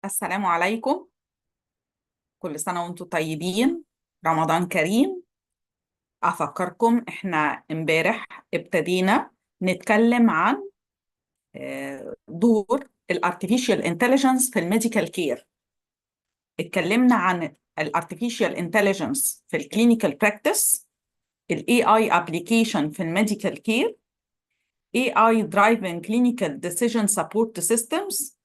السلام عليكم. كل سنة وانتم طيبين. رمضان كريم. أفكركم احنا امبارح ابتدينا نتكلم عن دور الارتفيشال انتليجنس في الميديكال كير. اتكلمنا عن الارتفيشال انتليجنس في الكلينيكال براكتس، الاي اي ابليكيشن في الميديكال كير، اي اي درايفنج كلينيكال ديسيجن سبورت سيستمز.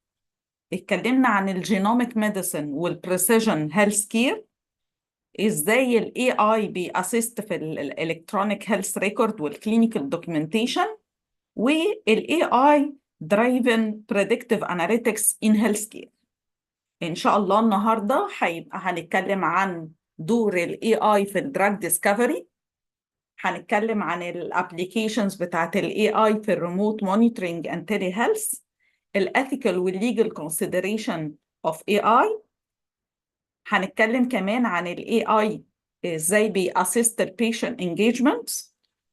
اتكلمنا عن الجينوميك ميديسن والبريسيجن هيلث كير، ازاي الاي اي بيأسيست في الالكترونيك هيلث ريكورد والكلينيكال دوكيومنتيشن، والاي اي درايفن بريدكتيف اناليتكس ان هيلث كير. ان شاء الله النهارده هيبقى هنتكلم عن دور الاي اي في الدراج ديسكفري، هنتكلم عن الابليكيشنز بتاعت الاي اي في الريموت مونيتورنج اند تيلي هيلث، الاثيكال والليجل كونسيدريشن اوف اي اي. هنتكلم كمان عن ال AI ازاي بيأسست البيشنت انجيجمنت،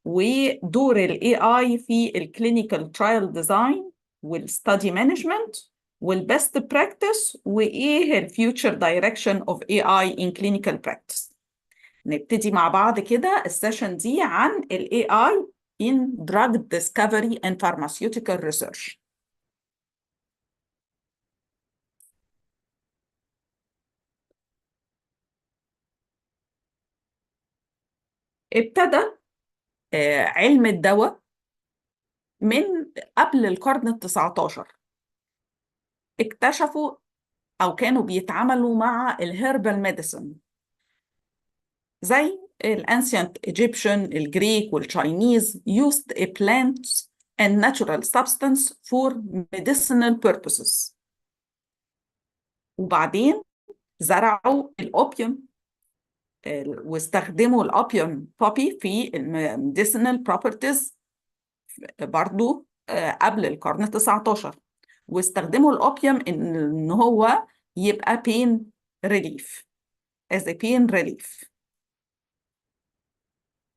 ودور ال AI في الكلينيكال ترايل ديزاين والستادي مانجمنت والبست براكتس، وايه الفيوتشر دايركشن اوف AI in clinical practice. نبتدي مع بعض كده السيشن دي عن ال AI in drug discovery and pharmaceutical research. ابتدى علم الدواء من قبل القرن ال19. اكتشفوا أو كانوا بيتعاملوا مع الهيربال ميديسن، زي الانسيانت ايجيبشن الجريك والتشاينيز used a plant and natural substance for medicinal purposes. وبعدين زرعوا الأوبيوم، واستخدموا الأوبيوم بوبي في الميديسينال بروبرتيز برضو قبل القرن ال19. واستخدموا الأوبيوم إن هو يبقى pain relief as a pain relief.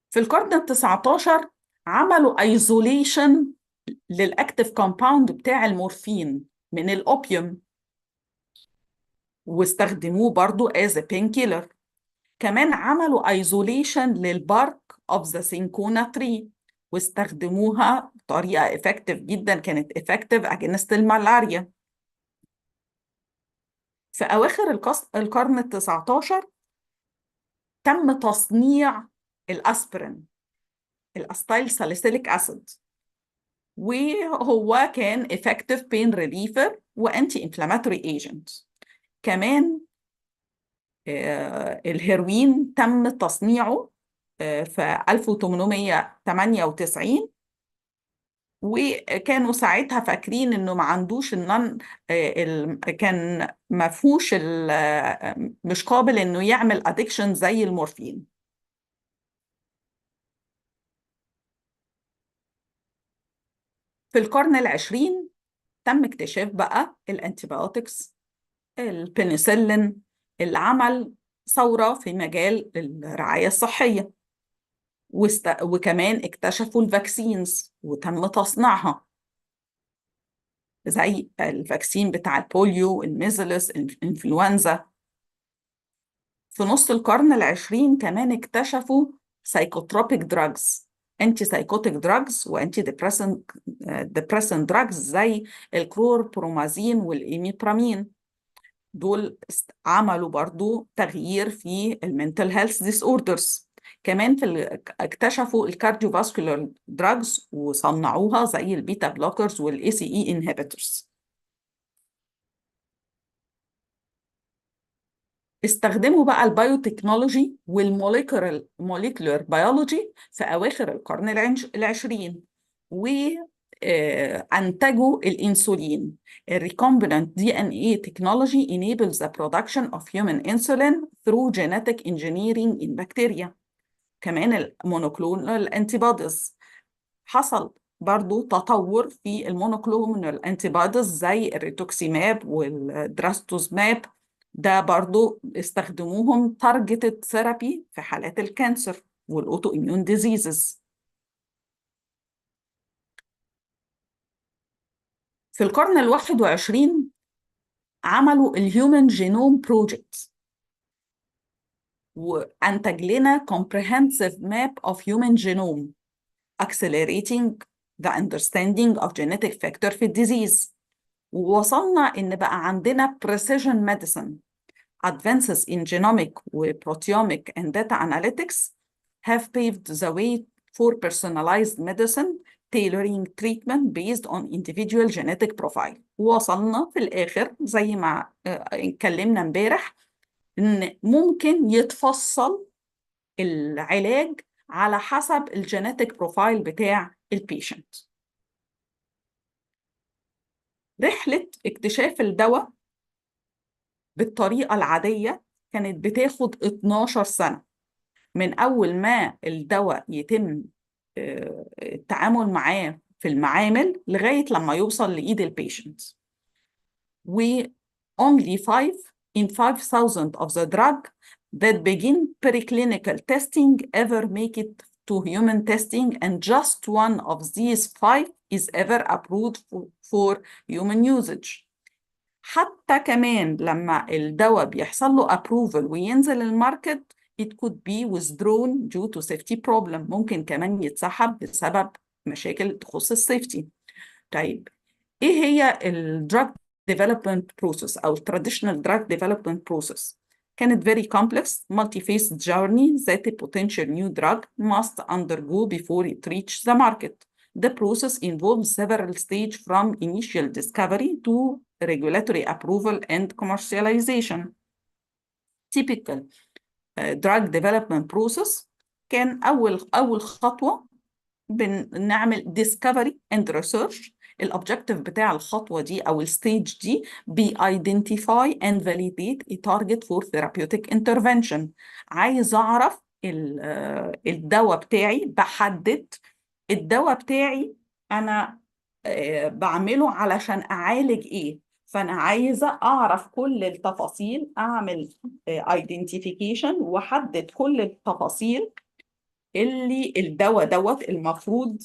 في القرن ال19 عملوا ايزوليشن للاكتيف كومباوند بتاع المورفين من الاوبيوم، واستخدموه برضو as a painkiller. كمان عملوا ايزوليشن للبارك اوف ذا سينكونا تري، واستخدموها بطريقه افكتيف جدا، كانت افكتيف اجينست الملاريا. في اواخر القرن ال19 تم تصنيع الاسبرين، الاستايل ساليسيليك اسيد، وهو كان effective pain reliever وانتي inflammatory agent. كمان الهيروين تم تصنيعه في 1898، وكانوا ساعتها فاكرين انه ما عندوش النون، كان ما فيهوش مش قابل انه يعمل ادكشن زي المورفين. في القرن العشرين تم اكتشاف بقى الانتيبيوتكس، البنسلين، اللي عمل ثورة في مجال الرعاية الصحية. وكمان اكتشفوا الفاكسينز وتم تصنيعها، زي الفاكسين بتاع البوليو، الميزلس، الانفلونزا. في نص القرن العشرين كمان اكتشفوا سايكوتروبيك دراجز، انتي سايكوتيك دراجز وانتي ديبريسنت دراجز، زي الكلوربرومازين والإيميبرامين. دول عملوا برضو تغيير في المنتل هيلث ديس اوردرز. كمان اكتشفوا الكارديوفاسكولار دراجز وصنعوها، زي البيتا بلوكرز والاي سي اي انهبيتورز. استخدموا بقى البايوتكنولوجي والموليكولر بيولوجي في اواخر القرن العشرين، وأنتجوا الإنسولين. recombinant DNA technology enables the production of human insulin through genetic engineering in bacteria. كمان المونوكلونال antibodies، حصل برضو تطور في المونوكلونال antibodies زي الريتوكسيماب والدراستوزماب. ده برضو استخدموهم targeted therapy في حالات الكانسر والأوتو إميون ديزيزز. في القرن ال21 عملوا الهيومن جينوم بروجكت وأنتج لنا comprehensive map of human genome accelerating the understanding of genetic factor في الديزيز. ووصلنا إن بقى عندنا precision medicine. Advances in genomic proteomic and data analytics have paved the way for personalized medicine, tailoring treatment based on individual genetic profile. ووصلنا في الآخر زي ما اتكلمنا امبارح إن ممكن يتفصل العلاج على حسب الجينيتك بروفايل بتاع البيشنت. رحلة اكتشاف الدواء بالطريقة العادية كانت بتاخد 12 سنة من أول ما الدواء يتم التعامل معاه في المعامل لغاية لما يوصل لإيد البيشنت. و only 5 in 5,000 of the drug that begin preclinical testing ever make it to human testing, and just one of these 5 is ever approved for human usage. حتى كمان لما الدواء بيحصل له approval وينزل الماركت it could be withdrawn due to safety problem. ممكن كمان يتسحب بسبب مشاكل تخص السيفتي. طيب ايه هي الدراج development process أو traditional drug development process؟ كانت very complex multi-phase journey that a potential new drug must undergo before it reaches the market. The process involves several stages from initial discovery to regulatory approval and commercialization. Typical drug development process كان أول خطوة بنعمل discovery and research. الأوبجكتيف بتاع الخطوة دي أو الستيج دي identify and validate a target for therapeutic intervention. عايز أعرف الدواء بتاعي، بحدد الدواء بتاعي أنا بعمله علشان أعالج إيه. فأنا عايزة أعرف كل التفاصيل، أعمل identification وأحدد كل التفاصيل اللي الدواء دوت المفروض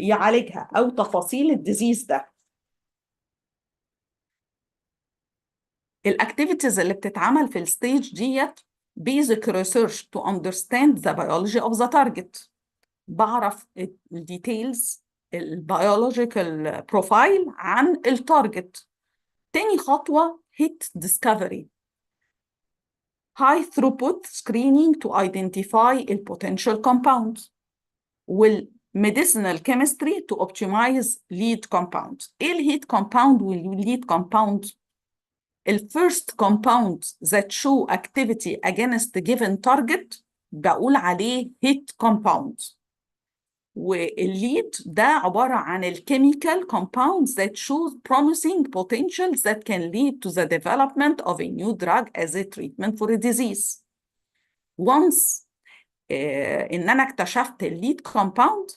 يعالجها أو تفاصيل الديزيز ده. الأكتيفيتيز اللي بتتعمل في الستيج ديت basic research to understand the biology of the target. بعرف الديتيلز البيولوجيكال بروفايل عن التارجت. تاني خطوة hit discovery. high throughput screening to identify the potential compounds. والميديسينال كيمستري to optimize lead compounds. ايه الهيت كومباوند والليد كومباوند؟ الفيرست كومباوند that show activity against a given target بقول عليه هيت كومباوند. والليد ده عبارة عن الكيميكال compounds that show promising potentials that can lead to the development of a new drug as a treatment for a disease. Once إن أنا اكتشفت الليد compound,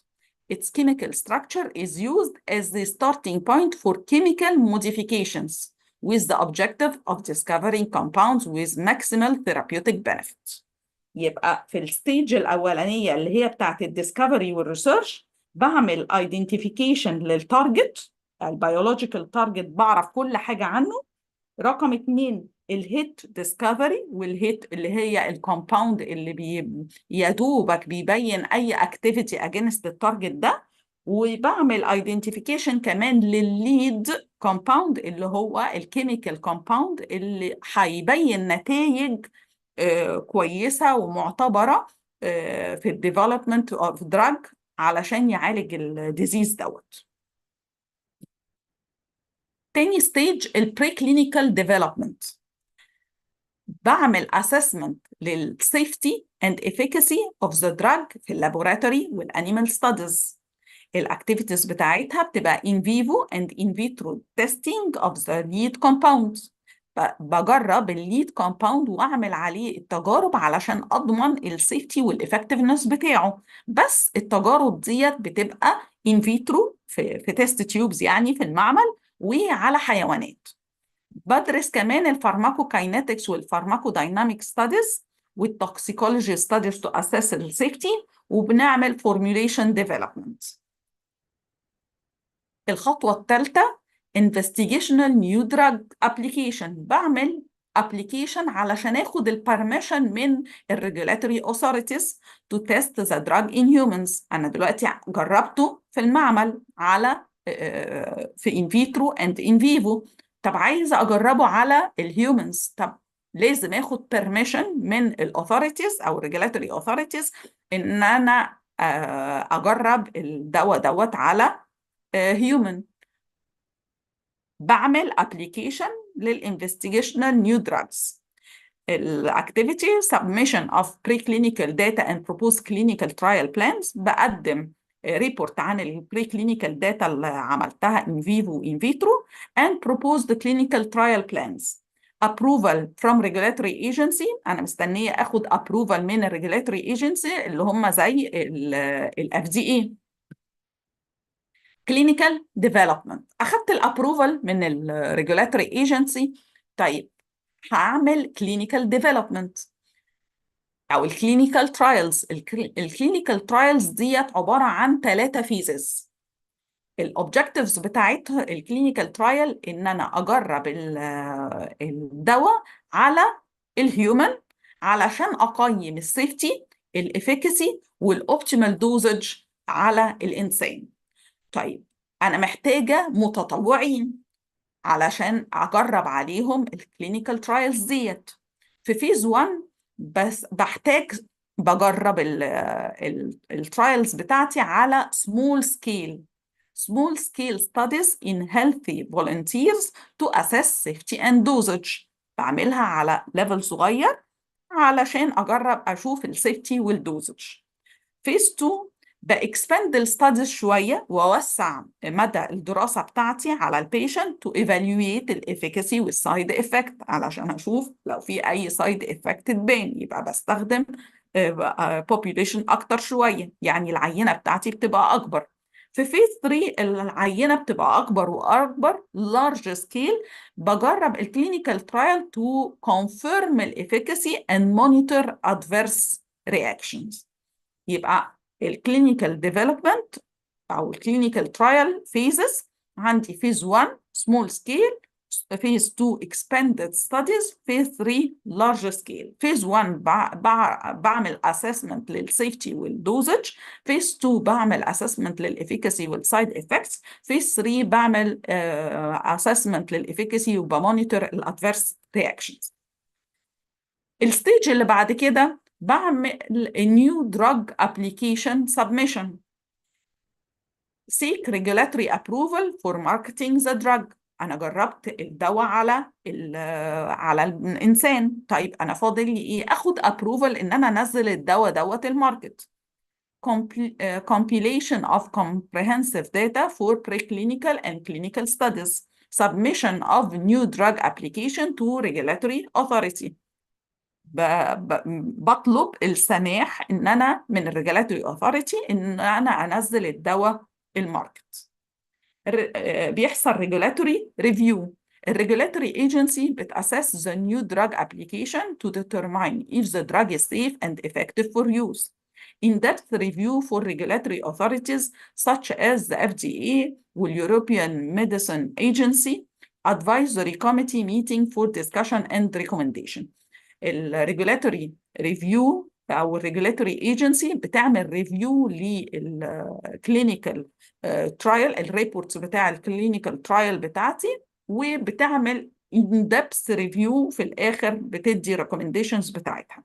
its chemical structure is used as the starting point for chemical modifications with the objective of discovering compounds with maximal therapeutic benefits. يبقى في الستيج الأولانية اللي هي بتاعت الديسكفري والريسيرش بعمل identification للتارجت، البيولوجيكال تارجت بعرف كل حاجة عنه. رقم 2 الهيت ديسكفري، والهيت اللي هي الكومباوند اللي يدوبك بيبين اي اكتيفيتي اجينست التارجت ده. وبعمل ايدنتيفيكيشن كمان للليد كومباوند اللي هو الكيميكال كومباوند اللي هيبين نتائج كويسه ومعتبره في الديفلوبمنت اوف دراج علشان يعالج الديزيز دوت. تاني ستيج البري كلينيكال ديفلوبمنت. بعمل assessment للsafety and efficacy of the drug في اللابوراتوري والانيمال ستاديز. الاكتيفيتيز بتاعتها بتبقى in vivo and in vitro testing of the lead compound. بجرب الليد كومباوند واعمل عليه التجارب علشان اضمن السيفتي والافكتفنس بتاعه. بس التجارب ديت بتبقى in vitro في تيست تيوبز يعني في المعمل وعلى حيوانات. بدرس كمان الفارماكوكاينetics والفارماكودايناميك ستاديز والتوكسيكولوجي ستاديز تو اسس السيفتي، وبنعمل فورميوليشن ديفلوبمنت. الخطوة الثالثة investigational new drug application، بعمل application علشان اخد البرميشن من الريجولاتوري authorities to test the drug in humans. انا دلوقتي جربته في المعمل على في in vitro and in vivo. طب عايزه اجربه على الهيومنز، طب لازم اخد permission من الاثوريتيز او الريجولاتوري authorities ان انا اجرب الدواء دوت على human. بعمل application للinvestigational new drugs. activity submission of preclinical data and proposed clinical trial plans. بقدم ريبورت عن preclinical data اللي عملتها in vivo in vitro and proposed clinical trial plans. approval from regulatory agency. أنا مستنية أخد approval من regulatory agency اللي هم زي ال FDA. clinical development. أخدت الابروفال من الريجولاتوري ايجنسي. طيب هعمل clinical development أو الكلينيكال ترايلز. الكلينيكال ترايلز ديت عبارة عن 3 فيزز. الأوبجكتيفز بتاعتها الكلينيكال ترايل إن أنا أجرب الدواء على الهيومن علشان أقيم السيفتي، الإفيكاسي والأوبتيمال دوزج على الإنسان. طيب أنا محتاجة متطوعين علشان أجرب عليهم الكلينيكال ترايلز ديت. في فيز 1 بس بحتاج بجرب الترايلز بتاعتي على small scale studies in healthy volunteers to assess safety and dosage. بعملها على ليفل صغير علشان أجرب أشوف السيفتي والدوزج. فيز 2 بإكسباند الستاديز شوية وأوسع مدى الدراسة بتاعتي على البيشنت تو ايفالويت الافيكاسي والسايد افكت علشان أشوف لو في أي سايد افكت تبان. يبقى بستخدم population أكتر شوية، يعني العينة بتاعتي بتبقى أكبر. في فيز 3 العينة بتبقى أكبر وأكبر large scale. بجرب الكلينيكال ترايل to confirm الافيكاسي and monitor adverse reactions. يبقى الكلينيكال ديفلوبمنت او الكلينيكال ترايل فيزز عندي فيز 1 سمول سكيل، فيز 2 expanded studies، فيز 3 large scale. فيز 1 بعمل assessment للسيفتي والدوزج، فيز 2 بعمل assessment للافيكاسي والسايد افكتس، فيز 3 بعمل assessment للافيكاسي وبمونيتور الادفيرس رياكشنز. الستيج اللي بعد كده بعمل new drug application submission. seek regulatory approval for marketing the drug. أنا جربت الدواء على الإنسان. طيب أنا فاضل لي إيه؟ أخد approval إن أنا أنزل الدواء دوت الماركت. compilation of comprehensive data for preclinical and clinical studies. submission of new drug application to regulatory authority. بطلب السماح ان انا من الريجولاتوري اوثوريتي ان انا انزل الدواء الماركت. بيحصل ريجولاتوري ريفيو. الريجولاتوري ايجنسي بتاسس the new drug application to determine if the drug is safe and effective for use. In-depth review for regulatory authorities such as the FDA والEuropean Medicine Agency. Advisory committee meeting for discussion and recommendation. الريجولاتوري ريفيو او الريجولاتوري ايجنسي بتعمل ريفيو للكلينيكال ترايل، الريبورتس بتاع الكلينيكال ترايل بتاعتي، وبتعمل ان ديبث ريفيو في الاخر بتدي ريكومنديشنز بتاعتها.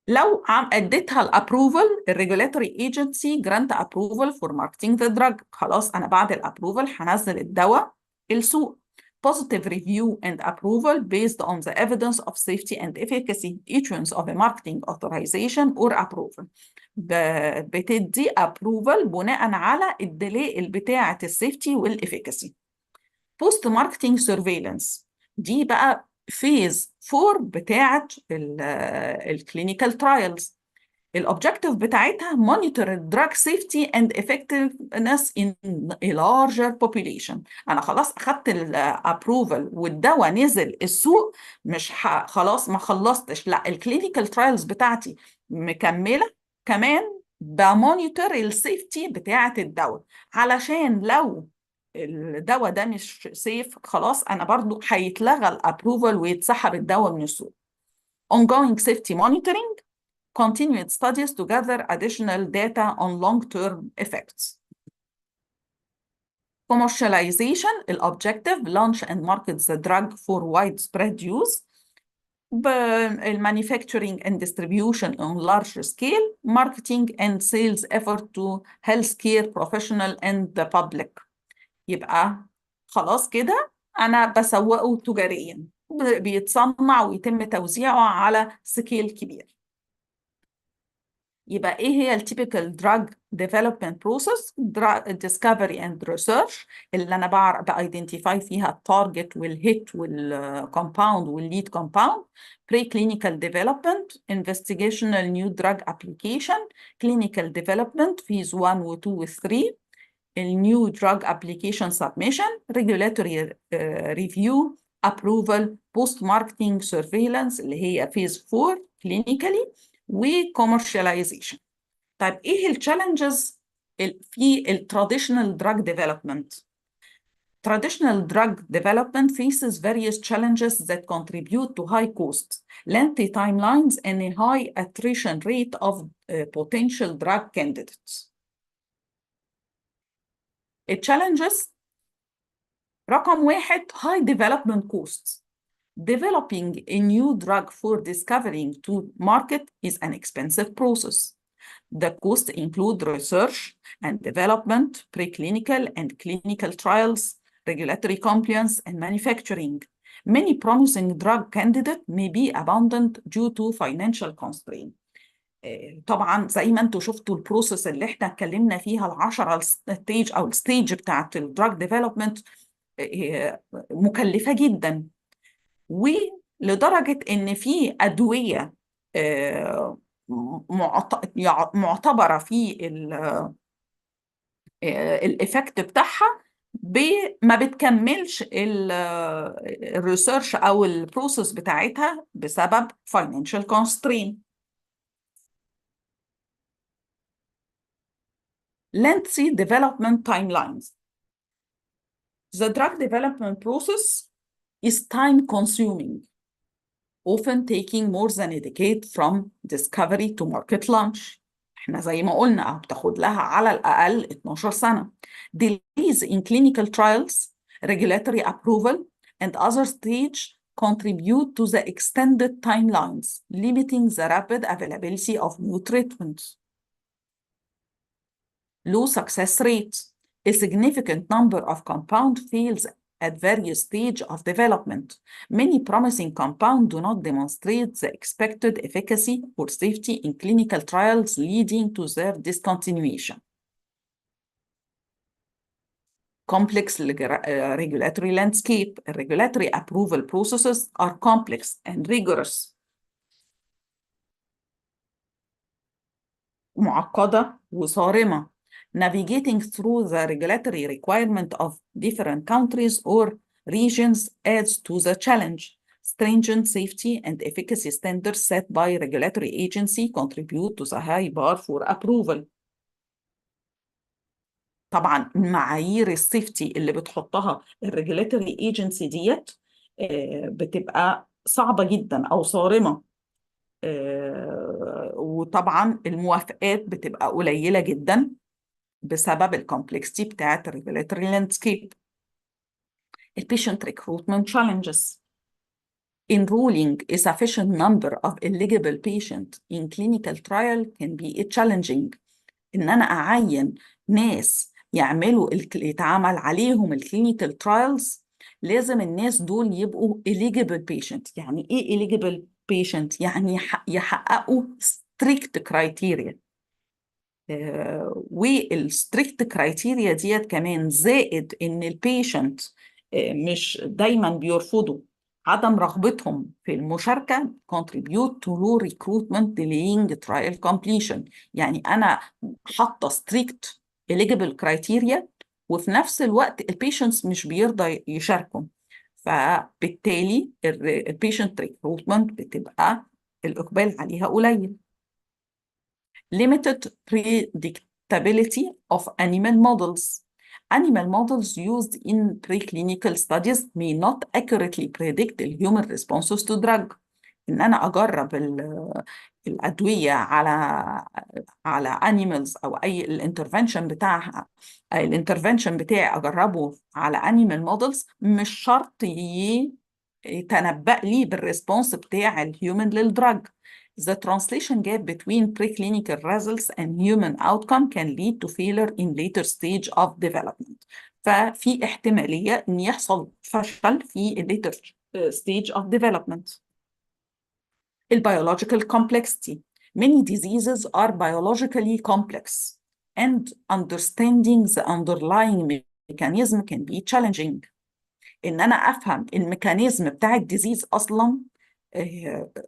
لو اديتها الابروفل الريجولاتوري ايجنسي جرانت ابروفل فور ماركتنج ذا دراج، خلاص انا بعد الابروفل هنزل الدواء السوق. Positive review and approval based on the evidence of safety and efficacy, issuance of a marketing authorization or approval. بتدي approval بناء على الدلائل بتاعة السيفتي والإفيكاسي. Post marketing surveillance دي بقى فيز 4 بتاعة الكلينيكال ترايلز. الأوبجكتيف بتاعتها monitor drug safety and effectiveness in a larger population. أنا خلاص أخدت الابروفل والدواء نزل السوق، مش خلاص ما خلصتش، لا الكلينيكال ترايلز بتاعتي مكملة، كمان بمونيتور السيفتي بتاعة الدواء علشان لو الدواء ده مش سيف، خلاص انا برضو هيتلغى الابروفال ويتسحب الدواء من السوق. ongoing safety monitoring, continued studies to gather additional data on long-term effects. Commercialization, الobjective launch and market the drug for widespread use. Manufacturing and distribution on large scale, marketing and sales effort to healthcare professional and the public. يبقى خلاص كده أنا بسوقه تجاريا، بيتصنع ويتم توزيعه على سكيل كبير. يبقى ايه هي التيبيكال دراج ديفلوبمنت بروسيس؟ ديسكفري اند ريسيرش، اللي انا بعرف بايدنتيفاي فيها التارجت والهيت والكومباوند والليد كومباوند. بري كلينيكال ديفلوبمنت، انفستيجيشنال نيو دراج ابليكيشن، كلينيكال ديفلوبمنت فيز 1 و 2 و 3، النيو دراج ابليكيشن سبمشن، ريجولاتوري ريفيو، ابروفال، بوست ماركتنج سيرفيلانس اللي هي فيز 4 كلينيكالي، وكوميرشاليزيشن. طيب ايه التشالنجز في التراديشنال دراج ديفلوبمنت؟ Traditional drug development faces various challenges that contribute to high costs, lengthy timelines, and a high attrition rate of potential drug candidates. التشالنجز رقم واحد high development costs. Developing a new drug for discovering to market is an expensive process. The costs include research and development, preclinical and clinical trials, regulatory compliance, and manufacturing. Many promising drug candidates may be abandoned due to financial constraints. طبعا زي ما انتم شفتوا البروسيس اللي احنا اتكلمنا فيها العشرة ستيج او الستيج بتاعت الدراج ديفلوبمنت مكلفة جدا، ولدرجة ان في ادوية معتبرة في الإفكت بتاعها ما بتكملش الريسيرش أو البروسيس بتاعتها بسبب financial constraint. Lengthy development timelines. The drug development process is time consuming, often taking more than a decade from discovery to market launch. احنا زي ما قلنا بتاخد لها على الأقل 12 سنة. Delays in clinical trials, regulatory approval, and other stage contribute to the extended timelines, limiting the rapid availability of new treatments. Low success rates. A significant number of compound fails at various stages of development. Many promising compounds do not demonstrate the expected efficacy or safety in clinical trials, leading to their discontinuation. Complex regulatory landscape. Regulatory approval processes are complex and rigorous. معقدة وصارمة. Navigating through the regulatory requirement of different countries or regions adds to the challenge. Stringent safety and efficacy standards set by regulatory agency contribute to the high bar for approval. طبعا معايير السيفتي اللي بتحطها الريجولاتوري ايجنسي ديت بتبقى صعبة جدا أو صارمة. وطبعا الموافقات بتبقى قليلة جدا بسبب الكومبلكسيتي بتاعت الريجولاتوري لاندسكيب. البيشنت ريكروتمنت challenges. Enrolling a sufficient number of eligible patients in clinical trial can be challenging. إن أنا أعين ناس يتعمل عليهم الكلينيكال ترايلز، لازم الناس دول يبقوا eligible patient. يعني إيه eligible patient؟ يعني يحققوا strict criteria. والستريكت كرايتيريا ديت كمان زائد ان البيشنت مش دايما بيرفضوا، عدم رغبتهم في المشاركه contribute to low recruitment delaying trial completion. يعني انا حاطه strict eligible criteria وفي نفس الوقت البيشنتس مش بيرضى يشاركوا، فبالتالي البيشنت ريكروتمنت بتبقى الاقبال عليها قليل. Limited predictability of animal models. Animal models used in preclinical studies may not accurately predict the human responses to drug. إن أنا أجرب الأدوية على animals أو أي الانترفنشن بتاعها، الانترفنشن بتاعي أجربه على animal models مش شرط يتنبأ لي بالريسبونس بتاع الهيومن للدرج. The translation gap between preclinical results and human outcome can lead to failure in later stage of development. ففي احتمالية إن يحصل فشل في later stage of development. Biological complexity. Many diseases are biologically complex, and understanding the underlying mechanism can be challenging. إن أنا أفهم الميكانيزم بتاع الديزيز أصلاً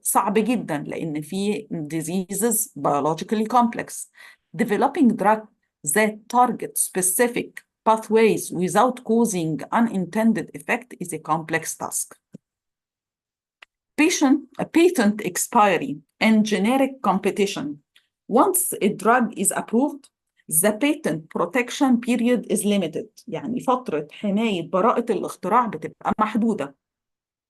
صعب جدا، لأن في diseases biologically complex. Developing drug that target specific pathways without causing unintended effect is a complex task. Patent expiry and generic competition. Once a drug is approved, the patent protection period is limited. يعني فترة حماية براءة الاختراع بتبقى محدودة.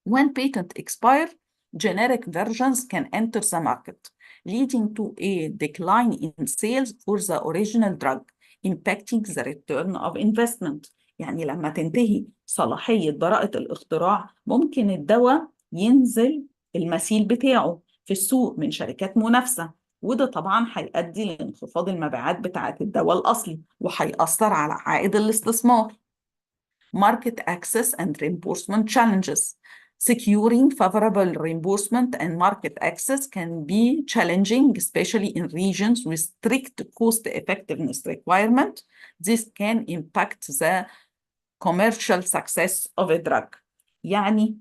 When patent expire, generic versions can enter the market, leading to a decline in sales for the original drug, impacting the return of investment. يعني لما تنتهي صلاحية براءة الاختراع ممكن الدواء ينزل المثيل بتاعه في السوق من شركات منافسة، وده طبعا هيؤدي لانخفاض المبيعات بتاعة الدواء الأصلي وهيأثر على عائد الاستثمار. Market access and reimbursement challenges. Securing favorable reimbursement and market access can be challenging, especially in regions with strict cost effectiveness requirement. This can impact the commercial success of a drug. يعني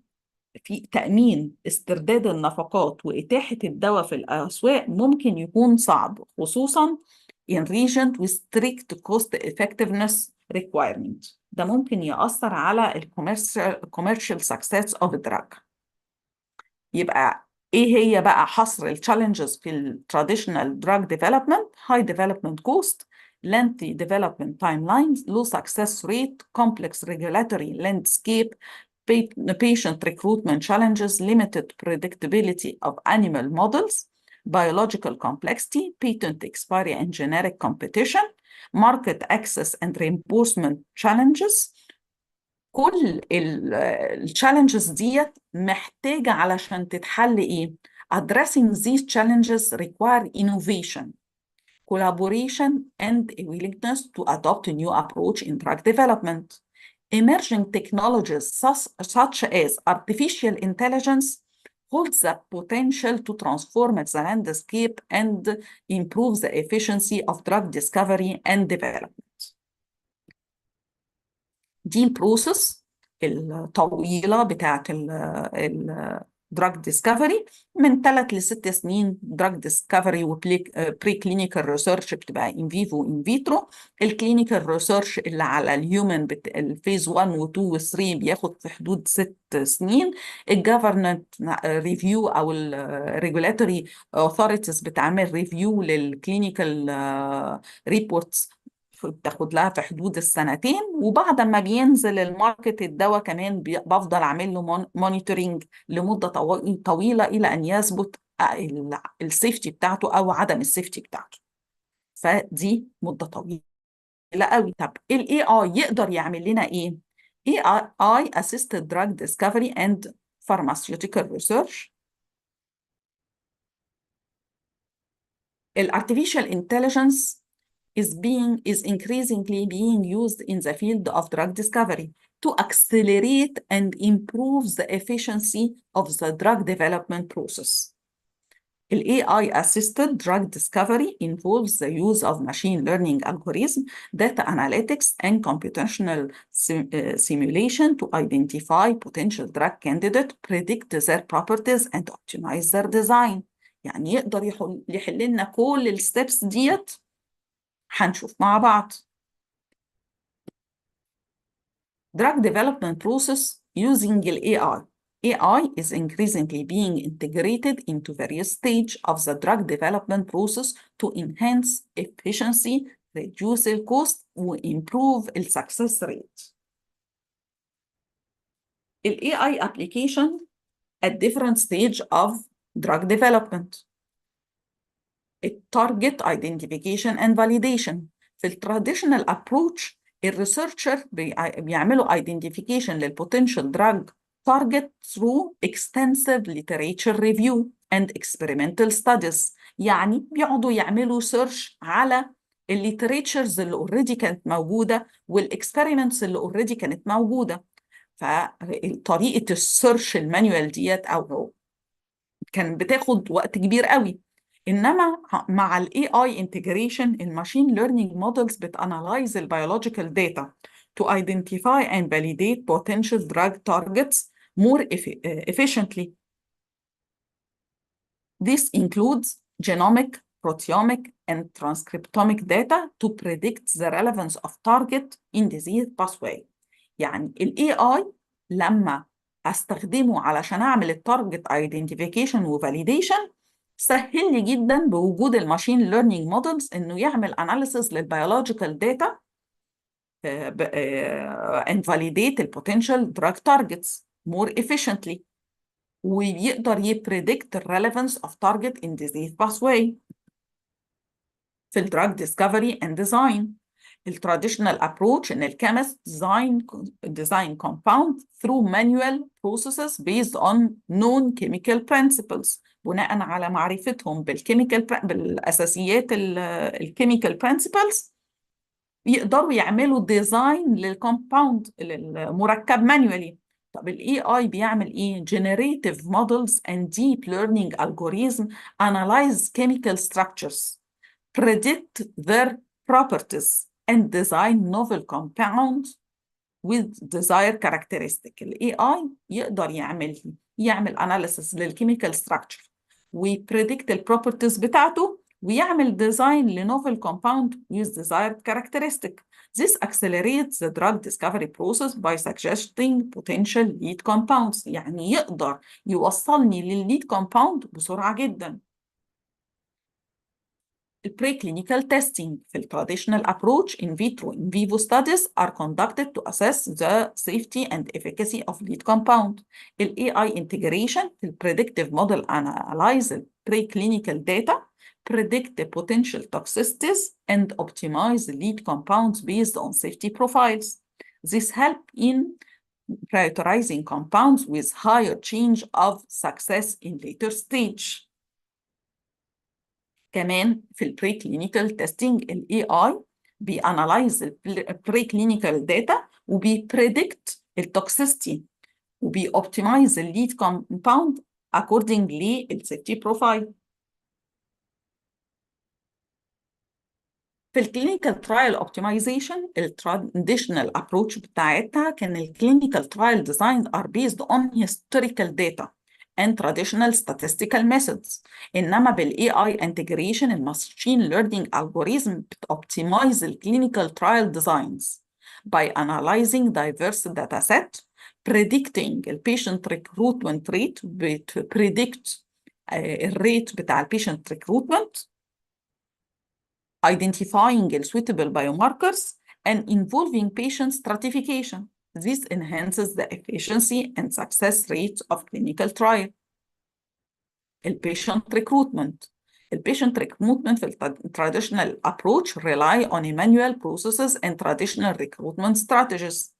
في تأمين استرداد النفقات وإتاحة الدواء في الأسواق ممكن يكون صعب، خصوصاً in regions with strict cost effectiveness requirement. ده ممكن يأثر على commercial success of a drug. يبقى إيه هي بقى حصر الchallenges في traditional drug development؟ high development cost, lengthy development timelines, low success rate, complex regulatory landscape, patient recruitment challenges, limited predictability of animal models, biological complexity, patent expiry and generic competition, market access and reimbursement challenges. كل الchallenges ديت محتاجة علشان تتحل إيه؟ Addressing these challenges require innovation, collaboration, and a willingness to adopt a new approach in drug development. Emerging technologies such as artificial intelligence hold the potential to transform the landscape and improve the efficiency of drug discovery and development. دي البروسيس الطويلة بتاعت drug discovery من 3 ل 6 سنين. drug discovery و preclinical research بتبقى in vivo in vitro. الكلينيكال ريسيرش اللي على الهيومن الفيز 1 و 2 و 3 بياخد في حدود 6 سنين. الجفرنمنت ريفيو او الريجولاتوري authorities بتعمل ريفيو للكلينيكال ريبورتس بتاخد لها في حدود السنتين. وبعد ما بينزل الماركت الدواء كمان بفضل اعمل له مونيتورنج لمده طويله الى ان يثبت السيفتي بتاعته او عدم السيفتي بتاعته. فدي مده طويله قوي. طب الاي اي يقدر يعمل لنا ايه؟ AI assisted drug discovery and pharmaceutical research. Artificial intelligence is increasingly being used in the field of drug discovery to accelerate and improve the efficiency of the drug development process. AI assisted drug discovery involves the use of machine learning algorithms, data analytics, and computational simulation to identify potential drug candidates, predict their properties, and optimize their design. يعني يقدر يحل لنا كل الستبس ديت. هنشوف مع بعض. Drug development process using AI. AI is increasingly being integrated into various stages of the drug development process to enhance efficiency, reduce الكوست وimprove السكسس ريت. ال AI application at different stage of drug development. التارجت identification and validation. في التراديشنال approach الريسيرشر بيعملوا identification للبوتنشال drug target through extensive literature review and experimental studies. يعني بيقعدوا يعملوا سيرش على الليتريتشرز اللي اوريدي كانت موجوده والاكسبيرمنتس اللي اوريدي كانت موجوده. فطريقه السيرش المانيوال ديت او كان بتاخد وقت كبير قوي. انما مع الاي اي انتجريشن الماشين ليرنينج مودلز بتانلايز البيولوجيكال داتا to identify and validate potential drug targets more efficiently. This includes genomic, proteomic, and transcriptomic data to predict the relevance of target in disease pathway. يعني ال AI لما استخدمه علشان اعمل التارجت ايدنتيفيكيشن وفاليديشن سهل لي جدا بوجود الماشين ليرنينج مودلز انه يعمل اناليسيس للبيولوجيكال داتا and validate the potential drug targets more efficiently. ويقدر يبريدكت الريليفانس اوف تارجت ان ديزيز باثواي. في الدراج ديسكفري اند ديزاين التراديشنال ابروتش ان الكيمست design compound through manual processes based on known chemical principles بناء على معرفتهم بالاساسيات الكيميكال principles يقدروا يعملوا ديزاين للكومباوند للمركب مانيوالي. طب الاي اي بيعمل ايه؟ generative models and deep learning algorithm analyze chemical structures, predict their properties and design novel compounds with desired characteristic. الاي اي يقدر يعمل analysis للchemical structure ويبريدكت البروبرتيز بتاعته ويعمل ديزاين لنوفل compound with desired characteristic. This accelerates the drug discovery process by suggesting potential lead compounds. يعني يقدر يوصلني للليد compound بسرعة جدا. Preclinical testing في traditional approach in vitro in vivo studies are conducted to assess the safety and efficacy of lead compound. AI integration في predictive model analyze preclinical data, predict the potential toxicities and optimize the lead compounds based on safety profiles. This help in prioritizing compounds with higher change of success in later stage. كمان في البري كلينيكال تيستينج الاي اي بيانالايز البري كلينيكال داتا وبيبريدكت التوكسيستي وبيوبتمايز الليد كومباوند اكوردنج للسيفتي بروفايل. في الكلينيكال ترايل اوبتمايزيشن التراديشنال ابروتش بتاعتها كان الكلينيكال ترايل ديزاين ار بيزد اون هيستوريكال داتا and traditional statistical methods. انما بالاي اي انتجريشن الماشين ليرنينج algorithm بتوبتمايز الكلينيكال ترايل ديزاينز by analyzing diverse data set, predicting البيشنت recruitment rate بتpredict الريت بتاع البيشنت recruitment, identifying suitable biomarkers and involving patient stratification. This enhances the efficiency and success rates of clinical trial. Patient recruitment. Patient recruitment في traditional approach rely on manual processes and traditional recruitment strategies.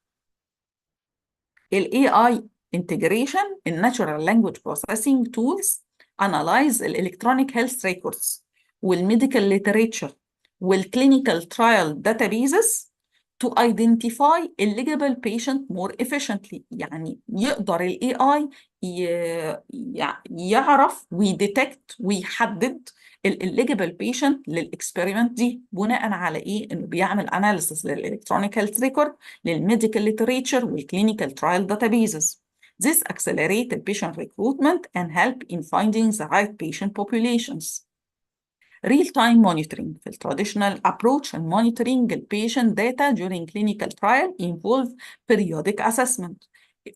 AI integration in natural language processing tools analyze electronic health records والmedical literature والclinical trial databases to identify eligible patient more efficiently. يعني يقدر ال AI يعرف ويديتكت ويحدد ال eligible patient للإكسبيرمنت دي بناء على إيه؟ إنه بيعمل analysis للإلكترونيك health record للميديكال literature والclinical trial databases. This accelerates the patient recruitment and help in finding the right patient populations. Real-time monitoring في traditional approach and monitoring the patient data during clinical trial involve periodic assessment.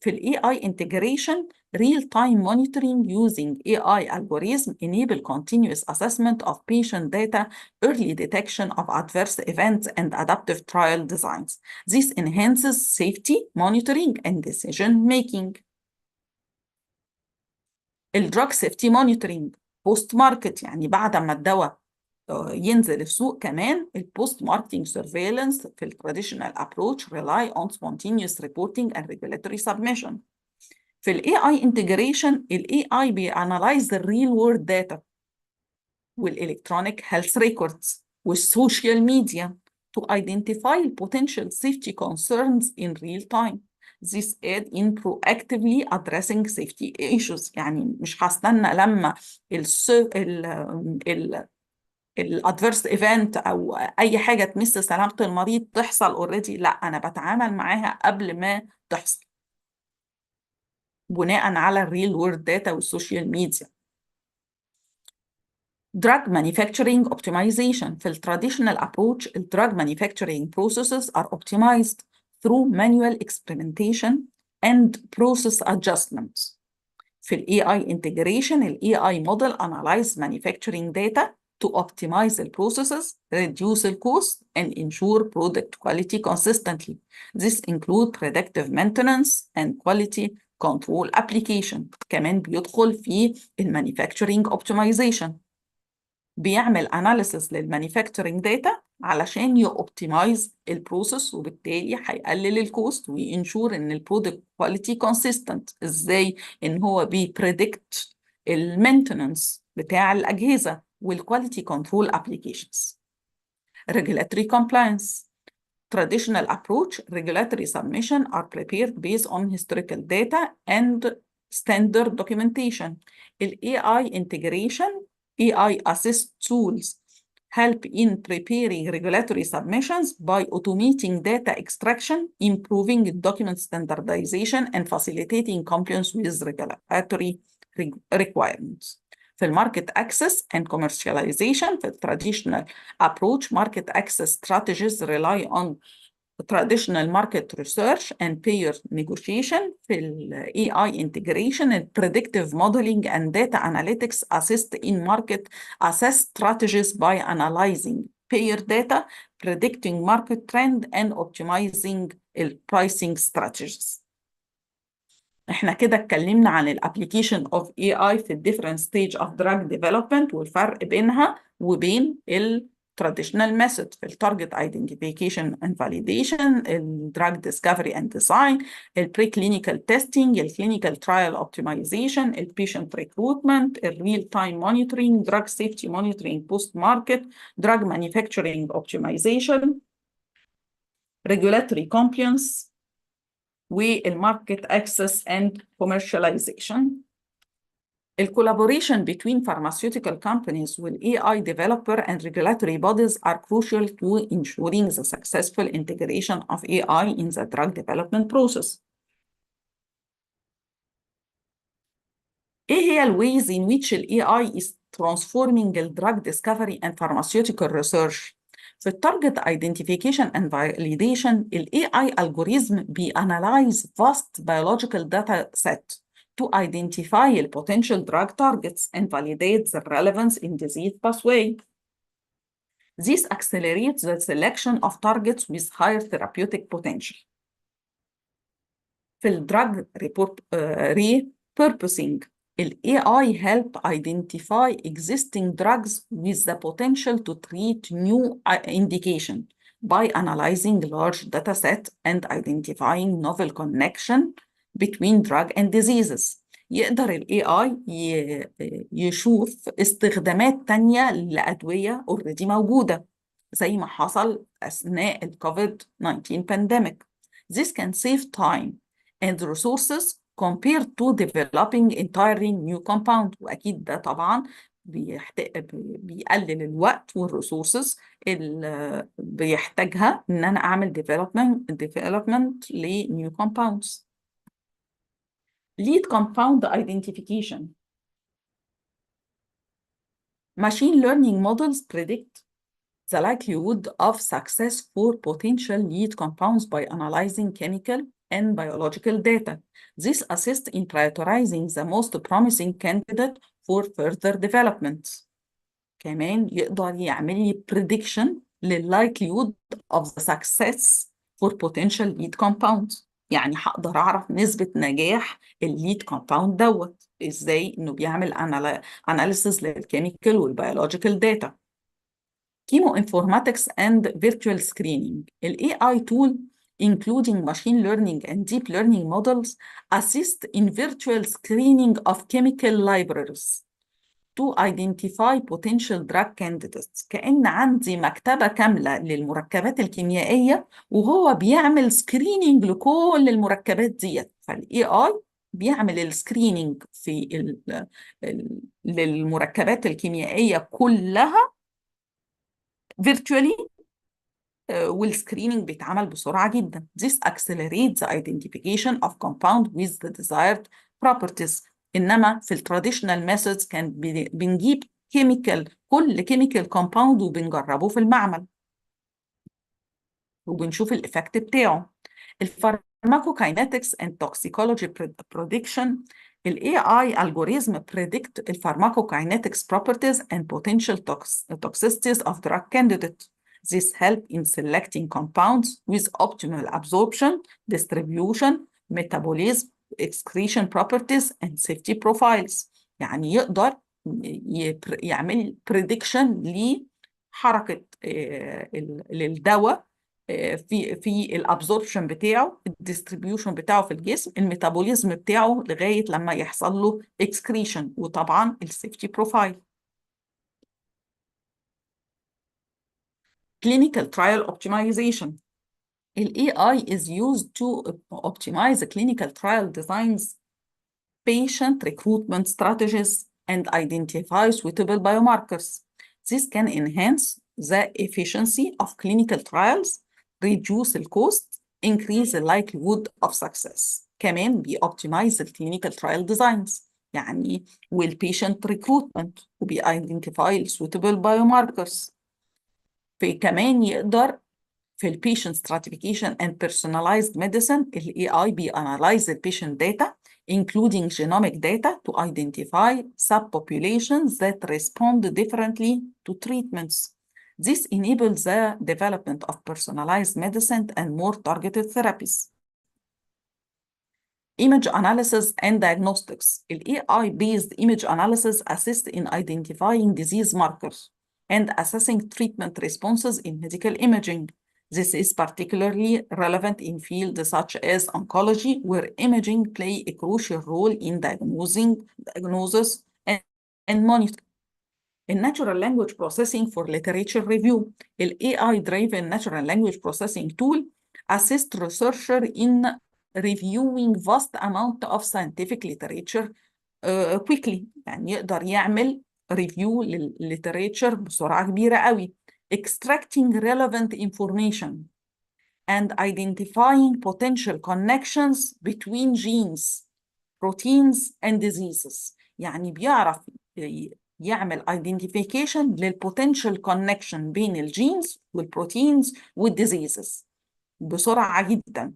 في ال AI integration, real-time monitoring using AI algorithm enable continuous assessment of patient data, early detection of adverse events, and adaptive trial designs. This enhances safety, monitoring, and decision making. الدراج سيفتي مونيتورنج بوست ماركت، يعني بعد ما الدواء ينزل السوق، كمان البوست ماركتنج سيرفيلانس في التراديشنال ابروتش rely on spontaneous reporting and regulatory submission. في الاي اي انتجريشن، الاي اي بيانلايز الريل وورد داتا والالكترونيك هيلث ريكوردز والسوشيال ميديا to identify potential safety concerns in real time. This aid in proactively addressing safety issues. يعني مش هستنى لما الادفيرس ايفنت او اي حاجه تمس سلامه المريض تحصل اوريدي، لا، انا بتعامل معاها قبل ما تحصل بناء على الريل وورد داتا والسوشيال ميديا. Drug manufacturing optimization. في traditional approach, drug manufacturing processes are optimized through manual experimentation and process adjustments. في ال AI integration, ال AI model analyze manufacturing data to optimize the processes, reduce the cost, and ensure product quality consistently. This include predictive maintenance and quality control application. كمان بيدخل في manufacturing optimization. بيعمل analysis للمانيفاكتشرنج داتا علشان يوبتمايز البروسيس، وبالتالي هيقلل الكوست وينشور ان البرودكت كواليتي كونسيستنت. ازاي؟ ان هو بيبريدكت المينتننس بتاع الاجهزه والكواليتي كنترول ابلكيشنز. regulatory compliance. Traditional approach, regulatory submission are prepared based on historical data and standard documentation. ال AI integration, AI assist tools help in preparing regulatory submissions by automating data extraction, improving document standardization, and facilitating compliance with regulatory requirements. في الماركت access and commercialization، في traditional approach, market access strategies rely on traditional market research and payer negotiation. في ال AI integration, predictive modeling and data analytics assist in market access strategies by analyzing payer data, predicting market trend, and optimizing pricing strategies. احنا كده اتكلمنا عن الابليكيشن اوف اي اي في الديفرنت ستيج اوف دراج ديفلوبمنت والفرق بينها وبين التراديشنال ميثود في التارجت ايدنتيفيكيشن اند فاليديشن، الدراج ديسكفري اند ديزاين، البري كلينيكال تيستنج، الكلينيكال ترايل اوبتمايزيشن، البيشنت ريكروتمنت، الريل تايم مونيتورنج، دراج سيفتي مونيتورنج بوست ماركت، دراج مانيفاكتشرنج اوبتمايزيشن، regulatory compliance، والماركت access and commercialization. الcollaboration between pharmaceutical companies with AI developer and regulatory bodies are crucial to ensuring the successful integration of AI in the drug development process. ايه هي الways in which ال AI is transforming the drug discovery and pharmaceutical research؟ في التارجت identification and validation، ال AI algorithm بيanalyze vast biological data set to identify the potential drug targets and validate the relevance in disease pathway. This accelerates the selection of targets with higher therapeutic potential. في ال drug repurposing، ال AI help identify existing drugs with the potential to treat new indication by analyzing large data set and identifying novel connection between drug and diseases. يقدر ال AI يشوف استخدامات تانية لأدوية already موجودة زي ما حصل أثناء ال COVID-19 pandemic. This can save time and resources compared to developing entirely new compound. وأكيد ده طبعا بيقلل الوقت والريسورسز اللي بيحتاجها إن أنا أعمل development ل new compounds. Lead compound identification. Machine learning models predict the likelihood of success for potential lead compounds by analyzing chemical, and biological data. This assists in prioritizing the most promising candidate for further development. كمان يقدر يعمل لي prediction للlikelihood of the success for potential lead compounds. يعني هقدر أعرف نسبة نجاح الليد كومباوند دوت إزاي إنه بيعمل analysis للchemical والbiological data. Chemoinformatics and virtual screening. ال AI tool including machine learning and deep learning models assist in virtual screening of chemical libraries to identify potential drug candidates. كأن عندي مكتبة كاملة للمركبات الكيميائية وهو بيعمل سكرينينج لكل المركبات ديت. فالاي اي بيعمل السكرينينج للمركبات الكيميائية كلها virtually والسكرينينج بيتعمل بسرعة جدا. This accelerates the identification of compound with the desired properties. إنما في التراديشنال ميثودز كان بنجيب كل كيميكال كومباوند وبنجربه في المعمل وبنشوف الإفكت بتاعه. الفارماكوكاينetics and toxicology prediction. ال AI algorithm predict the pharmacokinetics properties and potential toxicities of drug candidates. This help in selecting compounds with optimal absorption, distribution, metabolism, excretion properties, and safety profiles. يعني يقدر يعمل prediction لحركة للدواء في الابزوربشن بتاعه، الديستريبيوشن بتاعه في الجسم، الميتابوليزم بتاعه لغايه لما يحصل له اكسكريشن، وطبعا السيفتي بروفايل. clinical trial optimization. ال AI is used to optimize the clinical trial designs, patient recruitment strategies, and identify suitable biomarkers. This can enhance the efficiency of clinical trials, reduce the cost, increase the likelihood of success. كمان بيoptimize the clinical trial designs يعني والpatient recruitment وبي-identify suitable biomarkers. كمان يقدر في patient stratification and personalized medicine ال AI بي-analyze the patient data including genomic data to identify subpopulations that respond differently to treatments. This enables the development of personalized medicine and more targeted therapies. Image analysis and diagnostics. The AI-based image analysis assists in identifying disease markers and assessing treatment responses in medical imaging. This is particularly relevant in fields such as oncology, where imaging play a crucial role in diagnosis and monitoring. In natural language processing for literature review, the AI-driven natural language processing tool assists researchers in reviewing vast amount of scientific literature quickly. يعني يقدر يعمل review للليتريتشر بسرعة كبيرة قوي. Extracting relevant information and identifying potential connections between genes, proteins, and diseases. يعني بيعرف يعمل identification للpotential connection بين الجينز والبروتينز والdiseases بسرعة جدا.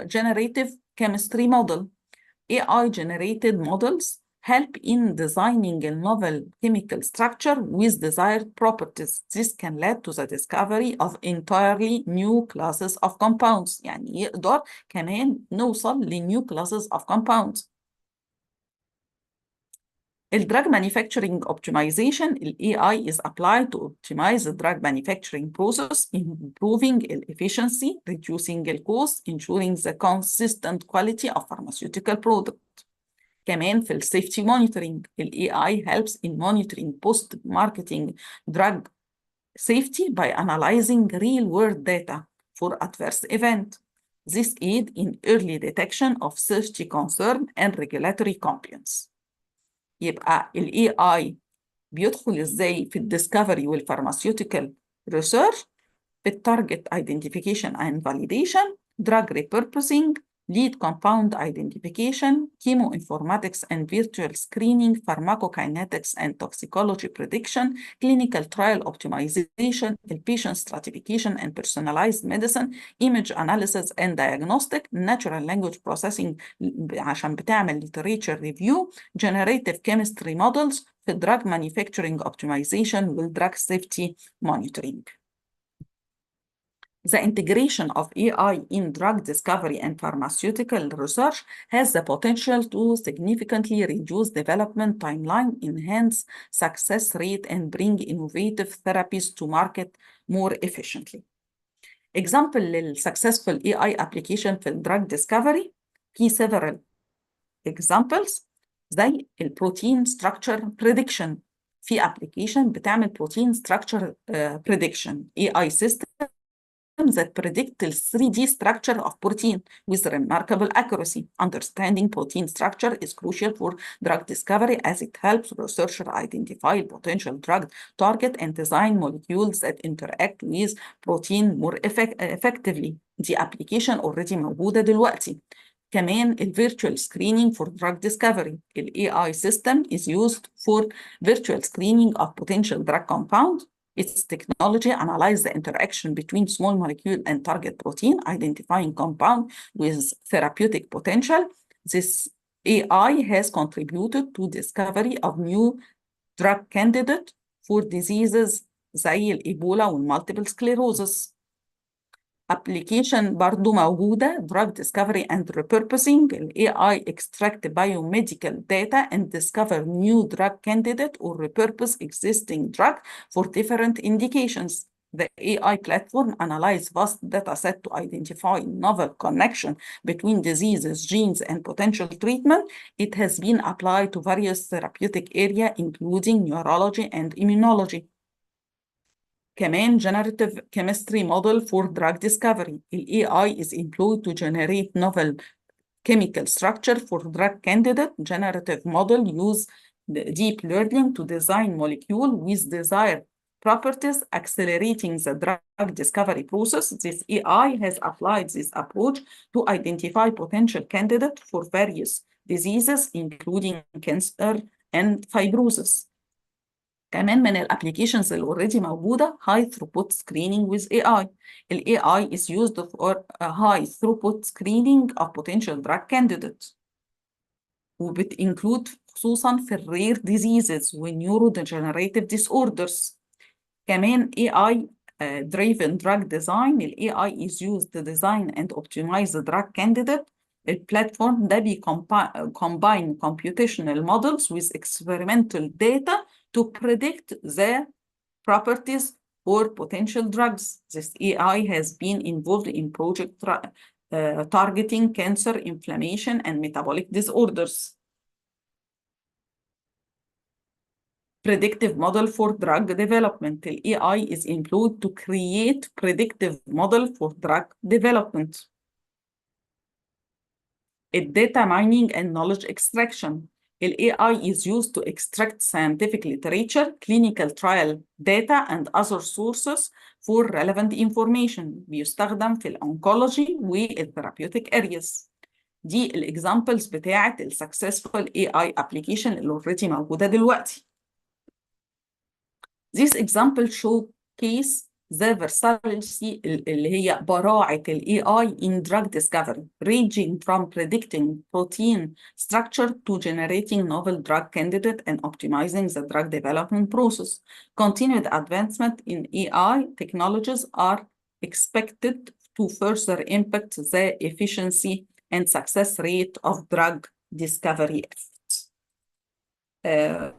Generative chemistry model. AI-generated models help in designing a novel chemical structure with desired properties. This can lead to the discovery of entirely new classes of compounds. يعني يقدر كمان نوصل ل new classes of compounds. Drug manufacturing optimization. AI is applied to optimize the drug manufacturing process, improving efficiency, reducing the cost, ensuring the consistent quality of pharmaceutical product. كمان في safety monitoring, AI helps in monitoring post-marketing drug safety by analyzing real-world data for adverse event. This aid in early detection of safety concern and regulatory compliance. يبقى ال AI بيدخل ازاي في الديسكفري والفارماسيوتيكال ريسيرش، في التارجت ايدنتيفيكيشن اند فاليديشن، دراج ريبurposing، lead compound identification, chemoinformatics and virtual screening, pharmacokinetics and toxicology prediction, clinical trial optimization, patient stratification and personalized medicine, image analysis and diagnostic, natural language processing عشان بتعمل literature review, generative chemistry models في drug manufacturing optimization والdrug safety monitoring. The integration of AI in drug discovery and pharmaceutical research has the potential to significantly reduce development timeline, enhance success rate, and bring innovative therapies to market more efficiently. Example لل successful AI application في drug discovery في several examples زي protein structure prediction. في application بتعمل protein structure prediction AI system that predict the 3D structure of protein with remarkable accuracy. Understanding protein structure is crucial for drug discovery as it helps researchers identify potential drug target and design molecules that interact with protein more effectively. دي application already موجودة دلوقتي. كمان virtual screening for drug discovery. AI system is used for virtual screening of potential drug compound. Its technology analyzes the interaction between small molecule and target protein, identifying compound with therapeutic potential. This AI has contributed to discovery of new drug candidate for diseases زي الإيبولا والمالتيبل سكليروزس. application برضو موجودة drug discovery and repurposing. AI extract biomedical data and discover new drug candidate or repurpose existing drug for different indications. The AI platform analyzes vast data set to identify novel connection between diseases, genes, and potential treatment. It has been applied to various therapeutic areas, including neurology and immunology. كمان generative chemistry model for drug discovery. AI is employed to generate novel chemical structure for drug candidate. Generative model use the deep learning to design molecule with desired properties, accelerating the drug discovery process. This AI has applied this approach to identify potential candidate for various diseases, including cancer and fibrosis. كمان من الابليكيشنز اللي اوريدي موجوده high throughput screening with AI. ال AI is used for high throughput screening of potential drug candidates وبتinclude خصوصا في الرير diseases والنيوروديجنريتيف disorders. كمان AI driven drug design. ال AI is used to design and optimize the drug candidate. البلاتفورم ده combine computational models with experimental data to predict the properties or potential drugs. This AI has been involved in project targeting cancer, inflammation, and metabolic disorders. Predictive model for drug development. The AI is employed to create predictive model for drug development. Data mining and knowledge extraction. The AI is used to extract scientific literature, clinical trial data, and other sources for relevant information. بيستخدم في الأونكولوجي والثيرابيوتيك areas. دي الإكزامبلز بتاعت السكسسفul AI application اللي already موجودة دلوقتي. This example showcase the versatility اللي هي براعة ال AI in drug discovery, ranging from predicting protein structure to generating novel drug candidate and optimizing the drug development process. Continued advancement in AI technologies are expected to further impact the efficiency and success rate of drug discovery efforts.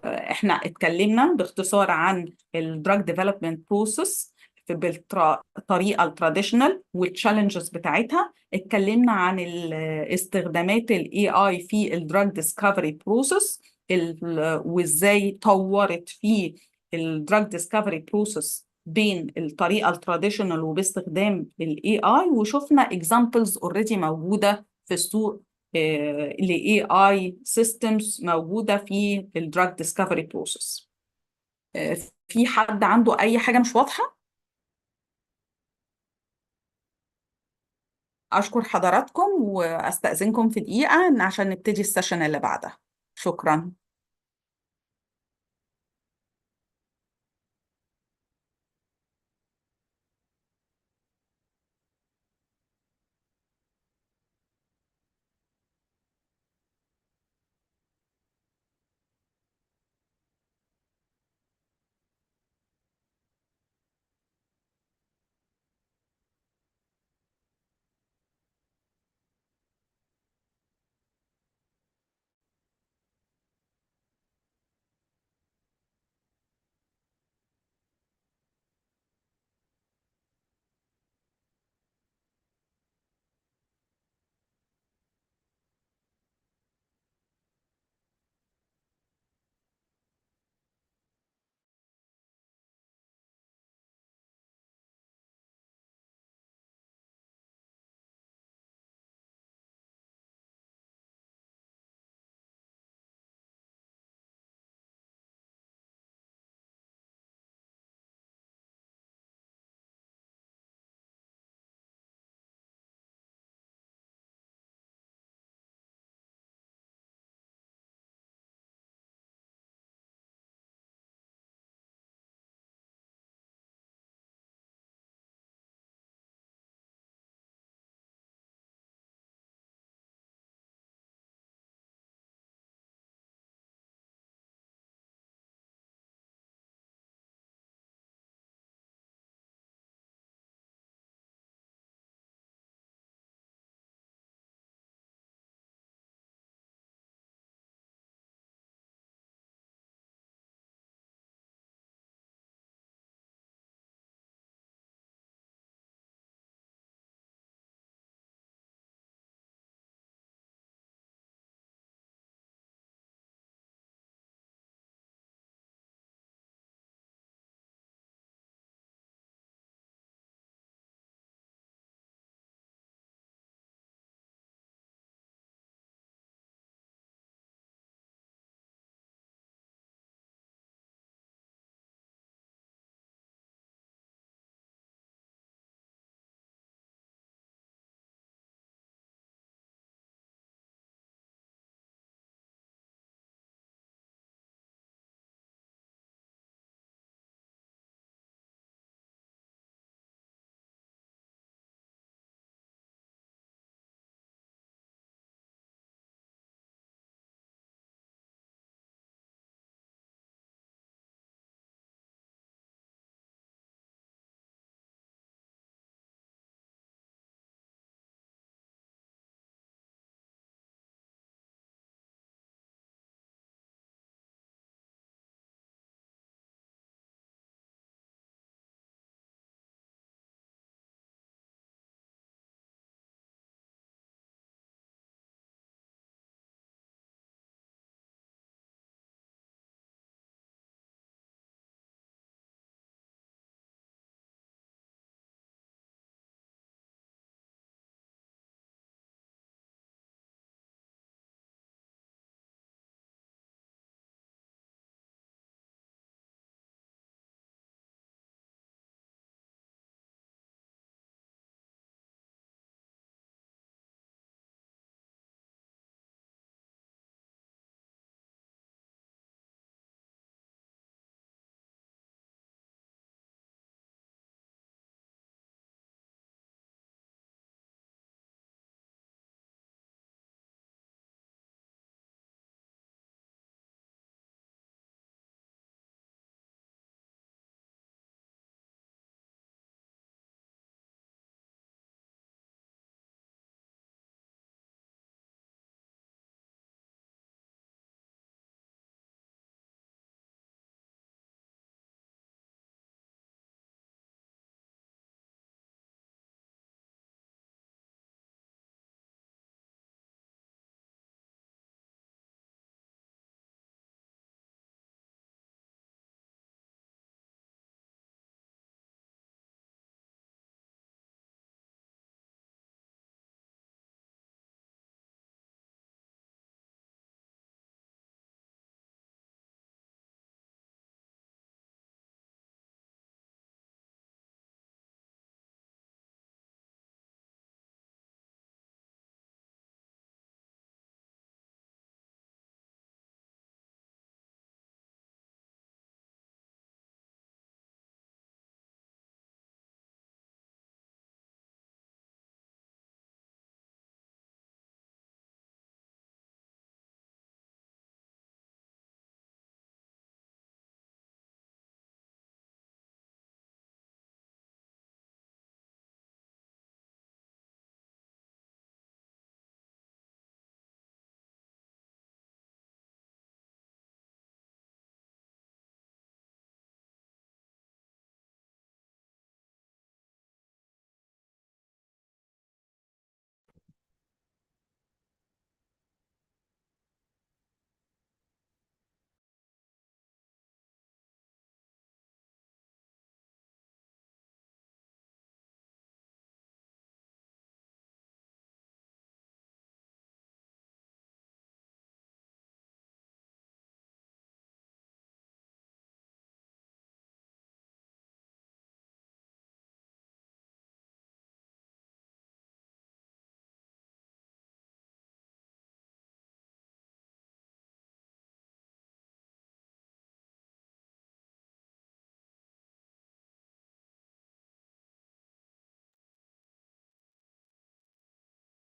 احنا اتكلمنا باختصار عن الدراج ديفلوبمنت بروسيس بالطريقه التراديشنال والتشالنجز بتاعتها. اتكلمنا عن استخدامات الاي اي في الدراج ديسكفري بروسيس وازاي طورت في الدراج ديسكفري بروسيس بين الطريقه التراديشنال وباستخدام الاي اي، وشفنا اكزامبلز اوريدي موجوده في السوق ل AI systems موجودة في الدراج ديسكفري بروسيس. في حد عنده أي حاجة مش واضحة؟ أشكر حضراتكم وأستأذنكم في دقيقة عشان نبتدي السيشن اللي بعدها. شكرا.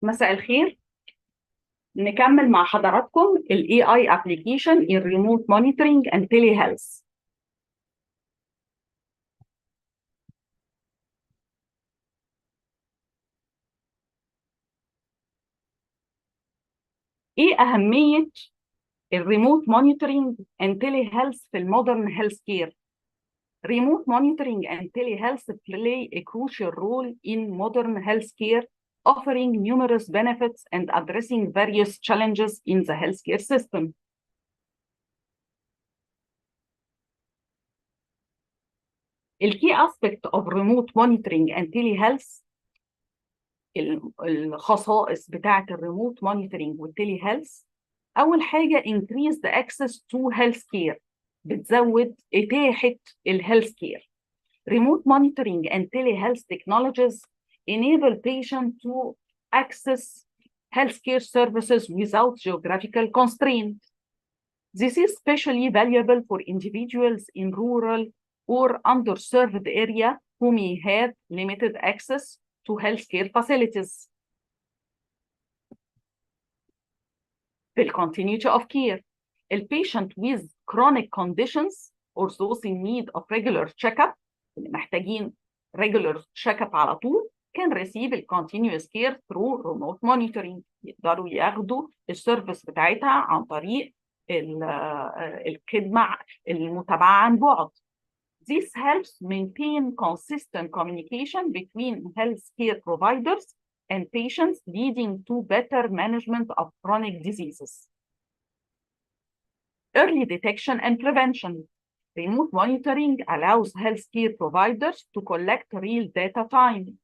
مساء الخير. نكمل مع حضراتكم ال AI application in remote monitoring and telehealth. ايه أهمية الريموت monitoring and telehealth في المودرن هيلث كير؟ Remote monitoring and telehealth play a crucial role in modern healthcare, offering numerous benefits and addressing various challenges in the healthcare system. The key aspect of remote monitoring and telehealth، الخصائص بتاعة الريموت مونيتورنج والتيلي هيلث. أول حاجة increase the access to health care، بتزود إتاحة الهيلث كير. Remote monitoring and telehealth technologies enable patients to access healthcare services without geographical constraint. This is especially valuable for individuals in rural or underserved area who may have limited access to healthcare facilities. The continuity of care. A patient with chronic conditions or those in need of regular checkup، اللي محتاجين regular checkup على طول، can receive a continuous care through remote monitoring. يقدروا ياخدوا السيرفيس بتاعتها عن طريق الخدمة المتابعة عن بعد. This helps maintain consistent communication between healthcare providers and patients, leading to better management of chronic diseases. Early detection and prevention. Remote monitoring allows healthcare providers to collect real-time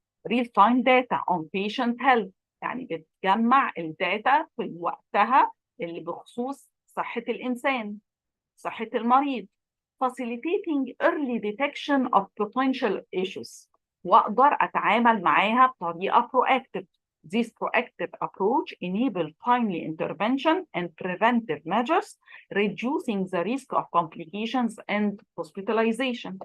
data on patient health. يعني بتجمع الداتا في وقتها اللي بخصوص صحة الإنسان، صحة المريض. Facilitating early detection of potential issues، وأقدر أتعامل معاها بطريقة proactive. This proactive approach enables timely intervention and preventive measures, reducing the risk of complications and hospitalization.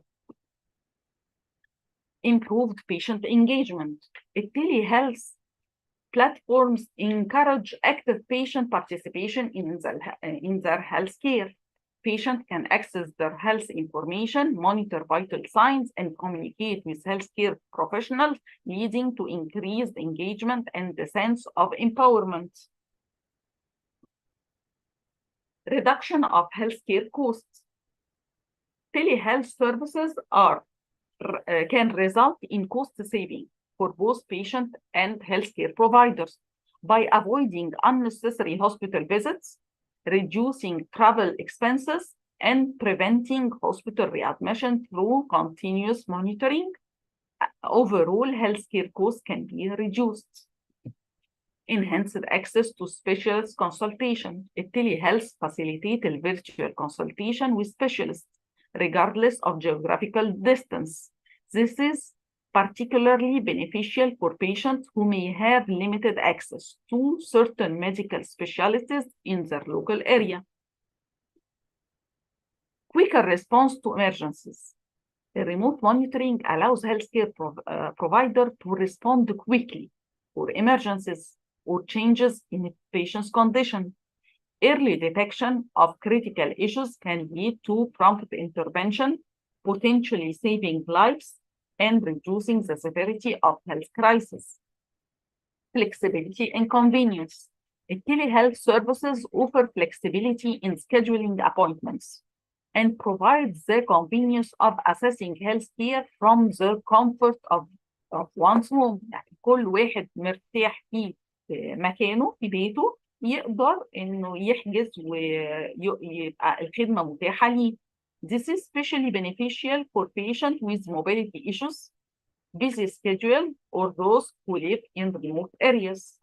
Improved patient engagement. Telehealth platforms encourage active patient participation in their health care. Patients can access their health information, monitor vital signs, and communicate with healthcare professionals, leading to increased engagement and a sense of empowerment. Reduction of healthcare costs. Telehealth services can result in cost saving for both patients and healthcare providers by avoiding unnecessary hospital visits, reducing travel expenses, and preventing hospital readmission through continuous monitoring. Overall, healthcare costs can be reduced. Enhanced access to specialist consultation. Telehealth facilitates virtual consultation with specialists, regardless of geographical distance. This is particularly beneficial for patients who may have limited access to certain medical specialties in their local area. Quicker response to emergencies. The remote monitoring allows healthcare provider to respond quickly for emergencies or changes in a patient's condition. Early detection of critical issues can lead to prompt intervention, potentially saving lives and reducing the severity of health crisis. Flexibility and convenience. Telehealth services offer flexibility in scheduling appointments and provide the convenience of accessing health care from the comfort of one's home. يعني كل واحد مرتاح في مكانه في بيته يقدر إنه يحجز ويبقى الخدمة متاحة ليه. This is especially beneficial for patients with mobility issues, busy schedule, or those who live in remote areas.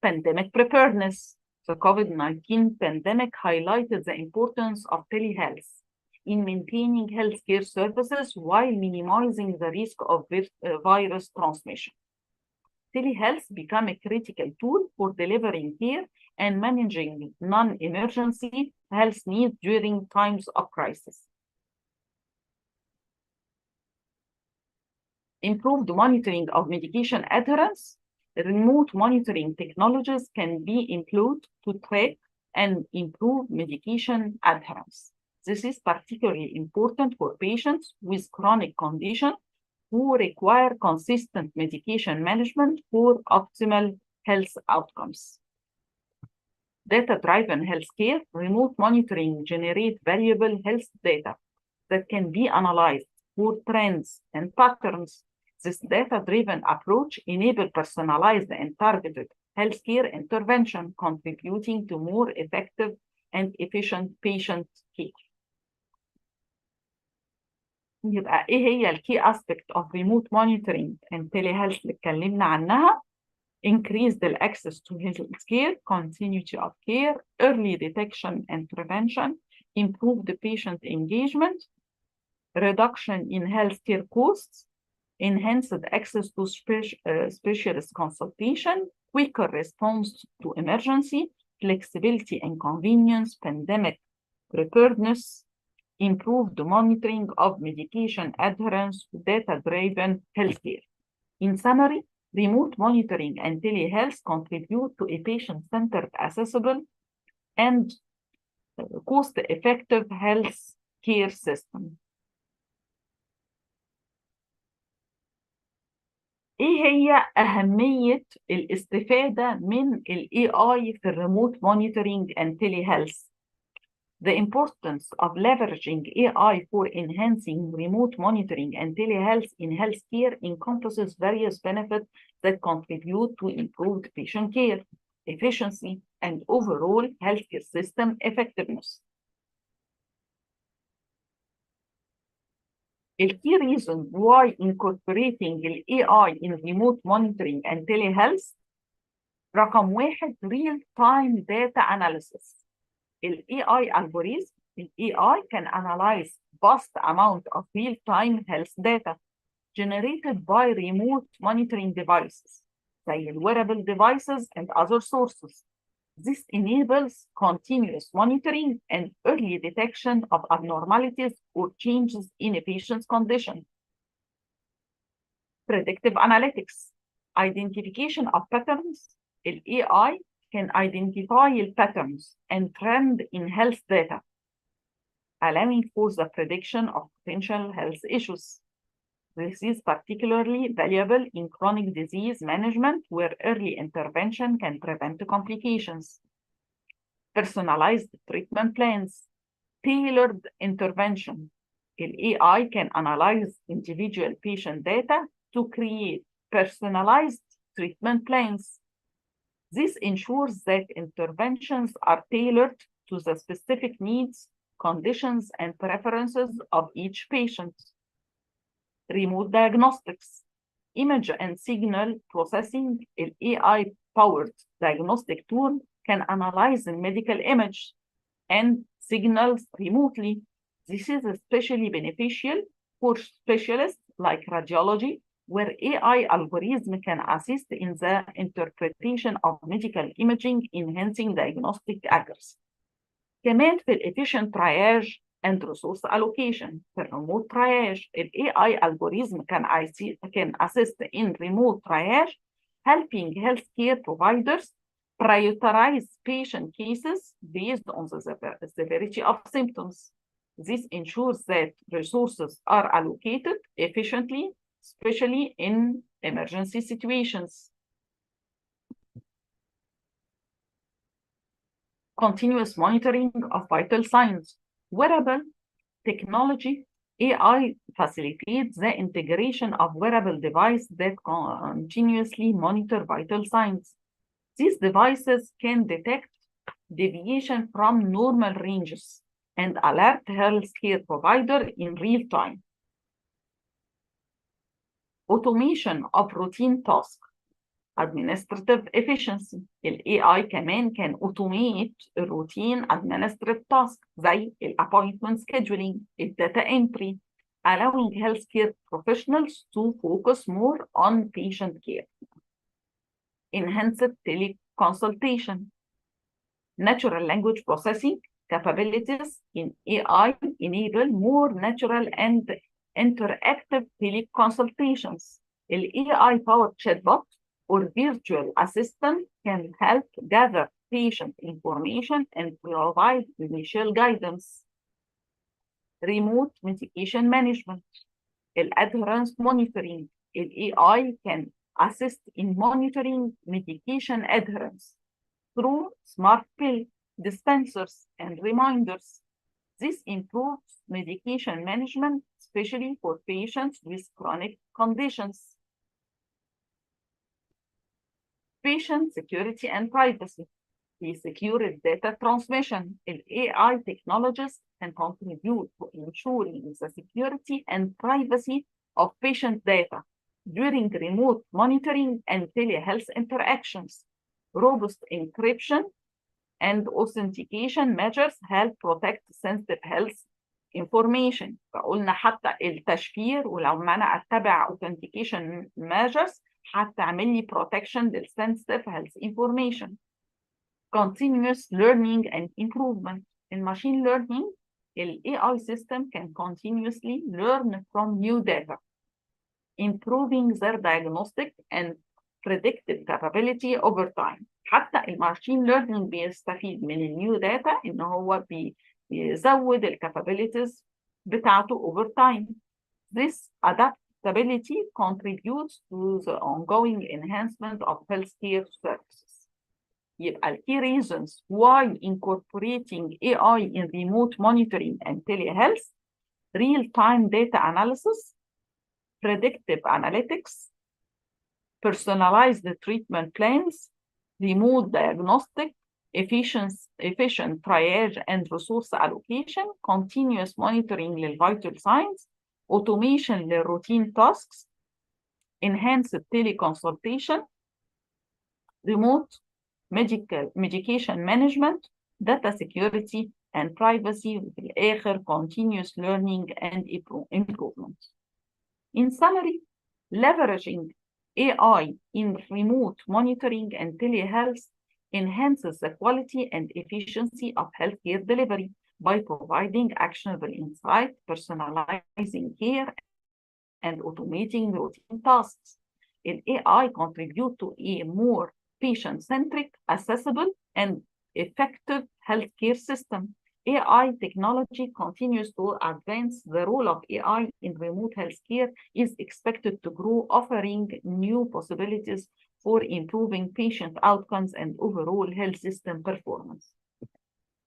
Pandemic preparedness. The COVID-19 pandemic highlighted the importance of telehealth in maintaining healthcare services while minimizing the risk of virus transmission. Telehealth became a critical tool for delivering care and managing non-emergency health needs during times of crisis. Improved monitoring of medication adherence. remote monitoring technologies can be employed to track and improve medication adherence. This is particularly important for patients with chronic conditions who require consistent medication management for optimal health outcomes. Data-driven healthcare, remote monitoring generates valuable health data that can be analyzed for trends and patterns. This data-driven approach enables personalized and targeted healthcare intervention, contributing to more effective and efficient patient care. يبقى ايه هي الكي aspect of remote monitoring and telehealth اللي اتكلمنا عنها؟ increase the access to health care, continuity of care, early detection and prevention, improve the patient engagement, reduction in healthcare costs, enhanced access to specialist consultation, quicker response to emergency, flexibility and convenience, pandemic preparedness, improved monitoring of medication adherence, data-driven healthcare. In summary, remote monitoring and telehealth contribute to a patient-centered, accessible, and cost-effective health care system. ايه هي أهمية الاستفادة من ال AI في remote monitoring and telehealth? The importance of leveraging AI for enhancing remote monitoring and telehealth in healthcare encompasses various benefits that contribute to improved patient care, efficiency, and overall healthcare system effectiveness. The key reason why incorporating the AI in remote monitoring and telehealth رقم واحد real-time data analysis. The AI algorithm, the AI can analyze vast amount of real-time health data generated by remote monitoring devices, like wearable devices and other sources. This enables continuous monitoring and early detection of abnormalities or changes in a patient's condition. Predictive analytics, identification of patterns. The AI can identify patterns and trends in health data, allowing for the prediction of potential health issues. This is particularly valuable in chronic disease management, where early intervention can prevent complications. Personalized treatment plans, tailored intervention. The AI can analyze individual patient data to create personalized treatment plans. This ensures that interventions are tailored to the specific needs, conditions, and preferences of each patient. Remote diagnostics, image and signal processing. An AI-powered diagnostic tool can analyze the medical image and signals remotely. This is especially beneficial for specialists like radiology, where AI algorithms can assist in the interpretation of medical imaging, enhancing diagnostic accuracy. كمان في efficient triage and resource allocation. For remote triage, an AI algorithm can assist in remote triage, helping healthcare providers prioritize patient cases based on the severity of symptoms. This ensures that resources are allocated efficiently, especially in emergency situations. Continuous monitoring of vital signs. Wearable technology, AI facilitates the integration of wearable devices that continuously monitor vital signs. These devices can detect deviation from normal ranges and alert healthcare provider in real time. Automation of routine tasks. Administrative efficiency. ال AI كمان can automate routine administrative tasks زي appointment scheduling, data entry, allowing healthcare professionals to focus more on patient care. Enhanced teleconsultation. Natural language processing capabilities in AI enable more natural and interactive teleconsultations. The AI-powered chatbot or virtual assistant can help gather patient information and provide initial guidance. Remote medication management, adherence monitoring. AI can assist in monitoring medication adherence through smart pill dispensers and reminders. This improves medication management, especially for patients with chronic conditions. Patient security and privacy. The secure data transmission. AI technologies can contribute to ensuring the security and privacy of patient data during remote monitoring and telehealth interactions. Robust encryption and authentication measures help protect sensitive health information. فقلنا حتى التشفير ولو ما انا اتبع authentication measures هتعمل لي protection للsensitive health information. Continuous learning and improvement. In machine learning, the AI system can continuously learn from new data, improving their diagnostic and predictive capability over time. حتى الماشين ليرنينج بيستفيد من النيو داتا ان هو بيزود الكابابيلتيز بتاعته over time. This adaptability contributes to the ongoing enhancement of healthcare services. يبقى key reasons why incorporating AI in remote monitoring and telehealth: real-time data analysis, predictive analytics, personalized treatment plans, remote diagnostic, efficient triage and resource allocation, continuous monitoring للvital signs, automation للroutine tasks, enhanced teleconsultation, remote medication management, data security and privacy, وفي الآخر continuous learning and improvement. In summary, leveraging AI in remote monitoring and telehealth enhances the quality and efficiency of healthcare delivery by providing actionable insight, personalizing care, and automating routine tasks. AI contribute to a more patient-centric, accessible, and effective healthcare system. AI technology continues to advance. The role of AI in remote healthcare is expected to grow, offering new possibilities for improving patient outcomes and overall health system performance.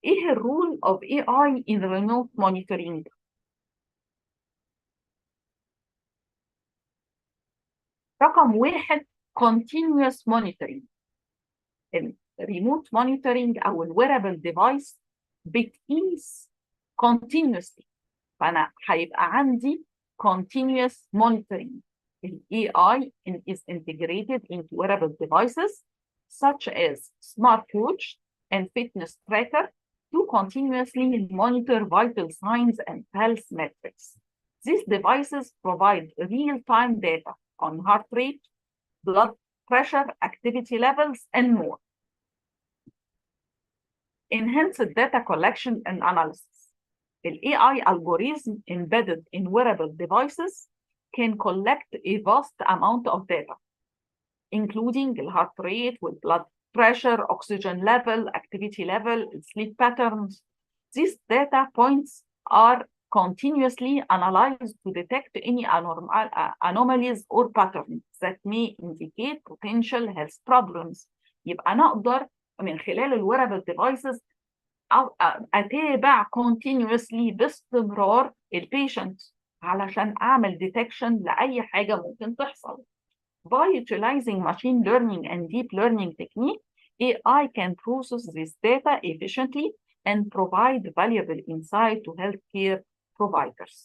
ايه الرول of AI in remote monitoring؟ رقم 1 continuous monitoring. الريموت مونيتورنج او الويرابل ديفايس بتقيس continuously، فانا هيبقى عندي continuous monitoring. The AI is integrated into wearable devices such as smartwatch and fitness tracker to continuously monitor vital signs and health metrics. These devices provide real-time data on heart rate, blood pressure, activity levels, and more. Enhanced data collection and analysis. The AI algorithm embedded in wearable devices can collect a vast amount of data, including the heart rate, with blood pressure, oxygen level, activity level, sleep patterns. These data points are continuously analyzed to detect any anomalies or patterns that may indicate potential health problems. يبقى نقدر من خلال الويرابل ديفايسز اتابع continuously باستمرار البيشنت علشان اعمل ديتكشن لاي حاجه ممكن تحصل. By utilizing machine learning and deep learning technique, AI can process this data efficiently and provide valuable insight to healthcare providers.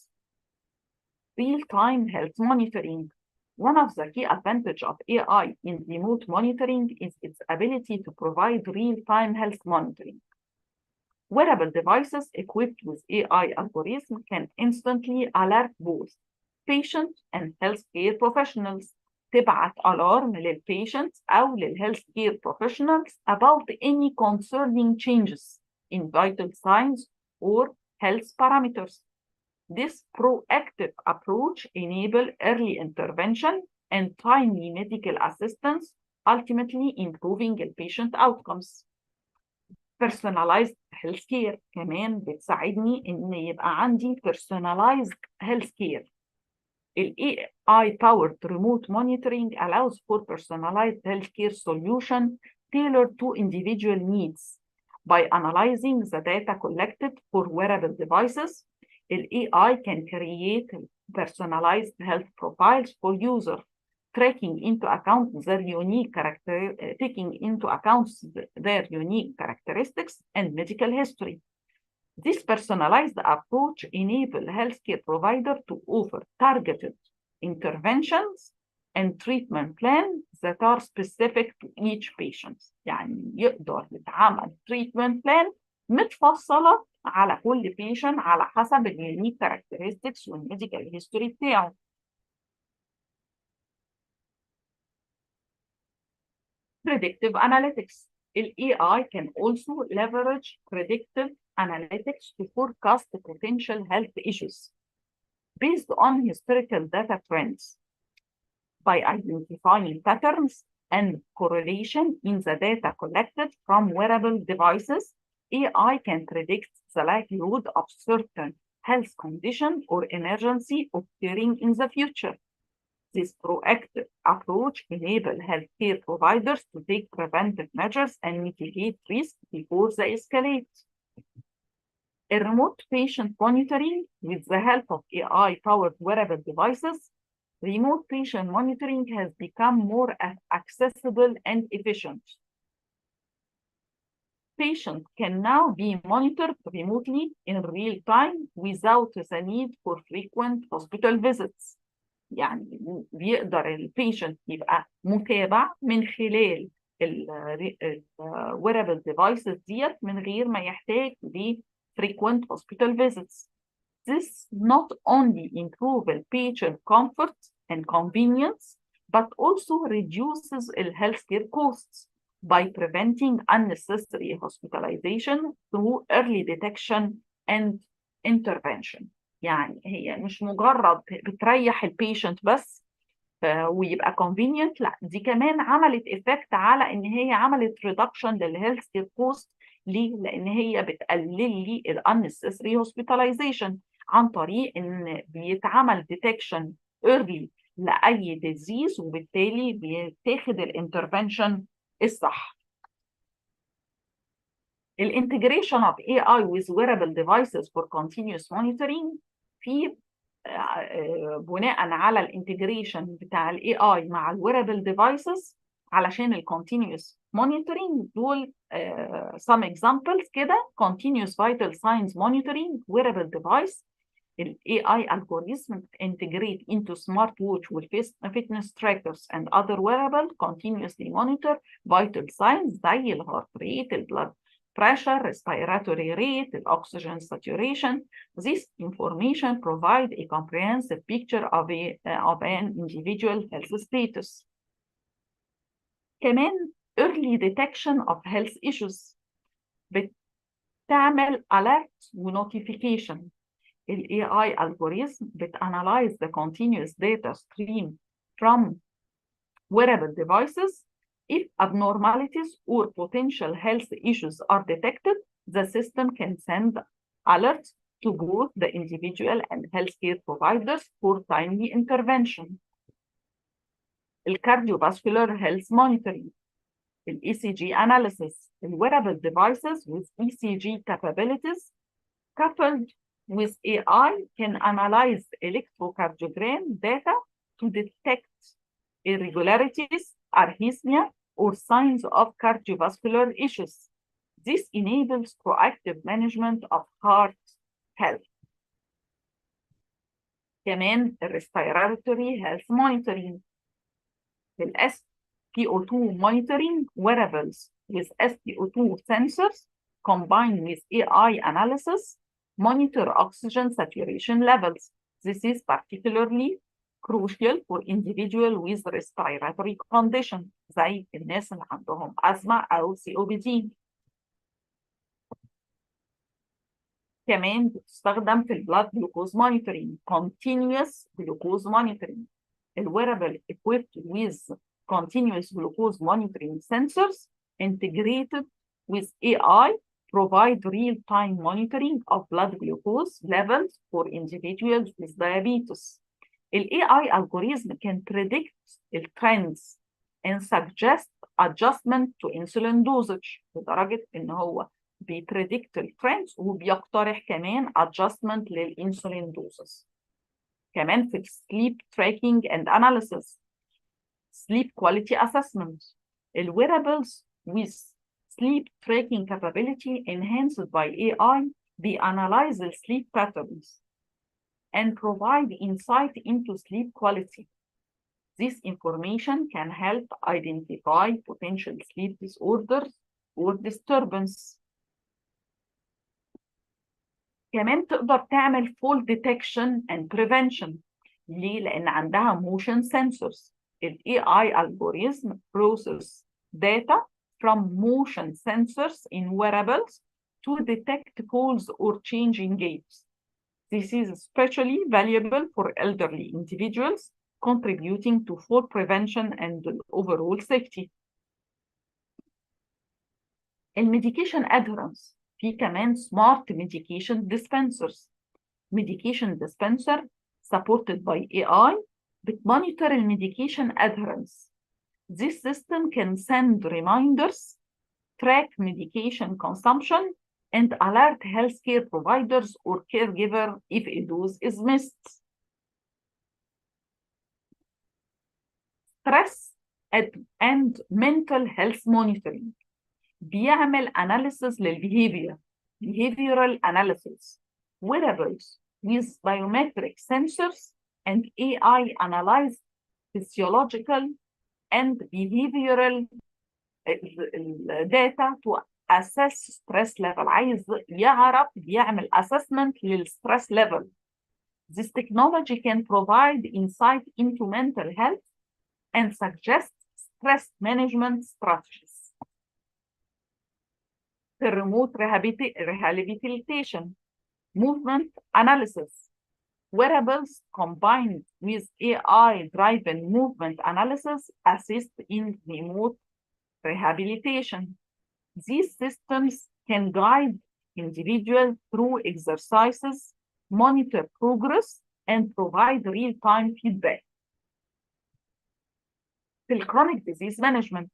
Real-time health monitoring. One of the key advantages of AI in remote monitoring is its ability to provide real-time health monitoring. Wearable devices equipped with AI algorithms can instantly alert both patients and healthcare professionals. تبعت alarm للpatients أو للhealthcare professionals about any concerning changes in vital signs or health parameters. This proactive approach enables early intervention and timely medical assistance ultimately improving the patient outcomes. Personalized healthcare كمان بتساعدني إن يبقى عندي personalized healthcare. ال AI-powered remote monitoring allows for personalized healthcare solution tailored to individual needs. By analyzing the data collected for wearable devices, the AI can create personalized health profiles for users, taking into account their unique characteristics and medical history. This personalized approach enables healthcare providers to offer targeted interventions and treatment plans that are specific to each patient. يعني يقدر يتعمل treatment plan متفصلة على كل patient على حسب اليونيك characteristics والميديكال هيستوري بتاعه. Predictive analytics. The AI can also leverage predictive analytics to forecast potential health issues based on historical data trends. By identifying patterns and correlation in the data collected from wearable devices, AI can predict the likelihood of certain health condition or emergency occurring in the future. This proactive approach enables healthcare providers to take preventive measures and mitigate risk before they escalate. A remote patient monitoring with the help of AI-powered wearable devices, remote patient monitoring has become more accessible and efficient. Patients can now be monitored remotely in real time without the need for frequent hospital visits. يعني بيقدر البيشنت يبقى متابع من خلال ال wearable devices ديت من غير ما يحتاج ل frequent hospital visits. This not only improves the patient comfort and convenience, but also reduces the healthcare costs by preventing unnecessary hospitalization through early detection and intervention. يعني هي مش مجرد بتريح البيشنت بس ويبقى convenient، لا دي كمان عملت effect على ان هي عملت reduction للهيلث كير كوست. ليه؟ لان هي بتقلل لي ال unnecessary hospitalization عن طريق ان بيتعمل detection early لاي disease وبالتالي بيتاخد الانترفنشن الصح. الانتجريشن of AI with wearable devices for continuous monitoring في بناء على الانتجريشن بتاع الاي اي مع الويرابل ديفايسز علشان الكونتينيوس مونيتورنج دول some examples كده. continuous vital signs monitoring wearable device ال AI algorithm integrate into smartwatch with fitness trackers and other wearable continuously monitor vital signs زي الهارت ريت، البلد pressure, respiratory rate, oxygen saturation. This information provide a comprehensive picture of an individual health status. كمان early detection of health issues بتعمل alert و notification. ال AI algorithm بتanalyze the continuous data stream from wearable devices. If abnormalities or potential health issues are detected, the system can send alerts to both the individual and healthcare providers for timely intervention. The cardiovascular health monitoring, the ECG analysis, the wearable devices with ECG capabilities coupled with AI can analyze electrocardiogram data to detect irregularities, arrhythmia, or signs of cardiovascular issues. This enables proactive management of heart health. كمان respiratory health monitoring. The SpO2 monitoring wearables with SpO2 sensors combined with AI analysis monitor oxygen saturation levels. This is particularly crucial for individuals with respiratory condition زي الناس اللي عندهم أزمة أو COPD. كمان بتستخدم في البلاد جلوكوز monitoring continuous glucose monitoring. The wearable equipped with continuous glucose monitoring sensors integrated with AI provide real-time monitoring of blood glucose levels for individuals with diabetes. ال AI algorithm can predict the trends and suggest adjustment to insulin dosage لدرجة إن هو بيpredict الترندز وبيقترح كمان adjustment للإنسولين doses. كمان في sleep tracking and analysis, sleep quality assessment, wearables with sleep tracking capability enhanced by AI, they analyze the sleep patterns and provide insight into sleep quality. This information can help identify potential sleep disorders or disturbance. كمان تقدر تعمل fall detection and prevention. ليه؟ لأن عندها motion sensors. ال AI algorithm process data from motion sensors in wearables to detect pulse or changing gaits. This is especially valuable for elderly individuals, contributing to fall prevention and overall safety. الميديكيشن adherence في كمان smart medication dispensers. Medication dispenser supported by AI بتمونيتور الميديكيشن adherence. This system can send reminders, track medication consumption, and alert healthcare providers or caregiver if a dose is missed. Stress and mental health monitoring. بيعمل analysis للbehavior, behavioral analysis, wearables with biometric sensors and AI analyze physiological and behavioral data to assess stress level. عايز يعرف يعمل assessment للstress level. This technology can provide insight into mental health and suggest stress management strategies. The remote rehabilitation, movement analysis, wearables combined with AI-driven movement analysis assist in remote rehabilitation. These systems can guide individuals through exercises, monitor progress, and provide real-time feedback. في chronic disease management,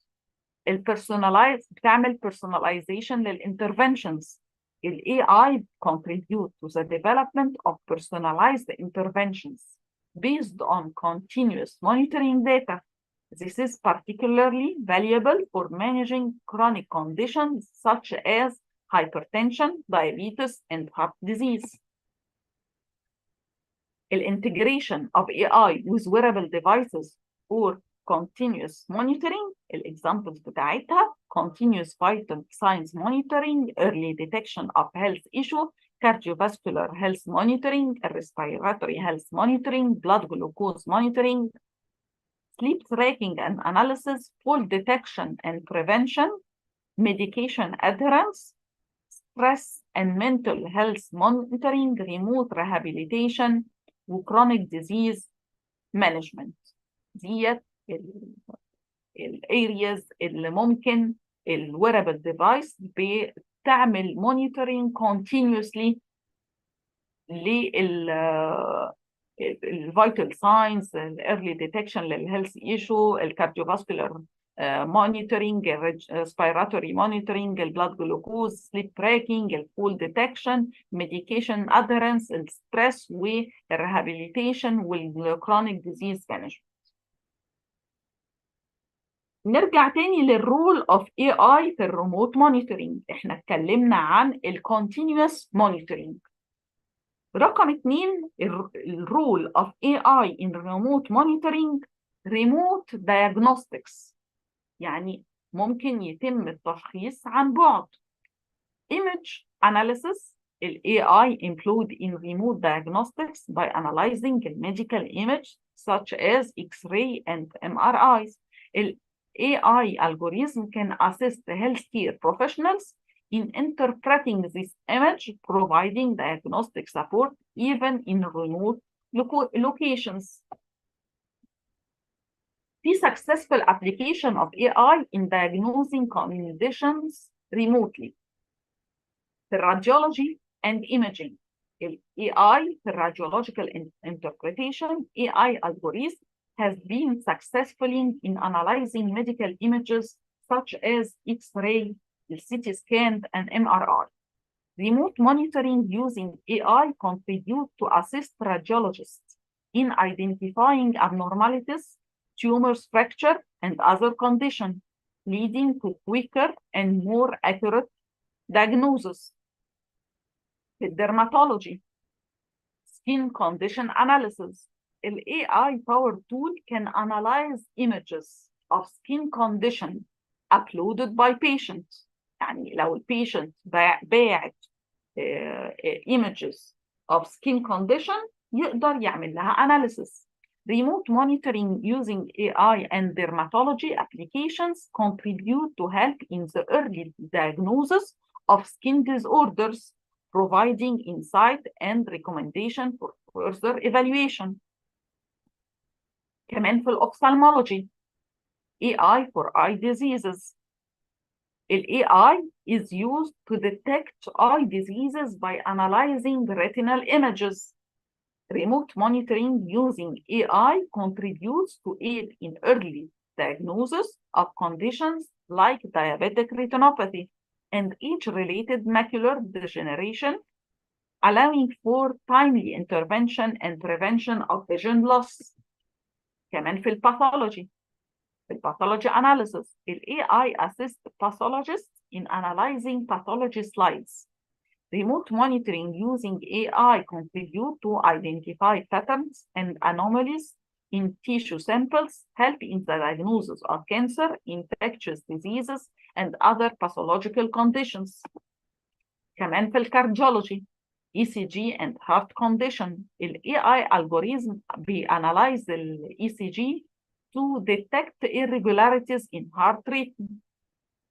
بتعمل personalization للinterventions. ال AI contribute to the development of personalized interventions based on continuous monitoring data. This is particularly valuable for managing chronic conditions such as hypertension, diabetes, and heart disease. The integration of AI with wearable devices or continuous monitoring, examples بتاعتها continuous vital signs monitoring, early detection of health issue, cardiovascular health monitoring, respiratory health monitoring, blood glucose monitoring, sleep tracking and analysis, fall detection and prevention, medication adherence, stress and mental health monitoring, remote rehabilitation, وchronic disease management. ديت areas اللي ممكن wearable device بتعمل monitoring continuously vital signs, early detection للhealth issue, cardiovascular monitoring, respiratory monitoring, blood glucose, sleep tracking, fall detection, medication adherence, stress, rehabilitation, chronic disease management. نرجع تاني للرول of AI في الريموت مونيتورنج. احنا اتكلمنا عن الكونتينيوس مونيتورنج. رقم 2 الرول of AI in remote monitoring remote diagnostics. يعني ممكن يتم التشخيص عن بعد. Image analysis. ال AI employed in remote diagnostics by analyzing the medical image such as X-ray and MRIs. AI algorithm can assist healthcare professionals in interpreting this image, providing diagnostic support even in remote locations. في successful application of AI in diagnosing conditions remotely في radiology and imaging. ال AI في radiological interpretation, AI algorithm has been successful in analyzing medical images such as X-ray, CT scan, and MRI. Remote monitoring using AI contribute to assist radiologists in identifying abnormalities, tumors, fracture, and other conditions, leading to quicker and more accurate diagnosis. في dermatology, skin condition analysis. The AI-powered tool can analyze images of skin condition uploaded by patient. يعني لو البيشنت باعت images of skin condition يقدر يعمل لها analysis. Remote monitoring using AI and dermatology applications contribute to help in the early diagnosis of skin disorders, providing insight and recommendation for further evaluation. كمان في ophthalmology, AI for eye diseases. The AI is used to detect eye diseases by analyzing retinal images. Remote monitoring using AI contributes to aid in early diagnosis of conditions like diabetic retinopathy and age-related macular degeneration, allowing for timely intervention and prevention of vision loss. كمان في الباثولوجي. The pathology analysis. The AI assists pathologists in analyzing pathology slides. Remote monitoring using AI contribute to identify patterns and anomalies in tissue samples, help in the diagnosis of cancer, infectious diseases, and other pathological conditions. كمان في الكارديولوجي, ECG and heart condition. The AI algorithm analyze the ECG to detect irregularities in heart rate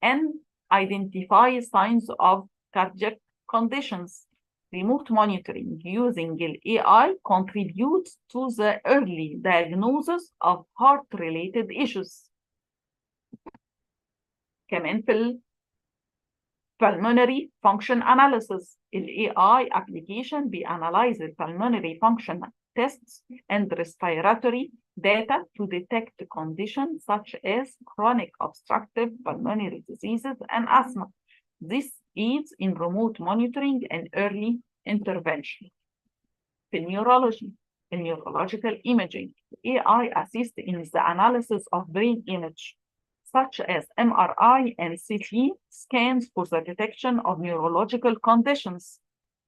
and identify signs of cardiac conditions. Remote monitoring using AI contributes to the early diagnosis of heart-related issues. كمان في pulmonary function analysis. AI application analyze pulmonary function tests and respiratory data to detect conditions such as chronic obstructive pulmonary diseases and asthma. This aids in remote monitoring and early intervention. في neurology, in neurological imaging, AI assists in the analysis of brain image, such as MRI and CT scans for the detection of neurological conditions.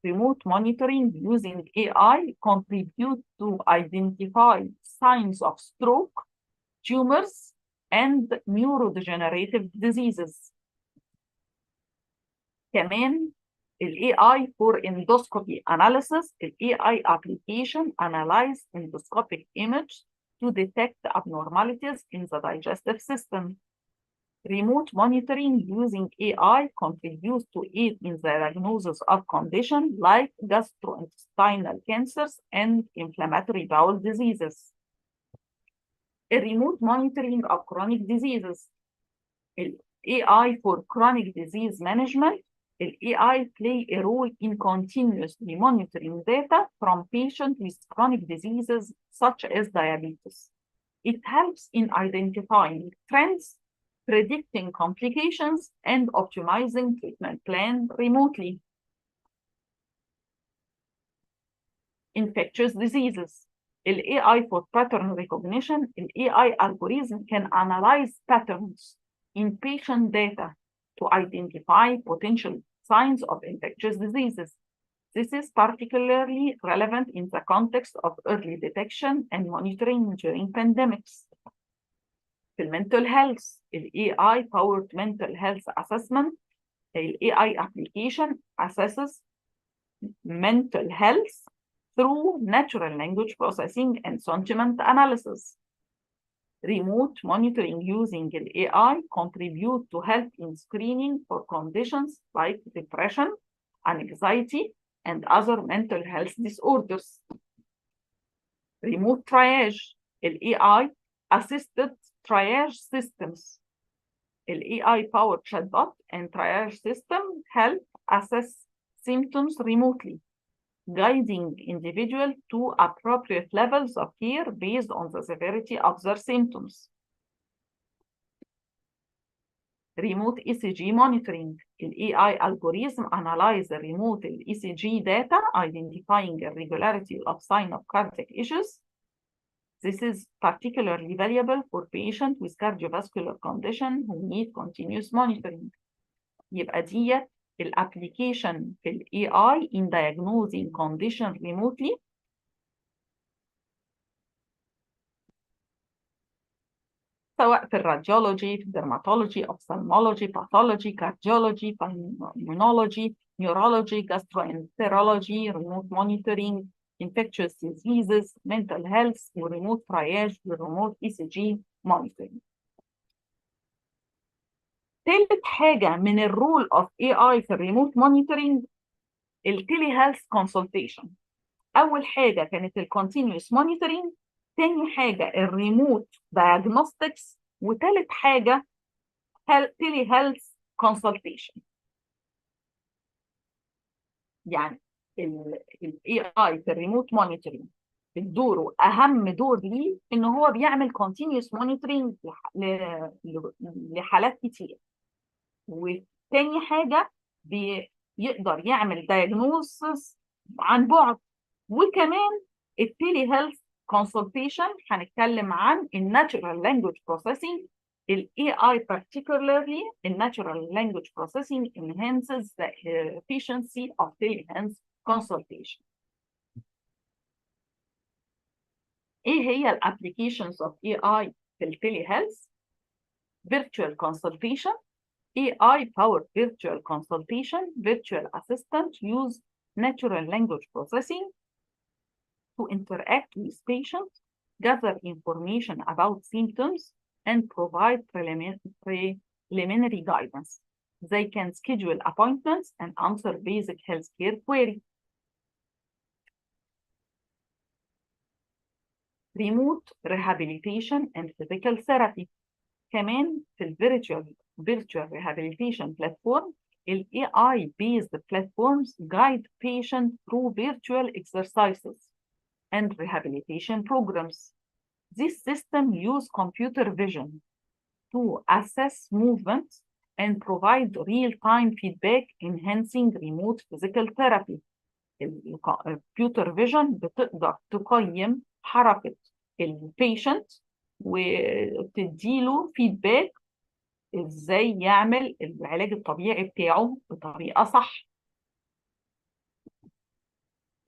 Remote monitoring using AI contribute to identify signs of stroke, tumors, and neurodegenerative diseases. كمان AI for endoscopy analysis. The AI application analyze endoscopic image to detect abnormalities in the digestive system. Remote monitoring using AI contributes to aid in the diagnosis of conditions like gastrointestinal cancers and inflammatory bowel diseases. A remote monitoring of chronic diseases. AI for chronic disease management. The AI play a role in continuously monitoring data from patients with chronic diseases such as diabetes. It helps in identifying trends, predicting complications, and optimizing treatment plan remotely. Infectious diseases. The AI for pattern recognition. The AI algorithm can analyze patterns in patient data to identify potential signs of infectious diseases. This is particularly relevant in the context of early detection and monitoring during pandemics. في mental health, the AI-powered mental health assessment. The AI application assesses mental health through natural language processing and sentiment analysis. Remote monitoring using the AI contribute to help in screening for conditions like depression, anxiety, and other mental health disorders. Remote triage. The AI assisted triage systems. ال AI powered chatbot and triage system help assess symptoms remotely, guiding individual to appropriate levels of care based on the severity of their symptoms. Remote ECG monitoring. ال AI algorithm analyze the remote ECG data, identifying irregularity of sign of cardiac issues. This is particularly valuable for patients with cardiovascular condition who need continuous monitoring. يبقى دي الابليكيشن في ال AI in diagnosing condition remotely. سواء في الراديولوجي، في الدرماتولوجي، ophthalmology، pathology، cardiology، pulmonology، neurology، gastroenterology، remote monitoring، infectious diseases، mental health، remote triage، remote ECG monitoring. ثالث حاجة من الرول of AI في الريموت مونيتورنج التيلي هيلث كونسلتيشن. أول حاجة كانت الكونتينيوس مونيتورنج، تاني حاجة الريموت دايجنوستكس، وتالت حاجة تيلي هيلث كونسلتيشن. يعني ال AI في الريموت مونيتورنج دوره أهم دور ليه إن هو بيعمل كونتينيوس مونيتورنج لحالات كتير. وتاني حاجة بيقدر يعمل دايجنوسس عن بعد. وكمان التيلي هيلث كونسلتيشن هنتكلم عن الناتشورال لانجوج بروسيسنج. ال AI particularly in natural language processing enhances the efficiency of telehealth consultation. ايه هي الابليكيشنز of AI في التيلي هيلث؟ virtual consultation. AI powered virtual consultation, virtual assistant use natural language processing to interact with patients, gather information about symptoms, and provide preliminary guidance. They can schedule appointments and answer basic healthcare queries. Remote rehabilitation and physical therapy. كمان في virtual rehabilitation platform, ال AI-based platforms guide patients through virtual exercises and rehabilitation programs. This system use computer vision to assess movement and provide real-time feedback, enhancing remote physical therapy. الكمبيوتر فيجن بتقدر تقيم حركة البيشنت وتديله فيدباك ازاي يعمل العلاج الطبيعي بتاعه بطريقة صح.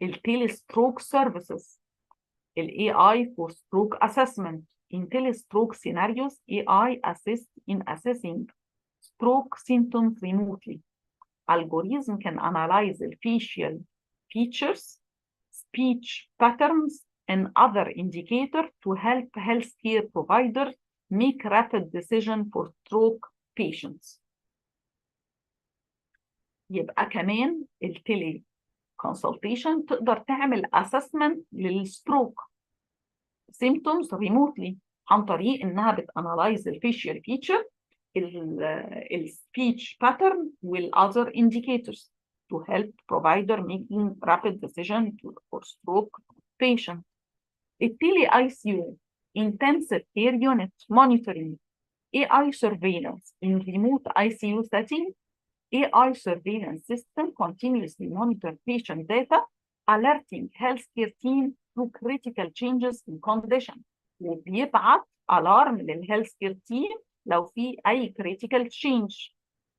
التيلي ستروك سيرفيسز. ال AI for stroke assessment. In telestroke scenarios, AI assists in assessing stroke symptoms remotely. Algorithm can analyze the facial features, speech patterns, and other indicators to help healthcare providers make rapid decisions for stroke patients. يبقى كمان التيلي consultation تقدر تعمل assessment للستروك symptoms remotely عن طريق انها بتانلايز الفيشيال فيتشر، السبيتش باترن والاذر indicators to help provider making rapid decision for stroke patient. التيلي ICU intensive care unit monitoring. AI surveillance in remote ICU setting. AI surveillance system continuously monitor patient data, alerting healthcare team to critical changes in condition. وبيبعت alarm للhealthcare team لو في أي critical change.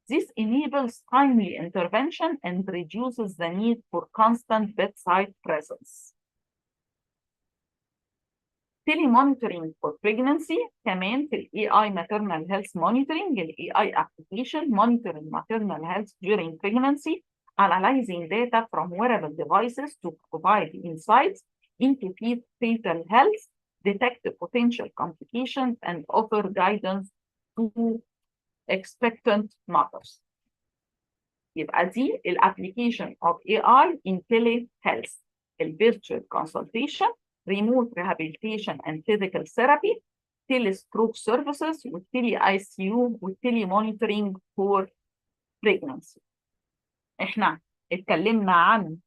This enables timely intervention and reduces the need for constant bedside presence. Telemonitoring for pregnancy. كمان في ال AI maternal health monitoring. ال AI application monitoring maternal health during pregnancy, analyzing data from wearable devices to provide insights into fetal health, detect potential complications, and offer guidance to expectant mothers. يبقى دي ال application of AI in telehealth. ال virtual consultation, remote rehabilitation and physical therapy, والتيلي ستروك سيرفيسز والتيلي اي سي يو والتيلي مونيتورنج فور بريجنانسي. احنا اتكلمنا عن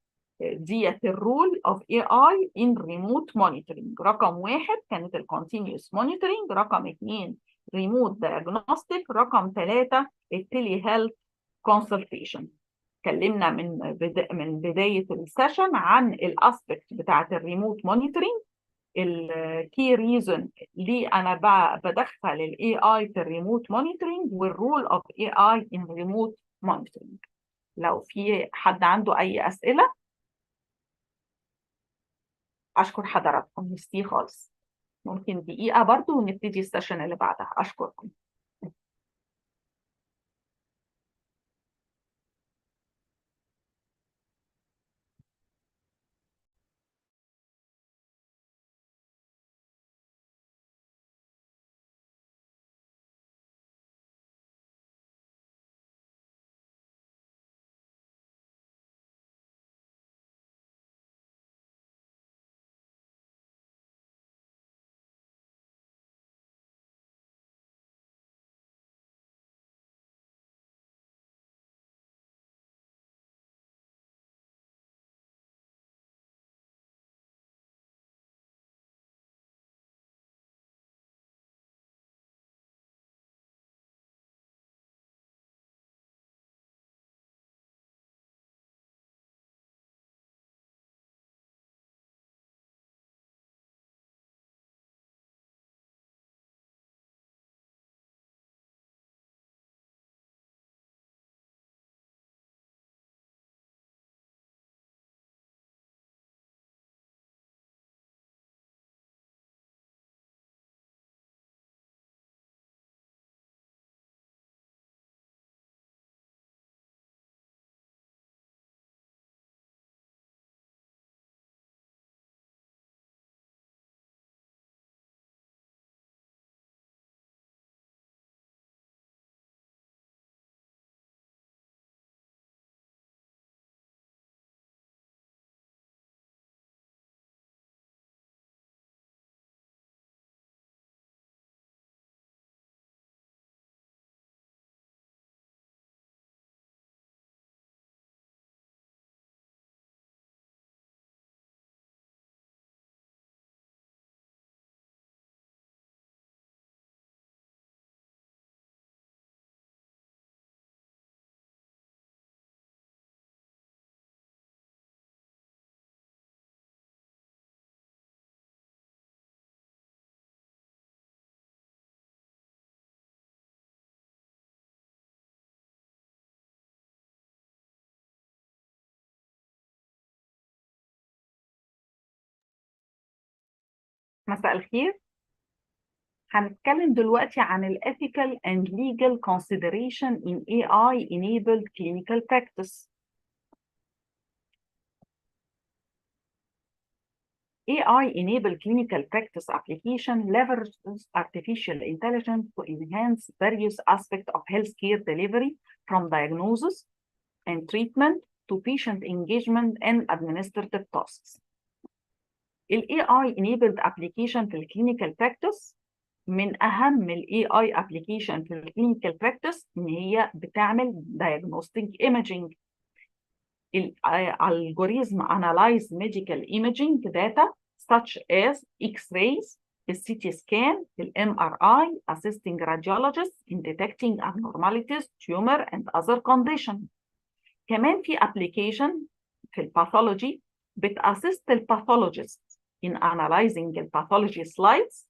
ديت الرول اوف اي اي ان ريموت مونيتورنج. رقم 1 كانت الكونتينيوس مونيتورنج، رقم 2 ريموت دايجنوستيك، رقم 3 التيلي هيلث كونسلتيشن. اتكلمنا من بدايه السيشن عن الاسبكت بتاعت الريموت مونيتورنج، الكي ريزون ليه انا بدخل الاي اي في الريموت مونيتورنج، والرول اوف اي اي ان ريموت مونيتورنج. لو في حد عنده اي اسئله اشكر حضراتكم، ميرسي خالص. ممكن دقيقه برضو ونبتدي السيشن اللي بعدها. اشكركم. مساء الخير. هنتكلم دلوقتي عن ال ethical and legal consideration in AI enabled clinical practice. AI enabled clinical practice application leverages artificial intelligence to enhance various aspects of healthcare delivery, from diagnosis and treatment to patient engagement and administrative tasks. ال AI enabled application في الكلينيكال practice، من أهم ال AI application في الكلينيكال practice إن هي بتعمل diagnostic imaging. الالجوريزم analyze medical imaging data such as X-rays, CT scan, MRI, assisting radiologists in detecting abnormalities, tumor and other conditions. كمان في application في الباثولوجي بتأسست الباثولوجيست in analyzing the pathology slides,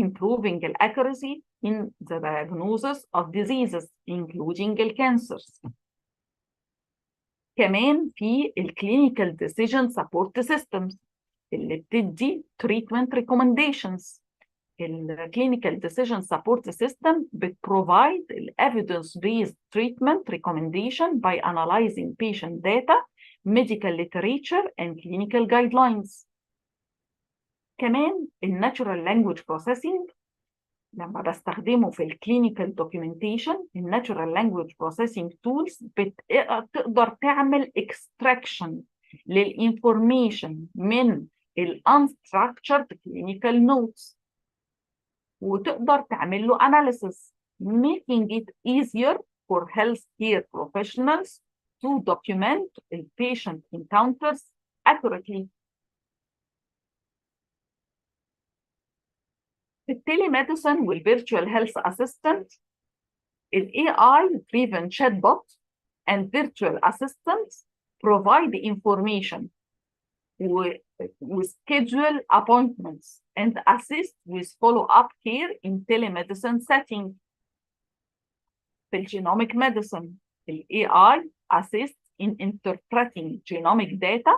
improving the accuracy in the diagnosis of diseases including the cancers. كمان في الكلينيكال ديسيجن سبورت سيستمز اللي بتدي treatment recommendations. الكلينيكال ديسيجن سبورت سيستم بتبروفايد evidence based treatment recommendation by analyzing patient data, medical literature and clinical guidelines. كمان الناتشورال لانجويج بروسيسنج لما بستخدمه في الكلينيكال دوكيومنتيشن، الناتشورال لانجويج بروسيسنج تولز بتقدر تعمل اكستراكشن للانفورميشن من الانستراكشرد كلينيكال نوتس. وتقدر تعمل له analysis, making it easier for healthcare professionals to document the patient encounters accurately. في التليميديسن والفيرتشوال هيلث اسيستنت ال AI driven chatbot and virtual assistants provide information with schedule appointments and assist with follow-up care in telemedicine setting. في الجينوميك ميديسن ال AI assists in interpreting genomic data,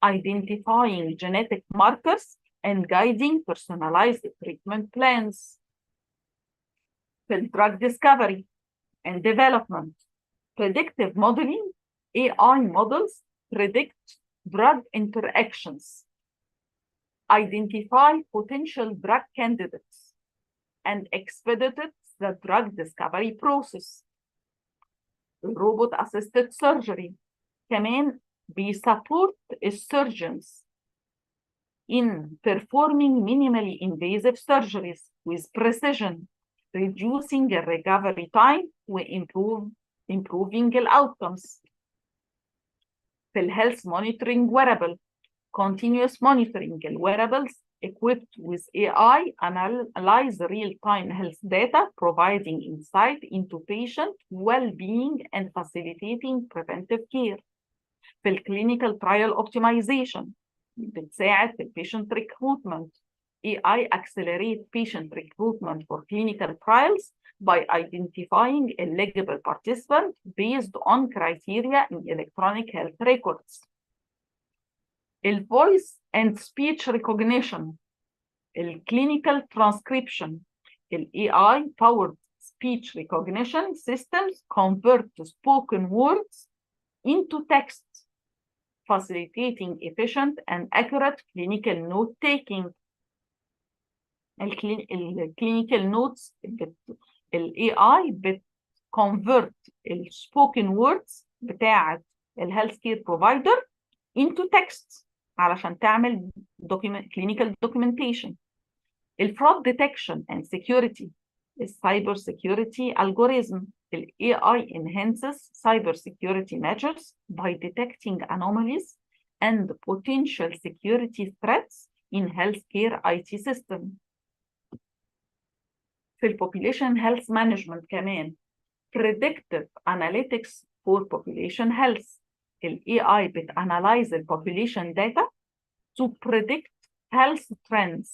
identifying genetic markers, and guiding personalized treatment plans. في الدراج discovery and development, predictive modeling, AI models predict drug interactions, identify potential drug candidates, and expedite the drug discovery process. Robot assisted surgery كمان بيسابورت السيرجنز in performing minimally invasive surgeries with precision, reducing the recovery time improving the outcomes. في الهيلث monitoring wearable, continuous monitoring wearables equipped with AI analyze real-time health data, providing insight into patient well-being and facilitating preventive care. في الكلينيكال trial optimization بتساعد في البيشنت recruitment. AI accelerate patient recruitment for clinical trials by identifying eligible participants based on criteria in electronic health records. Voice and speech recognition, clinical transcription, AI powered speech recognition systems convert spoken words into text, facilitating efficient and accurate clinical note taking. الكلينيكال نوتس AI بتconvert السبوكن ووردز بتاعت الهيلث كير بروفايدر into text علشان تعمل clinical documentation. الفراد detection and security, cyber security algorithm, AI enhances cyber security measures by detecting anomalies and potential security threats in healthcare IT system. في population health management كمان predictive analytics for population health. AI بتanalyze population data to predict health trends,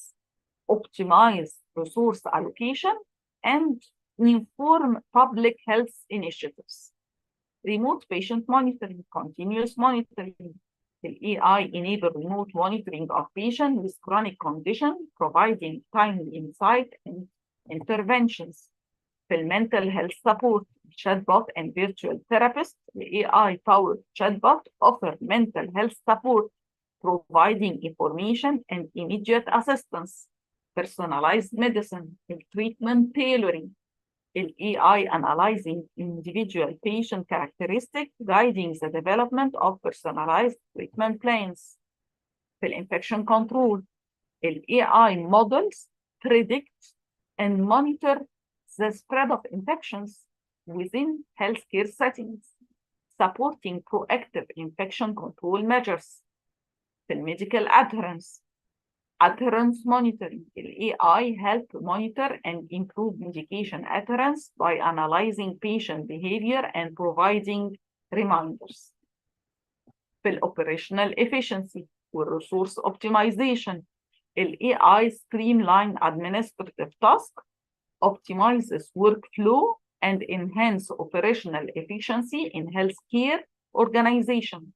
optimize resource allocation, and inform public health initiatives. Remote patient monitoring, continuous monitoring. AI enable remote monitoring of patients with chronic condition, providing timely insight and interventions. في mental health support, chatbot and virtual therapist, the AI-powered chatbot offer mental health support, providing information and immediate assistance. Personalized medicine, treatment tailoring, AI analyzing individual patient characteristics, guiding the development of personalized treatment plans. في infection control, AI models predict and monitor the spread of infections within healthcare settings, supporting proactive infection control measures. في medical adherence monitoring, AI help monitor and improve medication adherence by analyzing patient behavior and providing reminders. في operational efficiency resource optimization, AI streamline administrative tasks, optimizes workflow, and enhance operational efficiency in healthcare organization.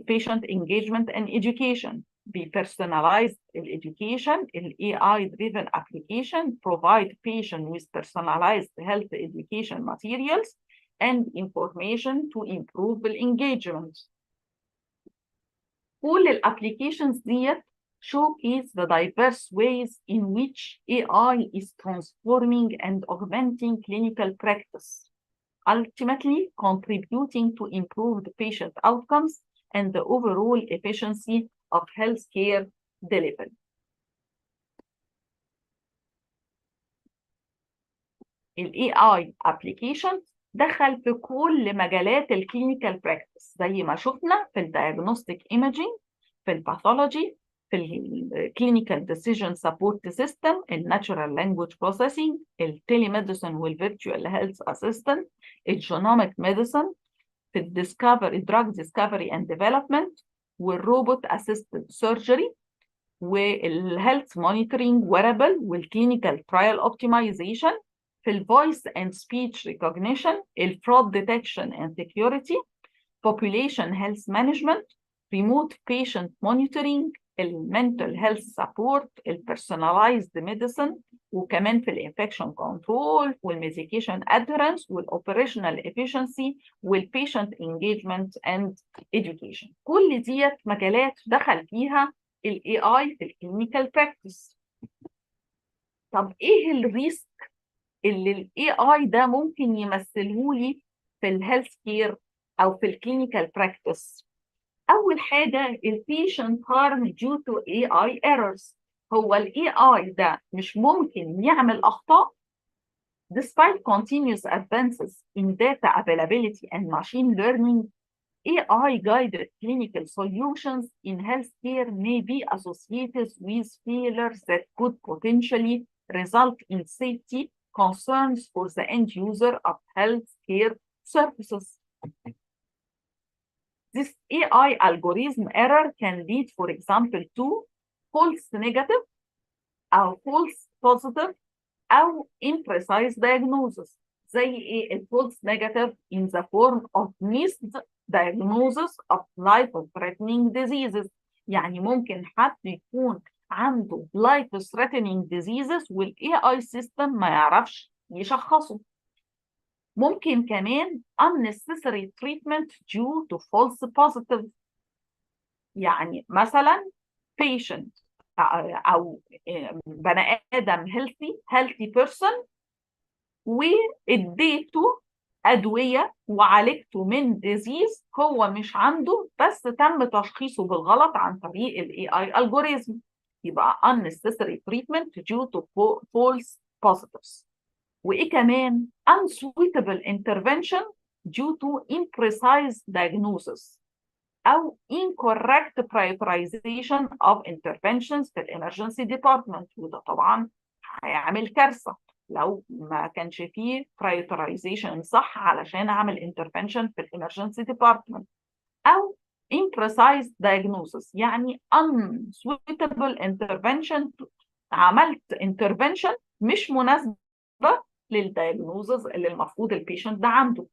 Patient engagement and education, be personalized education, AI-driven application, provide patients with personalized health education materials and information to improve the engagement. كل الابليكيشنز ديت showcase the diverse ways in which AI is transforming and augmenting clinical practice, ultimately contributing to improved patient outcomes and the overall efficiency of healthcare delivery. ال AI application دخل في كل مجالات الكلينيكال براكتس زي ما شفنا في الدايجنوستيك ايميجينج، في الباثولوجي، في الكلينيكال ديسيجن سبورت سيستم، الناتشورال لانجويج بروسيسنج، التيليميديسن والفيرتشوال هيلث اسيستنت، الجينوميك ميديسن، في الديسكفري دراج ديسكفري اند ديفلوبمنت، والروبوت اسيستد سيرجري، والهيلث مونيتورنج ويرابل، والكلينيكال ترايل اوبتمايزيشن، في الفويس اند سبيتش ريكوجنيشن، الفرود ديتكشن اند سكيورتي، population health management، remote patient monitoring، المنتل health support، البرسوناليزد ميديسن، وكمان في الانفكشن كنترول والميديكيشن ادهرنس والاوبريشنال efficiency والبيشنت انجيجمنت اند education. كل ديت مجالات دخل فيها الاي اي في الكلينيكال براكتس. طب ايه الريسك اللي الاي اي ده ممكن يمثله لي في الهيلث كير او في الكلينيكال براكتس؟ اول حاجه البيشنت هارم due to AI errors. هو الاي اي ده مش ممكن يعمل اخطاء despite continuous advances in data availability and machine learning. AI guided clinical solutions in healthcare may be associated with failures that could potentially result in safety concerns for the end user of healthcare services. This AI algorithm error can lead, for example, to false negative or false positive أو imprecise diagnosis. زي إيه false negative in the form of missed diagnosis of life-threatening diseases. يعني ممكن حد يكون عنده life-threatening diseases والAI system ما يعرفش يشخصه. ممكن كمان unnecessary treatment due to false positive. يعني مثلا patient أو بني آدم healthy person واديته أدوية وعالجته من ديزيز هو مش عنده بس تم تشخيصه بالغلط عن طريق ال AI algorithm. يبقى unnecessary treatment due to false positives. وإيه كمان unsuitable intervention due to imprecise diagnosis أو incorrect prioritization of interventions في emergency department. وده طبعا هيعمل كارثة لو ما كانش فيه prioritization صح علشان أعمل intervention في emergency department. أو imprecise diagnosis يعني unsuitable intervention، عملت intervention مش مناسبة للdiagnosis اللي المفروض البيشنت ده عنده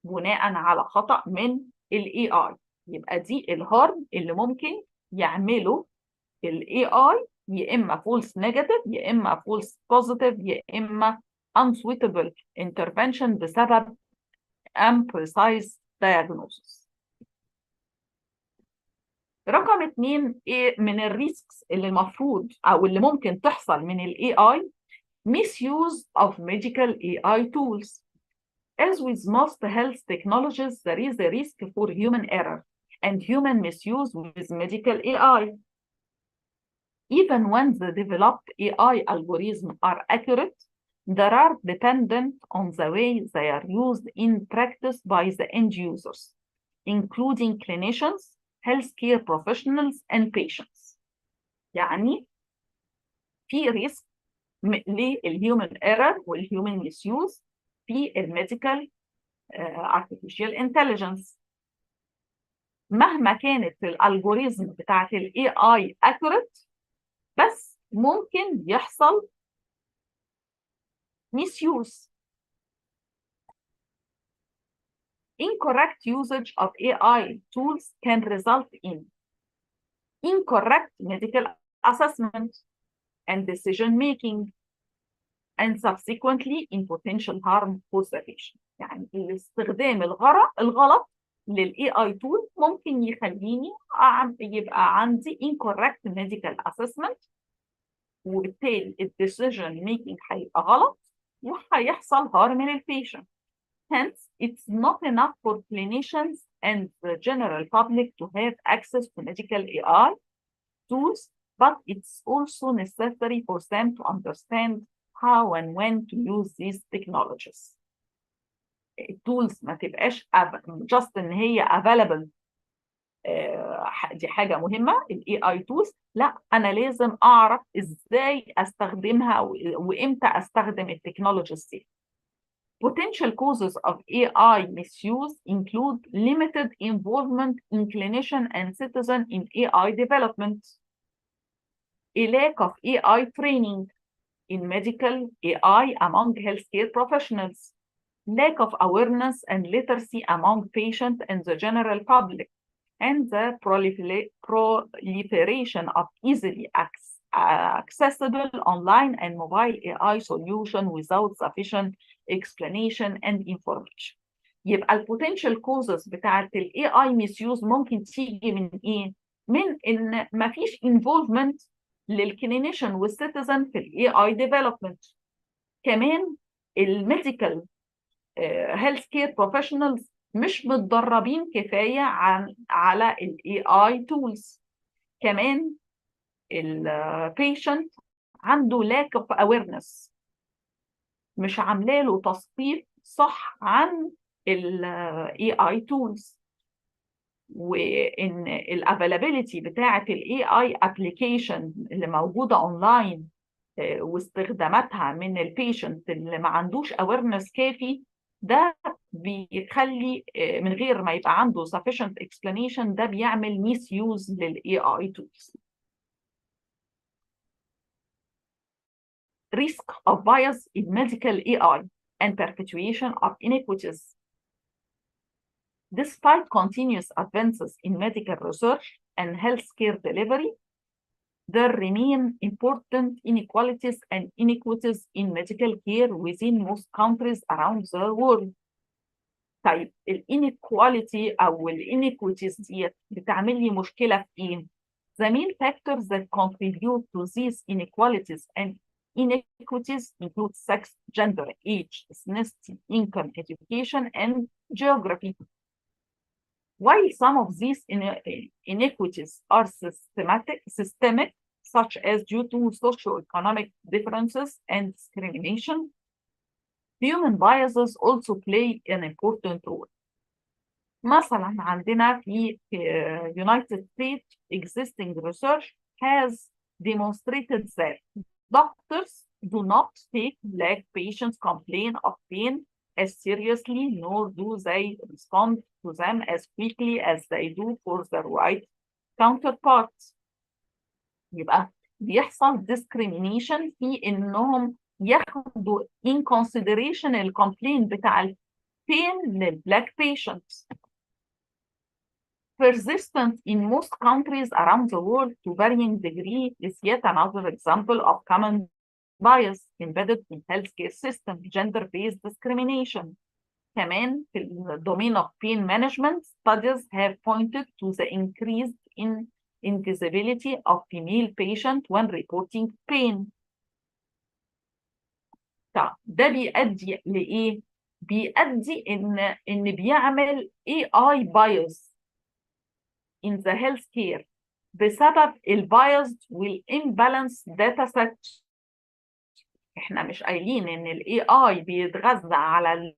بناء على خطأ من الاي اي. يبقى دي الهارم اللي ممكن يعمله الاي اي، يا اما فولس نيجاتيف يا اما فولس بوزيتيف يا اما unsuitable intervention بسبب imprecise diagnosis. رقم 2 ايه من الريسكس اللي المفروض او اللي ممكن تحصل من الاي اي؟ misuse of medical AI tools. As with most health technologies, there is a risk for human error and human misuse with medical AI. Even when the developed AI algorithms are accurate, they are dependent on the way they are used in practice by the end users, including clinicians, healthcare professionals, and patients. يعني في ريسك للhuman error والhuman misuse في الميديكال artificial intelligence. مهما كانت الالجوريزم بتاعت الاي اي accurate بس ممكن يحصل misuse. Incorrect usage of AI tools can result in incorrect medical assessment and decision making and subsequently in potential harm for the patient. يعني الاستخدام الغلط للاي اي تول ممكن يخليني يبقى عندي incorrect medical assessment وبالتالي الديسيجن ميكينج هيبقى غلط وهيحصل harm للبيشنت. Hence, it's not enough for clinicians and the general public to have access to medical AI tools, but it's also necessary for them to understand how and when to use these technologies. التولز ما تبقاش just ان هي available، دي حاجة مهمة الاي اي tools، لا انا لازم اعرف ازاي استخدمها وامتى استخدم التكنولوجيز دي. Potential causes of AI misuse include limited involvement in clinician and citizen in AI development, a lack of AI training in medical AI among healthcare professionals, lack of awareness and literacy among patients and the general public, and the proliferation of easily accessible online and mobile AI solution without sufficient explanation and information. يبقى البوتنشال causes بتاعت ال AI misuse ممكن تيجي من ايه؟ من ان مفيش involvement للكلينيشن والسيتيزن في ال AI development. كمان الميديكال health care professionals مش متدربين كفاية على ال AI tools. كمان البيشنت عنده lack of awareness، مش عامله له تثقيف صح عن ال AI tools، وإن ال availability بتاعة ال AI application اللي موجودة أونلاين واستخداماتها من البيشنت اللي ما عندوش awareness كافي، ده بيخلي من غير ما يبقى عنده sufficient explanation ده بيعمل misuse لل AI tools. Risk of bias in medical AI and perpetuation of inequities. Despite continuous advances in medical research and healthcare delivery, there remain important inequalities and inequities in medical care within most countries around the world. طيب inequality أو inequities دي بتعمل لي مشكلة في إيه؟ The main factors that contribute to these inequalities and inequities include sex, gender, age, ethnicity, income, education, and geography. While some of these inequities are systemic, such as due to socioeconomic differences and discrimination, human biases also play an important role. مثلا عندنا في United States existing research has demonstrated that doctors do not take Black patients' complaint of pain as seriously, nor do they respond to them as quickly as they do for their white counterparts. يبقى بيحصل discrimination في إنهم ياخدوا in consideration الكومبلين بتاع البين للبلاك patients. Persistent in most countries around the world to varying degree is yet another example of common bias embedded in healthcare system, gender-based discrimination. كمان في the domain of pain management, studies have pointed to the increase in invisibility of female patients when reporting pain. طب ده بيؤدي لإيه؟ بيؤدي إن بيعمل AI bias in the healthcare بسبب البايزد والimbalance داتا سيت. احنا مش قايلين ان الاي اي بيتغذى على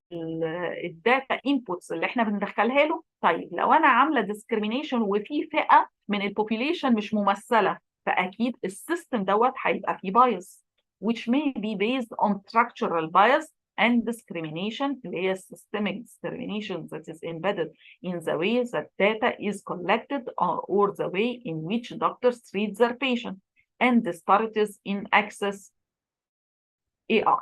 الداتا انبوتس اللي احنا بندخلها له. طيب لو انا عامله ديسكريميشن وفي فئه من البوبيليشن مش ممثله، فاكيد السيستم دوت هيبقى فيه بايس which may be based on structural bias and discrimination اللي هي systemic discrimination that is embedded in the way that data is collected or the way in which doctors treat their patient and disparities in access AI.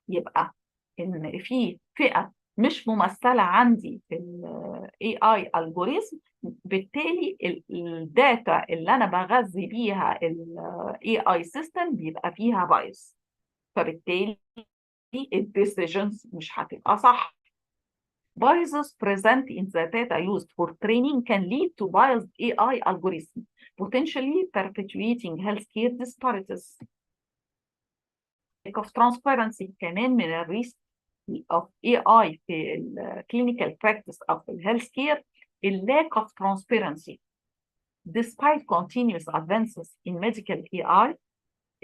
يبقى إن في فئة مش ممثلة عندي في ال AI algorithm، بالتالي الداتا اللي أنا بغذي بيها ال AI system بيبقى فيها bias، فبالتالي الديسيجنز مش هتبقى صح. Biases present in the data used for training can lead to biased AI algorithm, potentially perpetuating healthcare disparities. Lack of transparency كمان من الريسك of AI في ال clinical practice of the healthcare. lack of transparency. Despite continuous advances in medical AI,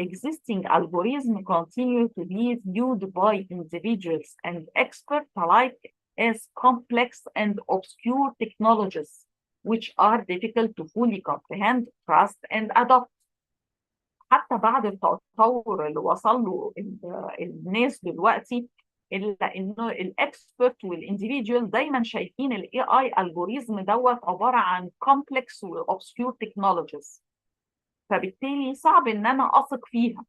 existing algorithms continue to be viewed by individuals and experts alike as complex and obscure technologies, which are difficult to fully comprehend, trust, and adopt. حتى بعد التطور اللي وصل له الناس دلوقتي، الا انه الاكسبرت والانديفيدوال دايما شايفين الاي اي الجوريزم دوت عباره عن complex وobscure technologies، فبالتالي صعب ان انا اثق فيها.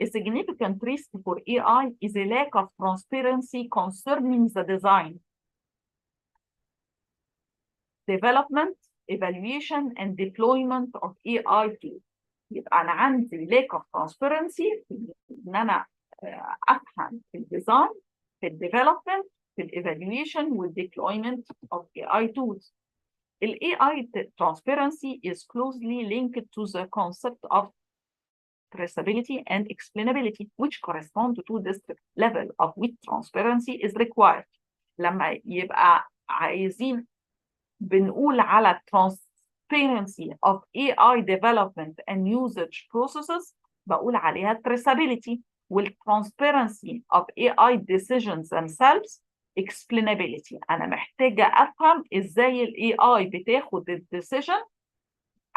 A significant risk for AI is a lack of transparency concerning the design, development, evaluation, and deployment of AI tools. يبقى أنا عندي lack of transparency في إن أنا أفهم في الديزاين، في الديفلوبمنت، في الايفالويشن والديبلويمنت of AI tools. The AI transparency is closely linked to the concept of traceability and explainability, which correspond to this level of which transparency is required. لما يبقى عايزين بنقول على transparency of AI development and usage processes بقول عليها traceability، والtransparency of AI decisions themselves explainability. أنا محتاجة أفهم إزاي ال AI بتاخد الديسيجن،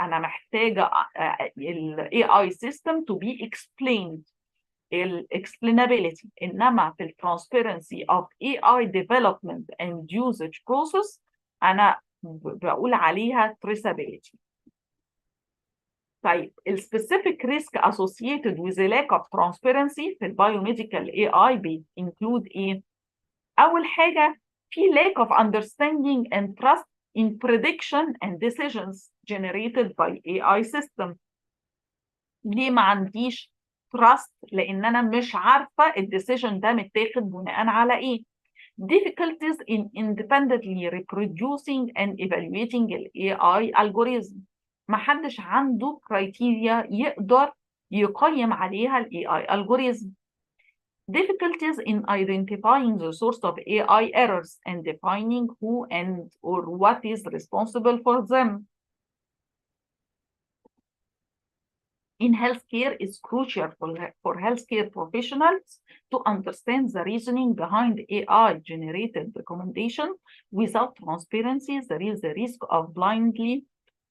أنا محتاجة ال AI system to be explained، explainability. إنما في transparency of AI development and usage process أنا بقول عليها traceability. طيب specific risk associated with the lack of transparency في biomedical AI include إيه؟ أول حاجة في lack of understanding and trust in prediction and decisions generated by AI system. ليه ما عنديش trust؟ لأن أنا مش عارفة الديسيجن ده متاخد بناء على إيه. Difficulties in independently reproducing and evaluating the AI algorithm. ما حدش عنده criteria يقدر يقيم عليها ال AI algorithm. Difficulties in identifying the source of AI errors and defining who and or what is responsible for them. In healthcare, it's crucial for healthcare professionals to understand the reasoning behind AI-generated recommendation. Without transparency, there is a risk of blindly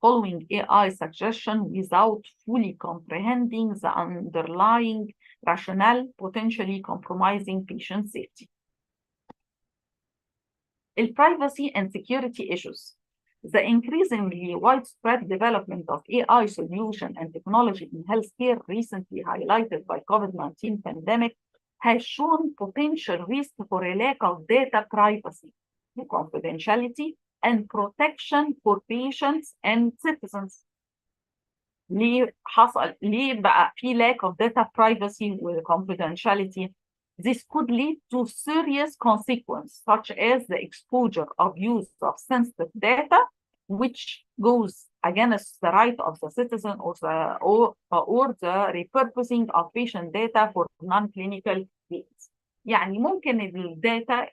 following AI suggestion without fully comprehending the underlying rationale, potentially compromising patient safety. Privacy and security issues. The increasingly widespread development of AI solution and technology in healthcare, recently highlighted by COVID-19 pandemic, has shown potential risk for a lack of data privacy, confidentiality, and protection for patients and citizens. ليه بقى في lack of data privacy و confidentiality? This could lead to serious consequences, such as the exposure of use of sensitive data, which goes against the right of the citizen or the repurposing of patient data for non-clinical needs. يعني ممكن الداتا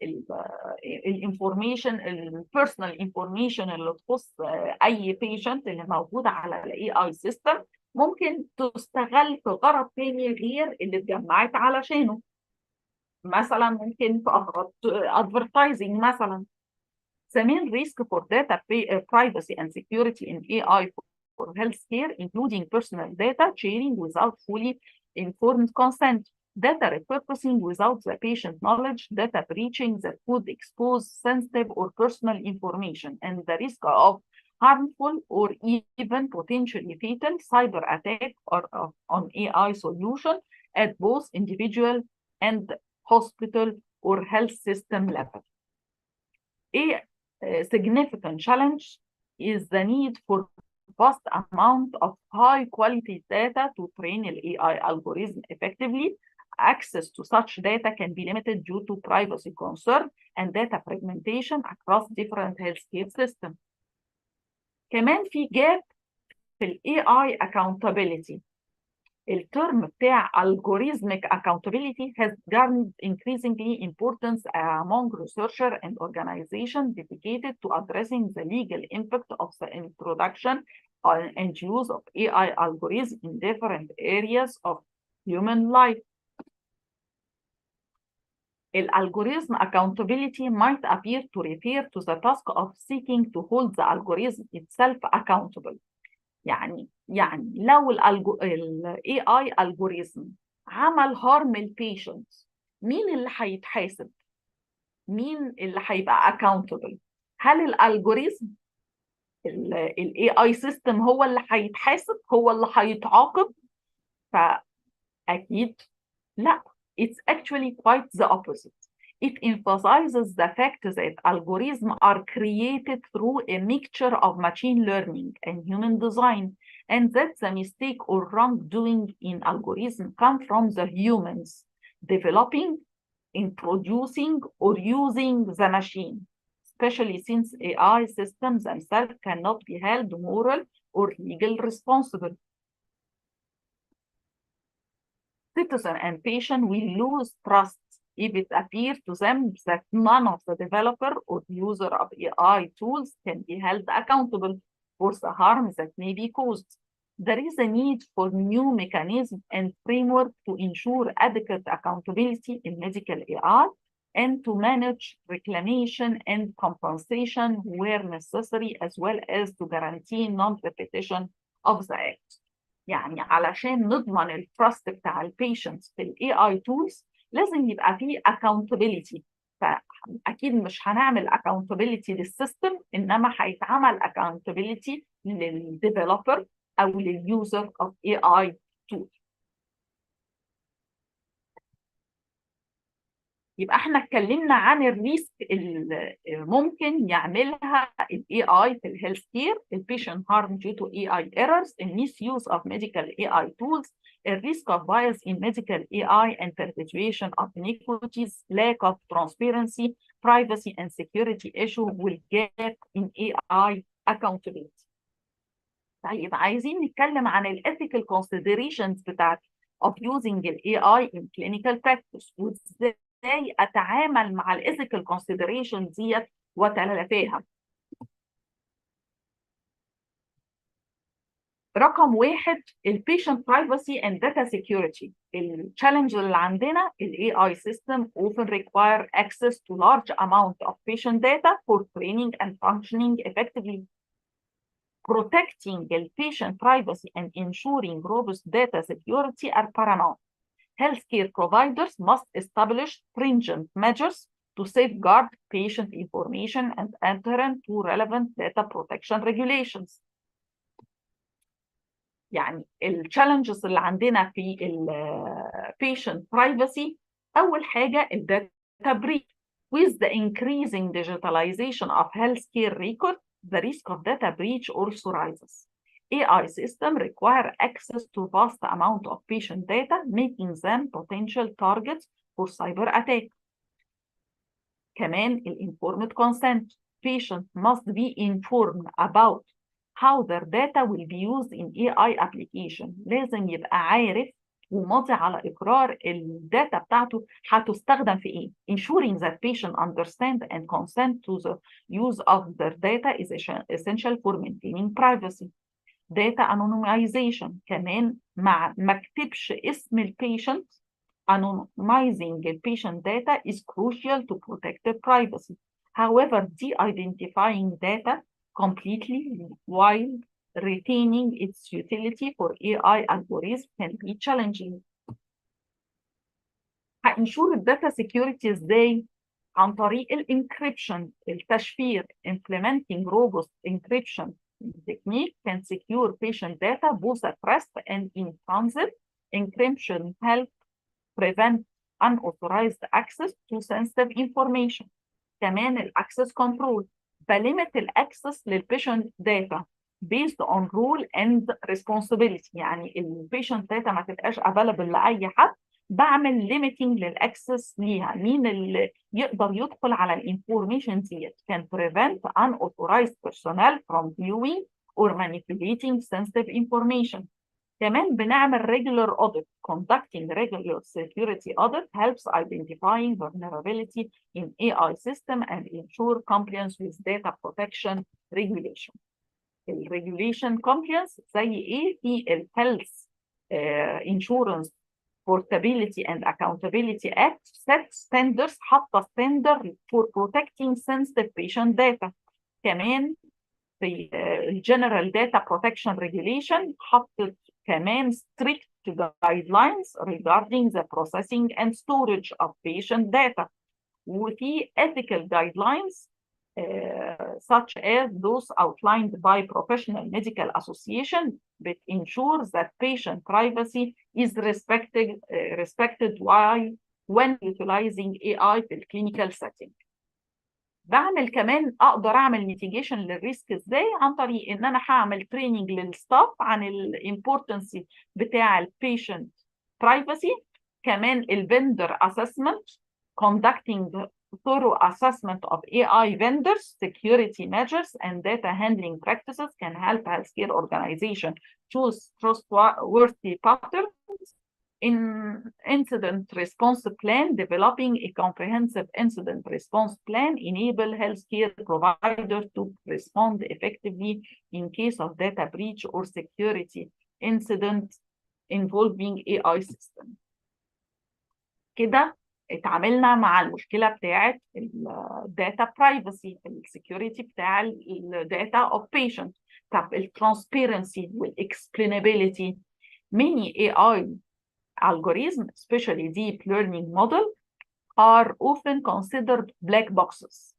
الانفورميشن البيرسونال انفورميشن اللي تخص اي بيشنت اللي موجوده على الاي اي سيستم ممكن تستغل في غرض تاني غير اللي اتجمعت علشانه. مثلا ممكن في اغراض advertising مثلا. The main risk for data privacy and security in AI for healthcare, including personal data sharing without fully informed consent, data repurposing without the patient knowledge, data breaching that could expose sensitive or personal information, and the risk of harmful or even potentially fatal cyber attack on AI solution at both individual and hospital or health system level. A significant challenge is the need for vast amount of high quality data to train an AI algorithm effectively. Access to such data can be limited due to privacy concern and data fragmentation across different healthcare systems. كمان في gap في ال AI accountability. الترم بتاع algorithmic accountability has garnered increasingly importance among researchers and organizations dedicated to addressing the legal impact of the introduction and use of AI algorithms in different areas of human life. Algorithm accountability might appear to refer to the task of seeking to hold the algorithm itself accountable. يعني لو ال AI algorithm عمل harm للبيشنت، مين اللي هيتحاسب؟ مين اللي هيبقى accountable؟ هل الالجوريزم ال AI system هو اللي هيتحاسب، هو اللي هيتعاقب؟ فأكيد لا. It's actually quite the opposite. It emphasizes the fact that algorithms are created through a mixture of machine learning and human design, and that the mistake or wrongdoing in algorithms come from the humans developing, introducing, or using the machine, especially since AI systems themselves cannot be held moral or legal responsible. Citizen and patient will lose trust if it appears to them that none of the developer or user of AI tools can be held accountable for the harm that may be caused. There is a need for new mechanisms and framework to ensure adequate accountability in medical AI and to manage reclamation and compensation where necessary, as well as to guarantee non-repetition of the act. يعني علشان نضمن التراست بتاع البيشنتس في الاي اي تولز لازم يبقى فيه accountability. فاكيد مش هنعمل accountability للسيستم، انما هيتعمل accountability للديفلوبر او لليوزر اوف اي اي تول. يبقى احنا اتكلمنا عن الريسك اللي ممكن يعملها الاي اي في الهيلث كير، البيشنت هارم due to AI errors, misuse of medical AI tools, risk of bias in medical AI and perpetuation of inequities, lack of transparency, privacy and security issue will gap in AI accountability. طيب عايزين نتكلم عن الethical considerations بتاعت of using ال AI in clinical practice، وازاي اتعامل مع الايثيكال كونسيدريشن ديت وتلافاها. رقم واحد البيشنت برايفسي اند داتا سيكيورتي. التشالنج اللي عندنا الاي اي سيستم often require access to large amount of patient data for training and functioning effectively. Protecting the patient privacy and ensuring robust data security are paramount. Healthcare providers must establish stringent measures to safeguard patient information and adherence to relevant data protection regulations. يعني الchallenges اللي عندنا في patient privacy، أول حاجة data breach. With the increasing digitalization of healthcare records, the risk of data breach also rises. AI systems require access to vast amount of patient data, making them potential targets for cyber attack. كمان informed consent. Patients must be informed about how their data will be used in AI application. لازم يبقى عارف وماضي على إقرار الداتا بتاعته هتستخدم في إيه. Ensuring that patients understand and consent to the use of their data is essential for maintaining privacy. Data anonymization. كمان ما اكتبش اسم البيشنت. Anonymizing the patient data is crucial to protect the privacy. However, de-identifying data completely while retaining its utility for AI algorithms can be challenging. هنشور الداتا security ازاي؟ عن طريق الانكريبشن، التشفير. Implementing robust encryption technique can secure patient data both at rest and in transit. Encryption helps prevent unauthorized access to sensitive information. كمان الاكسس كنترول، بليمت الاكسس للبيشنت داتا based on rule and responsibility. يعني البيشنت داتا ما تبقاش available لاي حد، بعمل limiting للاكسس ليها. مين اللي يقدر يدخل على الانفورميشن ديت. can prevent unauthorized personnel from viewing or manipulating sensitive information. كمان بنعمل regular audit. Conducting regular security audit helps identifying vulnerability in AI system and ensure compliance with data protection regulation. الريجوليشن كومبلينس زي ايه؟ في الهيلث انشورنس Portability and Accountability Act set standards، حاطة standard for protecting sensitive patient data. كمان في General Data Protection Regulation حطت كمان strict guidelines regarding the processing and storage of patient data. وفي ethical guidelines such as those outlined by Professional Medical Association that ensure that patient privacy is respected while when utilizing AI في clinical setting. بعمل كمان اقدر اعمل ميتيجيشن للريسك ازاي؟ عن طريق ان انا هعمل تريننج للستاف عن الامبورتنس بتاع البيشنت برايفسي. كمان الفندر اسسمنت، conducting thorough assessment of AI vendors, security measures, and data handling practices can help healthcare organization choose trustworthy patterns. In incident response plan, developing a comprehensive incident response plan enable healthcare providers to respond effectively in case of data breach or security incident involving AI system. كده اتعاملنا مع المشكلة بتاعت الداتا برايفسي، السكيورتي بتاع الداتا اوف بيشنت. طب الترانسبيرنسي والاكسبلينابيلتي. many AI algorithms, especially deep learning models, are often considered black boxes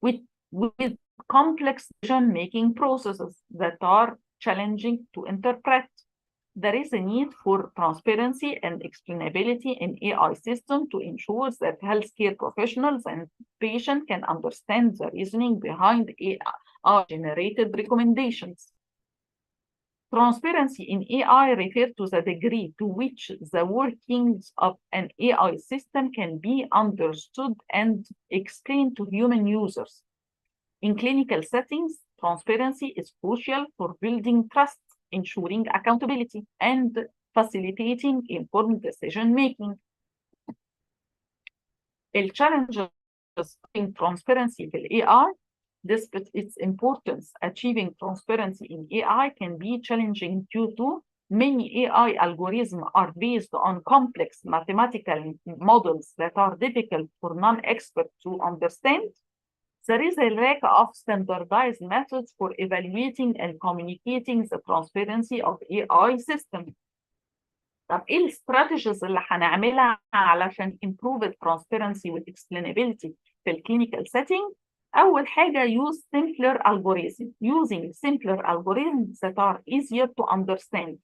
with complex decision-making processes that are challenging to interpret. There is a need for transparency and explainability in AI systems to ensure that healthcare professionals and patients can understand the reasoning behind AI-generated recommendations. Transparency in AI refers to the degree to which the workings of an AI system can be understood and explained to human users. In clinical settings, transparency is crucial for building trust, ensuring accountability, and facilitating informed decision-making. The challenges in transparency in AI, despite its importance, achieving transparency in AI can be challenging due to many AI algorithms are based on complex mathematical models that are difficult for non-experts to understand. There is a lack of standardized methods for evaluating and communicating the transparency of AI systems. طب ايه الاستراتيجيز اللي هنعملها علشان improve the transparency والexplainability في الكلينيكال setting؟ أول حاجة use simpler algorithms. Using simpler algorithms that are easier to understand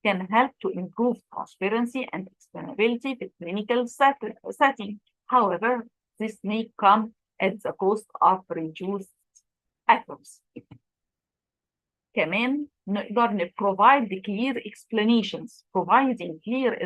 can help to improve transparency and explainability في clinical setting. However, this may come at the cost of reduced accuracy. كمان نقدر provide clear explanations. Providing clear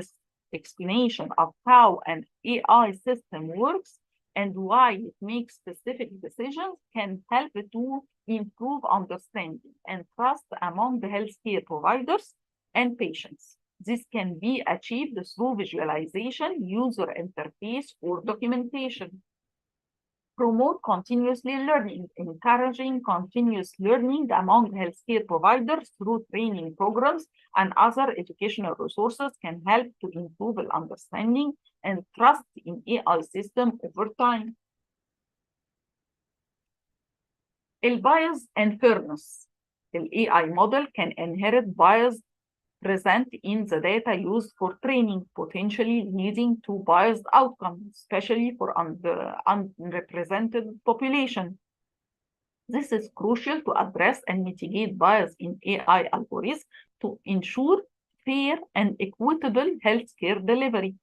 explanation of how an AI system works and why it makes specific decisions can help to improve understanding and trust among the healthcare providers and patients. This can be achieved through visualization, user interface, or documentation. Promote continuously learning. Encouraging continuous learning among healthcare providers through training programs and other educational resources can help to improve the understanding and trust in AI system over time. Bias and fairness. The AI model can inherit bias present in the data used for training, potentially leading to biased outcomes, especially for unrepresented population. This is crucial to address and mitigate bias in AI algorithms to ensure fair and equitable healthcare delivery.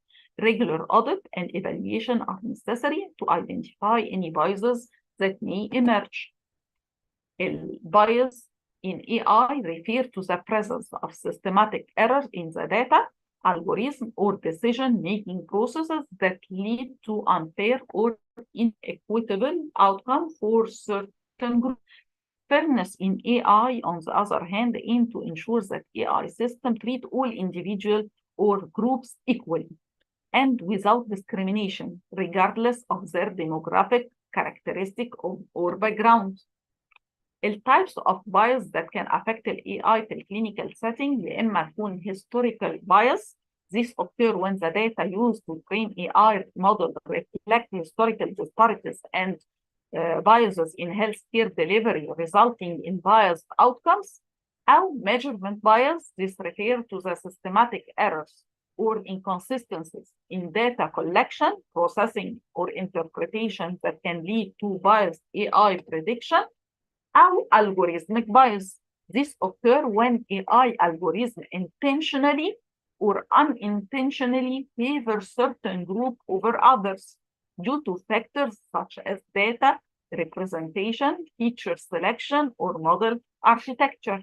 Regular audit and evaluation are necessary to identify any biases that may emerge. Bias in AI refer to the presence of systematic errors in the data, algorithm, or decision-making processes that lead to unfair or inequitable outcomes for certain groups. Fairness in AI, on the other hand, aim to ensure that AI systems treat all individuals or groups equally and without discrimination, regardless of their demographic characteristic or background. التايبس اوف bias that can affect ال AI في الكلينيكال setting يا إما تكون historical bias. This occur when the data used to train AI model reflect historical disparities and biases in healthcare delivery resulting in biased outcomes. أو measurement bias. This refers to the systematic errors or inconsistencies in data collection, processing, or interpretation that can lead to biased AI prediction. أو algorithmic bias. This occur when AI algorithm intentionally or unintentionally favor certain group over others due to factors such as data representation, feature selection, or model architecture.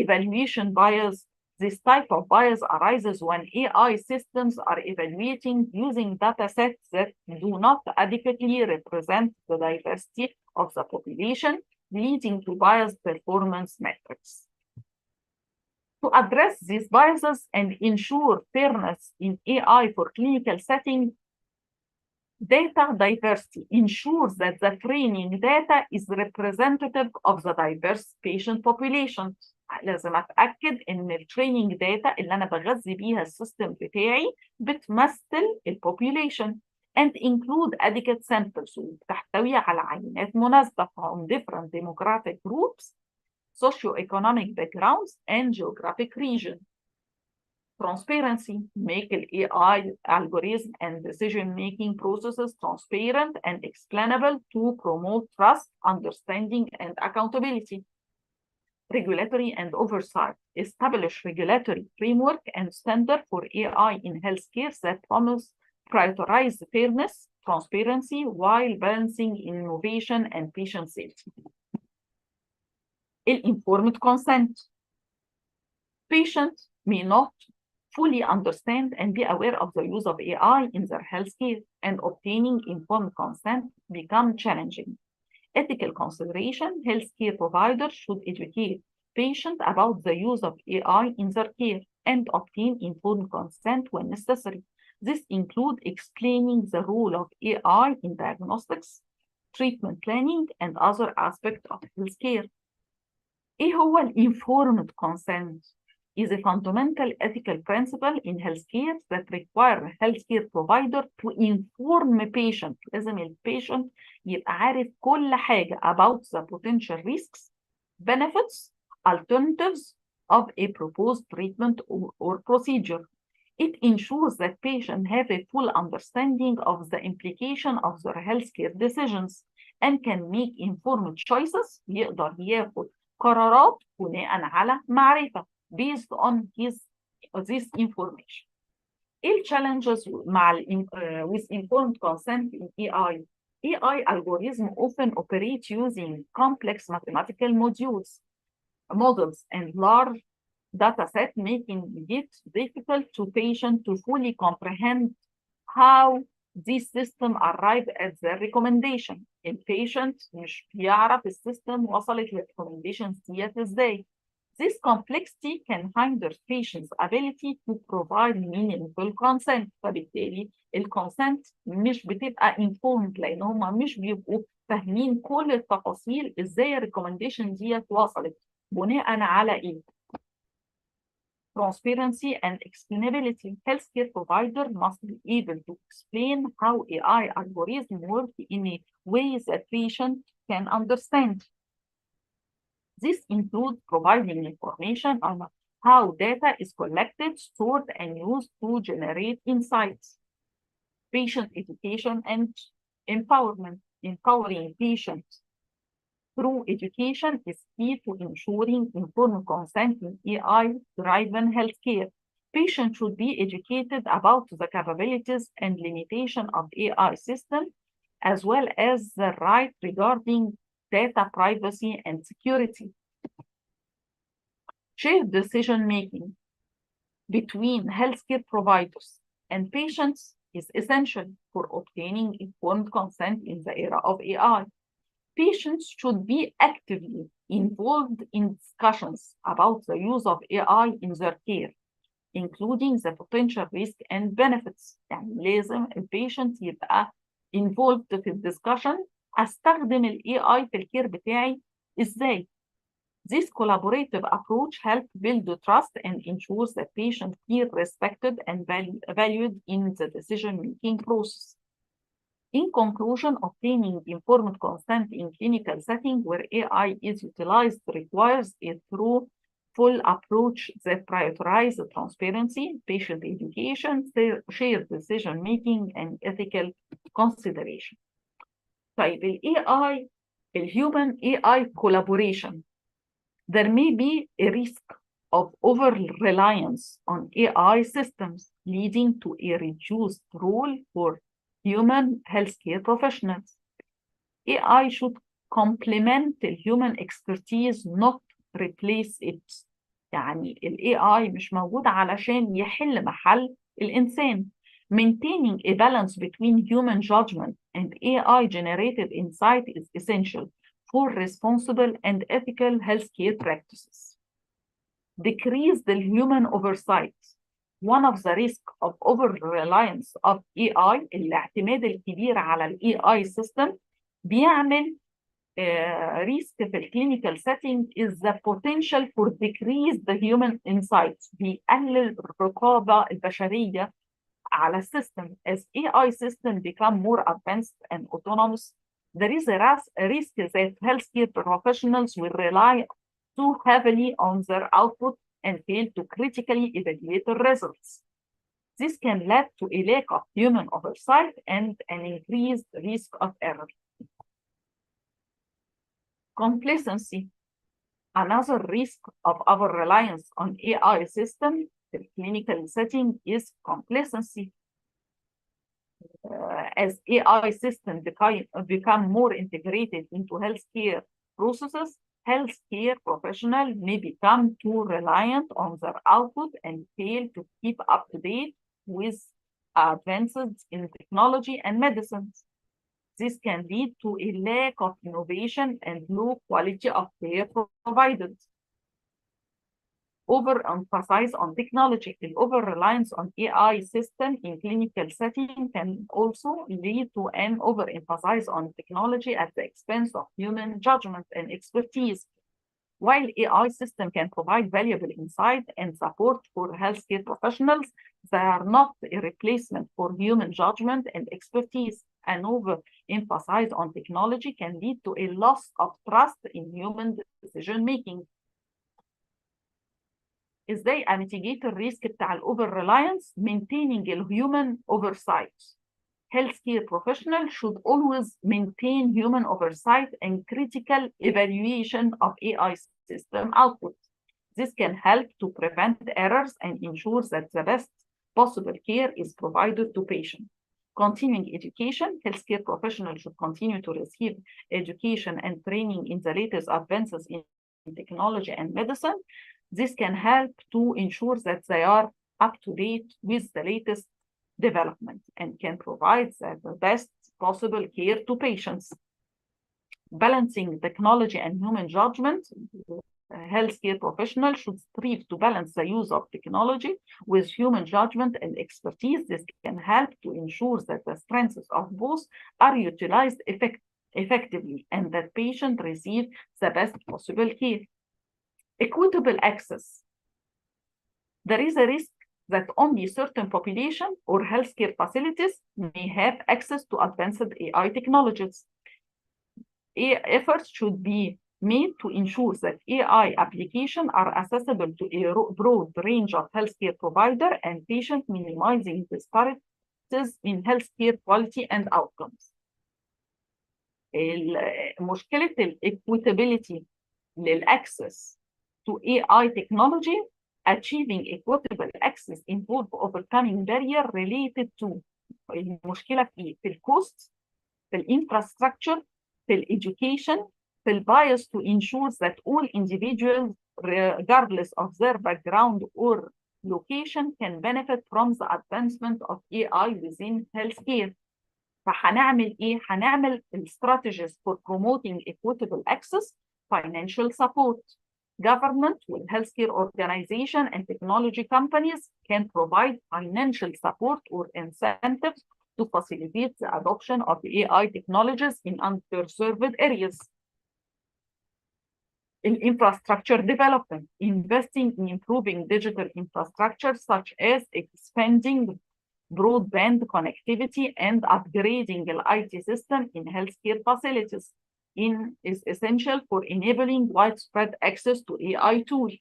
Evaluation bias. This type of bias arises when AI systems are evaluating using data sets that do not adequately represent the diversity of the population, leading to biased performance metrics. To address these biases and ensure fairness in AI for clinical setting, data diversity ensures that the training data is representative of the diverse patient population. لازم اتاكد ان التريننج داتا اللي انا بغذي بيها السيستم بتاعي بتمثل البوبيوليشن and include adequate samples وتحتوي على عينات مناسبه from different demographic groups, socioeconomic backgrounds, and geographic region. Transparency. Make the AI algorithm and decision-making processes transparent and explainable to promote trust, understanding, and accountability. Regulatory and oversight. Establish regulatory framework and standard for AI in healthcare that promise prioritize fairness, transparency, while balancing innovation and patient safety. Informed consent. Patients may not fully understand and be aware of the use of AI in their healthcare, and obtaining informed consent become challenging. Ethical consideration. Healthcare providers should educate patients about the use of AI in their care and obtain informed consent when necessary. This includes explaining the role of AI in diagnostics, treatment planning, and other aspects of healthcare. إيه هو informed consent? Is a fundamental ethical principle in healthcare that require healthcare provider to inform patient. لازم البيشنت يبقى عارف كل حاجة about the potential risks, benefits, alternatives of a proposed treatment or procedure. It ensures that patients have a full understanding of the implication of their healthcare decisions and can make informed choices. يقدر ياخد قرارات بناء على معرفة based on this information. ايه challenges مع with informed consent in AI? AI algorithms often operate using complex mathematical models and large data set, making it difficult to patients to fully comprehend how these systems arrive at their recommendation. البيشنت مش بيعرف السيستم وصلت للrecommendations ديت ازاي. This complexity can hinder patients' ability to provide meaningful consent. فبالتالي الكونسنت مش بتبقى informed لان هم مش بيبقوا فاهمين كل التفاصيل ازاي الريكومنديشن ديت وصلت بناء على ايه. Transparency and explainability. Healthcare provider must be able to explain how AI algorithms work in a way that patients can understand. This includes providing information on how data is collected, stored, and used to generate insights. Patient education and empowerment. Empowering patients through education is key to ensuring informed consent in AI-driven healthcare. Patients should be educated about the capabilities and limitations of AI systems, as well as the right regarding data privacy and security. Shared decision-making between healthcare providers and patients is essential for obtaining informed consent in the era of AI. Patients should be actively involved in discussions about the use of AI in their care, including the potential risk and benefits. يعني لازم البيشنت يبقى involved في الدiscussion. استخدم ال AI في الكير بتاعي إزاي؟ This collaborative approach helps build the trust and ensures that patients feel respected and valued in the decision-making process. In conclusion, obtaining informed consent in clinical setting where AI is utilized requires a full approach that prioritizes transparency, patient education, shared decision-making, and ethical consideration. طيب ال AI, human AI collaboration. There may be a risk of over-reliance on AI systems, leading to a reduced role for human healthcare professionals. AI should complement the human expertise, not replace it. يعني ال AI مش موجود علشان يحل محل الإنسان. Maintaining a balance between human judgment and AI-generated insight is essential for responsible and ethical healthcare practices. Decrease the human oversight. One of the risks of over-reliance of AI, الاعتماد الكبير على ال AI system بيعمل risk في ال clinical setting is the potential for decrease the human insights. بيقلل الرقابة البشرية على السيستم. As AI systems become more advanced and autonomous, there is a risk that healthcare professionals will rely too heavily on their output and fail to critically evaluate the results. This can lead to a lack of human oversight and an increased risk of error. Complacency. Another risk of our reliance on AI systems in clinical setting is complacency. As AI systems become more integrated into healthcare processes, healthcare professionals may become too reliant on their output and fail to keep up to date with advances in technology and medicine. This can lead to a lack of innovation and low quality of care provided. Overemphasize on technology. The over-reliance on AI system in clinical setting can also lead to an overemphasis on technology at the expense of human judgment and expertise. While AI system can provide valuable insight and support for healthcare professionals, they are not a replacement for human judgment and expertise. An overemphasis on technology can lead to a loss of trust in human decision-making. ازاي mitigate الريسك بتاع الاوفر ريلاينس؟ maintaining a human oversight. Healthcare professionals should always maintain human oversight and critical evaluation of AI system output. This can help to prevent errors and ensure that the best possible care is provided to patients. Continuing education. Healthcare professionals should continue to receive education and training in the latest advances in technology and medicine. This can help to ensure that they are up to date with the latest development and can provide the best possible care to patients. Balancing technology and human judgment. Healthcare professionals should strive to balance the use of technology with human judgment and expertise. This can help to ensure that the strengths of both are utilized effectively and that patients receive the best possible care. Equitable access. There is a risk that only certain population or healthcare facilities may have access to advanced AI technologies. Efforts should be made to ensure that AI applications are accessible to a broad range of healthcare providers and patients, minimizing disparities in healthcare quality and outcomes. مشكلة equitability للأكسس to AI technology. Achieving equitable access involves overcoming barriers related to المشكلة في الكوست، في الانفراستراكشر، في الeducation، في الbias to ensure that all individuals, regardless of their background or location, can benefit from the advancement of AI within healthcare. فهنعمل ايه؟ هنعمل strategies for promoting equitable access, financial support. Government with healthcare organization and technology companies can provide financial support or incentives to facilitate the adoption of AI technologies in underserved areas. Infrastructure development, investing in improving digital infrastructure such as expanding broadband connectivity and upgrading the IT system in healthcare facilities is essential for enabling widespread access to AI tools.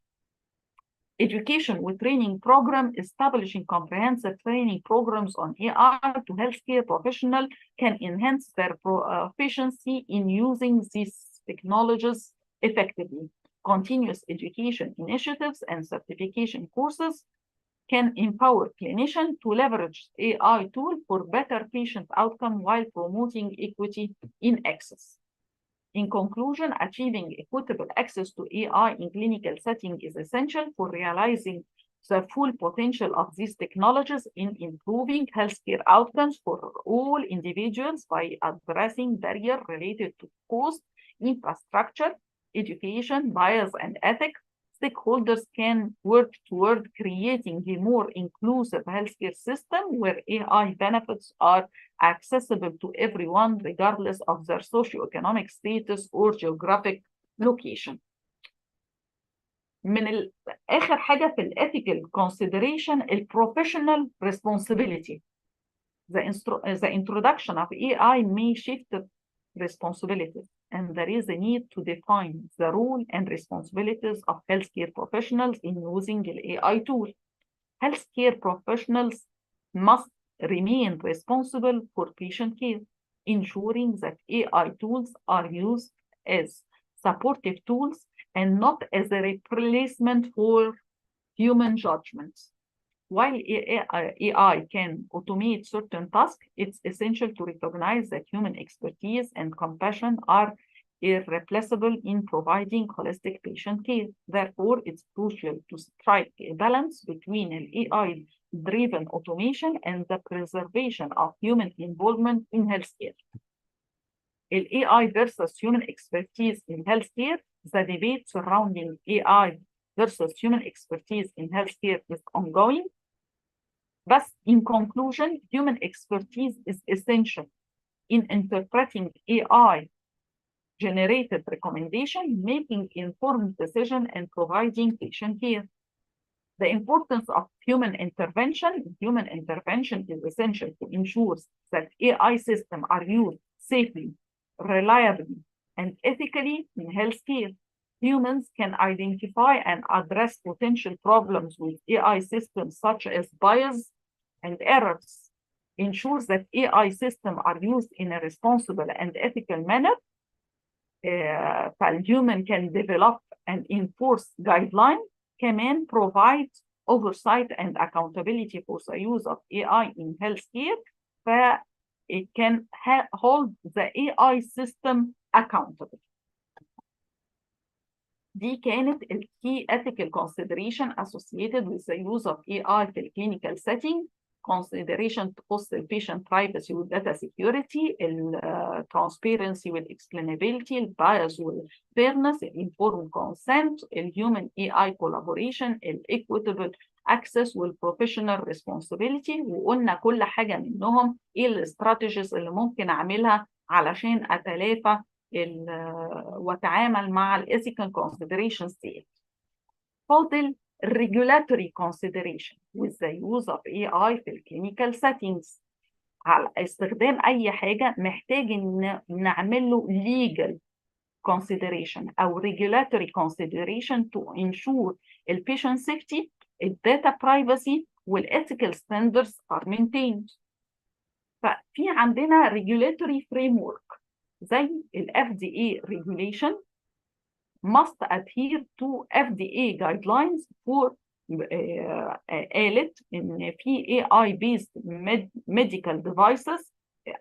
Education with training program, establishing comprehensive training programs on AI to healthcare professionals can enhance their proficiency in using these technologies effectively. Continuous education initiatives and certification courses can empower clinicians to leverage AI tools for better patient outcome while promoting equity in access. In conclusion, achieving equitable access to AI in clinical setting is essential for realizing the full potential of these technologies in improving healthcare outcomes for all individuals by addressing barriers related to cost, infrastructure, education, bias, and ethics. Stakeholders can work toward creating a more inclusive healthcare system where AI benefits are accessible to everyone regardless of their socioeconomic status or geographic location. من آخر حاجة في ethical consideration professional responsibility. The introduction of AI may shift responsibilities, and there is a need to define the role and responsibilities of healthcare professionals in using the AI tool. Healthcare professionals must remain responsible for patient care, ensuring that AI tools are used as supportive tools and not as a replacement for human judgments. While AI can automate certain tasks, it's essential to recognize that human expertise and compassion are irreplaceable in providing holistic patient care. Therefore, it's crucial to strike a balance between an AI-driven automation and the preservation of human involvement in healthcare. AI versus human expertise in healthcare, the debate surrounding AI versus human expertise in healthcare is ongoing. But in conclusion, human expertise is essential in interpreting AI-generated recommendation, making informed decision, and providing patient care. The importance of human intervention is essential to ensure that AI systems are used safely, reliably, and ethically in healthcare. Humans can identify and address potential problems with AI systems such as bias and errors, ensures that AI systems are used in a responsible and ethical manner. Human can develop and enforce guidelines, can provide oversight and accountability for the use of AI in healthcare, it can hold the AI system accountable. دي كانت key ethical consideration associated with the use of AI في clinical setting. Consideration تخص patient privacy with data security, transparency with explainability, bias with fairness, informed consent, human AI collaboration, equitable access professional responsibility. وقلنا كل حاجة منهم ايه الاستراتيجيز اللي ممكن اعملها علشان اتلافى واتعامل مع ethical considerations دي. فاضل regulatory consideration with the use of AI في clinical settings. على استخدام أي حاجة محتاج إن نعمل له legal consideration أو regulatory consideration to ensure patient safety, data privacy, ethical standards are maintained. ففي عندنا regulatory framework زي FDA regulation must adhere to FDA guidelines for قالت إن في AI-based medical devices.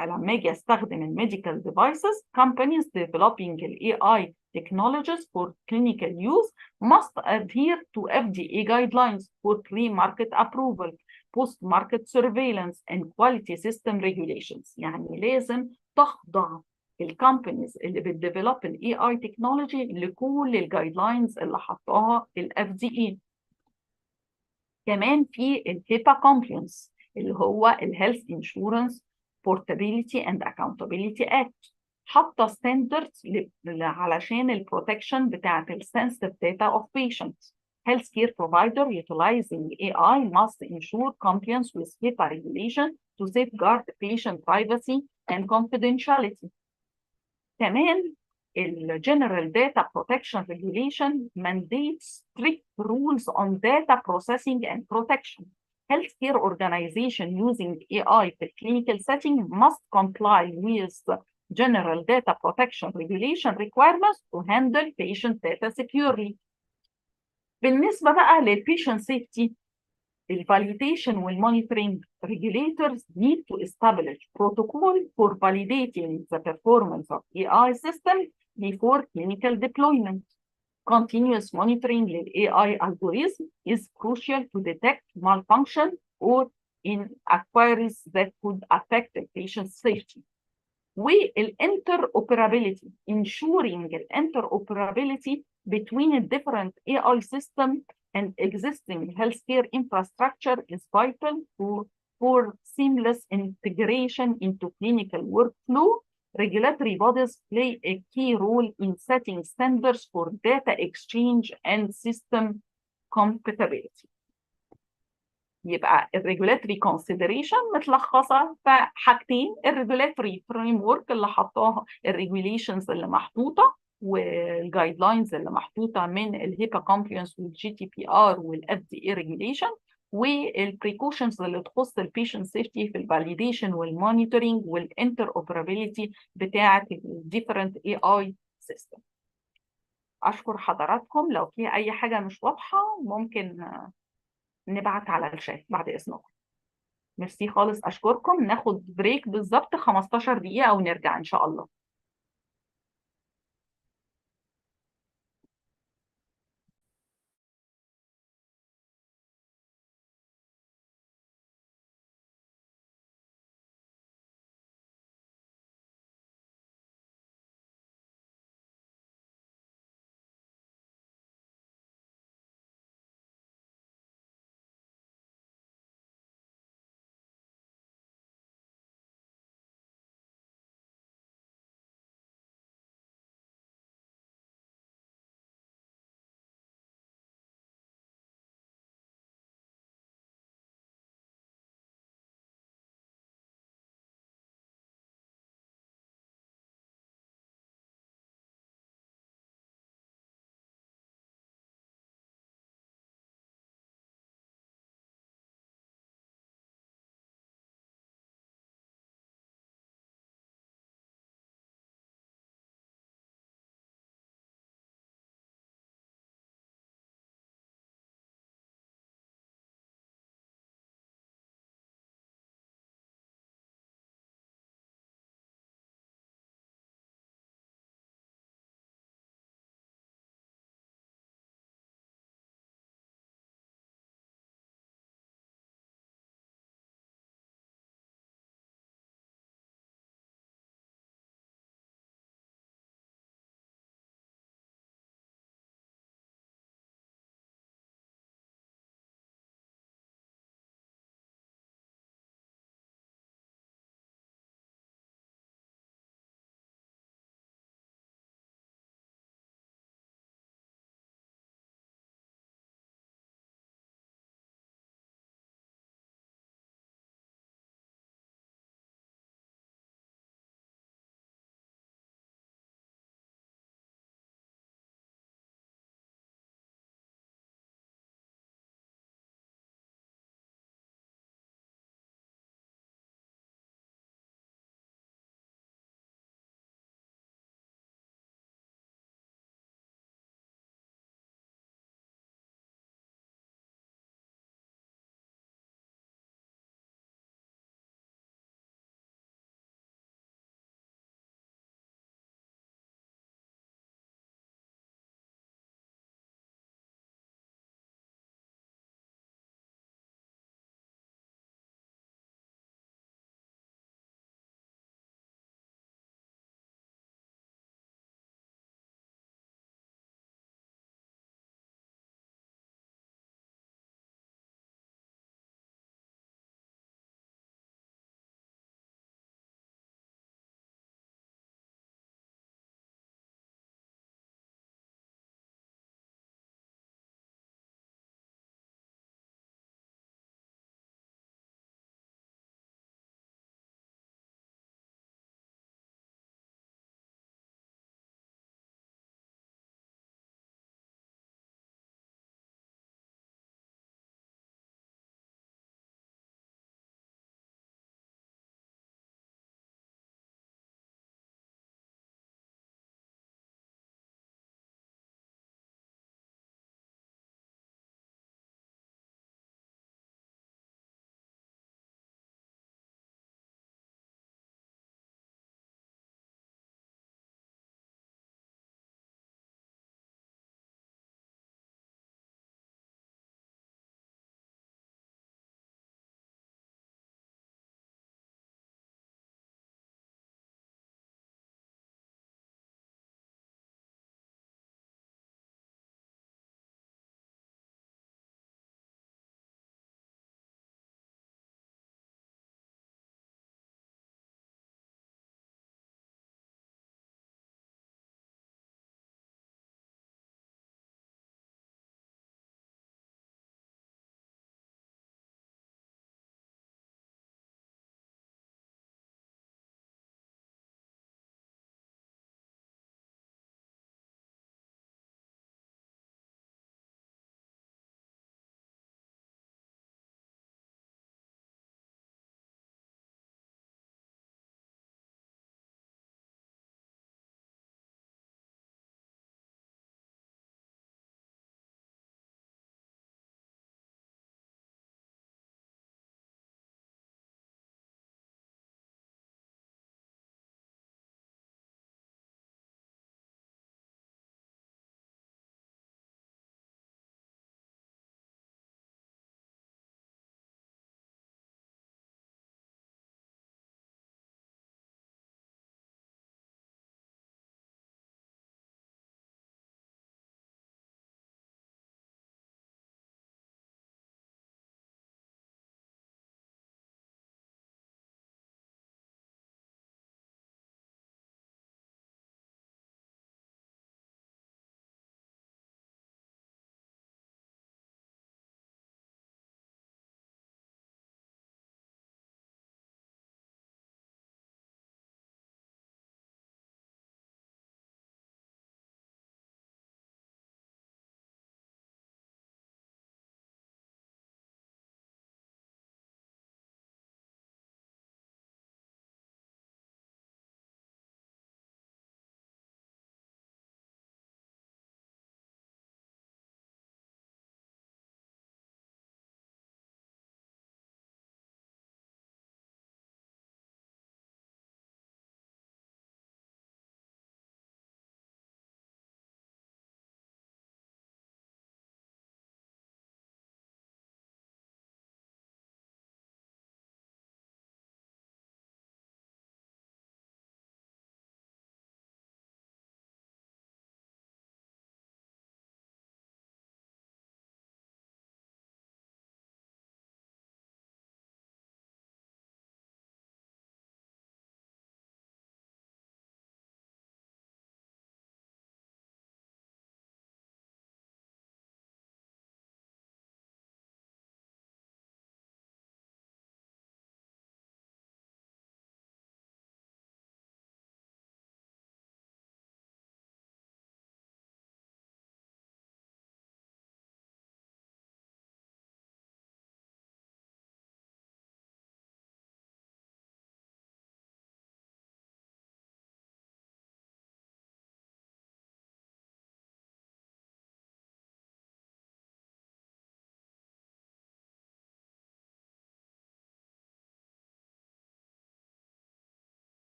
لما أجي أستخدم medical devices, companies developing AI technologies for clinical use must adhere to FDA guidelines for pre-market approval, post-market surveillance, and quality system regulations. يعني لازم تخضع الكومبانيز اللي بتديفلوب الاي اي تكنولوجي لكل الجايد لاينز اللي حطاها الاف دي اي. كمان في الهيبا كومبلاينس اللي هو الهيلث انشورنس بورتابيليتي اند اكاونتابيلتي اكت. حاطه ستاندردز علشان البروتكشن بتاعت السنسيتيف داتا اوف patients. Healthcare provider utilizing AI must ensure compliance with HIPAA regulation to safeguard patient privacy and confidentiality. كمان ال General Data Protection Regulation mandates strict rules on data processing and protection. Healthcare organization using AI في clinical setting must comply with General Data Protection Regulation requirements to handle patient data securely. بالنسبة بقى للpatient safety, the validation and monitoring regulators need to establish protocol for validating the performance of AI systems before clinical deployment. Continuous monitoring of AI algorithm is crucial to detect malfunction or inaccuracies that could affect the patient's safety. والinteroperability, ensuring interoperability between a different AI system and existing healthcare infrastructure is vital for seamless integration into clinical workflow. Regulatory bodies play a key role in setting standards for data exchange and system compatibility. يبقى الريجولاتوري كونسيدريشن متلخصه في حاجتين: الريجولاتوري فريم ورك اللي حطاها، الريجوليشنز اللي محطوطه والجايد لاينز اللي محطوطه من الهيبا كومبلينس والجي تي بي ار والاف دي اي ريجوليشن، والبريكوشنز اللي تخص البيشنت سيفتي في الفاليديشن والمونيتورنج والانتر اوبرابيلتي بتاعه الديفرنت اي اي سيستم. اشكر حضراتكم. لو في اي حاجه مش واضحه ممكن نبعت على الشات بعد اذنكم. ميرسي خالص، اشكركم. ناخد بريك بالظبط 15 دقيقة ونرجع ان شاء الله.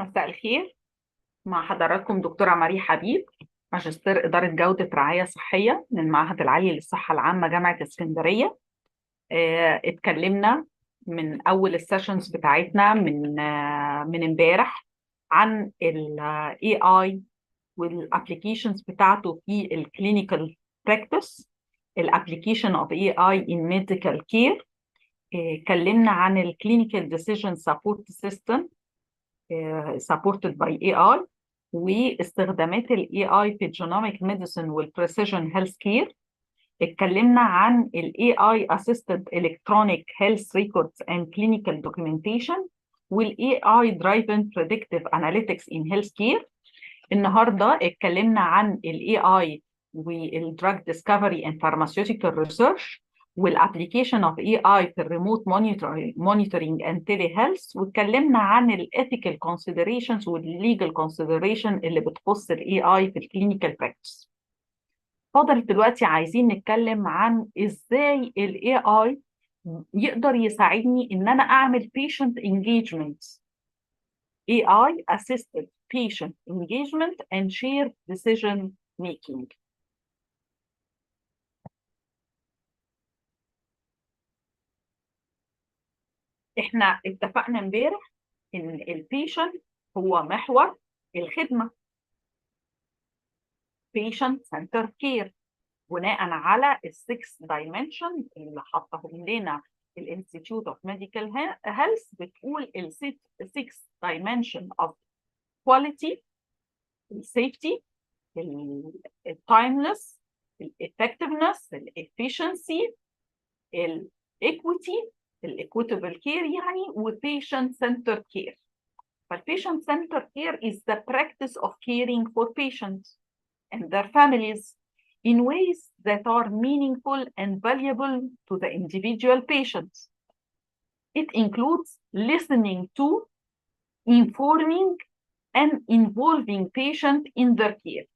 مساء الخير. مع حضراتكم دكتورة ماري حبيب، ماجستير إدارة جودة رعاية صحية من المعهد العالي للصحة العامة جامعة اسكندرية. اتكلمنا من أول السيشنز بتاعتنا من امبارح عن ال AI والابليكيشنز بتاعته في الكلينيكال براكتس، الابليكيشن اوف AI in medical care. اتكلمنا عن الكلينيكال decision support system supported by AI واستخدامات ال AI في الجينوميك ميديسن والبريسيجن هيلث كير. اتكلمنا عن ال AI assisted electronic health records and clinical documentation وال AI driven predictive analytics in healthcare. النهارده اتكلمنا عن ال AI وال drug discovery and pharmaceutical research والابليكيشن اوف اي اي في الريموت مونيتورنج اند تيلي هيلث، واتكلمنا عن الايثيكال كونسيدريشنز والليجل كونسيدريشن اللي بتخص الاي اي في الكلينيكال براكتس. فاضل دلوقتي عايزين نتكلم عن ازاي الاي اي يقدر يساعدني ان انا اعمل patient engagement، AI assisted patient engagement and shared decision making. احنا اتفقنا امبارح ان البيشنت هو محور الخدمه، patient centered care، بناء على السكس دايمنشن اللي حطهم لنا الانستيتيوت اوف ميديكال هيلث. بتقول السكس دايمنشن اوف كواليتي، السيفتي، التايمليس، الافكتفنس، الافشنسي، الايكويتي، الايكويتابل كير يعني، وبيشنت سنتر كير. فالبيشنت سنتر كير is the practice of caring for patients and their families in ways that are meaningful and valuable to the individual patients. It includes listening to, informing, and involving patient in their care.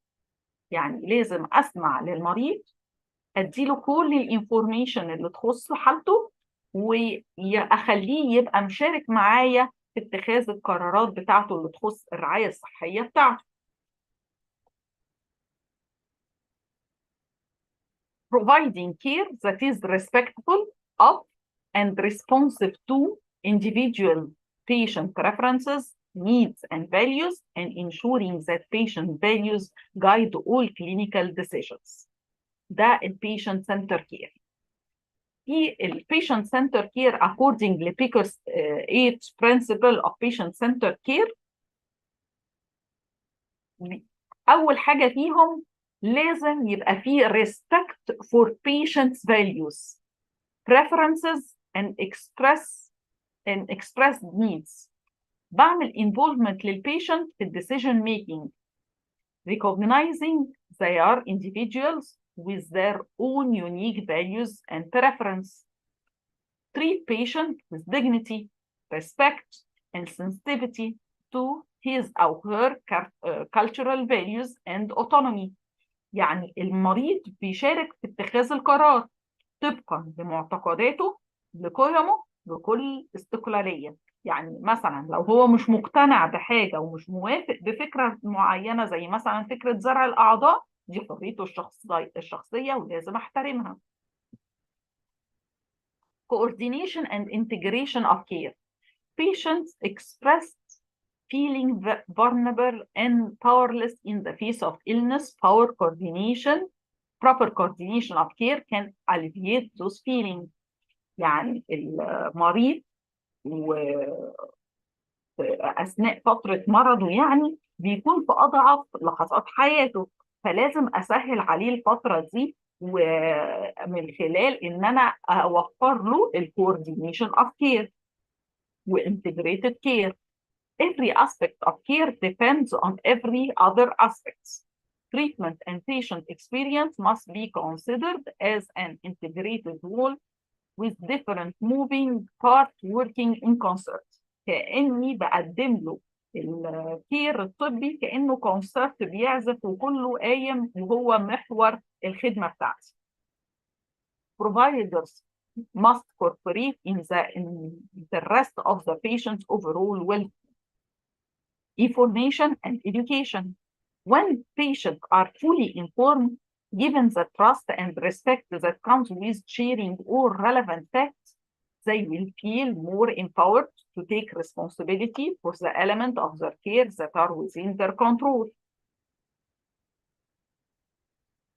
يعني لازم أسمع للمريض، أديله كل الانفورميشن اللي تخص حالته، وأخليه يبقى مشارك معايا في اتخاذ القرارات بتاعته اللي تخص الرعاية الصحية بتاعته. Providing care that is respectful of and responsive to individual patient preferences, needs, and values, and ensuring that patient values guide all clinical decisions. ده patient center care. في patient center care according to Picker's 8 principle of patient center care. أول حاجة فيهم لازم يبقى فيه respect for patients' values, preferences and expressed needs. بعمل involvement للpatient في decision making, recognizing they are individuals with their own unique values and preference. Treat patient with dignity, respect, and sensitivity to his or her cultural values and autonomy. يعني المريض بيشارك في اتخاذ القرار طبقا لمعتقداته، لقيمه، بكل استقلالية. يعني مثلا لو هو مش مقتنع بحاجة ومش موافق بفكرة معينة، زي مثلا فكرة زرع الأعضاء، دي حريته الشخصية ولازم أحترمها. Coordination and integration of care. Patients expressed feeling vulnerable and powerless in the face of illness. Proper coordination of care can alleviate those feelings. يعني المريض وأثناء فترة مرضه يعني بيكون في أضعف لحظات حياته، فلازم أسهل عليه الفترة دي، ومن خلال إن أنا أوفر له الكوردينيشن of care وintegrated care. Every aspect of care depends on every other aspects. Treatment and patient experience must be considered as an integrated whole with different moving parts working in concert. كأني بقدم له الكير الطبي كأنه كونسرت بيعزف وكله قايم وهو محور الخدمة بتاعتي. Providers must cooperate in the rest of the patient's overall well. information and education. When patients are fully informed, given the trust and respect that comes with sharing all relevant facts, they will feel more empowered to take responsibility for the element of their care that are within their control.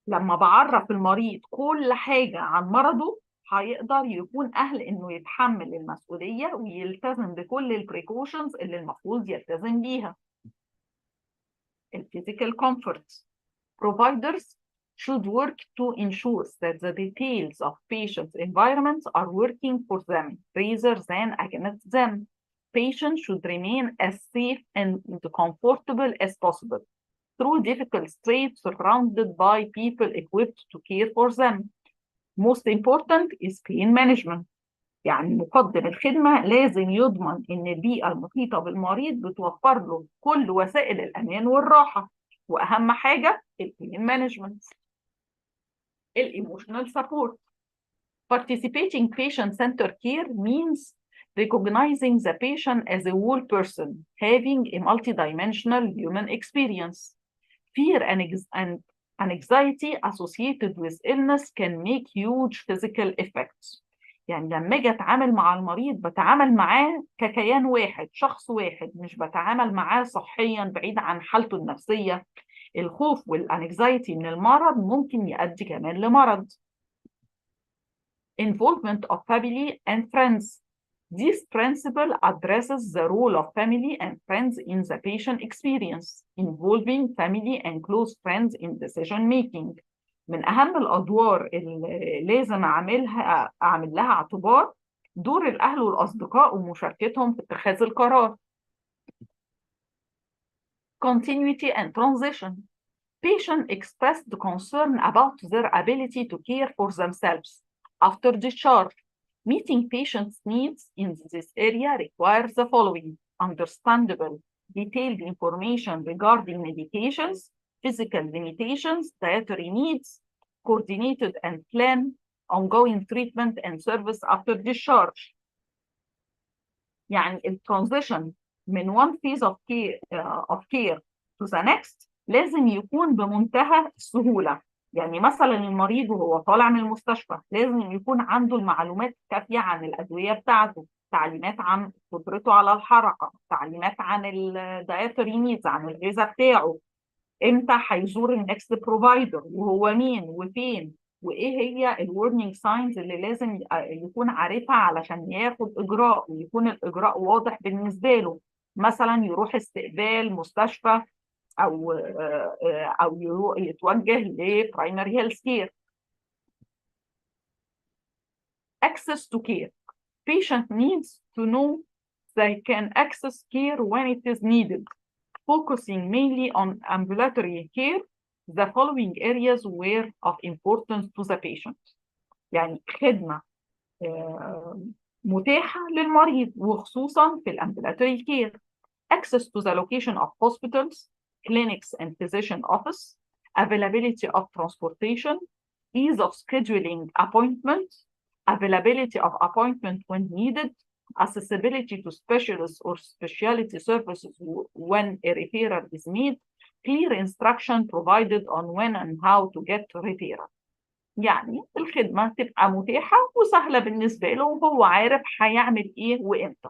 لما بعرف المريض كل حاجة عن مرضه هيقدر يكون أهل إنه يتحمل المسؤولية ويلتزم بكل البريكوشنز اللي المفروض يلتزم بيها. Physical comfort. Providers should work to ensure that the details of patients' environments are working for them rather than against them. Patients should remain as safe and comfortable as possible through difficult states surrounded by people equipped to care for them. Most important is pain management. يعني مقدم الخدمة لازم يضمن إن البيئة المحيطة بالمريض بتوفر له كل وسائل الأمان والراحة، وأهم حاجة البين مانجمنت. Emotional support. Participating patient-centered care means recognizing the patient as a whole person having a multidimensional human experience. Fear and anxiety associated with illness can make huge physical effects. يعني لما اجي اتعامل مع المريض بتعامل معاه ككيان واحد، شخص واحد، مش بتعامل معاه صحيا بعيد عن حالته النفسية. الخوف والانكزايتي من المرض ممكن يؤدي كمان لمرض. Involvement of family and friends. This principle addresses the role of family and friends in the patient experience, involving family and close friends in decision making. من أهم الأدوار اللي لازم أعمل لها اعتبار دور الأهل والأصدقاء ومشاركتهم في اتخاذ القرار. Continuity and transition. Patients expressed concern about their ability to care for themselves after discharge. Meeting patients' needs in this area requires the following: understandable, detailed information regarding medications, physical limitations, dietary needs, coordinated and planned ongoing treatment and service after discharge. يعني الترانزيشن من one phase of care to the next لازم يكون بمنتهى السهولة. يعني مثلا المريض وهو طالع من المستشفى لازم يكون عنده المعلومات الكافية عن الأدوية بتاعته، تعليمات عن قدرته على الحركة، تعليمات عن الدايتري نيدز، عن الغذاء بتاعه، امتى هيزور النكست بروفايدر وهو مين وفين، وايه هي الورنينج ساينز اللي لازم يكون عارفها علشان ياخد اجراء ويكون الاجراء واضح بالنسبه له. مثلا يروح استقبال مستشفى او يتوجه لبرايمري هيلث كير. access to care. Patient needs to know they can access care when it is needed, focusing mainly on ambulatory care. The following areas were of importance to the patient. يعني خدمة متاحة للمريض وخصوصا في الambulatory care. Access to the location of hospitals, clinics and physician office, availability of transportation, ease of scheduling appointments, availability of appointment when needed, accessibility to specialists or specialty services when a referral is made, clear instruction provided on when and how to get referral. يعني الخدمة تبقى متاحة وسهلة بالنسبة له وهو عارف هيعمل ايه وامتى.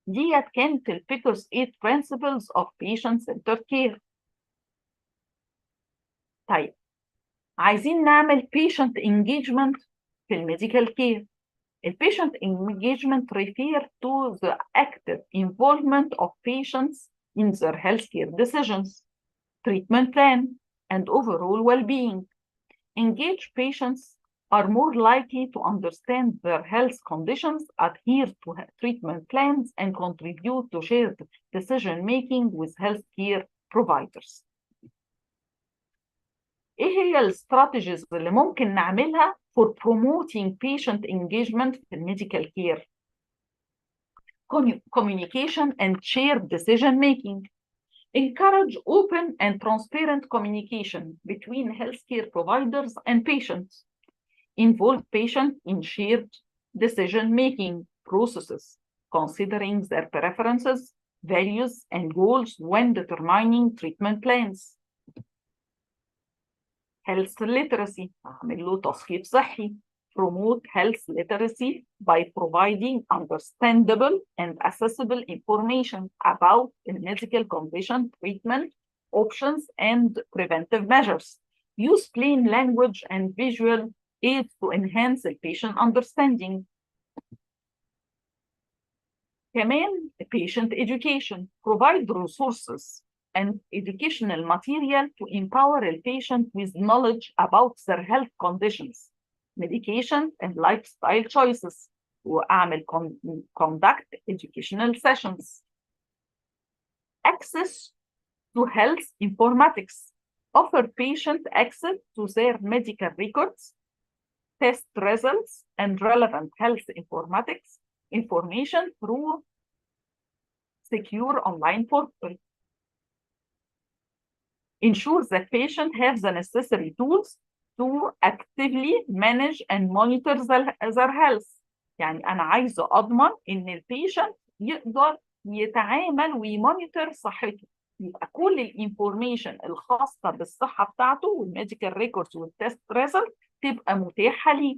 ديت كانت البيكرز 8 principles of patient-centered care. طيب عايزين نعمل patient engagement في الميديكال كير. Patient engagement refer to the active involvement of patients in their healthcare decisions, treatment plan, and overall well-being. Engaged patients are more likely to understand their health conditions, adhere to treatment plans, and contribute to shared decision-making with healthcare providers. ايه هي الاستراتيجيز اللي ممكن نعملها for promoting patient engagement في الميديكال كير؟ communication and shared decision making. Encourage open and transparent communication between healthcare providers and patients. Involve patients in shared decision making processes. considering their preferences, values, and goals when determining treatment plans. Health literacy، أعمل له تثقيف صحي. Promote health literacy by providing understandable and accessible information about the medical condition, treatment options, and preventive measures. Use plain language and visual aids to enhance the patient understanding. كمان patient education. Provide resources and educational material to empower the patient with knowledge about their health conditions, medication, and lifestyle choices. وأعمل conduct educational sessions. Access to health informatics. Offer patient access to their medical records, test results, and relevant health informatics information through secure online portal. Ensure that patients have the necessary tools to actively manage and monitor their health. يعني أنا عايزة أضمن إن البيشنت يقدر يتعامل ويمونيتور صحته. يبقى كل الانفورميشن الخاصة بالصحة بتاعته والميديكال ريكوردز والتست ريزلت تبقى متاحة ليه.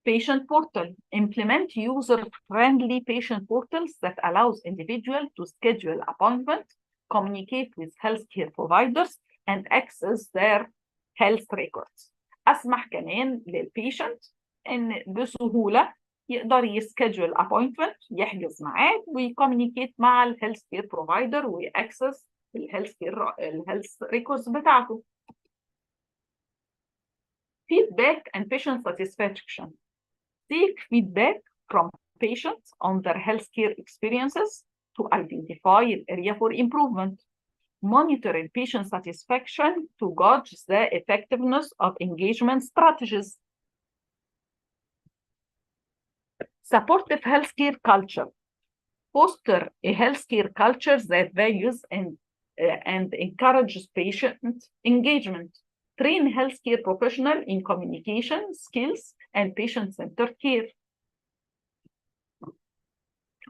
Patient portal. Implement user-friendly patient portals that allows individuals to schedule appointments, communicate with healthcare providers, and access their health records. أسمح كمان للبيشنت إن بسهولة يقدر يسكجول appointment، يحجز ميعاد ويكوميونيكيت مع الهيلث كير بروفايدر ويأكسس الهيلث ريكوردز بتاعته. Feedback and patient satisfaction. Seek feedback from patients on their healthcare experiences to identify an area for improvement. Monitor patient satisfaction to gauge the effectiveness of engagement strategies. Supportive healthcare culture. Foster a healthcare culture that values and encourages patient engagement. Train healthcare professionals in communication skills and patient-centered care.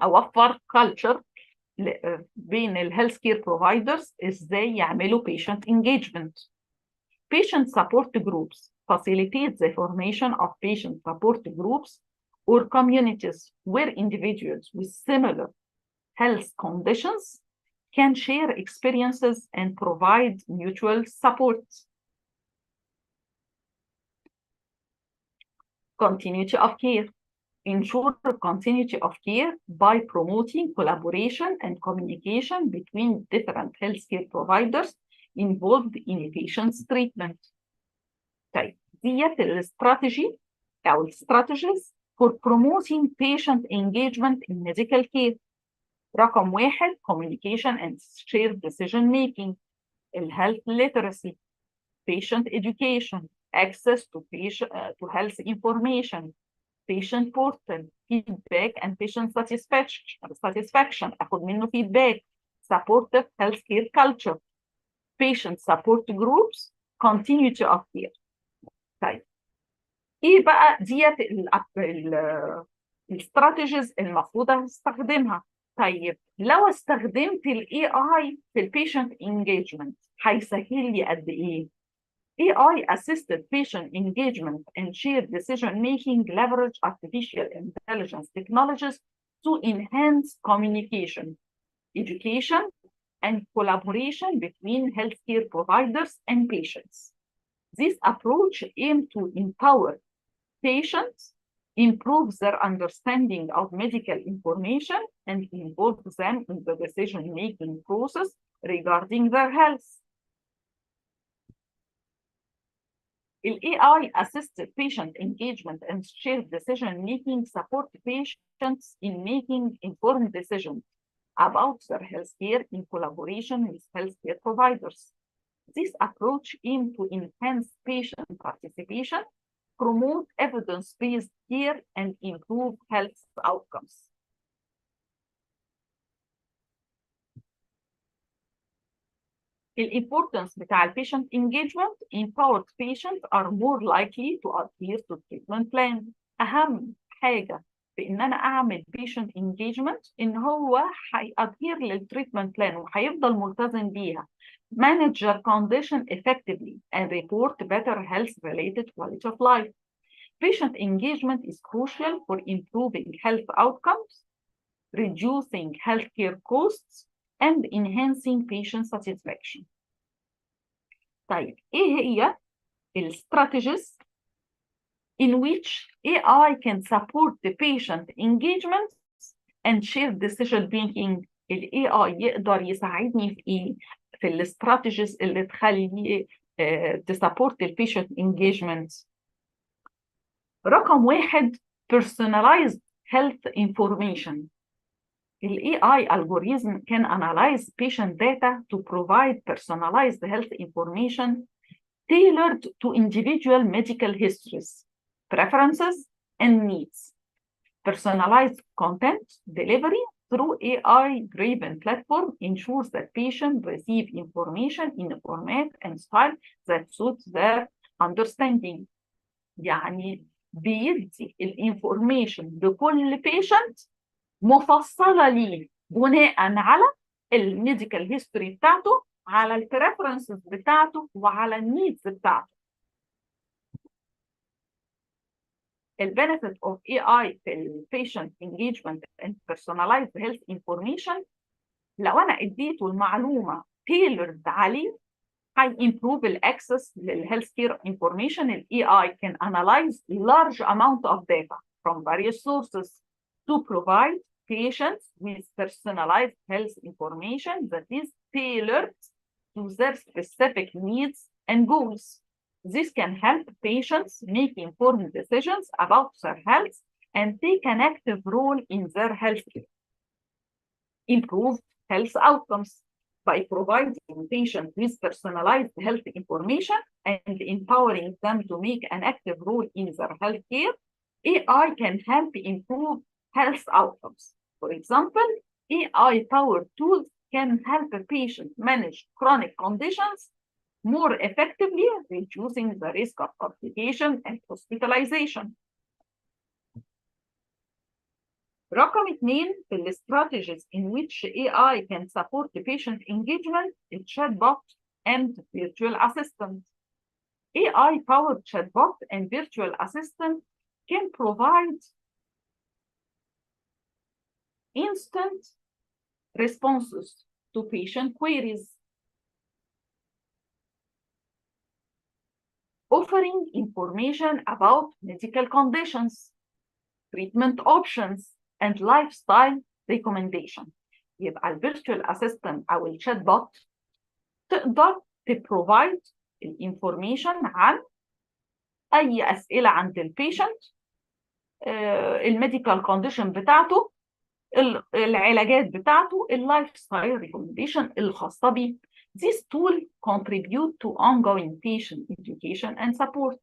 أوفر culture بين الهيلث كير بروفايدرز ازاي يعملوا patient engagement. Patient support groups facilitate the formation of patient support groups or communities where individuals with similar health conditions can share experiences and provide mutual support. Continuity of care. Ensure continuity of care by promoting collaboration and communication between different healthcare providers involved in a patient's treatment. طيب ديت الاستراتيجي أو strategies for promoting patient engagement in medical care. رقم 1 communication and shared decision making. health literacy, patient education, access to health information, patient portal, feedback and patient satisfaction. أخذ منه feedback. Supportive healthcare culture, patient support groups, continuity of care. طيب ايه بقى ديت الاستراتيجيز المفروض استخدمها؟ طيب لو استخدمت الاي اي في البيشنت انجيجمنت هيسهل لي قد ايه؟ AI assisted patient engagement and shared decision making leverage artificial intelligence technologies to enhance communication, education, and collaboration between healthcare providers and patients. This approach aims to empower patients, improve their understanding of medical information, and involve them in the decision-making process regarding their health. AI assisted patient engagement and shared decision-making support patients in making informed decisions about their healthcare in collaboration with healthcare providers. This approach aims to enhance patient participation, promote evidence-based care, and improve health outcomes. الimportance بتاع patient engagement. Empowered patients are more likely to adhere to treatment plan. أهم حاجة بان انا اعمل patient engagement ان هو هيadhere للتريتمنت بلان وهيفضل ملتزم بيها. manage your condition effectively and report better health related quality of life. Patient engagement is crucial for improving health outcomes, reducing healthcare costs, and enhancing patient satisfaction. طيب ايه هي الستراتيجيز in which AI can support the patient engagement and shared decision making؟ ال AI يقدر يساعدني في ايه؟ في الاستراتيجيز اللي تخلي تسابورت البيشنت انجيجمنت. رقم واحد personalized health information. ال AI algorithm can analyze patient data to provide personalized health information tailored to individual medical histories, preferences, and needs. Personalized content delivery through AI-driven platform ensures that patients receive information in a format and style that suits their understanding. يعني بيدي الانفورميشن لكل patient مفصلة ليه بناء على الميديكال هيستوري بتاعته، على البريفرنسز بتاعته، وعلى النيدز بتاعته. البنفيت اوف اي اي في البيشنت انجيجمنت اند personalized health information، لو انا اديته المعلومه tailored عليه هيimprove الاكسس للهيلث كير انفورميشن. الاي اي can analyze large amount of data from various sources to provide patients with personalized health information that is tailored to their specific needs and goals. This can help patients make informed decisions about their health and take an active role in their healthcare. Improve health outcomes by providing patients with personalized health information and empowering them to make an active role in their healthcare. AI can help improve health outcomes. For example, AI-powered tools can help a patient manage chronic conditions more effectively, reducing the risk of complication and hospitalization. رقم 2 في strategies in which AI can support the patient engagement is chatbot and virtual assistant. AI-powered chatbot and virtual assistant can provide instant responses to patient queries, offering information about medical conditions, treatment options, and lifestyle recommendation. يبقى الفيرتشوال اسيستنت او الشات بوت تقدر تبروفايد الانفورميشن عن اي اسئله عند البيشنت، الميديكال كونديشن بتاعته، العلاجات بتاعته، اللايف ستايل ريكومنديشن الخاصه بيه. This tool contribute to ongoing patient education and support,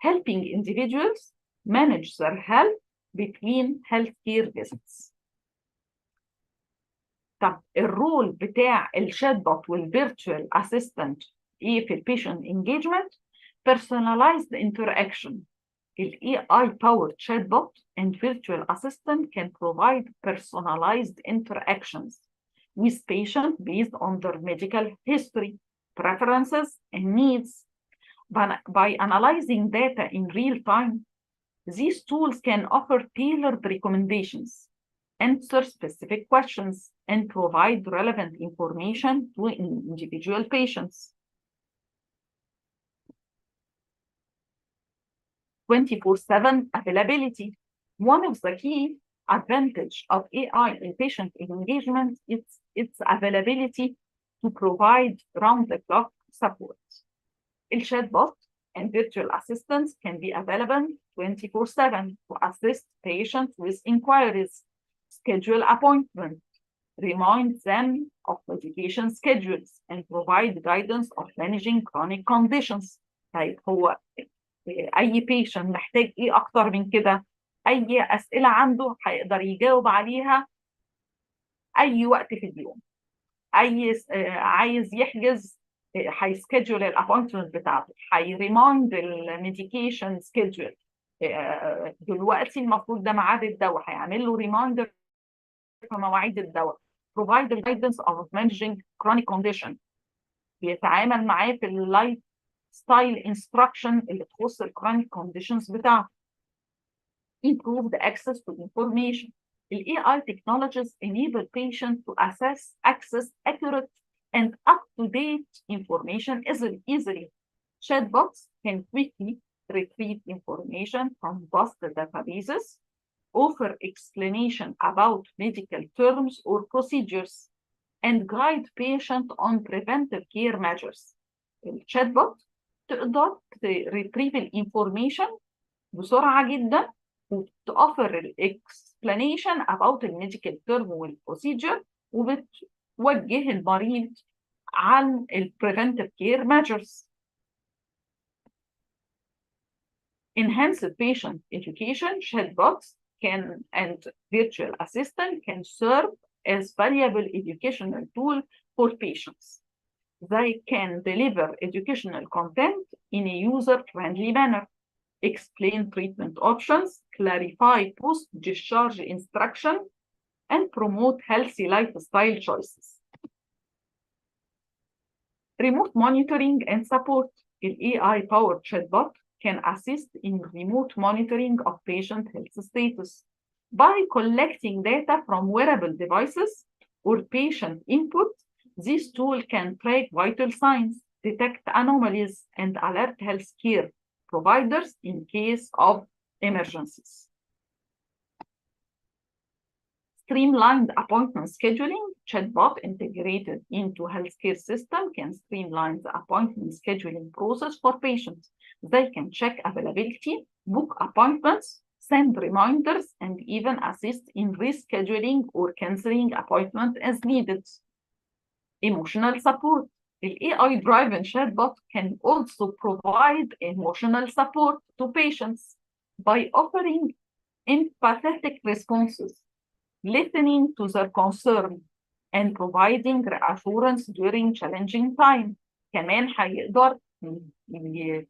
helping individuals manage their health between healthcare visits. طب الرول بتاع الشات بوت والفيرتشوال اسيستنت ايه في البيشنت انجيجمنت؟ personalized interaction. ال AI-powered chatbot and virtual assistant can provide personalized interactions with patients based on their medical history, preferences, and needs. By analyzing data in real time, these tools can offer tailored recommendations, answer specific questions, and provide relevant information to individual patients. 24/7 availability. One of the key advantage of AI in patient engagement is its availability to provide round-the-clock support. The chatbot and virtual assistants can be available 24/7 to assist patients with inquiries, schedule appointments, remind them of medication schedules, and provide guidance of managing chronic conditions. طيب هو اي بيشنت محتاج ايه اكتر من كده؟ اي اسئله عنده هيقدر يجاوب عليها اي وقت في اليوم. اي عايز يحجز هيسكيدجول الابوينتمنت بتاعته، هيريمايند الميديكيشن سكيدجول، دلوقتي المفروض ده ميعاد الدواء، هيعمل له ريمايندر في مواعيد الدواء. provide the guidance of managing chronic condition، بيتعامل معاه في اللايف ستايل انستراكشن اللي تخص الكرونيك كونديشنز بتاعته. improve the access to information. ال AI technologies enable patients to access accurate and up-to-date information easily. Chatbots can quickly retrieve information from vast databases, offer explanation about medical terms or procedures, and guide patient on preventive care measures. الشاتبوت تقدر retrieve الانفورميشن بسرعة جدا، وتوفر الاكسبلانيشن about الميديكال تيرم والبروسيجر، وبتوجه المريض عن preventive care measures. Enhance patient education. Chatbots and virtual assistant can serve as valuable educational tool for patients. They can deliver educational content in a user-friendly manner, explain treatment options, clarify post-discharge instruction, and promote healthy lifestyle choices. Remote monitoring and support. The AI-powered chatbot can assist in remote monitoring of patient health status by collecting data from wearable devices or patient input. This tool can track vital signs, detect anomalies, and alert healthcare providers in case of emergencies. Streamlined appointment scheduling. Chatbot integrated into healthcare system can streamline the appointment scheduling process for patients. They can check availability, book appointments, send reminders, and even assist in rescheduling or canceling appointments as needed. Emotional support. The AI-driven chatbot can also provide emotional support to patients by offering empathetic responses, listening to their concern, and providing reassurance during challenging time. كمان هيقدر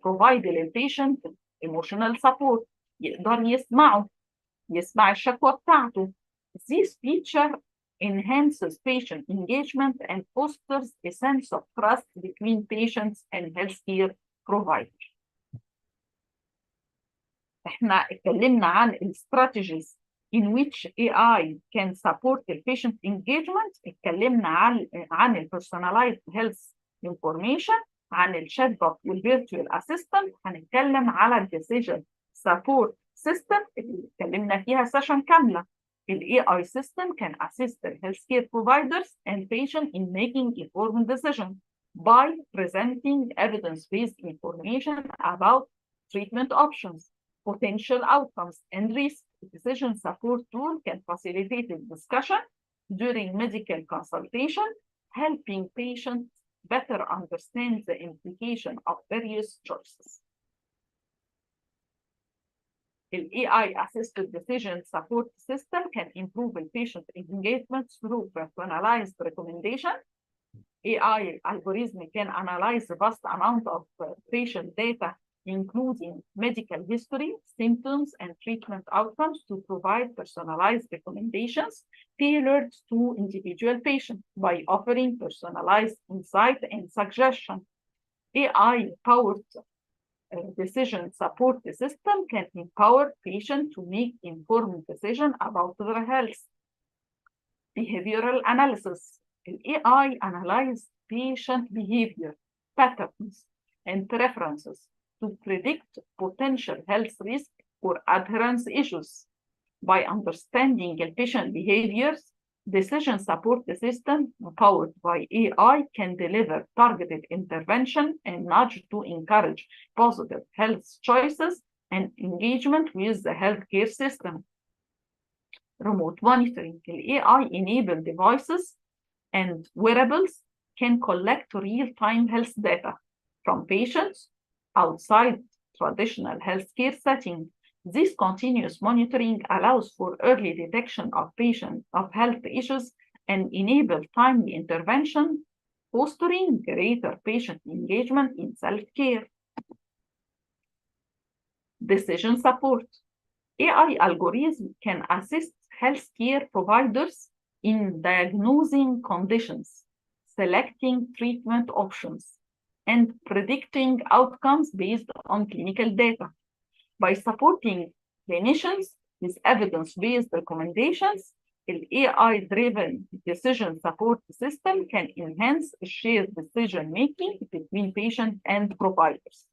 provide للبيشنت emotional support، يقدر يسمع الشكوى بتاعته. This feature enhances patient engagement and fosters a sense of trust between patients and healthcare providers. احنا اتكلمنا عن strategies in which AI can support the patient engagement. اتكلمنا عن ال personalized health information، عن الشات بوت والفيرتوال اسيستنت. هنتكلم على الديسيجن سبورت سيستم اللي اتكلمنا فيها سيشن كامله. ال AI system can assist the healthcare providers and patients in making informed decisions by presenting evidence-based information about treatment options, potential outcomes, and risks. The decision support tool can facilitate the discussion during medical consultation, helping patients better understand the implication of various choices. The AI-assisted decision support system can improve the patient engagement through personalized recommendation. AI algorithm can analyze a vast amount of patient data, including medical history, symptoms, and treatment outcomes, to provide personalized recommendations tailored to individual patients by offering personalized insight and suggestion. AI-powered decision support system can empower patients to make informed decisions about their health. Behavioral analysis. The AI analyzes patient behavior, patterns, and preferences to predict potential health risks or adherence issues. By understanding the patient behaviors, decision support system powered by AI can deliver targeted intervention and nudge to encourage positive health choices and engagement with the healthcare system. Remote monitoring. The AI-enabled devices and wearables can collect real-time health data from patients outside traditional healthcare settings. This continuous monitoring allows for early detection of health issues and enable timely intervention, fostering greater patient engagement in self-care. Decision support. AI algorithm can assist healthcare providers in diagnosing conditions, selecting treatment options, and predicting outcomes based on clinical data. By supporting clinicians with evidence-based recommendations, the AI-driven decision support system can enhance shared decision-making between patients and providers.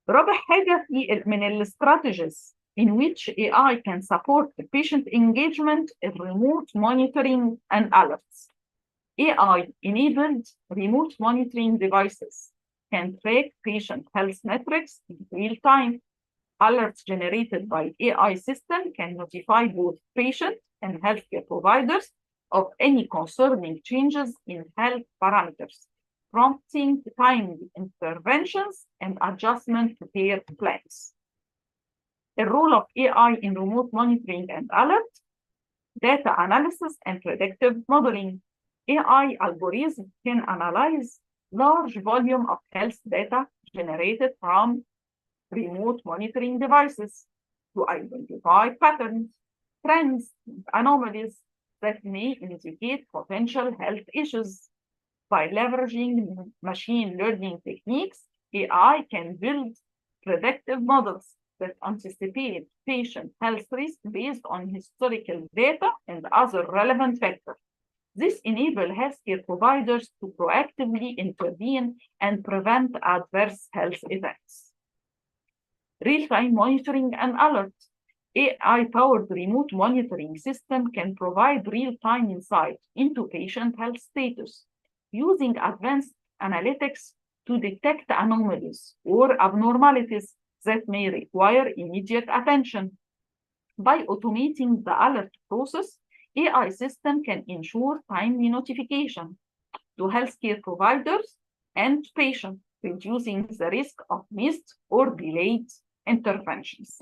رابع حاجة من الاستراتيجيز in which AI can support the patient engagement is remote monitoring and alerts. AI-enabled remote monitoring devices can track patient health metrics in real time. Alerts generated by AI system can notify both patient and healthcare providers of any concerning changes in health parameters, prompting timely interventions and adjustment to care plans. The role of AI in remote monitoring and alert, data analysis and predictive modeling. AI algorithms can analyze large volume of health data generated from remote monitoring devices to identify patterns, trends, and anomalies that may indicate potential health issues. By leveraging machine learning techniques, AI can build predictive models that anticipate patient health risk based on historical data and other relevant factors. This enables healthcare providers to proactively intervene and prevent adverse health events. Real-time monitoring and alert. AI-powered remote monitoring system can provide real-time insight into patient health status, using advanced analytics to detect anomalies or abnormalities that may require immediate attention. By automating the alert process, AI system can ensure timely notification to healthcare providers and patients, reducing the risk of missed or delayed interventions.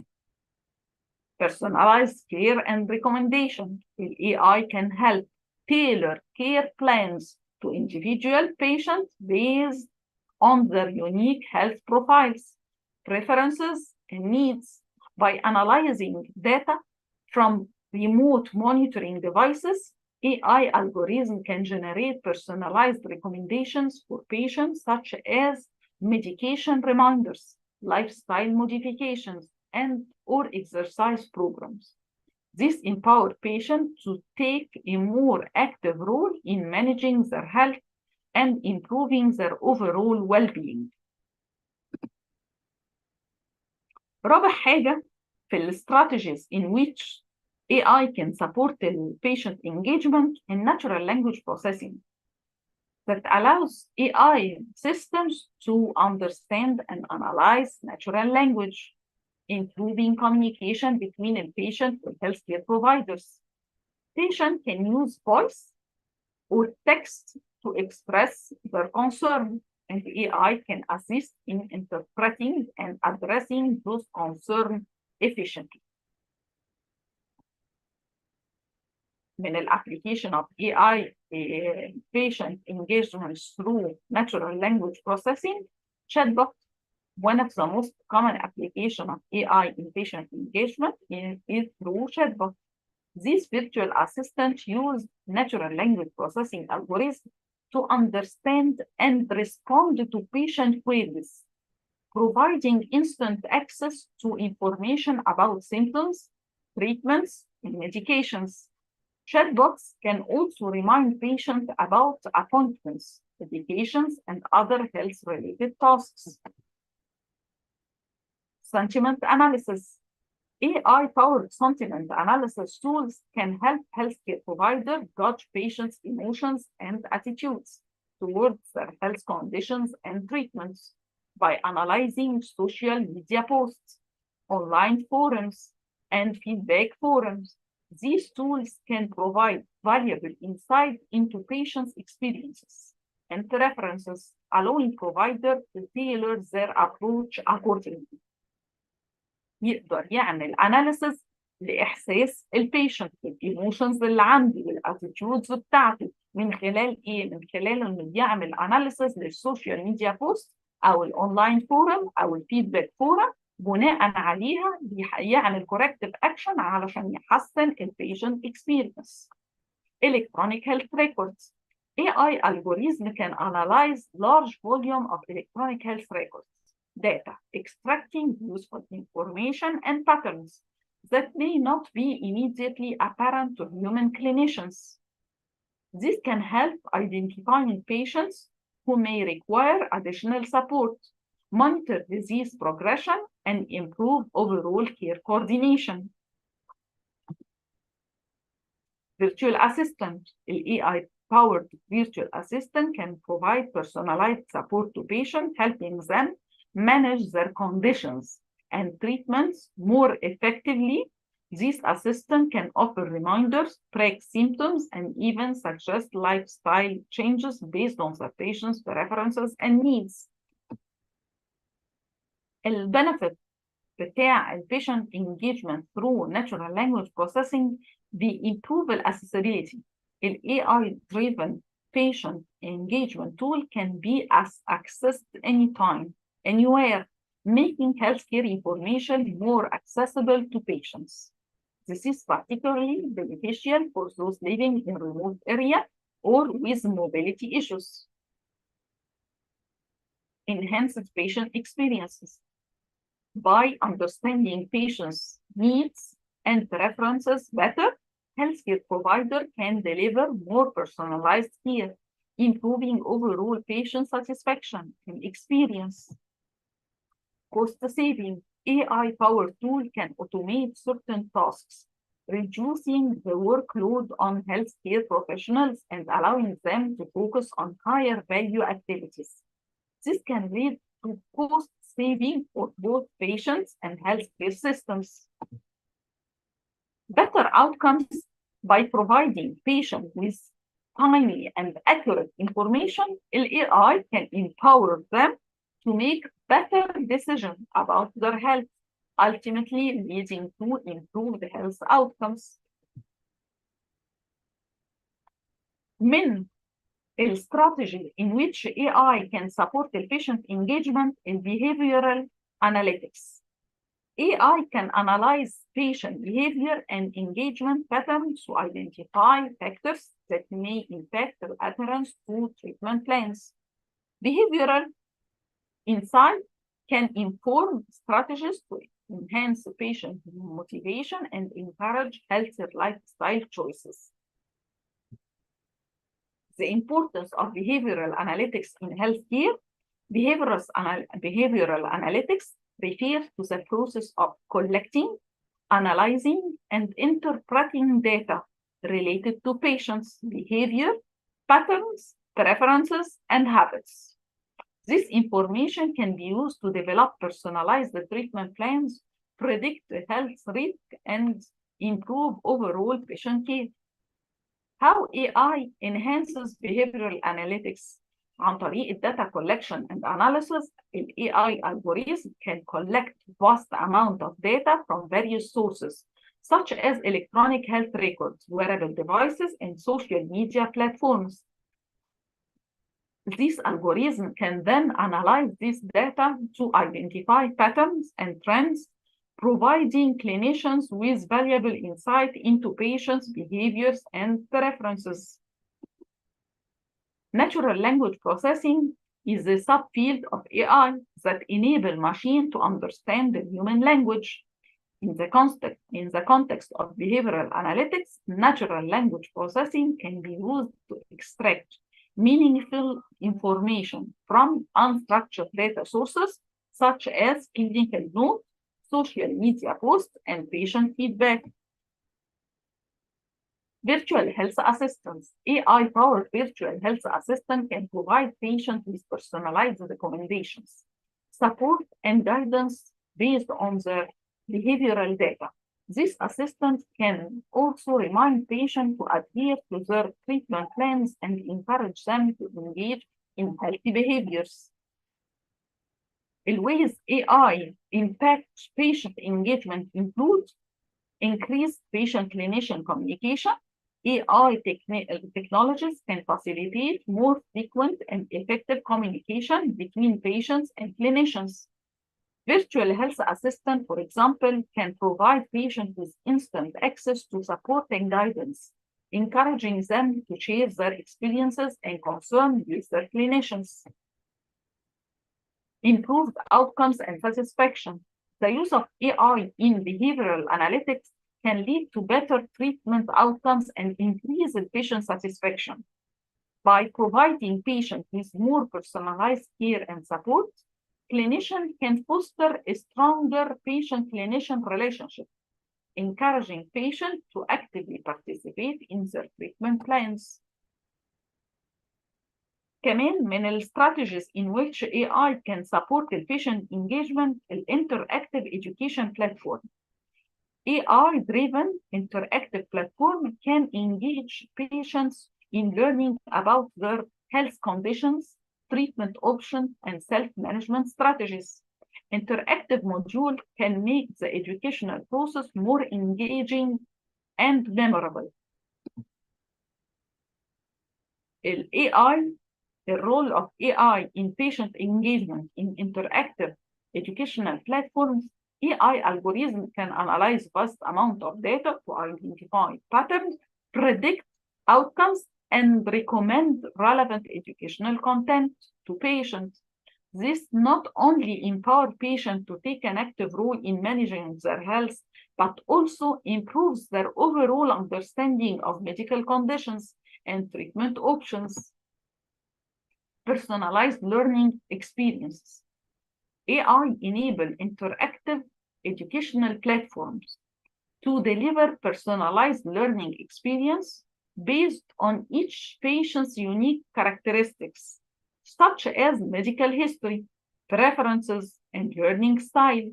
Personalized care and recommendation. The AI can help tailor care plans to individual patients based on their unique health profiles, preferences, and needs. By analyzing data from remote monitoring devices, AI algorithm can generate personalized recommendations for patients such as medication reminders, lifestyle modifications, and or exercise programs. This empowers patients to take a more active role in managing their health and improving their overall well-being. رابع حاجة في strategies in which AI can support the patient engagement in natural language processing that allows AI systems to understand and analyze natural language, improving communication between a patient and healthcare providers. Patient can use voice or text to express their concern, and AI can assist in interpreting and addressing those concerns efficiently. من application of AI patient engagement through natural language processing, chatbot. One of the most common application of AI in patient engagement is through chatbot. These virtual assistants use natural language processing algorithms to understand and respond to patient queries, providing instant access to information about symptoms, treatments, and medications. Chatbots can also remind patients about appointments, medications, and other health-related tasks. Sentiment analysis. AI-powered sentiment analysis tools can help healthcare providers gauge patients' emotions and attitudes towards their health conditions and treatments by analyzing social media posts, online forums, and feedback forums. These tools can provide valuable insight into patients' experiences and preferences, allowing providers to tailor their approach accordingly. يقدر يعمل analysis لإحساس البيشنت، الإيموشنز اللي عندي والاتيتيودز بتاعته من خلال إيه؟ من خلال إنه يعمل analysis للسوشيال ميديا بوست أو الأونلاين فورم أو الفيدباك فورم، بناء عليها يعمل corrective action علشان يحسن البيشنت experience. Electronic health records. AI algorithm can analyze large volume of electronic health records data, extracting useful information and patterns that may not be immediately apparent to human clinicians. This can help identifying patients who may require additional support, monitor disease progression, and improve overall care coordination. Virtual assistant. The AI-powered virtual assistant can provide personalized support to patients, helping them manage their conditions and treatments more effectively. This assistant can offer reminders, track symptoms, and even suggest lifestyle changes based on the patient's preferences and needs. البنفيت بتاع البيشنت engagement through natural language processing بيimprove accessibility. ال AI driven patient engagement tool can be accessed anytime, anywhere, making healthcare information more accessible to patients. This is particularly beneficial for those living in remote areas or with mobility issues. Enhanced patient experiences. By understanding patients' needs and preferences better, healthcare provider can deliver more personalized care, improving overall patient satisfaction and experience. Cost saving. AI-powered tool can automate certain tasks, reducing the workload on healthcare professionals and allowing them to focus on higher value activities. This can lead to cost saving for both patients and healthcare systems. Better outcomes. By providing patients with timely and accurate information, AI can empower them to make better decisions about their health, ultimately leading to improved health outcomes. من strategy in which AI can support the patient engagement in behavioral analytics. AI can analyze patient behavior and engagement patterns to identify factors that may impact their adherence to treatment plans. Behavioral insight can inform strategies to enhance patient motivation and encourage healthier lifestyle choices. The importance of behavioral analytics in healthcare. Behavioral analytics refers to the process of collecting, analyzing, and interpreting data related to patients' behavior, patterns, preferences, and habits. This information can be used to develop personalized treatment plans, predict health risk, and improve overall patient care. How AI enhances behavioral analytics. عن طريق data collection and analysis, the AI algorithm can collect vast amount of data from various sources, such as electronic health records, wearable devices, and social media platforms. This algorithm can then analyze this data to identify patterns and trends, providing clinicians with valuable insight into patients' behaviors and preferences. Natural language processing is a subfield of AI that enable machine to understand the human language. In the context of behavioral analytics, natural language processing can be used to extract meaningful information from unstructured data sources, such as clinical notes, social media posts, and patient feedback. Virtual health assistants. AI-powered virtual health assistant can provide patients with personalized recommendations, support, and guidance based on their behavioral data. This assistant can also remind patients to adhere to their treatment plans and encourage them to engage in healthy behaviors. The ways AI impacts patient engagement include increased patient-clinician communication, AI technologies can facilitate more frequent and effective communication between patients and clinicians. Virtual health assistant, for example, can provide patients with instant access to support and guidance, encouraging them to share their experiences and concerns with their clinicians. Improved outcomes and satisfaction. The use of AI in behavioral analytics can lead to better treatment outcomes and increase patient satisfaction. By providing patients with more personalized care and support, clinicians can foster a stronger patient-clinician relationship, encouraging patients to actively participate in their treatment plans. كمان من الستراتيجيز in which AI can support the patient engagement interactive education platform. AI-driven interactive platform can engage patients in learning about their health conditions, treatment options, and self-management strategies. Interactive module can make the educational process more engaging and memorable. The role of AI in patient engagement in interactive educational platforms. AI algorithm can analyze vast amount of data to identify patterns, predict outcomes, and recommend relevant educational content to patients. This not only empowers patients to take an active role in managing their health, but also improves their overall understanding of medical conditions and treatment options. Personalized learning experiences. AI-enabled interactive educational platforms to deliver personalized learning experience based on each patient's unique characteristics, such as medical history, preferences, and learning style.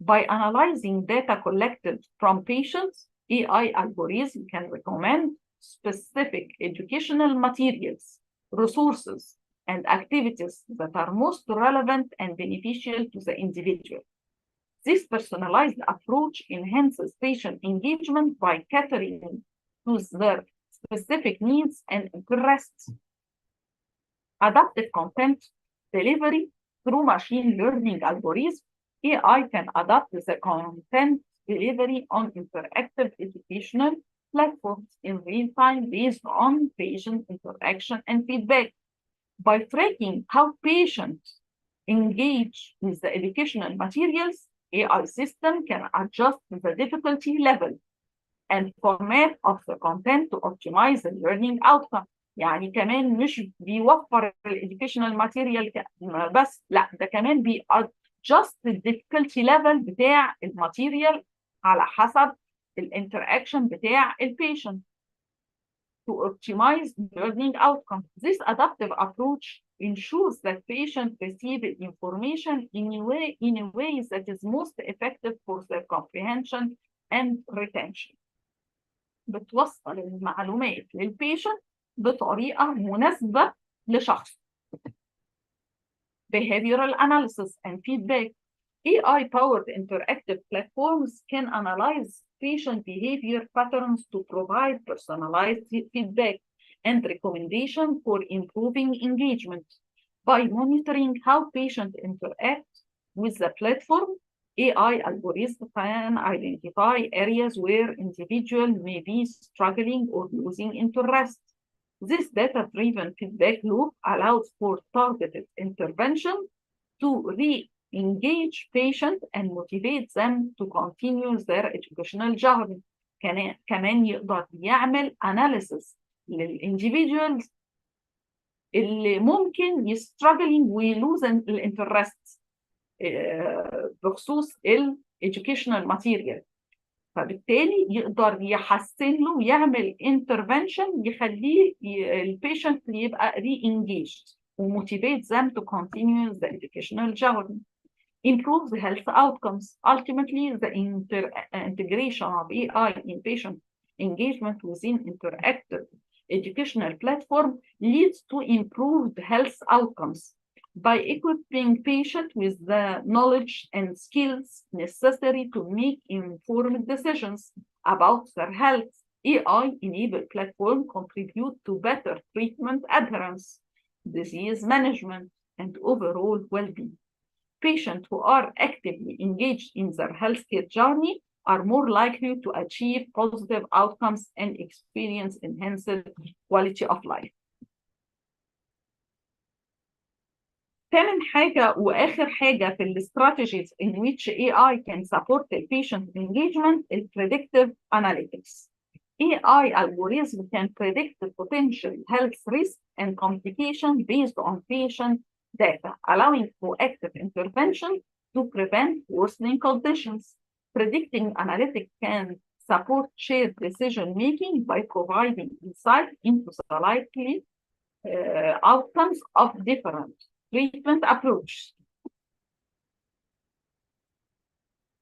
By analyzing data collected from patients, AI algorithms can recommend specific educational materials, resources, and activities that are most relevant and beneficial to the individual. This personalized approach enhances patient engagement by catering to their specific needs and interests. Adaptive content delivery through machine learning algorithms. AI can adapt the content delivery on interactive educational platforms in real time based on patient interaction and feedback. By tracking how patients engage with the educational materials, AI system can adjust the difficulty level and format of the content to optimize the learning outcome. يعني كمان مش بيوفر educational material بس، لا ده كمان adjust the difficulty level بتاع الماتيريال على حسب الانتراكشن بتاع البيشنت to optimize learning outcomes. This adaptive approach ensures that patients receive information in a way that is most effective for their comprehension and retention. بتوصل المعلومات للبيشنت بطريقة مناسبة لشخص. Behavioral analysis and feedback. AI-powered interactive platforms can analyze patient behavior patterns to provide personalized feedback and recommendation for improving engagement. By monitoring how patients interact with the platform, AI algorithms can identify areas where individuals may be struggling or losing interest. This data-driven feedback loop allows for targeted intervention to re-engage patients and motivate them to continue their educational journey. كمان يقدر يعمل analysis للindividuals اللي ممكن يستراجلينج ويلوز الانترست بخصوص educational material. فبالتالي يقدر يحسن له ويعمل intervention يخليه البيشنت يبقى re-engaged وmotivate them to continue the educational journey. Improve the health outcomes. Ultimately, the integration of AI in patient engagement within interactive educational platform leads to improved health outcomes. By equipping patients with the knowledge and skills necessary to make informed decisions about their health, AI-enabled platform contribute to better treatment adherence, disease management, and overall well-being. Patients who are actively engaged in their healthcare journey are more likely to achieve positive outcomes and experience enhanced quality of life. ثامن حاجة وآخر حاجة في strategies in which AI can support the patient engagement is predictive analytics. AI algorithm can predict the potential health risk and complication based on patient data, allowing proactive intervention to prevent worsening conditions. Predicting analytics can support shared decision-making by providing insight into the likely outcomes of different treatment approaches.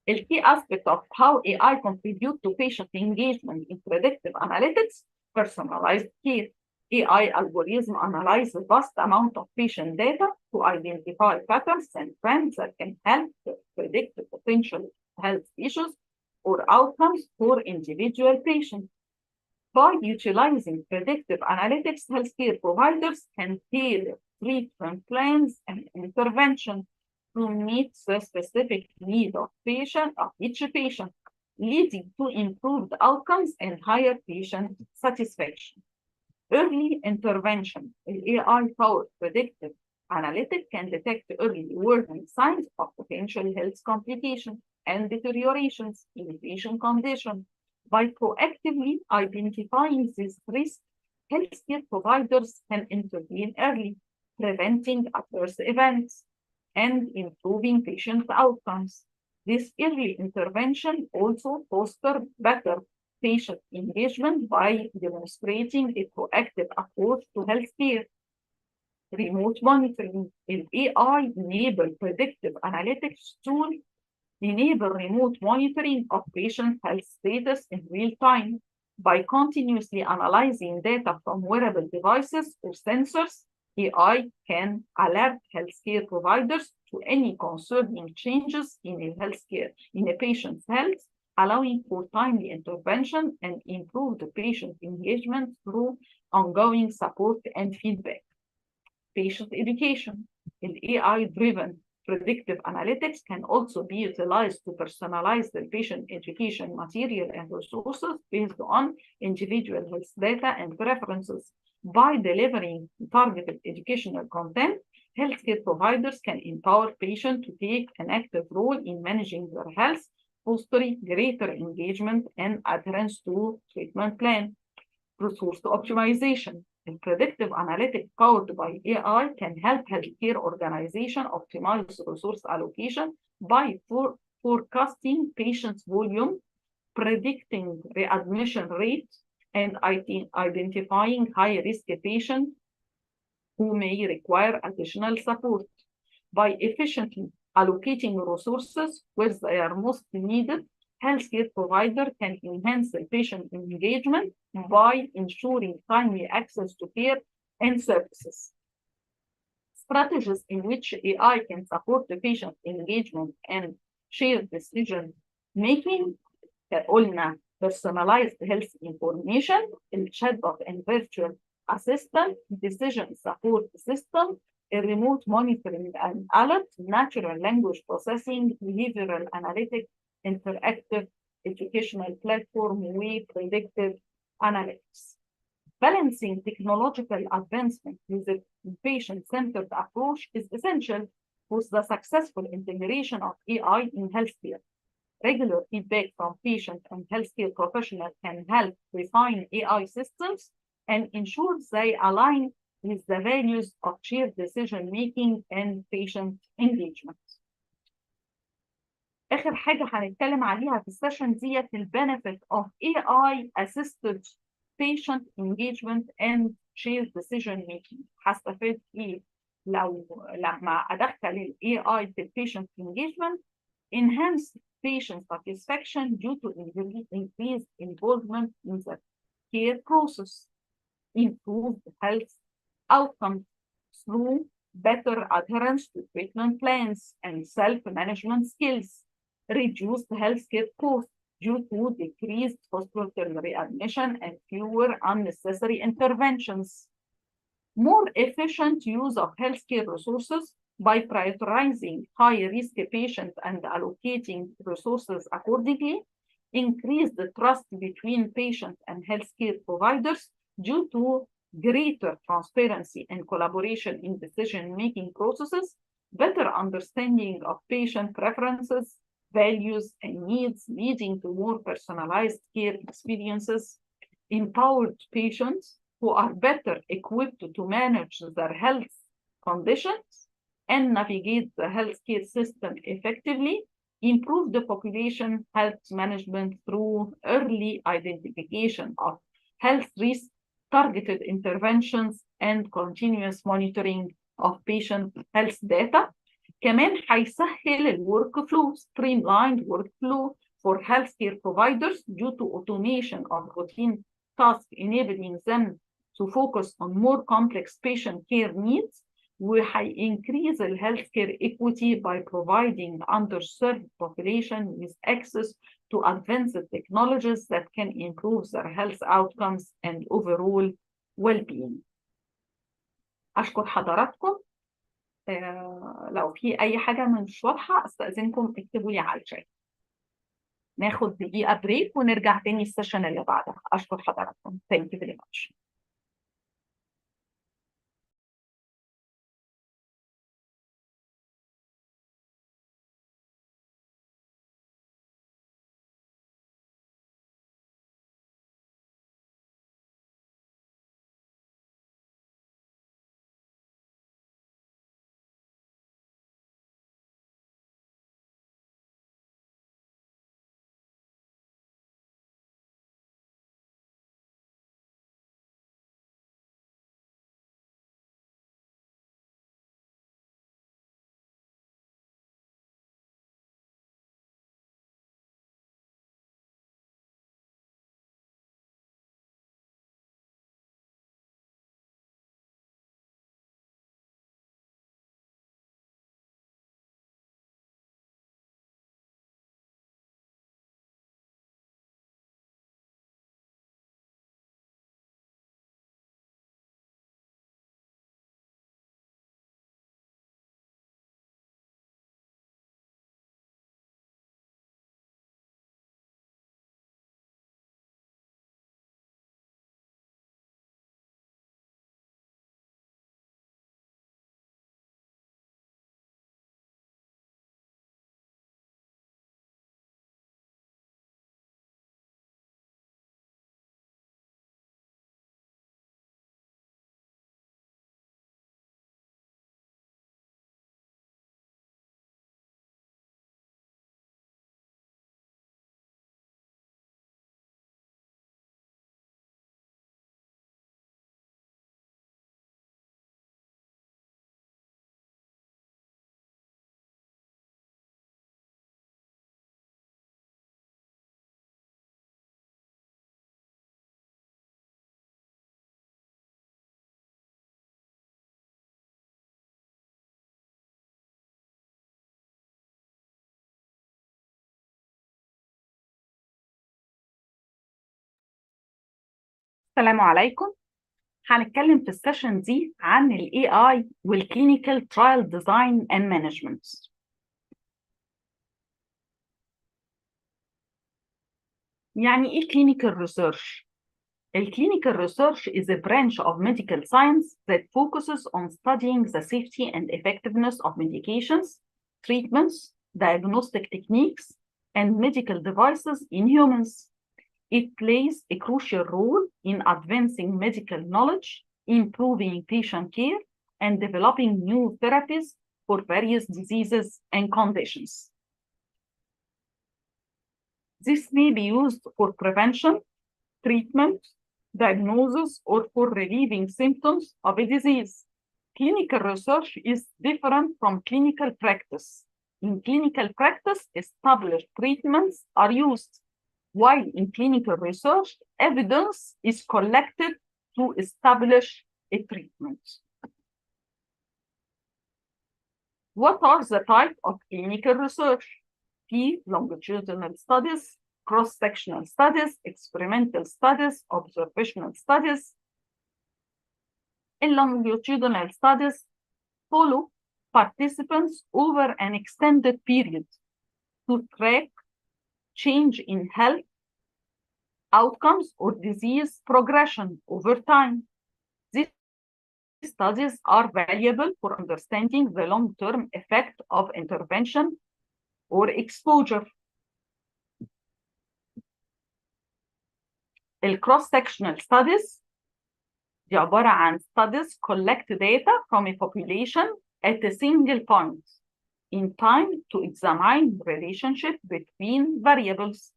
The key aspect of how AI contributes to patient engagement in predictive analytics, personalized care. AI algorithms analyze a vast amount of patient data to identify patterns and trends that can help predict potential health issues or outcomes for individual patients. By utilizing predictive analytics, healthcare providers can tailor treatment plans and intervention to meet the specific need of each patient, leading to improved outcomes and higher patient satisfaction. Early intervention. AI-powered predictive analytics can detect early warning signs of potential health complications and deteriorations in patient condition. By proactively identifying these risks, healthcare providers can intervene early, preventing adverse events and improving patient outcomes. This early intervention also fosters better patient engagement by demonstrating a proactive approach to healthcare. Remote monitoring. An AI-enabled predictive analytics tool enable remote monitoring of patient health status in real time. By continuously analyzing data from wearable devices or sensors, AI can alert healthcare providers to any concerning changes in a patient's health, allowing for timely intervention and improved patient engagement through ongoing support and feedback. Patient education. In AI-driven predictive analytics can also be utilized to personalize the patient education material and resources based on individual health data and preferences. By delivering targeted educational content, healthcare providers can empower patients to take an active role in managing their health, fostering greater engagement and adherence to treatment plan. Resource optimization. And predictive analytics powered by AI can help healthcare organizations optimize resource allocation by forecasting patients' volume, predicting readmission rate, and identifying high-risk patients who may require additional support. By efficiently allocating resources where they are most needed, healthcare provider can enhance the patient engagement by ensuring timely access to care and services. Strategies in which AI can support the patient engagement and shared decision making. قلنا personalized health information, chatbot and virtual assistant, decision support system, remote monitoring and alert, natural language processing, behavioral analytics, interactive educational platform with predictive analytics. Balancing technological advancement with a patient-centered approach is essential for the successful integration of AI in healthcare. Regular feedback from patients and healthcare professionals can help refine AI systems and ensure they align with the values of shared decision-making and patient engagement. آخر حاجة هنتكلم عليها في السيشن ديت البنفيت of AI-assisted patient engagement and shared decision making. هستفيد إيه لما أدخل ال AI في patient engagement؟ Enhance patient satisfaction due to increased involvement in the care process, improved health outcomes through better adherence to treatment plans and self-management skills, reduced healthcare costs, due to decreased hospital readmission and fewer unnecessary interventions. More efficient use of healthcare resources by prioritizing high-risk patients and allocating resources accordingly, increase the trust between patients and healthcare providers due to greater transparency and collaboration in decision-making processes, better understanding of patient preferences, values, and needs, leading to more personalized care experiences, empowered patients who are better equipped to manage their health conditions and navigate the healthcare system effectively, improve the population health management through early identification of health risks, targeted interventions, and continuous monitoring of patient health data. كمان هيسهل الورك فلو streamlined workflow for healthcare providers due to automation of routine tasks enabling them to focus on more complex patient care needs. وهي increase the healthcare equity by providing underserved population with access to advanced technologies that can improve their health outcomes and overall well-being. أشكر حضراتكم. لو في أي حاجة مش واضحة أستأذنكم اكتبوا لي على الشات. ناخد دقيقة بريك ونرجع تاني السيشن اللي بعدها. أشكر حضراتكم. Thank you very much. السلام عليكم. هنتكلم في السيشن دي عن ال AI والclinical trial design and management. يعني إيه clinical research؟ Clinical research is a branch of medical science that focuses on studying the safety and effectiveness of medications, treatments, diagnostic techniques, and medical devices in humans. It plays a crucial role in advancing medical knowledge, improving patient care, and developing new therapies for various diseases and conditions. This may be used for prevention, treatment, diagnosis, or for relieving symptoms of a disease. Clinical research is different from clinical practice. In clinical practice, established treatments are used, while in clinical research, evidence is collected to establish a treatment. What are the types of clinical research? في longitudinal studies, cross-sectional studies, experimental studies, observational studies. Longitudinal studies follow participants over an extended period to track change in health outcomes or disease progression over time. These studies are valuable for understanding the long-term effect of intervention or exposure. cross-sectional studies دي عبارة عن studies collect data from a population at a single point in time to examine relationship between variables.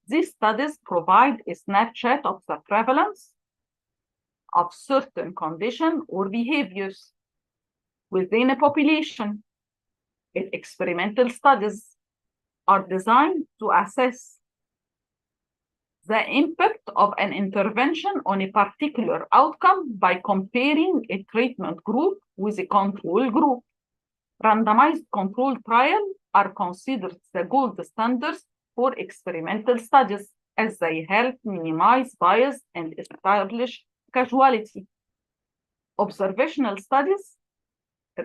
These studies provide a snapshot of the prevalence of certain condition or behaviors within a population. Experimental studies are designed to assess the impact of an intervention on a particular outcome by comparing a treatment group with a control group. Randomized control trials are considered the gold standards for experimental studies as they help minimize bias and establish causality. Observational studies,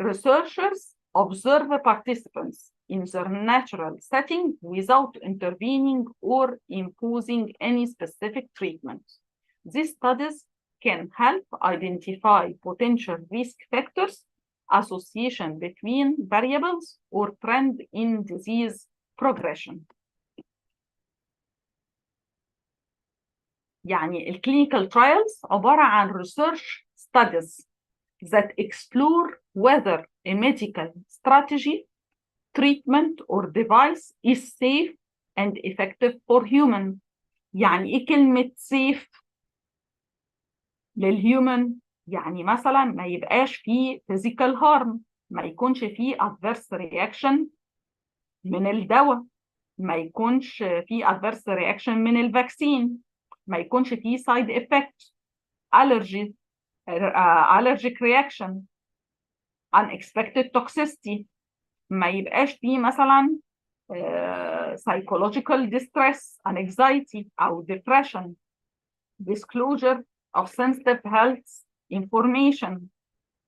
researchers observe participants in their natural setting without intervening or imposing any specific treatment. These studies can help identify potential risk factors, association between variables, or trend in disease progression. يعني clinical trials عبارة عن research studies that explore whether a medical strategy, treatment, or device is safe and effective for human. يعني إيه كلمة safe للhuman؟ يعني مثلا ما يبقاش فيه physical harm، ما يكونش فيه adverse reaction من الدواء، ما يكونش فيه adverse reaction من الفاكسين، ما يكونش فيه side effect، allergy، allergic reaction، unexpected toxicity، ما يبقاش فيه مثلا psychological distress and anxiety أو depression، disclosure of sensitive health information،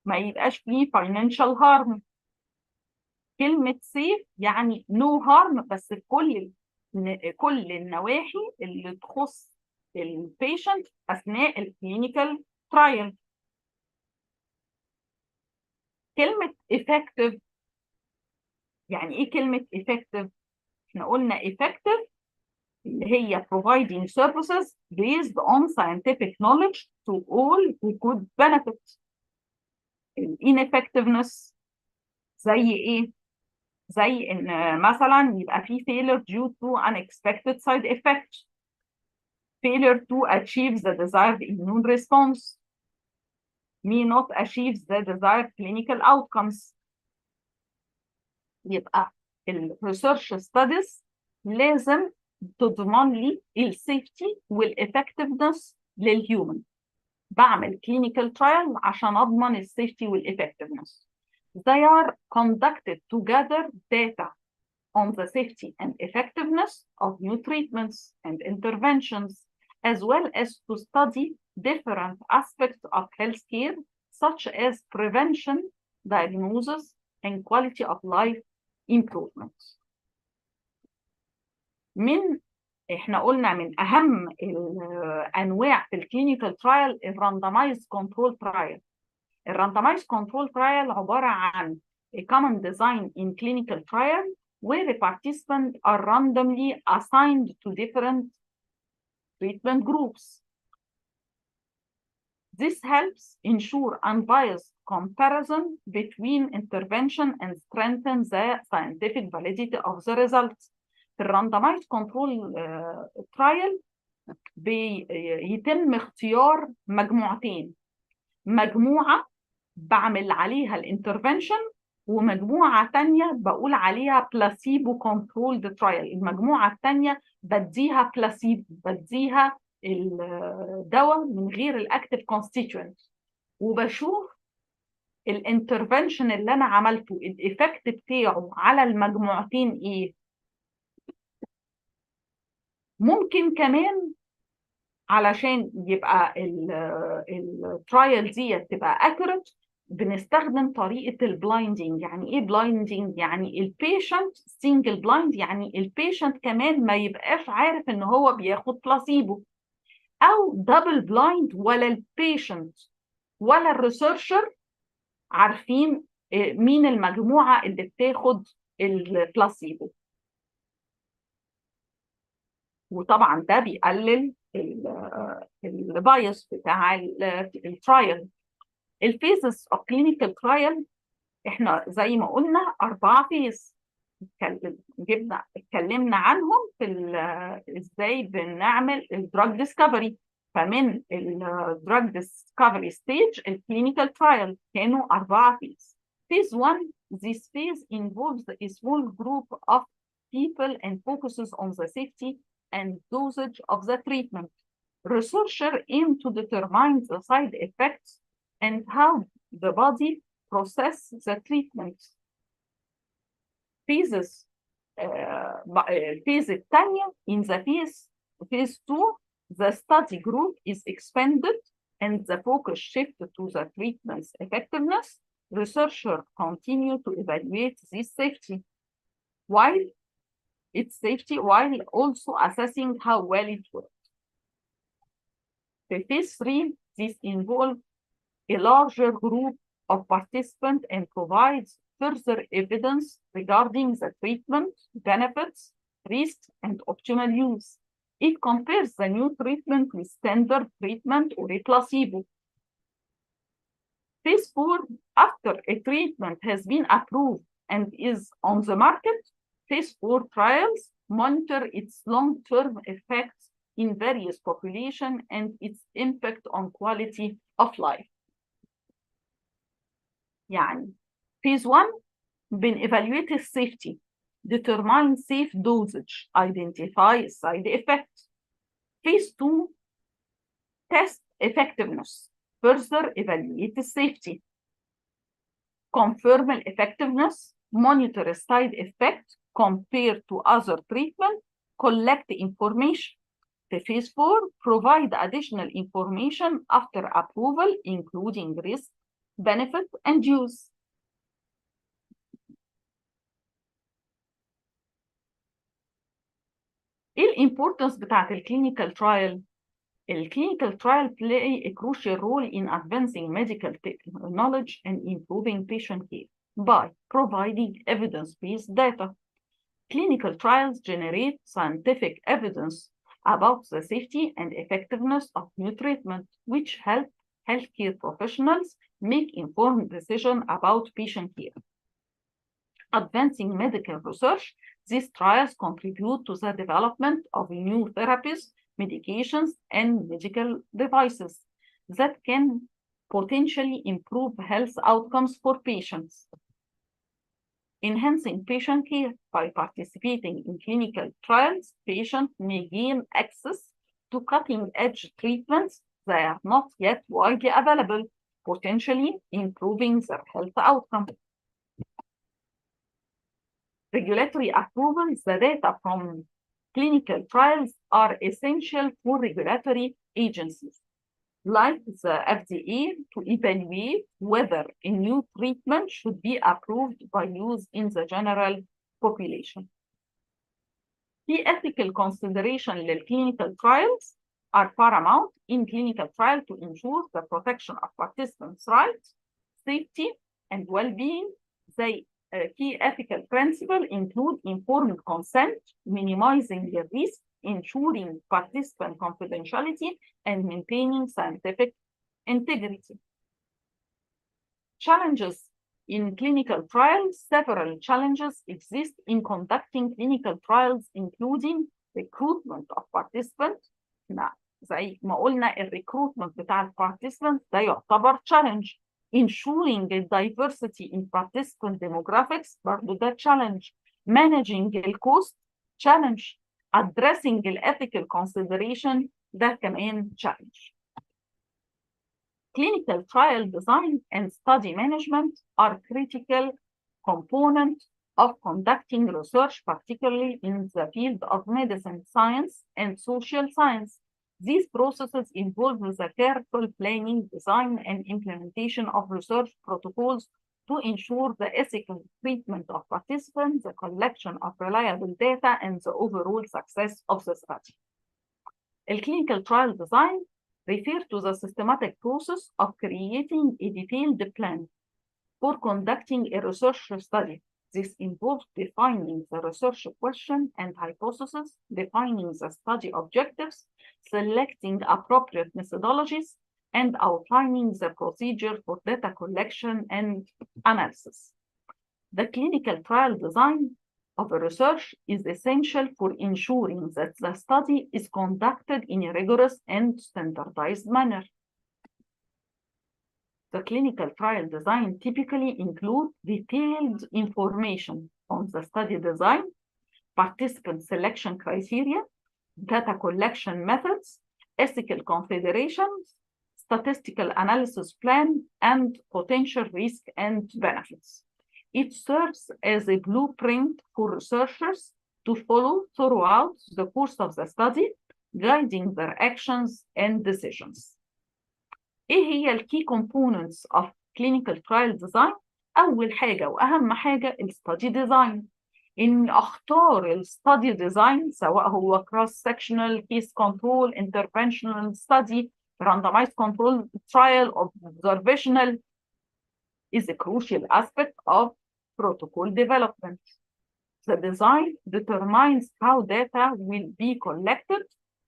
ما يبقاش فيه financial harm. كلمة safe يعني no harm بس في كل النواحي اللي تخص البيشنت أثناء الكلينيكال ترايل. كلمة effective يعني إيه كلمة effective؟ إحنا قلنا effective اللي هي providing services based on scientific knowledge to all who could benefit. ineffectiveness زي إيه؟ زي إن مثلا يبقى في failure due to unexpected side effect، failure to achieve the desired immune response, may not achieve the desired clinical outcomes. يبقى الريسيرش ستاديز لازم تضمن لي السيفتي والإفكتفنس للهيومن. بعمل clinical trial عشان أضمن السيفتي والإفكتفنس. They are conducted to gather data on the safety and effectiveness of new treatments and interventions, as well as to study different aspects of healthcare, such as prevention, diagnosis, and quality of life improvements. احنا قلنا من اهم الانواع في الكلينيكال ترايل الراندمايز كنترول ترايل. الراندمايز كنترول ترايل عباره عن a common design in clinical trial where the participants are randomly assigned to different treatment groups. This helps ensure unbiased comparison between intervention and strengthen the scientific validity of the results. في الراندمايز كنترول ترايل بيتم اختيار مجموعتين، مجموعة بعمل عليها الانترفنشن ومجموعة تانية بقول عليها بلاسيبو كنترول ترايل. المجموعة التانية بديها بلاسيبو، بديها الدواء من غير الاكتيف كونستيتوينت، وبشوف الانترفنشن اللي انا عملته الايفكت بتاعه على المجموعتين ايه. ممكن كمان علشان يبقى الترايل دي تبقى accurate بنستخدم طريقة البلايندينج. يعني ايه بلايندينج؟ يعني البيشنت سنجل بلايند، يعني البيشنت كمان ما يبقاش عارف ان هو بياخد بلاسيبو، او دبل بلايند، ولا البيشنت ولا الريسيرشر عارفين مين المجموعة اللي بتاخد البلاسيبو. وطبعا ده بيقلل البايس بتاع الترايل. الفيزز اوف كلينيكال ترايل احنا زي ما قلنا 4 فيز، اتكلمنا عنهم في ازاي بنعمل الدراج ديسكفري. فمن الدراج ديسكفري ستيج الكلينيكال ترايل كانوا 4 فيز. Phase 1, this phase involves a small group of people and focuses on the safety and dosage of the treatment. Researchers aim to determine the side effects and how the body processes the treatment. Phases الفيز الثانية in the phase 2 the study group is expanded and the focus shifted to the treatment's effectiveness. Researchers continue to evaluate this safety while also assessing how well it works. The phase 3, this involves a larger group of participants and provides further evidence regarding the treatment, benefits, risks, and optimal use. It compares the new treatment with standard treatment or a placebo. Phase 4, after a treatment has been approved and is on the market, phase 4 trials monitor its long-term effects in various populations and its impact on quality of life. يعني phase 1 بنevaluate السيفتي، determine safe dosage, identify side effects. Phase 2 test effectiveness, further evaluate the safety, confirm effectiveness, monitor side effects compared to other treatment, collect information. The phase 4 provide additional information after approval, including risk, benefit, and use. ايه الامبورتنس بتاعت الكلينيكال ترايل؟ الكلينيكال ترايل play a crucial role in advancing medical knowledge and improving patient care by providing evidence-based data. Clinical trials generate scientific evidence about the safety and effectiveness of new treatment, which help healthcare professionals make informed decisions about patient care. Advancing medical research, these trials contribute to the development of new therapies, medications, and medical devices that can potentially improve health outcomes for patients. Enhancing patient care by participating in clinical trials, patients may gain access to cutting-edge treatments that are not yet widely available, potentially improving their health outcome. Regulatory approvals, the data from clinical trials are essential for regulatory agencies like the FDA to evaluate whether a new treatment should be approved by use in the general population. The ethical consideration in clinical trials are paramount in clinical trial to ensure the protection of participants' rights, safety, and well-being. They key ethical principles include informed consent, minimizing the risk, ensuring participant confidentiality, and maintaining scientific integrity. Challenges in clinical trials. Several challenges exist in conducting clinical trials, including recruitment of participants. زي ما قلنا الrecruitment بتاع participants ده يعتبر challenge. Ensuring diversity in participant demographics برضه ده challenge. Managing the cost challenge. Addressing the ethical consideration ده كمان challenge. Clinical trial design and study management are critical components of conducting research, particularly in the field of medicine, science, and social science. These processes involve the careful planning, design, and implementation of research protocols to ensure the ethical treatment of participants, the collection of reliable data, and the overall success of the study. The clinical trial design refers to the systematic process of creating a detailed plan for conducting a research study. This involves defining the research question and hypothesis, defining the study objectives, selecting appropriate methodologies, and outlining the procedure for data collection and analysis. The clinical trial design of a research is essential for ensuring that the study is conducted in a rigorous and standardized manner. The clinical trial design typically includes detailed information on the study design, participant selection criteria, data collection methods, ethical considerations, statistical analysis plan, and potential risk and benefits. It serves as a blueprint for researchers to follow throughout the course of the study, guiding their actions and decisions. ايه هي الكي components of clinical trial design؟ اول حاجه واهم حاجه الستادي ديزاين. ان اختار الستادي ديزاين سواء هو cross sectional, case control, interventional study, randomized control trial, observational is a crucial aspect of protocol development. The design determines how data will be collected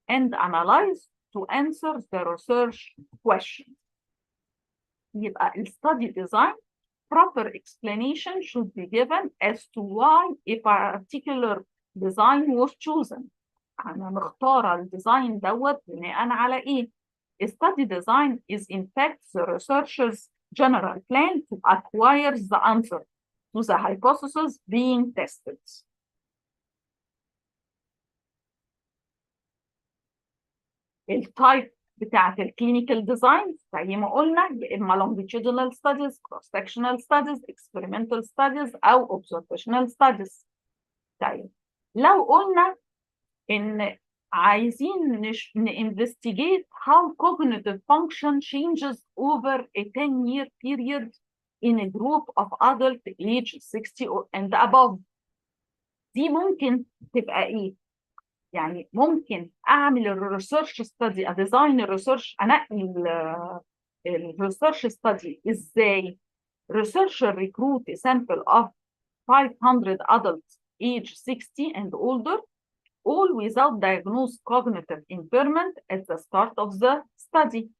and analyzed to answer the research question. يبقى study design, proper explanation should be given as to why a particular design was chosen. أنا مختارة الديزاين دوت بناء على إيه؟ Study design is in fact the researcher's general plan to acquire the answer to the hypothesis being tested. التايب بتاعت الكلينيكال ديزاين زي ما قلنا يا اما longitudinal studies, cross-sectional studies, experimental studies او observational studies. طيب لو قلنا ان عايزين investigate how cognitive function changes over a 10-year period in a group of adult age 60 and above. دي ممكن تبقى ايه؟ يعني ممكن اعمل الريسيرش ستادي، اديزاين الريسيرش، انقي الريسيرش ستادي ازاي؟ researcher recruit a sample of 500 adults age 60 and older, all without diagnosed cognitive impairment at the start of the study.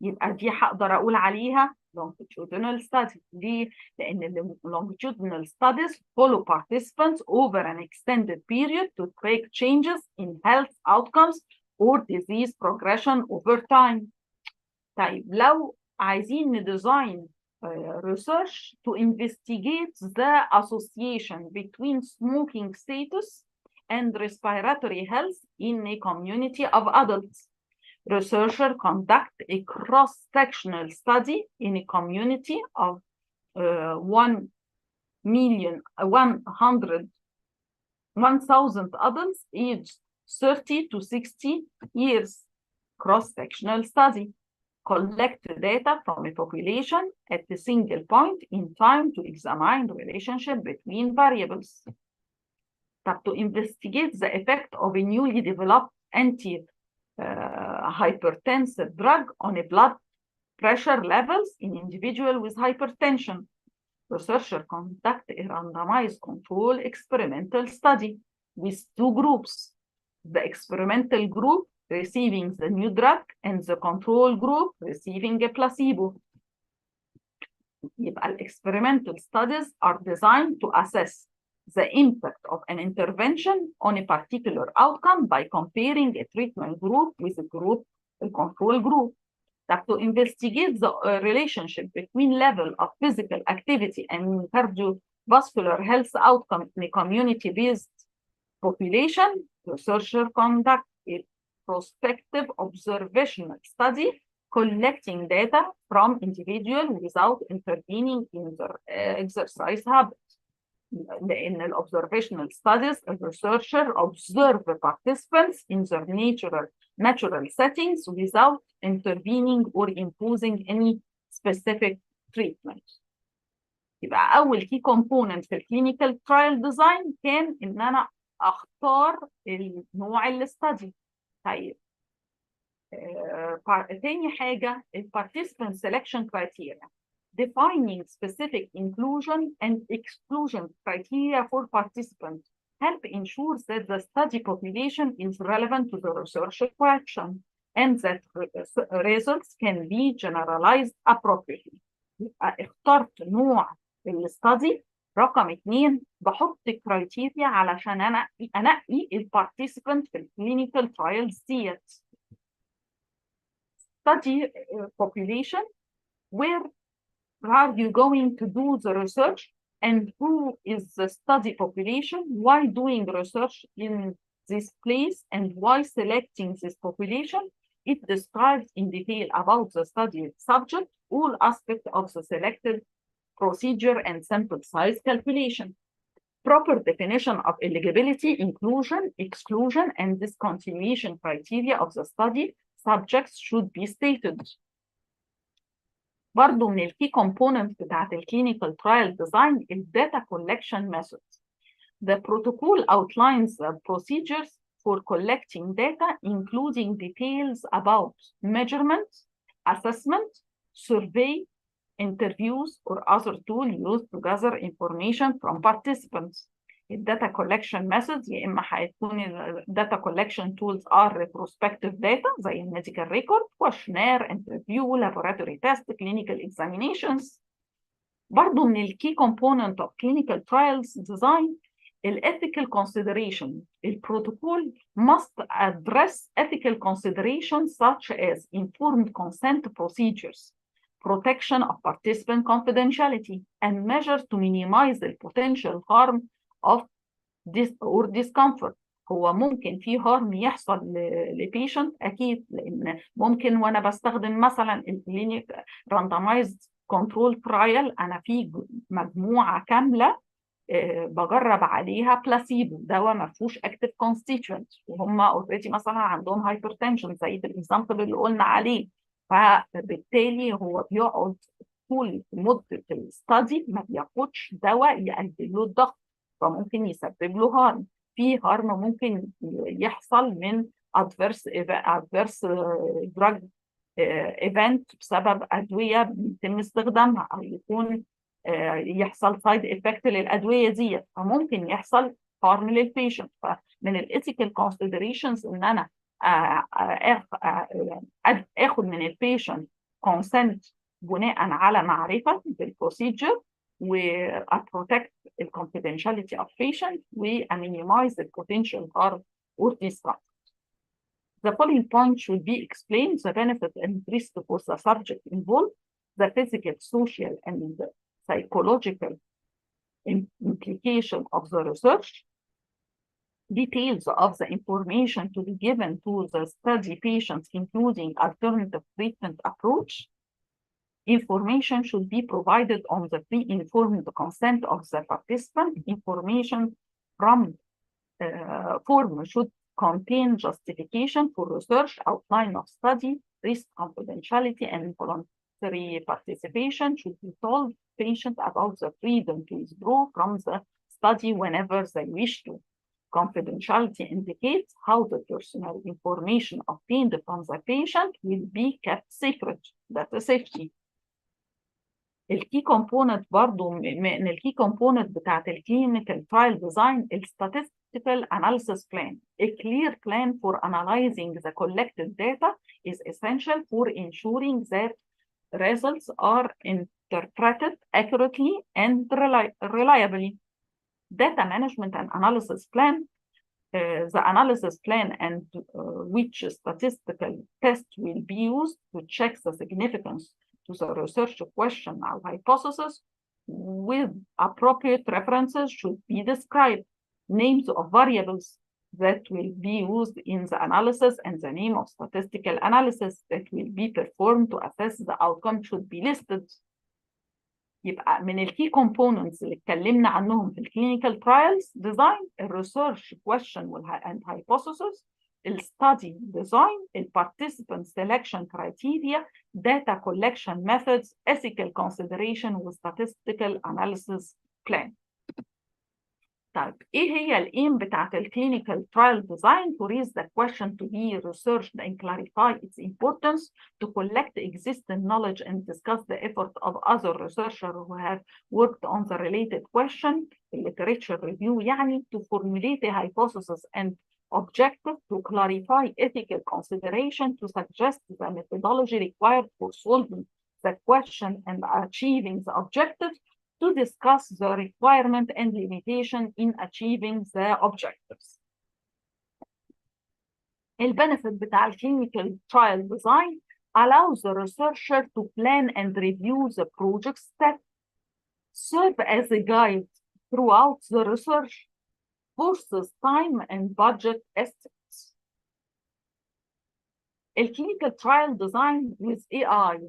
يبقى دي هقدر اقول عليها longitudinal study. ليه؟ لأن longitudinal studies follow participants over an extended period to track changes in health outcomes or disease progression over time. طيب لو عايزين نديزاين research to investigate the association between smoking status and respiratory health in a community of adults. Researcher conduct a cross-sectional study in a community of 1,000 adults aged 30 to 60 years. Cross-sectional study. Collect data from a population at a single point in time to examine the relationship between variables. To investigate the effect of a newly developed hypertensive drug on a blood pressure levels in individuals with hypertension. Researcher conduct a randomized control experimental study with two groups. The experimental group receiving the new drug and the control group receiving a placebo. يبقى experimental studies are designed to assess the impact of an intervention on a particular outcome by comparing a treatment group with a control group. To investigate the relationship between level of physical activity and cardiovascular health outcome in a community-based population, researcher conduct a prospective observational study collecting data from individuals without intervening in their exercise habits. لأن ال observational studies, a researcher observe the participants in their natural settings without intervening or imposing any specific treatment. يبقى أول key component في clinical trial design كان إن أنا أختار النوع الاستدي. طيب تاني حاجة participant selection criteria. Defining specific inclusion and exclusion criteria for participants help ensure that the study population is relevant to the research question and that results can be generalized appropriately. اخترت نوع الاستدي. رقم 2 بحط كرايتيريا علشان انا انقي البارتيسيبنت في الكلينيكال ترايلز ديت. Study population, where are you going to do the research and who is the study population, why doing research in this place and why selecting this population. It describes in detail about the study subject, all aspects of the selected procedure and sample size calculation. Proper definition of eligibility, inclusion, exclusion, and discontinuation criteria of the study subjects should be stated. برضو من الكي كومبوننت بتاعت الكلينيكال ترايل ديزاين الداتا كولكشن methods. The protocol outlines the procedures for collecting data, including details about measurement, assessment, survey, interviews, or other tools used to gather information from participants. الداتا كولكشن methods يا اما هيكون الداتا كولكشن tools are retrospective data زي الميديكال ريكورد، questionnaire، انترفيو، laboratory test، clinical examinations. برضو من الكي component of clinical trials design ethical consideration. البروتوكول must address ethical considerations such as informed consent procedures, protection of participant confidentiality, and measures to minimize the potential harm of or discomfort. هو ممكن في harm يحصل لبيشنت اكيد، لان ممكن وانا بستخدم مثلا الكلينيك randomized control trial انا في مجموعه كامله بجرب عليها بلاسيبو، دواء ما فيهوش اكتيف كونستيتوينت وهم اوريدي مثلا عندهم هايبرتنشن زي الاكزامبل اللي قلنا عليه، فبالتالي هو بيقعد طول مده الاستادي ما بياخدش دواء يقلل له الضغط، فممكن يسبب له هارم. في هارم ممكن يحصل من adverse drug event بسبب ادويه بيتم استخدامها، او يكون يحصل سايد افكت للادويه دي، فممكن يحصل هارم للبيشنت. فمن الايثيكال كونسيدريشنز ان انا اخد من البيشنت كونسنت بناء على معرفه بالبروسيجر، وبروتكت الكونفيدنشاليتي اوف بيشنت، ومينيمايز البوتنشال هارم اور ديستراكت. The following points should be explained: the benefit and risk for the subject involved, the physical, social, and the psychological implication of the research, details of the information to be given to the study patients, including alternative treatment approach. Information should be provided on the pre-informed consent of the participant. Information from form should contain justification for research, outline of study, risk, confidentiality, and voluntary participation. Should be told patient about the freedom to withdraw from the study whenever they wish to. Confidentiality indicates how the personal information obtained from the patient will be kept secret. Data safety. الكي كومبوننت برضو من الكي كومبوننت بتاعت الكلينيكال ترايل ديزاين statistical analysis plan. A clear plan for analyzing the collected data is essential for ensuring that results are interpreted accurately and reliably. Data management and analysis plan. The analysis plan and which statistical test will be used to check the significance to the research question or hypothesis with appropriate references should be described. Names of variables that will be used in the analysis and the name of statistical analysis that will be performed to assess the outcome should be listed. يبقى من الكي كومبوننتس اللي اتكلمنا عنهم في الكلينيكال ترايلز ديزاين الريسيرش كويشن اند هايبوثيسز، الستادي ديزاين، البارتيسيبانت سelection كرايتيريا، داتا كولكشن ميثودز، ethical consideration وستاتستيكال اناليسيس بلان. طيب ايه هي الايم بتاعت الكلينيكال ترايل ديزاين؟ to raise the question, to be researched and clarify its importance, to collect existing knowledge and discuss the effort of other researchers who have worked on the related question, literature review يعني, to formulate a hypothesis and objective, to clarify ethical consideration, to suggest the methodology required for solving the question and achieving the objective, to discuss the requirement and limitation in achieving the objectives. The benefit بتاع الكلينيكال trial design allows the researcher to plan and review the project steps, serve as a guide throughout the research, forces time and budget estimates. الكلينيكال trial design with AI.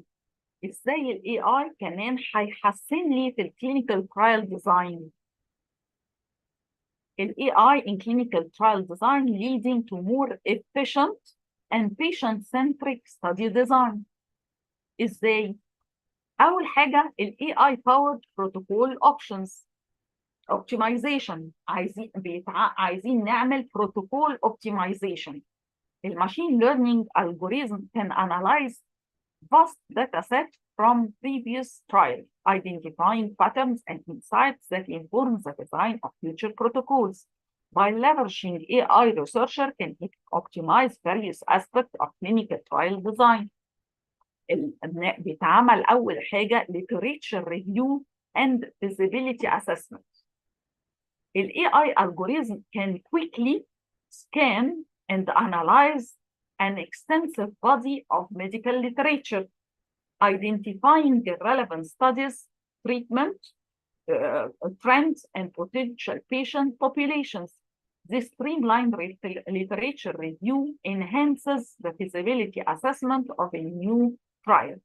ازاي الاي اي كمان هيحسن لي في الكلينيكال ترايل ديزاين؟ الاي اي in clinical trial design leading to more efficient and patient-centric study design. ازاي؟ اول حاجه الاي اي powered protocol options optimization. عايزين نعمل protocol optimization. الماشين learning algorithm can analyze vast data set from previous trials, identifying patterns and insights that inform the design of future protocols. By leveraging AI, researcher can optimize various aspects of clinical trial design. بيتعمل أول حاجة literature review and feasibility assessment. The AI algorithm can quickly scan and analyze an extensive body of medical literature, identifying the relevant studies, treatment, trends, and potential patient populations. This streamlined literature review enhances the feasibility assessment of a new trial.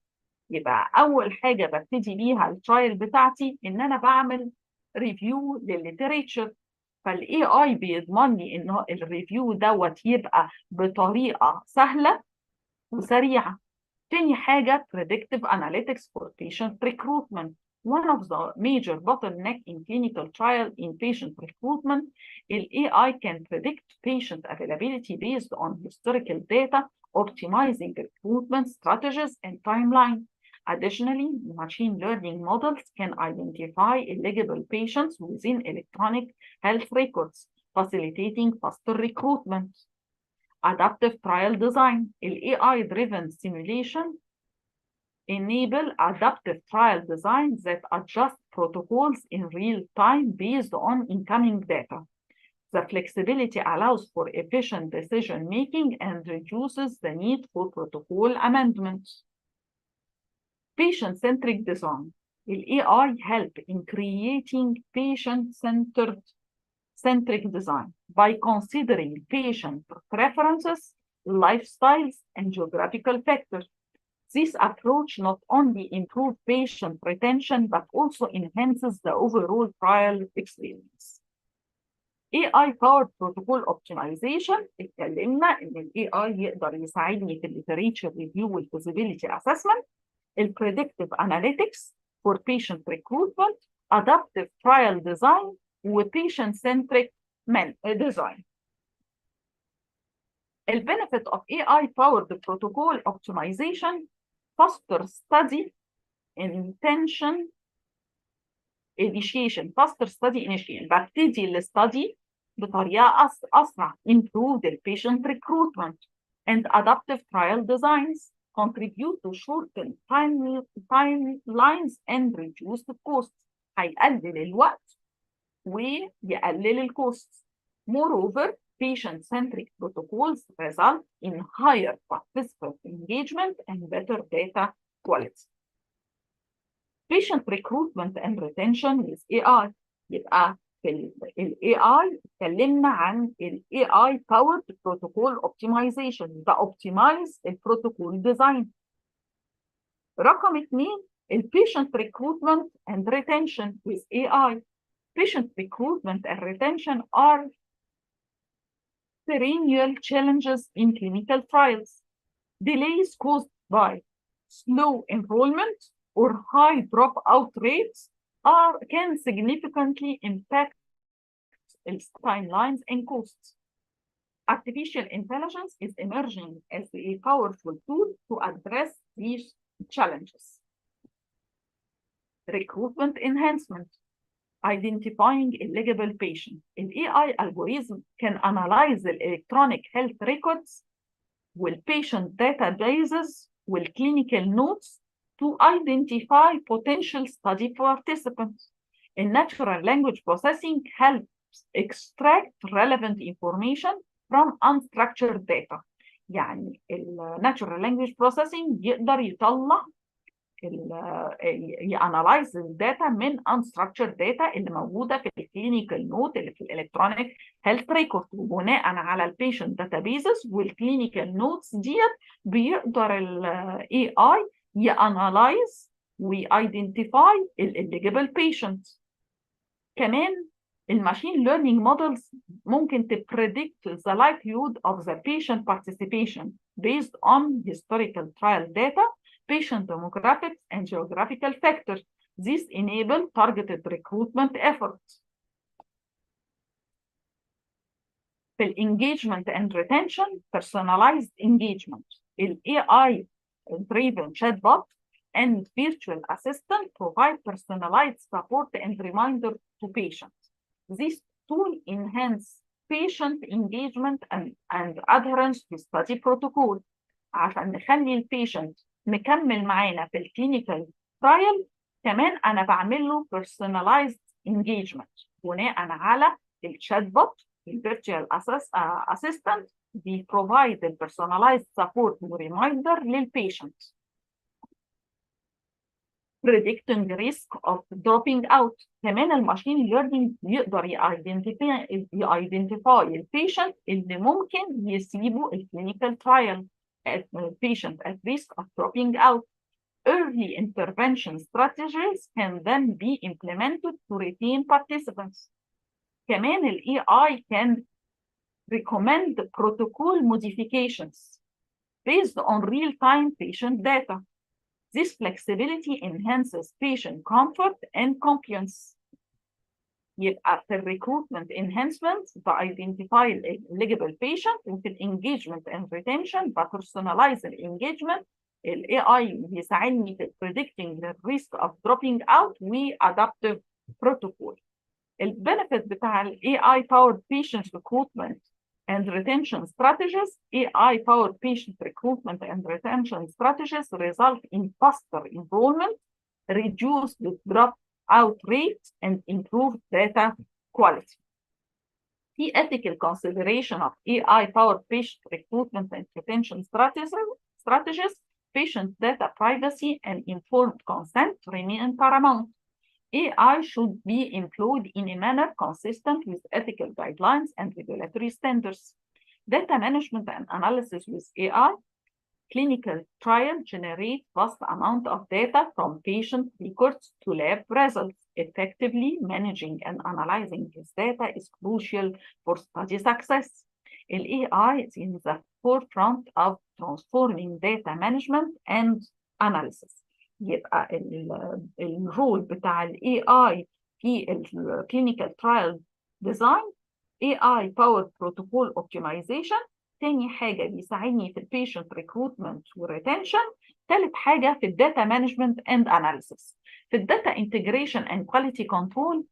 يبقى أول حاجة ببتدي بيها الترايل بتاعتي إن أنا بعمل ريفيو للليتريتشر. فالاي اي بيضمن لي إن الريفيو دوت يبقى بطريقة سهلة وسريعة. تاني حاجة predictive analytics for patient recruitment. One of the major bottleneck in clinical trial in patient recruitment, AI can predict patient availability based on historical data, optimizing recruitment strategies and timeline. Additionally, machine learning models can identify eligible patients within electronic health records, facilitating faster recruitment. Adaptive trial design. AI-driven simulation enable adaptive trial designs that adjust protocols in real time based on incoming data. The flexibility allows for efficient decision-making and reduces the need for protocol amendments. Patient-centric design. AI help in creating patient-centric design by considering patient preferences, lifestyles, and geographical factors. This approach not only improves patient retention, but also enhances the overall trial experience. AI-powered protocol optimization. اتكلمنا إن ال AI يقدر يساعدني في literature review وال feasibility assessment, ال predictive analytics for patient recruitment, adaptive trial design, و patient-centric design. The benefit of AI-powered protocol optimization: faster study initiation. ببتدي الستادي بطريقة أسرع. improve the patient recruitment, and adaptive trial designs contribute to shorten timelines and reduce the costs. هيقلل الوقت ويقلل الكوست. Moreover, patient-centric protocols result in higher participant engagement and better data quality. Patient recruitment and retention with AI. يبقى في ال AI اتكلمنا عن ال AI powered protocol optimization. ده optimize ال protocol design. رقم 2 patient recruitment and retention with AI. Patient recruitment and retention are perennial challenges in clinical trials. Delays caused by slow enrollment or high dropout rates can significantly impact timelines and costs. Artificial intelligence is emerging as a powerful tool to address these challenges. Recruitment enhancement. Identifying eligible patients. An AI algorithm can analyze the electronic health records with patient databases with clinical notes to identify potential study participants. In natural language processing helps extract relevant information from unstructured data. يعني natural language processing يقدر يطلع يانلايز الداتا من unstructured data اللي موجوده في الكلينيكال نوت اللي في الالكترونيك هيلث ريكورد، وبناء على البيشنت داتابيزز والكلينيكال نوتس ديت بيقدر الاي اي يانلايز ويدنتيفاي الاليجيبل بيشنت. كمان الماشين ليرنينج مودلز ممكن تبريدكت the likelihood of the patient participation based on historical trial data, patient demographics, and geographical factors. These enable targeted recruitment efforts. في engagement and retention, personalized engagement. AI driven chatbot and virtual assistant provide personalized support and reminder to patients. This tool enhance patient engagement and adherence to study protocol. عشان نخلي البيشنت مكمل معانا في الكلينيكال ترايل، كمان انا بعمل له personalized engagement بناء على الشات بوت. الفيرتشوال اسيستنت بيبروفايد البيرسوناليزد سبورت وريمايندر للبيشنت. predicting risk of dropping out. كمان الماشين ليرنينج يقدر يايدنتيفاي البيشنت اللي ممكن يسيبوا الكلينيكال ترايل. patient at risk of dropping out. Early intervention strategies can then be implemented to retain participants. كمان ال AI can recommend protocol modifications based on real-time patient data. This flexibility enhances patient comfort and compliance. يبقى في recruitment enhancement identify eligible patient، وفي engagement and retention personalize engagement. ال AI بيساعدني في predicting the risk of dropping out و adaptive protocol. البنفيت بتاع ال AI powered patient recruitment and retention strategies. AI powered patient recruitment and retention strategies result in faster enrollment, reduced dropout rates, and improved data quality. The ethical consideration of AI powered patient recruitment and retention strategies, patient data privacy and informed consent remain paramount. AI should be employed in a manner consistent with ethical guidelines and regulatory standards. Data management and analysis with AI. Clinical trial generate vast amount of data from patient records to lab results. Effectively managing and analyzing this data is crucial for study success. AI is in the forefront of transforming data management and analysis. يبقى الرول بتاع ال AI في ال clinical trial design AI powered protocol optimization. تاني حاجة بيساعدني في البيشنت ريكروتمنت وريتنشن. تالت حاجة في الداتا مانجمنت اند اناليسيس. في الداتا انتجريشن اند كواليتي كنترول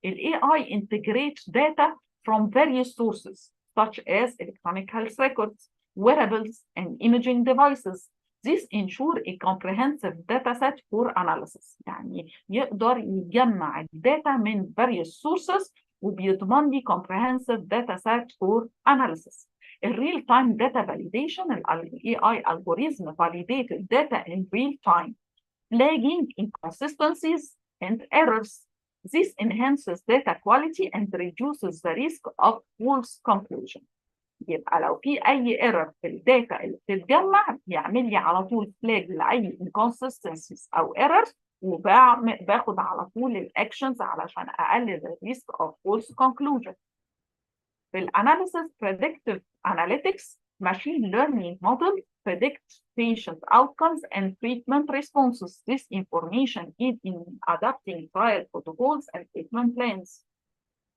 ال AI integrates data from various sources such as electronic health records, wearables, and imaging devices. This ensure a comprehensive data set for analysis. يعني يقدر يجمع الداتا من various sources وبيضمن لي comprehensive data set for analysis. الريل تايم داتا فاليديشن. الاي اي algorithm validated data in real time, flagging inconsistencies and errors. This enhances data quality and reduces the risk of false conclusion. يبقى لو في اي ايرور في الداتا اللي بتتجمع بيعمل لي على طول فلاج لاي inconsistencies او ايرورز، وباخد على طول الاكشنز علشان اقلل الريسك اوف فولس كونكلوجن. في الاناليسيس predictive analytics machine learning model predict patient outcomes and treatment responses. This information is in adapting trial protocols and treatment plans.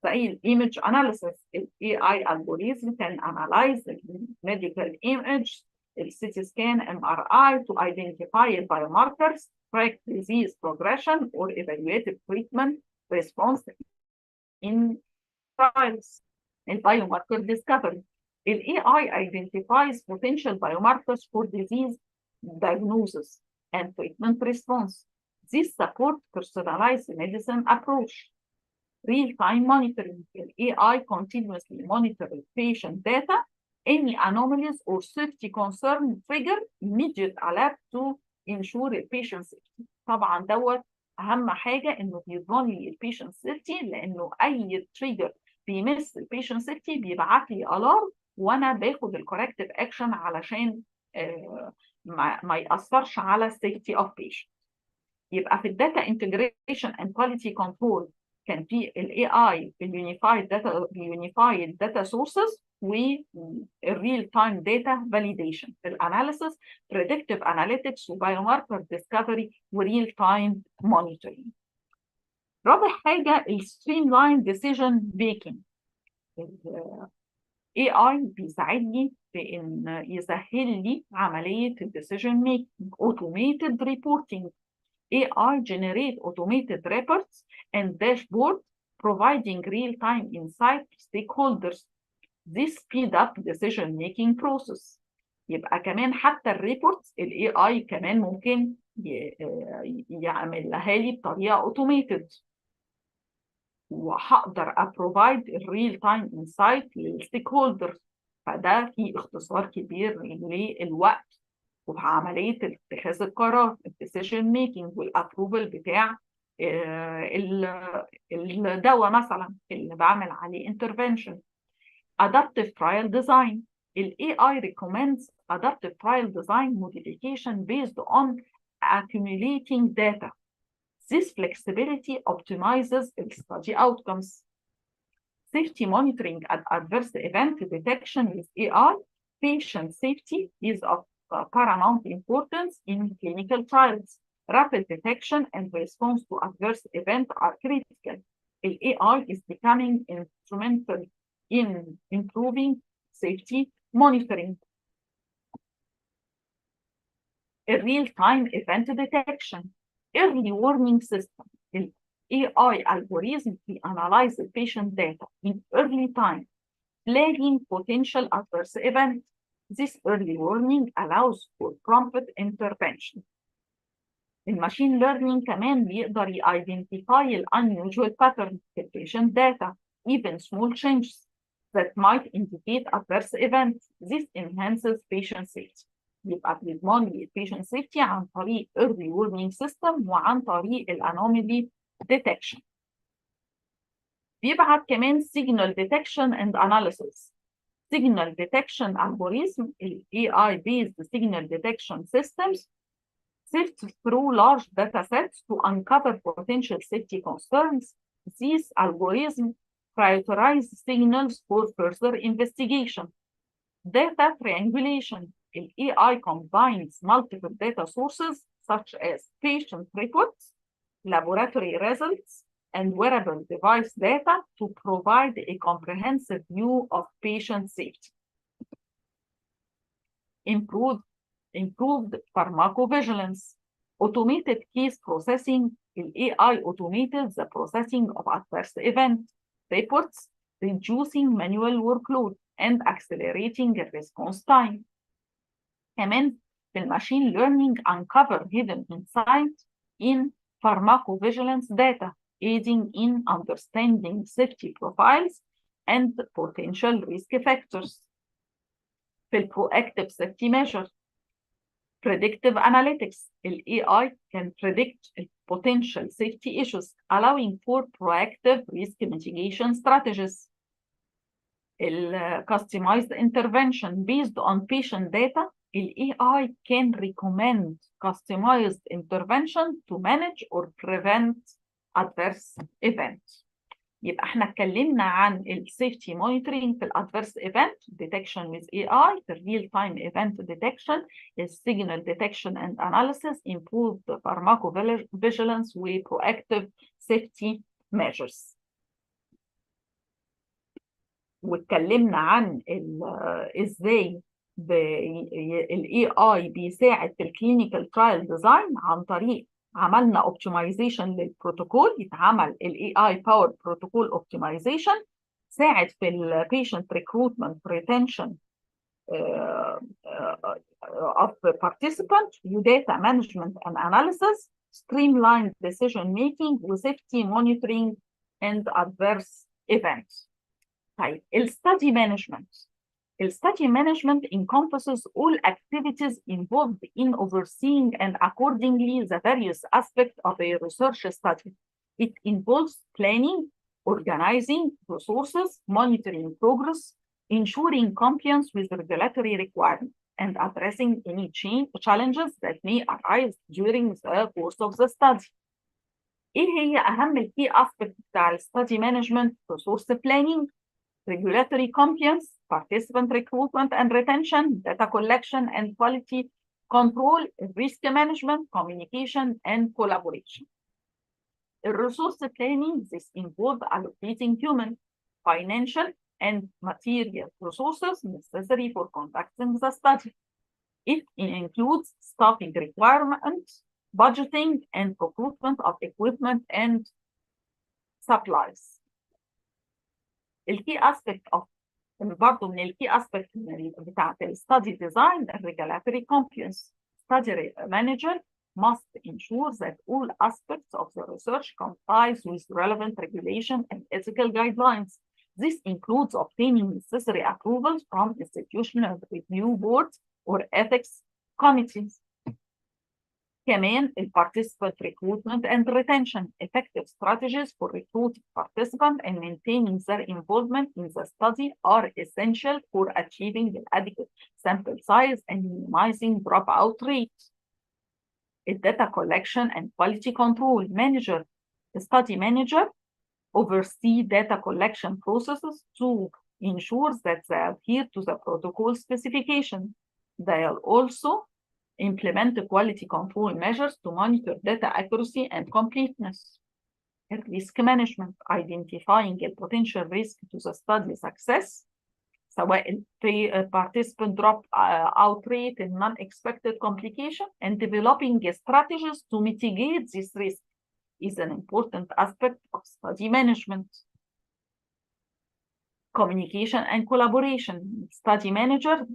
زي الإيمج أناليسيس، ال AI algorithm can analyze the medical image, the CT scan, MRI to identify biomarkers, track disease progression, or evaluate treatment response in trials. Biomarker discovery. The AI identifies potential biomarkers for disease diagnosis and treatment response. This supports personalized medicine approach. Real-time monitoring. The AI continuously monitors patient data. Any anomalies or safety concern trigger immediate alert to ensure the patient safety. طبعا دوت أهم حاجة إنه بيضمن لي البيشنت سيفتي، لأنه أي تريجر بيمس البيشنت سيفتي بيبعت لي ألارم وأنا باخد الكوركتيف أكشن علشان ما يأثرش على السيفتي أوف بيشنت. يبقى في الداتا انتجريشن اند كواليتي كنترول كان في الاي اي اليونيفايد داتا سورسز والريل تايم داتا فاليديشن. في الاناليسيس بريدكتيف اناليتكس وبايوماركر ديسكفري وريل تايم مونيتورنج. رابع حاجه الستريم لاين ديسيجن ميكنج. الاي اي بيساعدني في ان يسهل لي عمليه الديسيجن ميكنج. اوتوميتد ريبورتنج. AI generate automated reports and dashboards providing real-time insight to stakeholders. This speed up decision-making process. يبقى كمان حتى الريبورتس ال AI كمان ممكن يعملها لي بطريقة automated، وهقدر provide real-time insight للstakeholders. فده في اختصار كبير للوقت وفي عملية اتخاذ القرار الديسيجن ميكنج والابروفل بتاع الدواء مثلا اللي بعمل عليه intervention. Adaptive trial design. ال AI recommends adaptive trial design modification based on accumulating data. This flexibility optimizes the study outcomes. Safety monitoring and adverse event detection with AI. Patient safety is of paramount importance in clinical trials. Rapid detection and response to adverse events are critical. The AI is becoming instrumental in improving safety monitoring. A real-time event detection. Early warning system. The AI algorithm to analyze the patient data in early time, flagging potential adverse events. This early warning allows for prompt intervention. الماشين ليرنينج كمان بيقدر identify ال unusual patterns في patient data, even small changes that might indicate adverse events. This enhances patient safety. يبقى بيضمن لي patient safety عن طريق early warning system وعن طريق ال anomaly detection. بيبعت كمان signal detection and analysis. Signal detection algorithm, AI-based signal detection systems, sift through large data sets to uncover potential safety concerns. These algorithms prioritize signals for further investigation. Data triangulation. The AI combines multiple data sources such as patient reports, laboratory results, and wearable device data to provide a comprehensive view of patient safety. Improved pharmacovigilance. Automated case processing. The AI automated the processing of adverse event reports, reducing manual workload and accelerating the response time. كمان في الماشين learning uncover hidden insights in pharmacovigilance data, aiding in understanding safety profiles and potential risk factors. في proactive safety measures. Predictive analytics. The AI can predict potential safety issues, allowing for proactive risk mitigation strategies. customized intervention based on patient data. AI can recommend customized intervention to manage or prevent adverse events. يبقى احنا اتكلمنا عن السيفتي مونيتورنج في الادفيرس ايفنت ديتكشن with AI, the real time event detection, signal detection and analysis, improved pharmacovigilance و proactive safety measures. واتكلمنا عن ازاي الاي اي بيساعد في الكلينيكال ترايل ديزاين عن طريق عملنا اوبتمايزيشن للبروتوكول. يتعمل الاي اي باور بروتوكول اوبتمايزيشن، ساعد في البيشنت ريكروتمنت ريتنشن of participant, data management and analysis, streamlined decision making وsafety monitoring and adverse events. طيب الستادي مانجمنت. الستادي management encompasses all activities involved in overseeing and accordingly the various aspects of a research study. It involves planning, organizing resources, monitoring progress, ensuring compliance with regulatory requirements, and addressing any challenges that may arise during the course of the study. ايه هي اهم الكي aspects بتاع الستادي مانجمنت؟ resource planning, regulatory compliance, participant recruitment and retention, data collection and quality control, risk management, communication, and collaboration. The resource planning, this involves allocating human, financial, and material resources necessary for conducting the study. It includes staffing requirements, budgeting, and recruitment of equipment and supplies. الكي aspect of برضه من الكي aspect بتاعت الستادي ديزاين regulatory compliance. Study manager must ensure that all aspects of the research complies with relevant regulation and ethical guidelines. This includes obtaining necessary approvals from institutional review boards or ethics committees. كمان participant recruitment and retention. Effective strategies for recruiting participants and maintaining their involvement in the study are essential for achieving an adequate sample size and minimizing dropout rates. Data collection and quality control. Study manager oversee data collection processes to ensure that they adhere to the protocol specification. They will also implement quality control measures to monitor data accuracy and completeness. Risk management, identifying a potential risk to the study success, سواء participant drop out rate and non-expected complication, and developing strategies to mitigate this risk is an important aspect of study management. Communication and collaboration. Study manager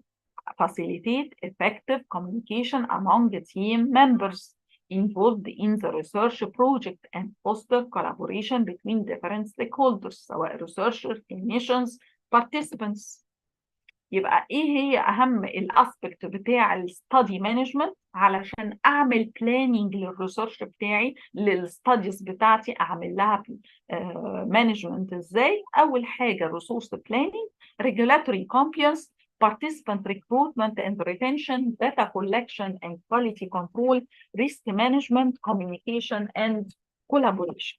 facilitate effective communication among the team members involved in the research project and foster collaboration between different stakeholders سواء researchers, clinicians, participants. يبقى ايه هي اهم الاسبكت بتاع الستادي مانجمنت علشان اعمل بلاننج للريسيرش بتاعي، للستاديز بتاعتي اعمل لها مانجمنت ازاي؟ اول حاجه ريسورس بلاننج، ريجولاتوري كومبلينس، participant recruitment and retention, data collection and quality control, risk management, communication and collaboration.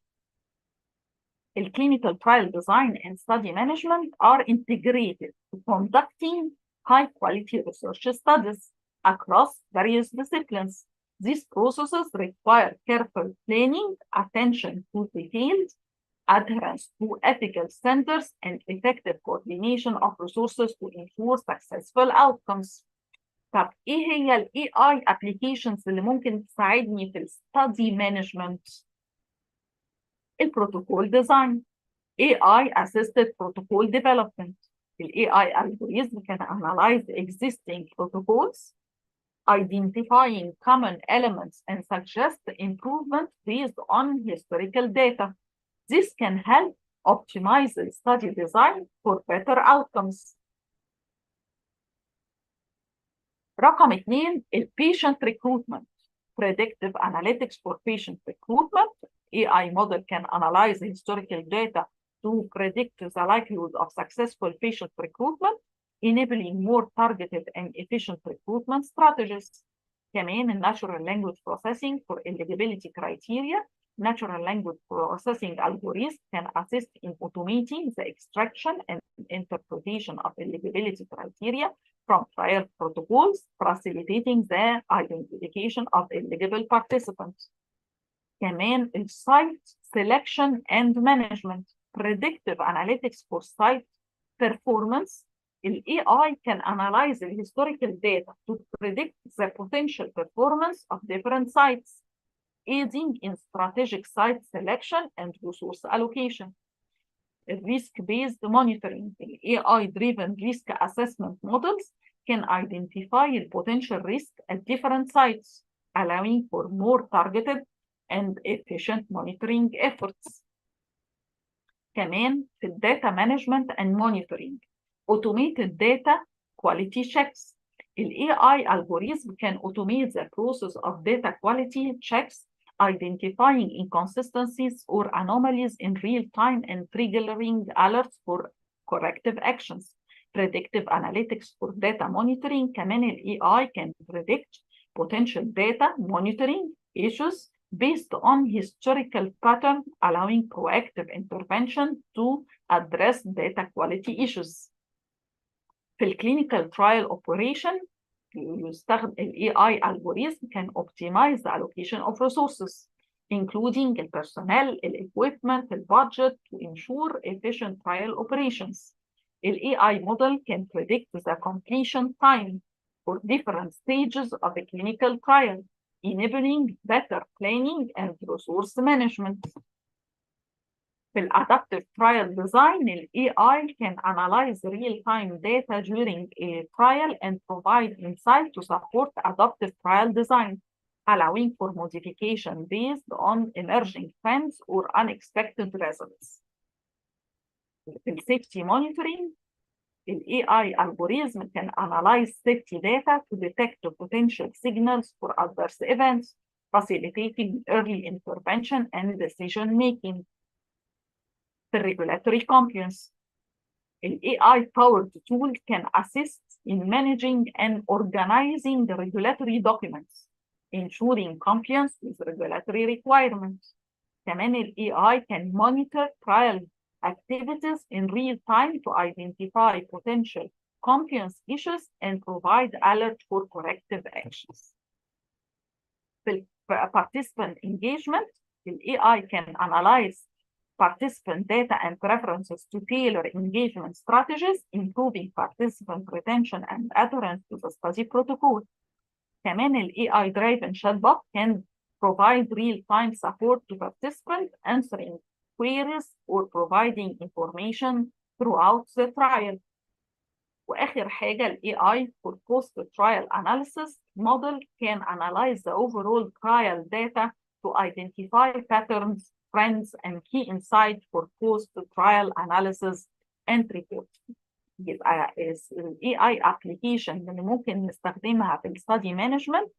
The clinical trial design and study management are integrated to conducting high-quality research studies across various disciplines. These processes require careful planning, attention to details, adherence to ethical standards, and effective coordination of resources to ensure successful outcomes. طب ايه هي ال AI applications اللي ممكن تساعدني في الستادي مانجمنت؟ البروتوكول ديزاين، AI assisted protocol development. The AI algorithm can analyze existing protocols, identifying common elements and suggest improvement based on historical data. This can help optimize the study design for better outcomes. رقم 2 patient recruitment. Predictive analytics for patient recruitment. AI model can analyze historical data to predict the likelihood of successful patient recruitment, enabling more targeted and efficient recruitment strategies. كمان natural language processing for eligibility criteria. Natural language processing algorithm can assist in automating the extraction and interpretation of eligibility criteria from trial protocols, facilitating the identification of eligible participants. كمان site selection and management. Predictive analytics for site performance. AI can analyze the historical data to predict the potential performance of different sites, aiding in strategic site selection and resource allocation. Risk-based monitoring. AI-driven risk assessment models can identify the potential risk at different sites, allowing for more targeted and efficient monitoring efforts. كمان في الداتا مانجمنت and monitoring. Automated data quality checks. The AI algorithm can automate the process of data quality checks, identifying inconsistencies or anomalies in real time and triggering alerts for corrective actions. Predictive analytics for data monitoring. كمان ال AI can predict potential data monitoring issues based on historical pattern, allowing proactive intervention to address data quality issues. في الكلينيكال trial operation يستخدم ال AI algorithm can optimize the allocation of resources, including the personnel, the equipment, the budget to ensure efficient trial operations. The AI model can predict the completion time for different stages of a clinical trial, enabling better planning and resource management. في الادaptive trial design, the AI can analyze real-time data during a trial and provide insight to support adaptive trial design, allowing for modification based on emerging trends or unexpected results. في safety monitoring, the AI algorithm can analyze safety data to detect potential signals for adverse events, facilitating early intervention and decision-making. The regulatory compliance. An AI-powered tool can assist in managing and organizing the regulatory documents, ensuring compliance with regulatory requirements. كمان ال AI can monitor trial activities in real time to identify potential compliance issues and provide alert for corrective actions. For participant engagement, the AI can analyze participant data and preferences to tailor engagement strategies, improving participant retention and adherence to the study protocol. كمان ال AI-driven chatbot can provide real-time support to participants, answering queries or providing information throughout the trial. وآخر حاجة ال AI for post-trial analysis model can analyze the overall trial data to identify patterns, trends, and key insights for post-trial analysis and report. يبقى ال AI application اللي ممكن نستخدمها في الستادي مانجمنت،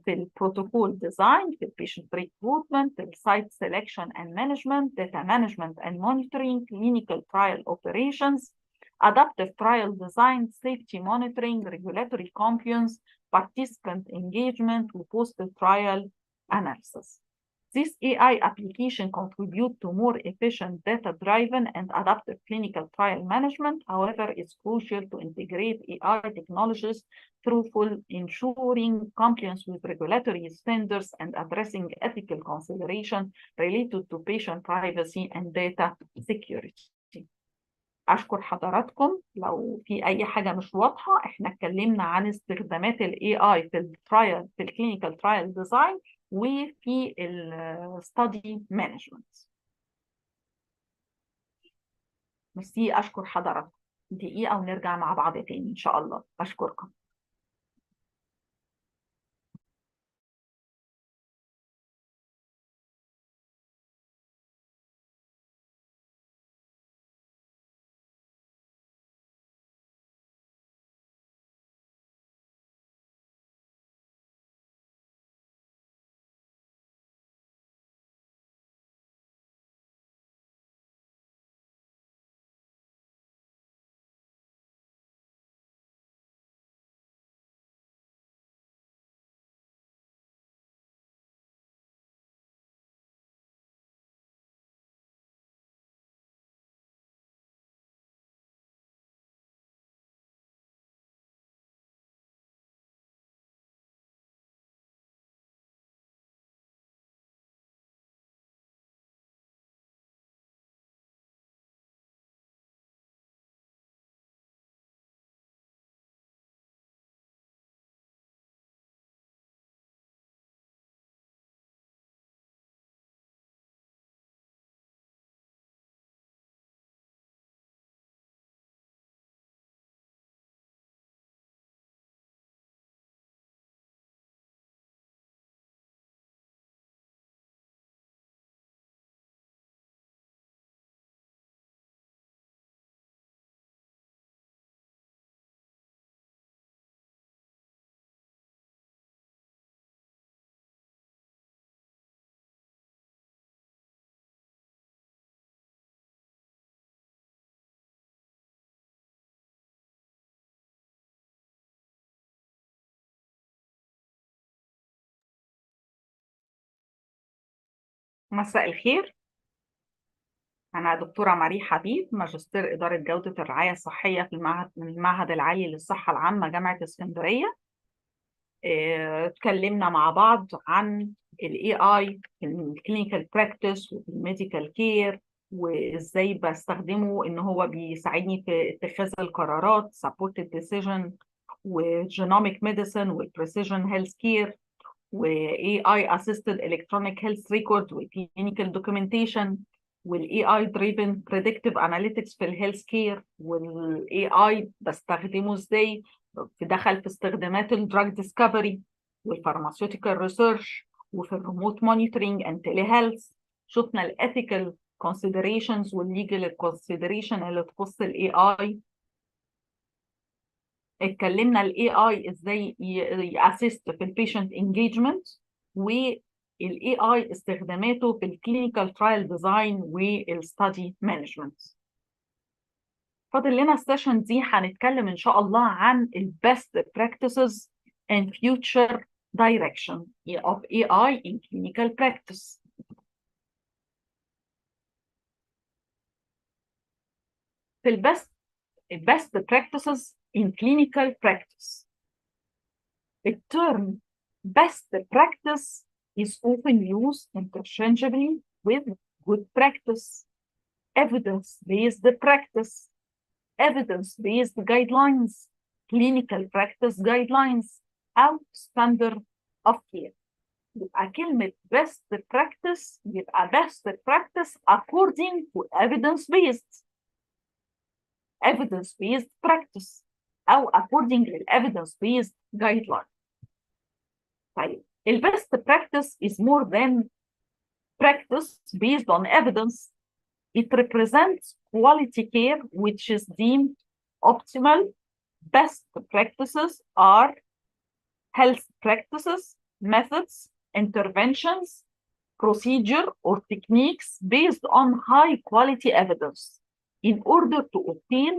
في البروتوكول ديزاين، في البيشنت ريكروتمنت، السايت سelection and management, data management and monitoring, clinical trial operations, adaptive trial design, safety monitoring, regulatory compliance, participant engagement, and post-trial analysis. This AI application contribute to more efficient data-driven and adaptive clinical trial management. However, it's crucial to integrate AI technologies through full ensuring compliance with regulatory standards and addressing ethical consideration related to patient privacy and data security. أشكر حضراتكم. لو في أي حاجة مش واضحة، إحنا اتكلمنا عن استخدامات ال AI في الترايل، في الكلينيكال ترايل ديزاين وفي الستادي مانجمنت. ميرسي، أشكر حضراتكم. دقيقة ونرجع مع بعض تاني إن شاء الله. أشكركم. مساء الخير. أنا دكتورة ماري حبيب، ماجستير إدارة جودة الرعاية الصحية في المعهد العالي للصحة العامة جامعة اسكندرية. اتكلمنا مع بعض عن ال AI في الكلينيكال براكتس وفي الميديكال كير، وإزاي بستخدمه إن هو بيساعدني في اتخاذ القرارات supported decision وجينوميك ميديسن والبريسيجن هيلث كير و AI assisted electronic health record و clinical documentation وال AI driven predictive analytics في الهيلث كير، وال AI بستخدمه ازاي دخل في استخدامات الدراج ديسكفري والفارماسيوتيكال ريسيرش وفي الريموت مونيتورنج اند تيلي هيلث. شفنا الاثيكال considerations والليجل consideration اللي تخص الاي اي. اتكلمنا الاي اي ازاي ياسست في البيشنت انجيجمنت، والاي اي استخداماته في الكلينيكال ترايل ديزاين والستادي مانجمنت. فاضل لنا السيشن دي هنتكلم ان شاء الله عن البيست براكتسز and future direction of AI in clinical practice. في best practices in clinical practice. The term best practice is often used interchangeably with good practice, evidence-based practice, evidence-based guidelines, clinical practice guidelines, أو standard of care. يبقى كلمة best practice يبقى best practice according to evidence-based practice أو according to evidence-based guideline. طيب ال best practice is more than practice based on evidence. It represents quality care which is deemed optimal. Best practices are health practices, methods, interventions, procedure or techniques based on high quality evidence in order to obtain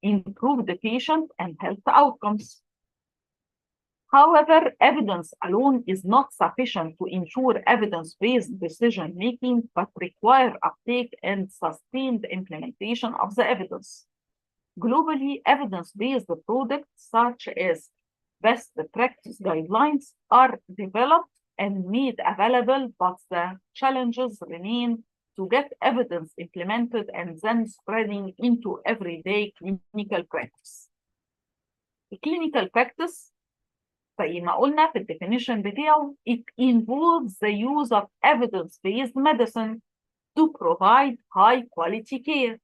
improved patient and health outcomes. However, evidence alone is not sufficient to ensure evidence-based decision-making, but require uptake and sustained implementation of the evidence. Globally, evidence-based products such as best practice guidelines are developed and made available, but the challenges remain to get evidence implemented and then spreading into everyday clinical practice. Clinical practice زي ما قلنا في الديفينيشن بتاعه it involves the use of evidence-based medicine to provide high quality care.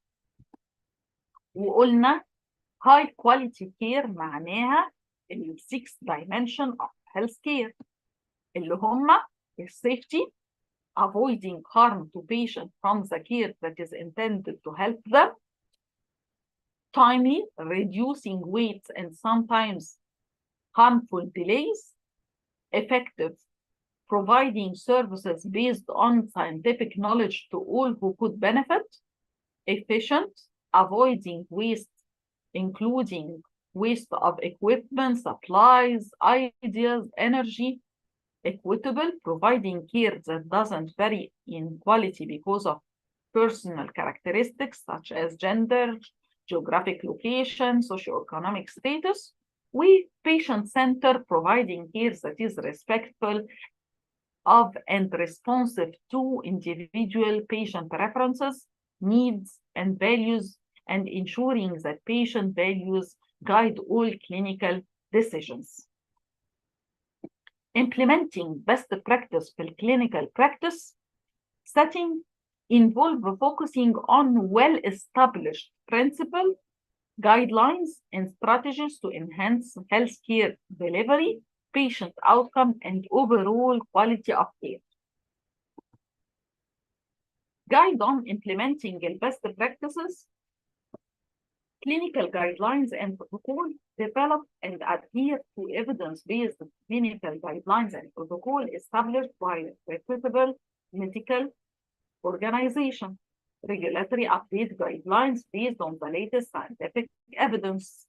وقلنا high quality care معناها ال 6 dimension of health care اللي هم safety, avoiding harm to patient from the care that is intended to help them, timely, reducing waits and sometimes harmful delays, effective, providing services based on scientific knowledge to all who could benefit, efficient, avoiding waste, including waste of equipment, supplies, ideas, energy, equitable, providing care that doesn't vary in quality because of personal characteristics such as gender, geographic location, socioeconomic status, with patient-centered, providing care that is respectful of and responsive to individual patient preferences, needs, and values, and ensuring that patient values guide all clinical decisions. Implementing best practice for clinical practice setting involve focusing on well-established principles, guidelines, and strategies to enhance healthcare delivery, patient outcome, and overall quality of care. Guide on implementing the best practices. Clinical guidelines and protocol develop and adhere to evidence-based clinical guidelines and protocol established by reputable medical organization. Regulatory update guidelines based on the latest scientific evidence.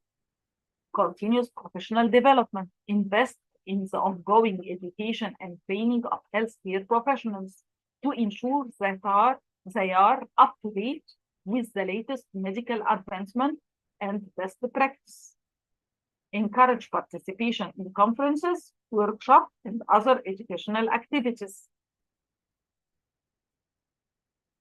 Continuous professional development. Invest in the ongoing education and training of healthcare professionals to to ensure that they are up to date with the latest medical advancement and best practice. Encourage participation in conferences, workshops, and other educational activities.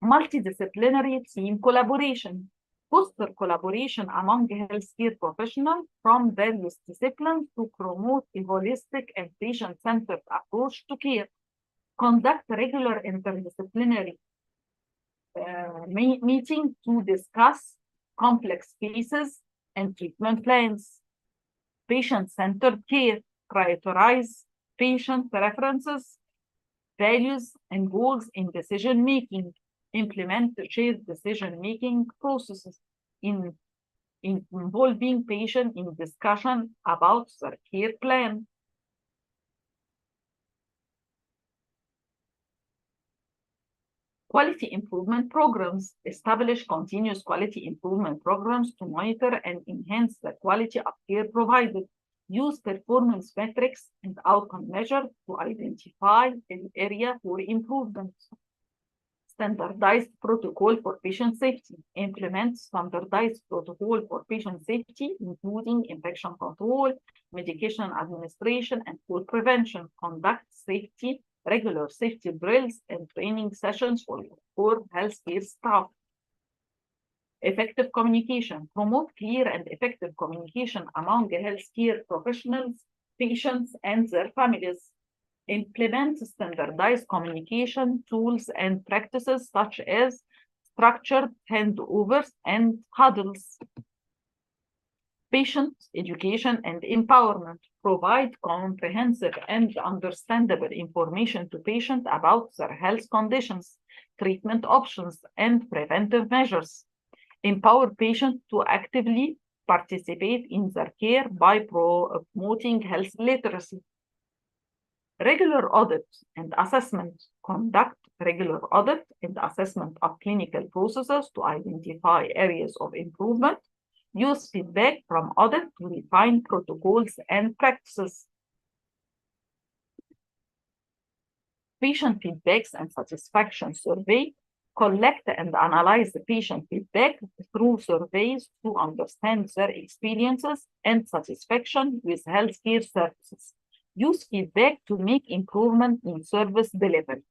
Multidisciplinary team collaboration. Foster collaboration among healthcare professionals from various disciplines to promote a holistic and patient-centered approach to care. Conduct regular interdisciplinary meetings to discuss complex cases and treatment plans. Patient-centered care. Prioritize patient preferences, values, and goals in decision-making. Implement shared decision-making processes involving patients in discussion about their care plan. Quality improvement programs. Establish continuous quality improvement programs to monitor and enhance the quality of care provided. Use performance metrics and outcome measures to identify an area for improvement. Standardized protocol for patient safety. Implement standardized protocol for patient safety, including infection control, medication administration, and fall prevention. Conduct regular safety drills and training sessions for healthcare staff. Effective communication. Promote clear and effective communication among healthcare professionals, patients, and their families. Implement standardized communication tools and practices such as structured handovers and huddles. Patient education and empowerment. Provide comprehensive and understandable information to patients about their health conditions, treatment options, and preventive measures. Empower patients to actively participate in their care by promoting health literacy. Regular audit and assessment. Conduct regular audit and assessment of clinical processes to identify areas of improvement. Use feedback from audit to refine protocols and practices. Patient feedbacks and satisfaction survey. Collect and analyze the patient feedback through surveys to understand their experiences and satisfaction with healthcare services. Use feedback to make improvement in service delivery.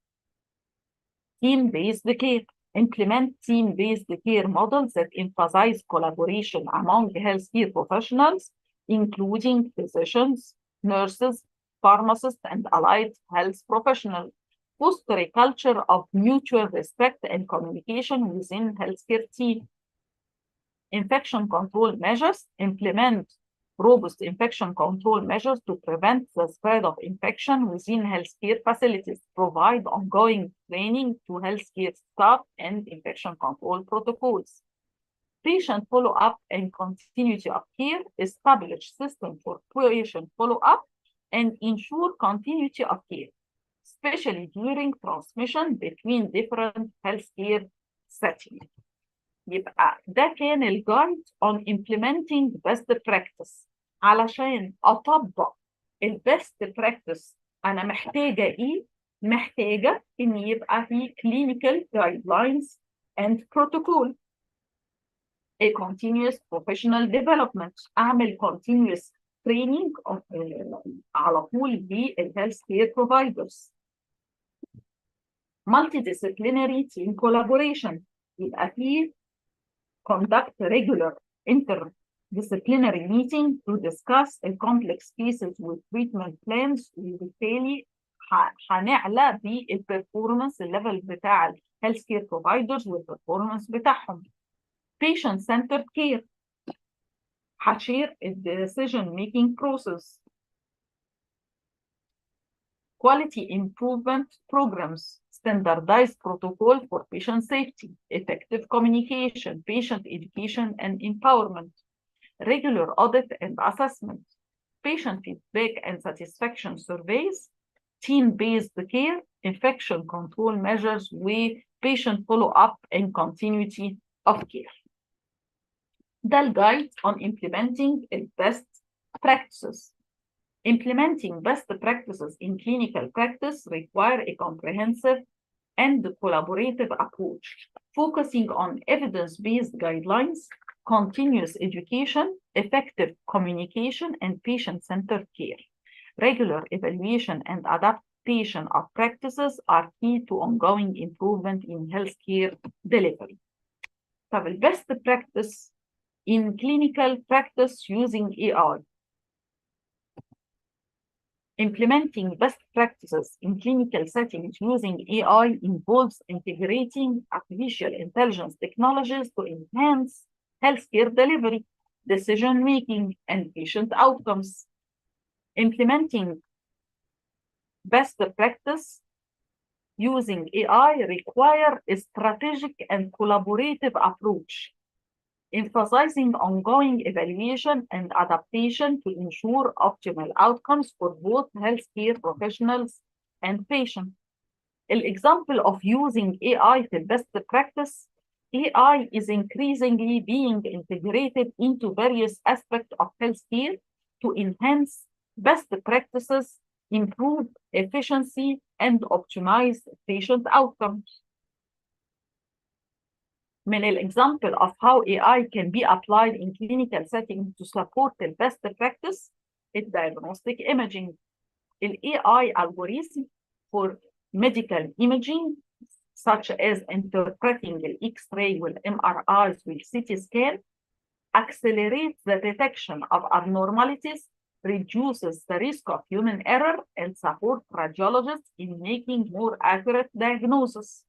Team-based care. Implement team-based care models that emphasize collaboration among healthcare professionals, including physicians, nurses, pharmacists, and allied health professionals. Foster a culture of mutual respect and communication within healthcare team. Infection control measures. Implement robust infection control measures to prevent the spread of infection within healthcare facilities. Provide ongoing training to healthcare staff and infection control protocols. Patient follow-up and continuity of care. Establish system for patient follow-up and ensure continuity of care, especially during transmission between different healthcare settings. يبقى ده كان الجايد on implementing best practice. علشان أطبق البست براكتس أنا محتاجة إيه؟ محتاجة إن يبقى في clinical guidelines and protocol. A continuous professional development. أعمل continuous training على طول بالhealth care providers. Multidisciplinary team collaboration. يبقى في conduct regular interdisciplinary meeting to discuss complex cases with treatment plans. وبالتالي هنعلى بالperformance level بتاع health care providers والperformance بتاعهم. Patient centered care. هشير decision making process. Quality improvement programs. Standardized protocol for patient safety, effective communication, patient education and empowerment, regular audit and assessment, patient feedback and satisfaction surveys, team-based care, infection control measures with patient follow-up and continuity of care. ده الجايد on implementing best practices. Implementing best practices in clinical practice require a comprehensive and collaborative approach, focusing on evidence-based guidelines, continuous education, effective communication, and patient-centered care. Regular evaluation and adaptation of practices are key to ongoing improvement in healthcare delivery. طب best practice in clinical practice using AI. Implementing best practices in clinical settings using AI involves integrating artificial intelligence technologies to enhance healthcare delivery, decision-making, and patient outcomes. Implementing best practice using AI require a strategic and collaborative approach, emphasizing ongoing evaluation and adaptation to ensure optimal outcomes for both healthcare professionals and patients. An example of using AI for best practice, AI is increasingly being integrated into various aspects of healthcare to enhance best practices, improve efficiency, and optimize patient outcomes. من example of how AI can be applied in clinical settings to support the best practice is diagnostic imaging. The AI algorithm for medical imaging, such as interpreting the X-ray with MRIs with CT scan, accelerates the detection of abnormalities, reduces the risk of human error, and supports radiologists in making more accurate diagnosis.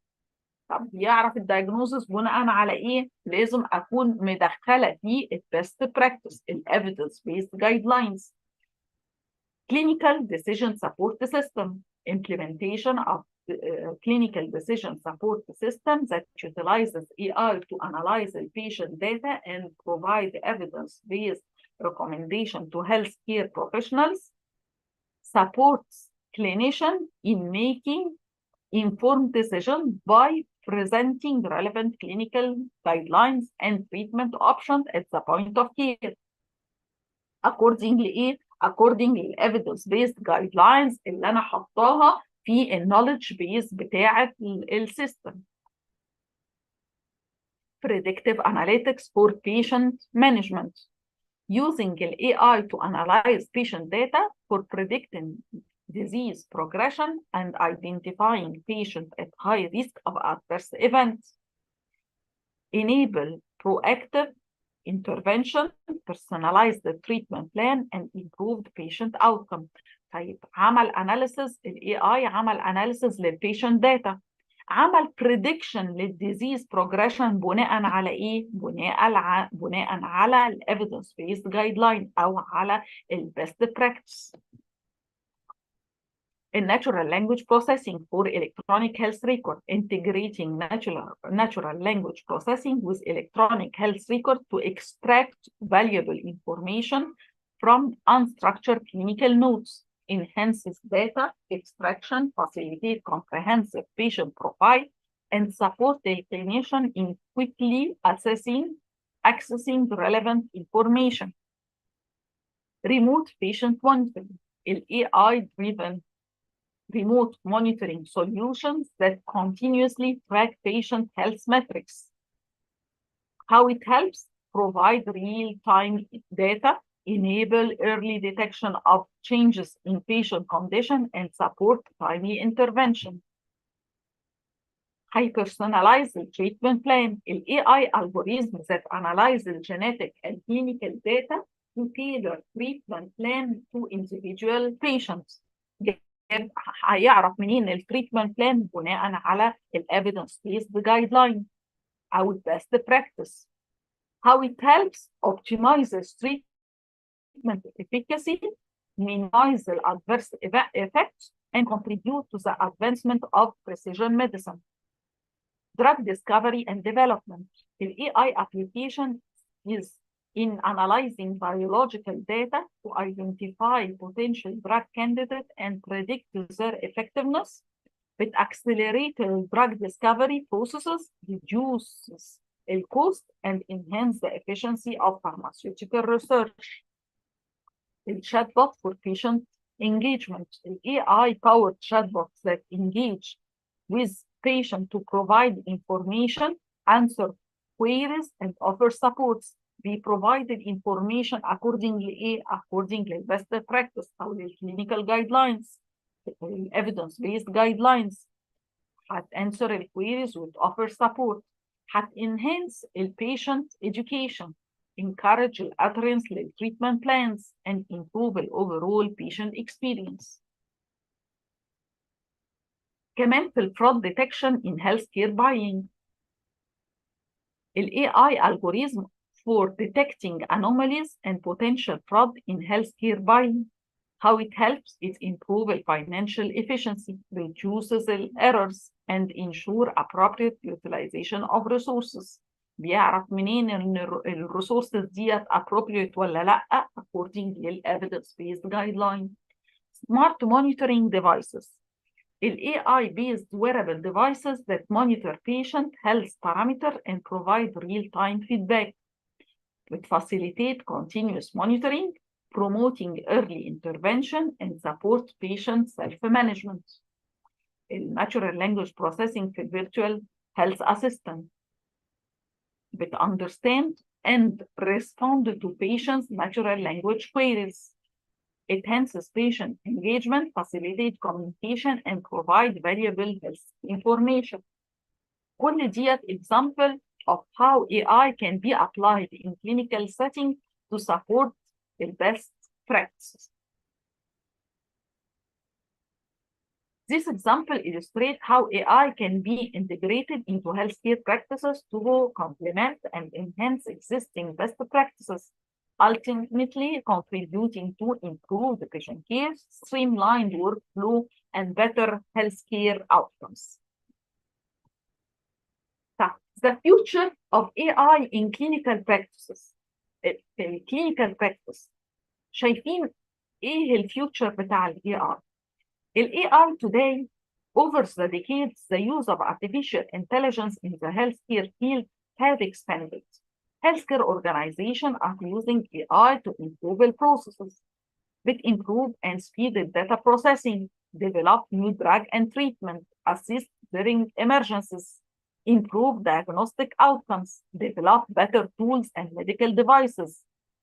طب يعرف الدايجنوزس بناء على ايه؟ لازم اكون مدخله فيه البيست براكتس، الايفيدنس بيست جايد لاينز. Clinical decision support system, implementation of clinical decision support system that utilizes AI to analyze the patient data and provide evidence-based recommendation to healthcare professionals, supports clinicians in making informed decision by presenting relevant clinical guidelines and treatment options at the point of care. According to evidence-based guidelines اللي أنا حطاها في knowledge base بتاعة السيستم. Predictive analytics for patient management. Using AI to analyze patient data for predicting disease progression and identifying patients at high risk of adverse events. Enable proactive intervention, personalize the treatment plan, and improve patient outcome. طيب عمل analysis AI عمل analysis للpatient data، عمل prediction للdisease progression بناء على ايه؟ بناء على ال evidence based guideline او على ال best practice. In natural language processing for electronic health record, integrating natural language processing with electronic health record to extract valuable information from unstructured clinical notes, enhances data extraction, facilitate comprehensive patient profile, and support the clinician in quickly accessing relevant information. Remote patient monitoring, AI-driven remote monitoring solutions that continuously track patient health metrics. How it helps? Provide real-time data, enable early detection of changes in patient condition, and support timely intervention. Hyper-personalize the treatment plan. The AI algorithms that analyze the genetic and clinical data to tailor treatment plan to individual patients. هيعرف منين التريتمنت بلان بناء على الايفيدنس بيسد جايد لاين او البيست براكتس. How it helps optimizes treatment efficacy, minimize the adverse effects, and contribute to the advancement of precision medicine. Drug discovery and development. The AI application is in analyzing biological data to identify potential drug candidates and predict their effectiveness. It accelerates drug discovery processes, reduces the cost, and enhances the efficiency of pharmaceutical research. The chatbot for patient engagement. The AI-powered chatbots that engage with patient to provide information, answer queries, and offer supports. بيprovided information according لإيه؟ according للbest practice أو للclinical guidelines, evidence-based guidelines. هتanswer الqueries وتoffer support. هتenhance patient education, encourage adherence للtreatment plans, and improve the overall patient experience. كمان في fraud detection in healthcare buying. AI algorithm for detecting anomalies and potential fraud in healthcare buying. How it helps it improve financial efficiency, reduces errors, and ensure appropriate utilization of resources. بيعرف منين ان الريسورسز ديت appropriate ولا لا according لل evidence-based guideline. Smart monitoring devices. AI-based wearable devices that monitor patient health parameters and provide real-time feedback. It facilitates continuous monitoring, promoting early intervention, and support patient self-management. Natural language processing في virtual health assistant. understand and respond to patients' natural language queries. It enhances patient engagement, facilitates communication, and provide valuable health information. كل ديت example of how AI can be applied in clinical setting to support the best practices. This example illustrates how AI can be integrated into healthcare practices to complement and enhance existing best practices, ultimately contributing to improved patient care, streamlined workflow, and better healthcare outcomes. The future of AI in clinical practices. في clinical practice شايفين ايه الفيوتشر بتاع ال AI؟ ال AI today, over the decades, the use of artificial intelligence in the healthcare field have expanded. Healthcare organizations are using AI to improve the processes, improve and speed the data processing, develop new drug and treatment, assist during emergencies, improve diagnostic outcomes, develop better tools and medical devices,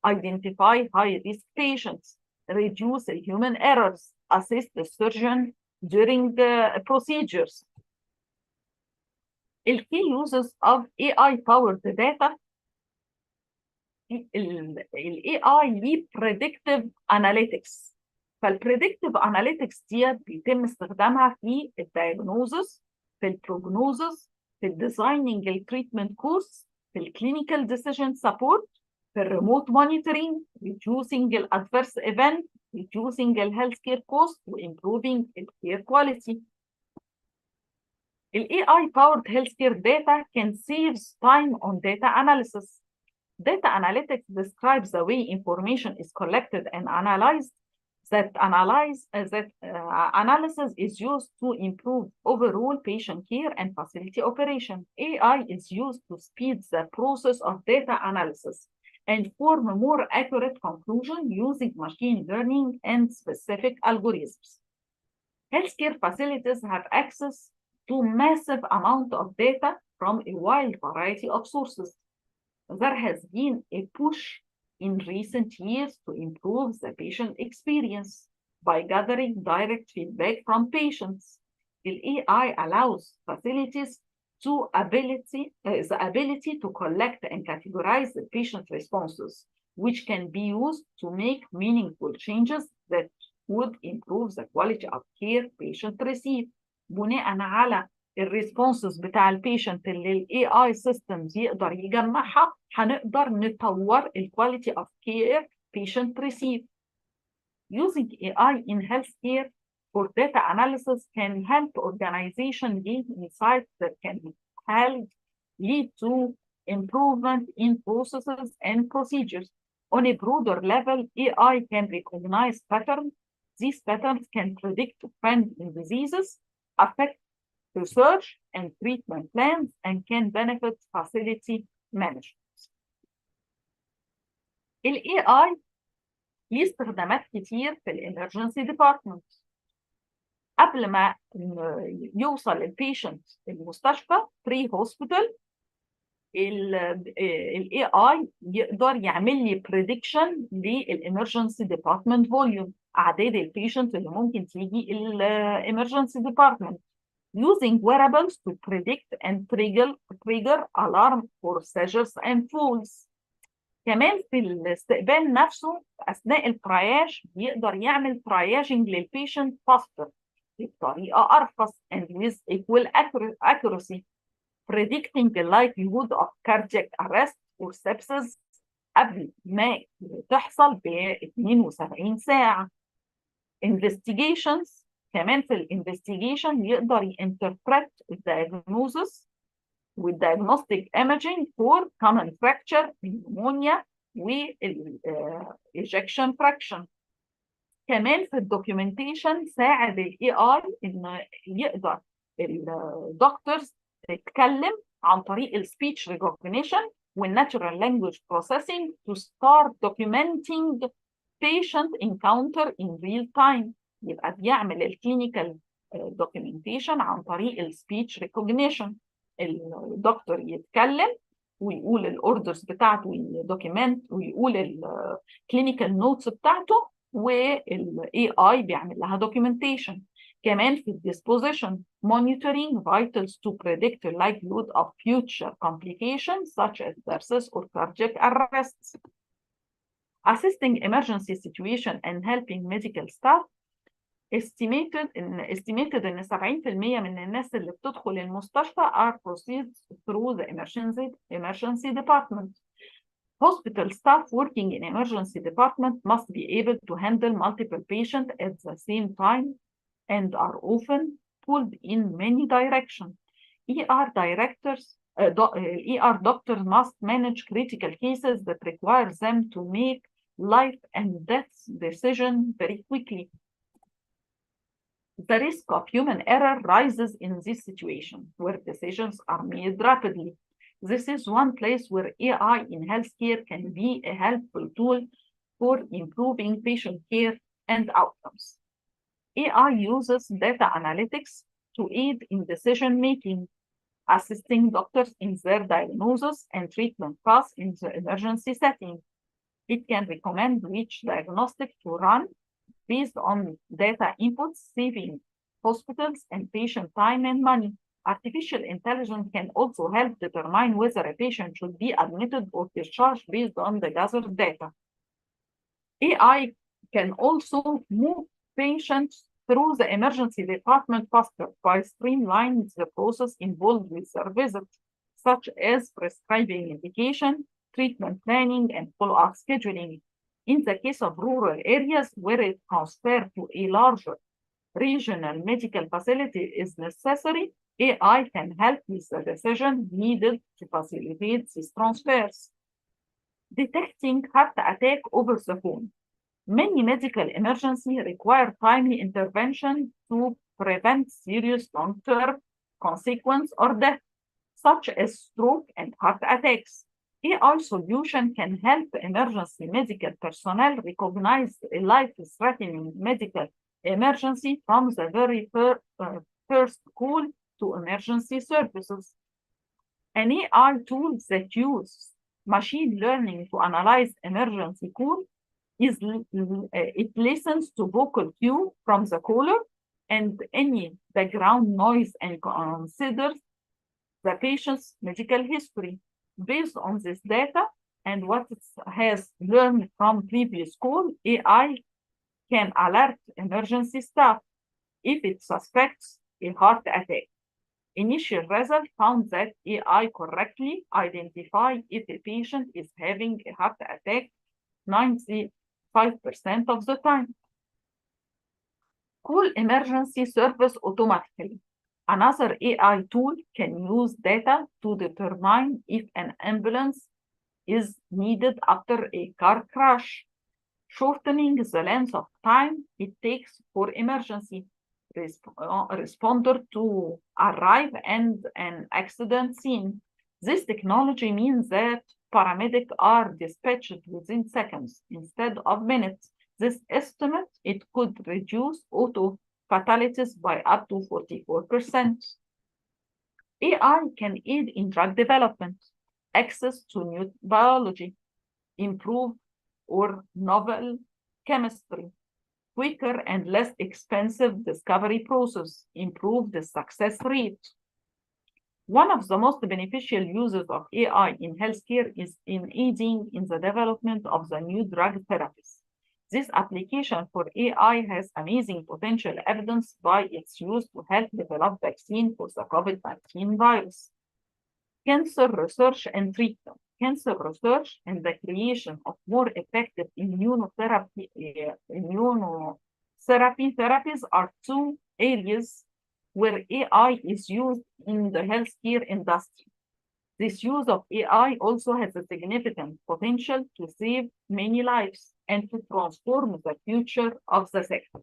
identify high-risk patients, reduce human errors, assist the surgeon during the procedures. The key uses of AI-powered data. AI ليه predictive analytics. فالpredictive analytics ديت بيتم استخدامها في الdiagnosis، في الprognosis، في الdesigning التريتمنت كورس، في الclinical decision support، في الremote monitoring، reducing الadverse event، reducing healthcare cost، improving care quality. AI-powered healthcare data can save time on data analysis. Data analytics describes the way information is collected and analyzed. Analysis is used to improve overall patient care and facility operation. AI is used to speed the process of data analysis and form a more accurate conclusion using machine learning and specific algorithms. Healthcare facilities have access to massive amount of data from a wide variety of sources. There has been a push in recent years to improve the patient experience by gathering direct feedback from patients. The AI allows facilities the ability to collect and categorize the patient responses, which can be used to make meaningful changes that would improve the quality of care patients receive. بناء على الريسبونسز بتاع البيشنت اللي الاي اي سيستمز يقدر يجمعها هنقدر نطور الكواليتي اوف كير patient receive. Using AI in healthcare for data analysis can help organizations gain insights that can help lead to improvement in processes and procedures. On a broader level, AI can recognize patterns. These patterns can predict trends in diseases, affect research and treatment plans, and can benefit facility management. ال AI ليه استخدامات كتير في الإمرجنسي ديبارتمنت. قبل ما يوصل البيشنت المستشفى بري هوسبيتال، الاي اي يقدر يعمل لي بريدكشن للامرجنسي ديبارتمنت فوليوم، اعداد البيشنت اللي ممكن تيجي الامرجنسي ديبارتمنت using wearables to predict and trigger alarm for seizures and falls. كمان في الاستقبال نفسه اثناء الترياج يقدر يعمل ترياجنج للبيشنت faster بطريقه ارخص and with equal accuracy, predicting the likelihood of cardiac arrest or sepsis قبل ما تحصل ب 72 ساعة. investigations، كمان في الانفستيجيشن يقدر يinterpret الdiagnosis والdiagnostic imaging for common fracture, pneumonia ejection fraction. كمان في الدوكيومنتيشن ساعد الاي اي ان يقدر الدكتورز تتكلم عن طريق السبيتش ريكوجنيشن والناتشورال لانجويج بروسيسنج to start documenting patient encounter in real time. يبقى بيعمل الكلينيكال دوكيومنتيشن عن طريق السبيتش ريكوجنيشن، الدكتور يتكلم ويقول الاوردرز بتاعته ويدوكيمنت ويقول الكلينيكال نوتس بتاعته، والاي اي بيعمل لها دوكيومنتيشن. كمان في الديسبوزيشن monitoring vitals to predict the likelihood of future complications such as sepsis or cardiac arrests. Assisting emergency situation and helping medical staff. estimated ان 70% من الناس اللي بتدخل المستشفى are proceeds through the emergency department. Hospital staff working in emergency department must be able to handle multiple patients at the same time and are often pulled in many directions. ER doctors must manage critical cases that require them to make life and death decisions very quickly. The risk of human error rises in this situation where decisions are made rapidly. This is one place where AI in healthcare can be a helpful tool for improving patient care and outcomes. AI uses data analytics to aid in decision-making, assisting doctors in their diagnosis and treatment paths in the emergency setting. It can recommend which diagnostic to run based on data inputs, saving hospitals and patient time and money. Artificial intelligence can also help determine whether a patient should be admitted or discharged based on the gathered data. AI can also move patients through the emergency department faster by streamlining the process involved with their visits, such as prescribing medication, treatment planning, and follow-up scheduling. In the case of rural areas where a transfer to a larger regional medical facility is necessary, AI can help with the decision needed to facilitate these transfers. Detecting heart attack over the phone. Many medical emergencies require timely intervention to prevent serious long-term consequences or death, such as stroke and heart attacks. AI solution can help emergency medical personnel recognize a life-threatening medical emergency from the very first call to emergency services. An AI tool that uses machine learning to analyze emergency call it listens to vocal cue from the caller and any background noise and considers the patient's medical history. Based on this data and what it has learned from previous call, AI can alert emergency staff if it suspects a heart attack. Initial results found that AI correctly identified if a patient is having a heart attack 95% of the time. Call emergency service automatically. Another AI tool can use data to determine if an ambulance is needed after a car crash, shortening the length of time it takes for emergency responder to arrive and an accident scene. This technology means that paramedics are dispatched within seconds instead of minutes. This estimate, it could reduce auto fatalities by up to 44%. AI can aid in drug development, access to new biology, improve or novel chemistry, quicker and less expensive discovery process, improve the success rate. One of the most beneficial uses of AI in healthcare is in aiding in the development of the new drug therapies. This application for AI has amazing potential evidence by its use to help develop vaccine for the COVID-19 virus. Cancer research and treatment. Cancer research and the creation of more effective immunotherapy therapies are two areas where AI is used in the healthcare industry. This use of AI also has a significant potential to save many lives and to transform the future of the sector.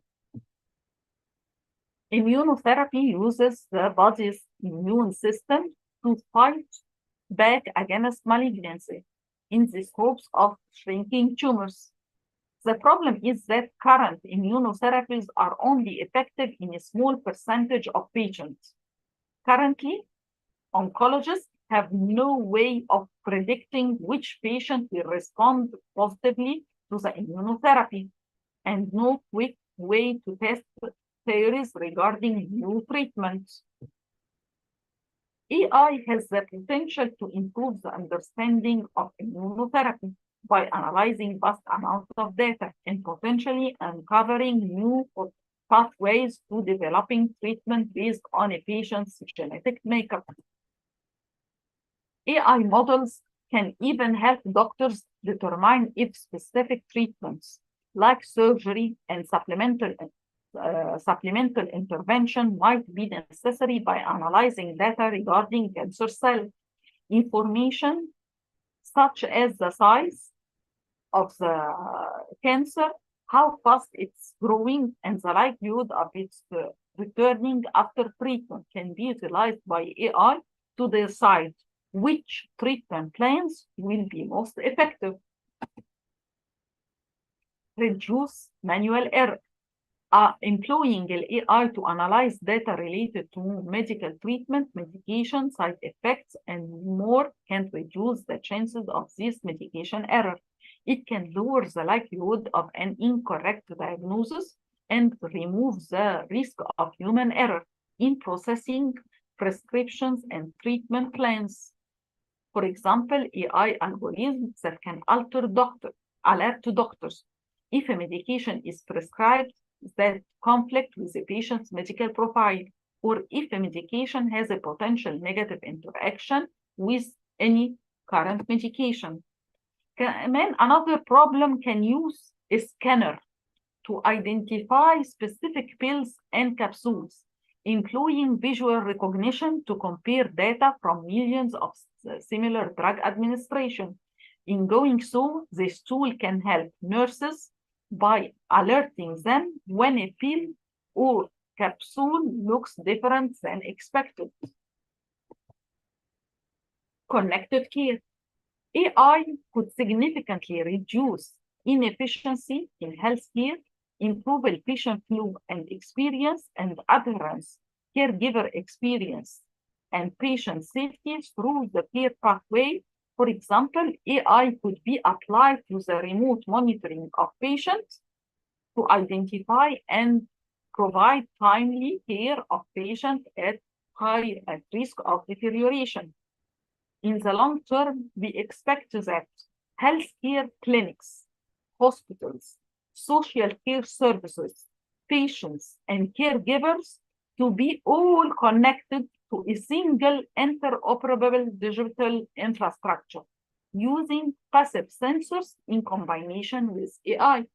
Immunotherapy uses the body's immune system to fight back against malignancy in the hopes of shrinking tumors. The problem is that current immunotherapies are only effective in a small percentage of patients. Currently, oncologists have no way of predicting which patient will respond positively to the immunotherapy and no quick way to test theories regarding new treatments. AI has the potential to improve the understanding of immunotherapy by analyzing vast amounts of data and potentially uncovering new pathways to developing treatment based on a patient's genetic makeup. AI models can even help doctors determine if specific treatments like surgery and supplemental intervention might be necessary by analyzing data regarding cancer cell information, such as the size of the cancer, how fast it's growing, and the likelihood of its returning after treatment can be utilized by AI to decide which treatment plans will be most effective. Reduce manual error. Employing AI to analyze data related to medical treatment, medication, side effects, and more can reduce the chances of this medication error. It can lower the likelihood of an incorrect diagnosis and remove the risk of human error in processing prescriptions and treatment plans. For example, AI algorithms that can alert to doctors if a medication is prescribed that conflict with the patient's medical profile, or if a medication has a potential negative interaction with any current medication. Another problem can use a scanner to identify specific pills and capsules, employing visual recognition to compare data from millions of similar drug administration. In going so, this tool can help nurses by alerting them when a pill or capsule looks different than expected. Connected care. AI could significantly reduce inefficiency in healthcare, improve patient flow and experience and adherence, caregiver experience, and patient safety through the care pathway. For example, AI could be applied to the remote monitoring of patients to identify and provide timely care of patients at high risk of deterioration. In the long term, we expect that healthcare clinics, hospitals, social care services, patients, and caregivers to be all connected to a single interoperable digital infrastructure using passive sensors in combination with AI.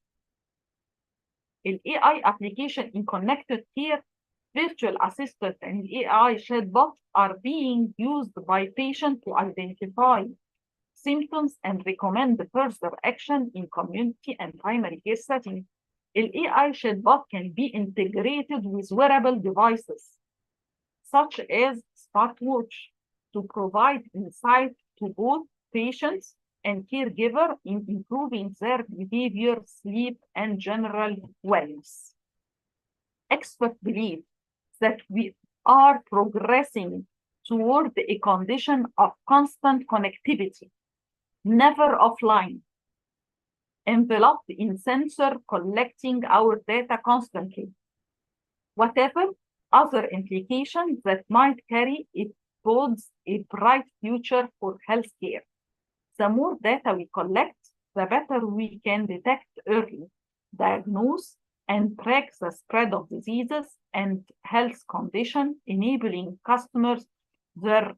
An AI application in connected care, virtual assistant, and AI chatbot are being used by patients to identify symptoms and recommend further action in community and primary care settings. An AI chatbot can be integrated with wearable devices, such as smartwatch, to provide insight to both patients and caregiver in improving their behavior, sleep, and general wellness. Experts believe that we are progressing toward a condition of constant connectivity, never offline, enveloped in sensor collecting our data constantly. Whatever other implications that might carry, it bodes a bright future for healthcare. The more data we collect, the better we can detect early, diagnose, and track the spread of diseases and health conditions, enabling customers, their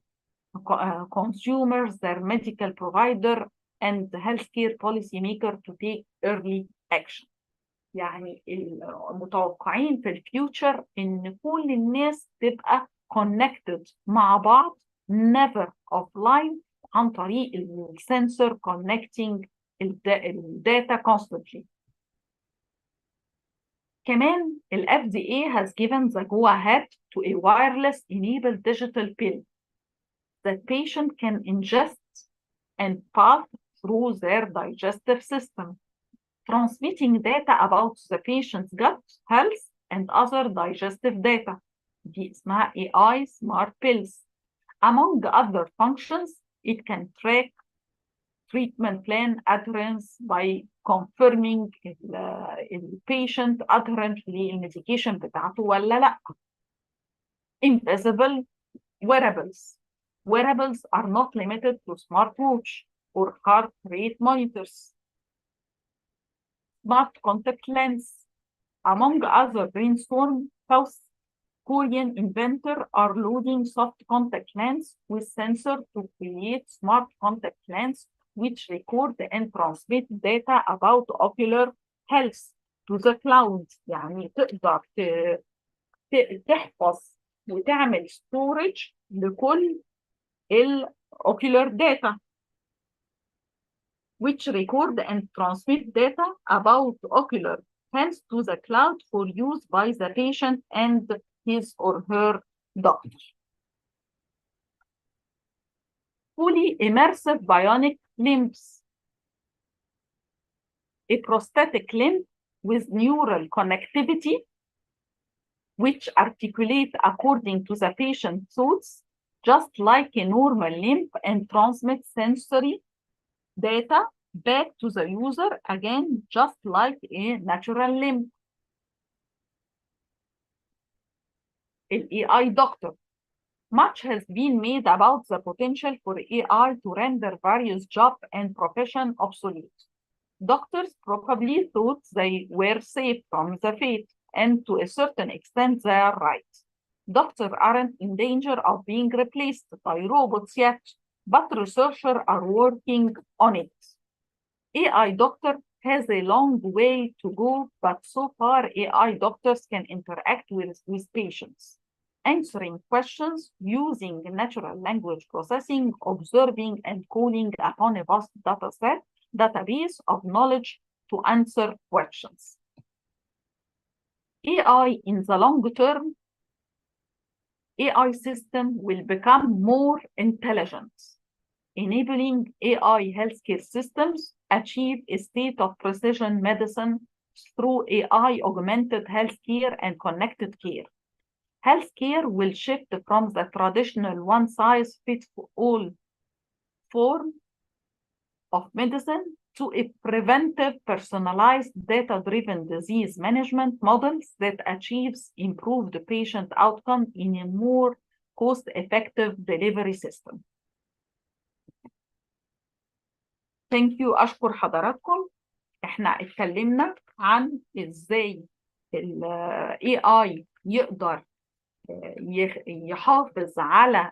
consumers, their medical provider, and the healthcare policymaker to take early action. يعني المتوقعين في الفيوتشر ان كل الناس تبقى connected مع بعض never offline عن طريق السنسور connecting الداتا constantly. كمان ال FDA has given the go ahead to a wireless enabled digital pill that patient can ingest and pass through their digestive system, transmitting data about the patient's gut health and other digestive data. دي اسمها AI smart pills. Among other functions, it can track treatment plan adherence by confirming the patient adherent للميديكيشن بتاعته ولا لا. Invisible wearables. Wearables are not limited to smartwatch or heart rate monitors. Smart contact lens. Among other brainstorm, South Korean inventors are loading soft contact lens with sensor to create smart contact lens which record and transmit data about ocular health to the cloud. يعني تقدر تحفظ وتعمل storage لكل ocular data which record and transmit data about ocular health to the cloud for use by the patient and his or her doctor. Fully immersive bionic limbs. A prosthetic limb with neural connectivity which articulate according to the patient's thoughts, just like a normal limb, and transmit sensory data back to the user, again, just like a natural limb. AI doctor. Much has been made about the potential for AI to render various jobs and professions obsolete. Doctors probably thought they were safe from the fate, and to a certain extent they are right. Doctors aren't in danger of being replaced by robots yet, but researchers are working on it. AI doctor has a long way to go, but so far AI doctors can interact with patients, answering questions using natural language processing, observing and calling upon a vast database of knowledge to answer questions. AI in the long term, AI system will become more intelligent, enabling AI healthcare systems achieve a state of precision medicine through AI augmented healthcare and connected care. Healthcare will shift from the traditional one-size-fits-all form of medicine to a preventive, personalized, data-driven disease management models that achieves improved patient outcome in a more cost-effective delivery system. Thank you. أشكر حضراتكم. احنا اتكلمنا عن ازاي ال AI يقدر يحافظ على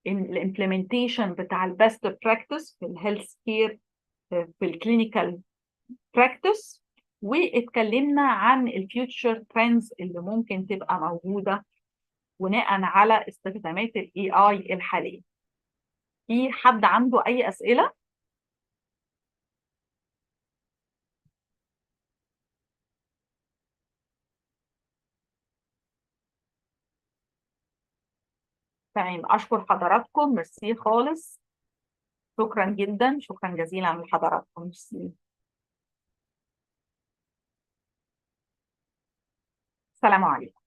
الامبلمنتيشن بتاع البست براكتس في الهيلث كير في الكلينيكال براكتس، واتكلمنا عن الفيوتشر ترندز اللي ممكن تبقى موجوده بناء على استخدامات الاي اي الحاليه. في حد عنده اي اسئله؟ تمام، اشكر حضراتكم، ميرسي خالص، شكرا جدا، شكرا جزيلا لحضراتكم، ميرسي. السلام عليكم.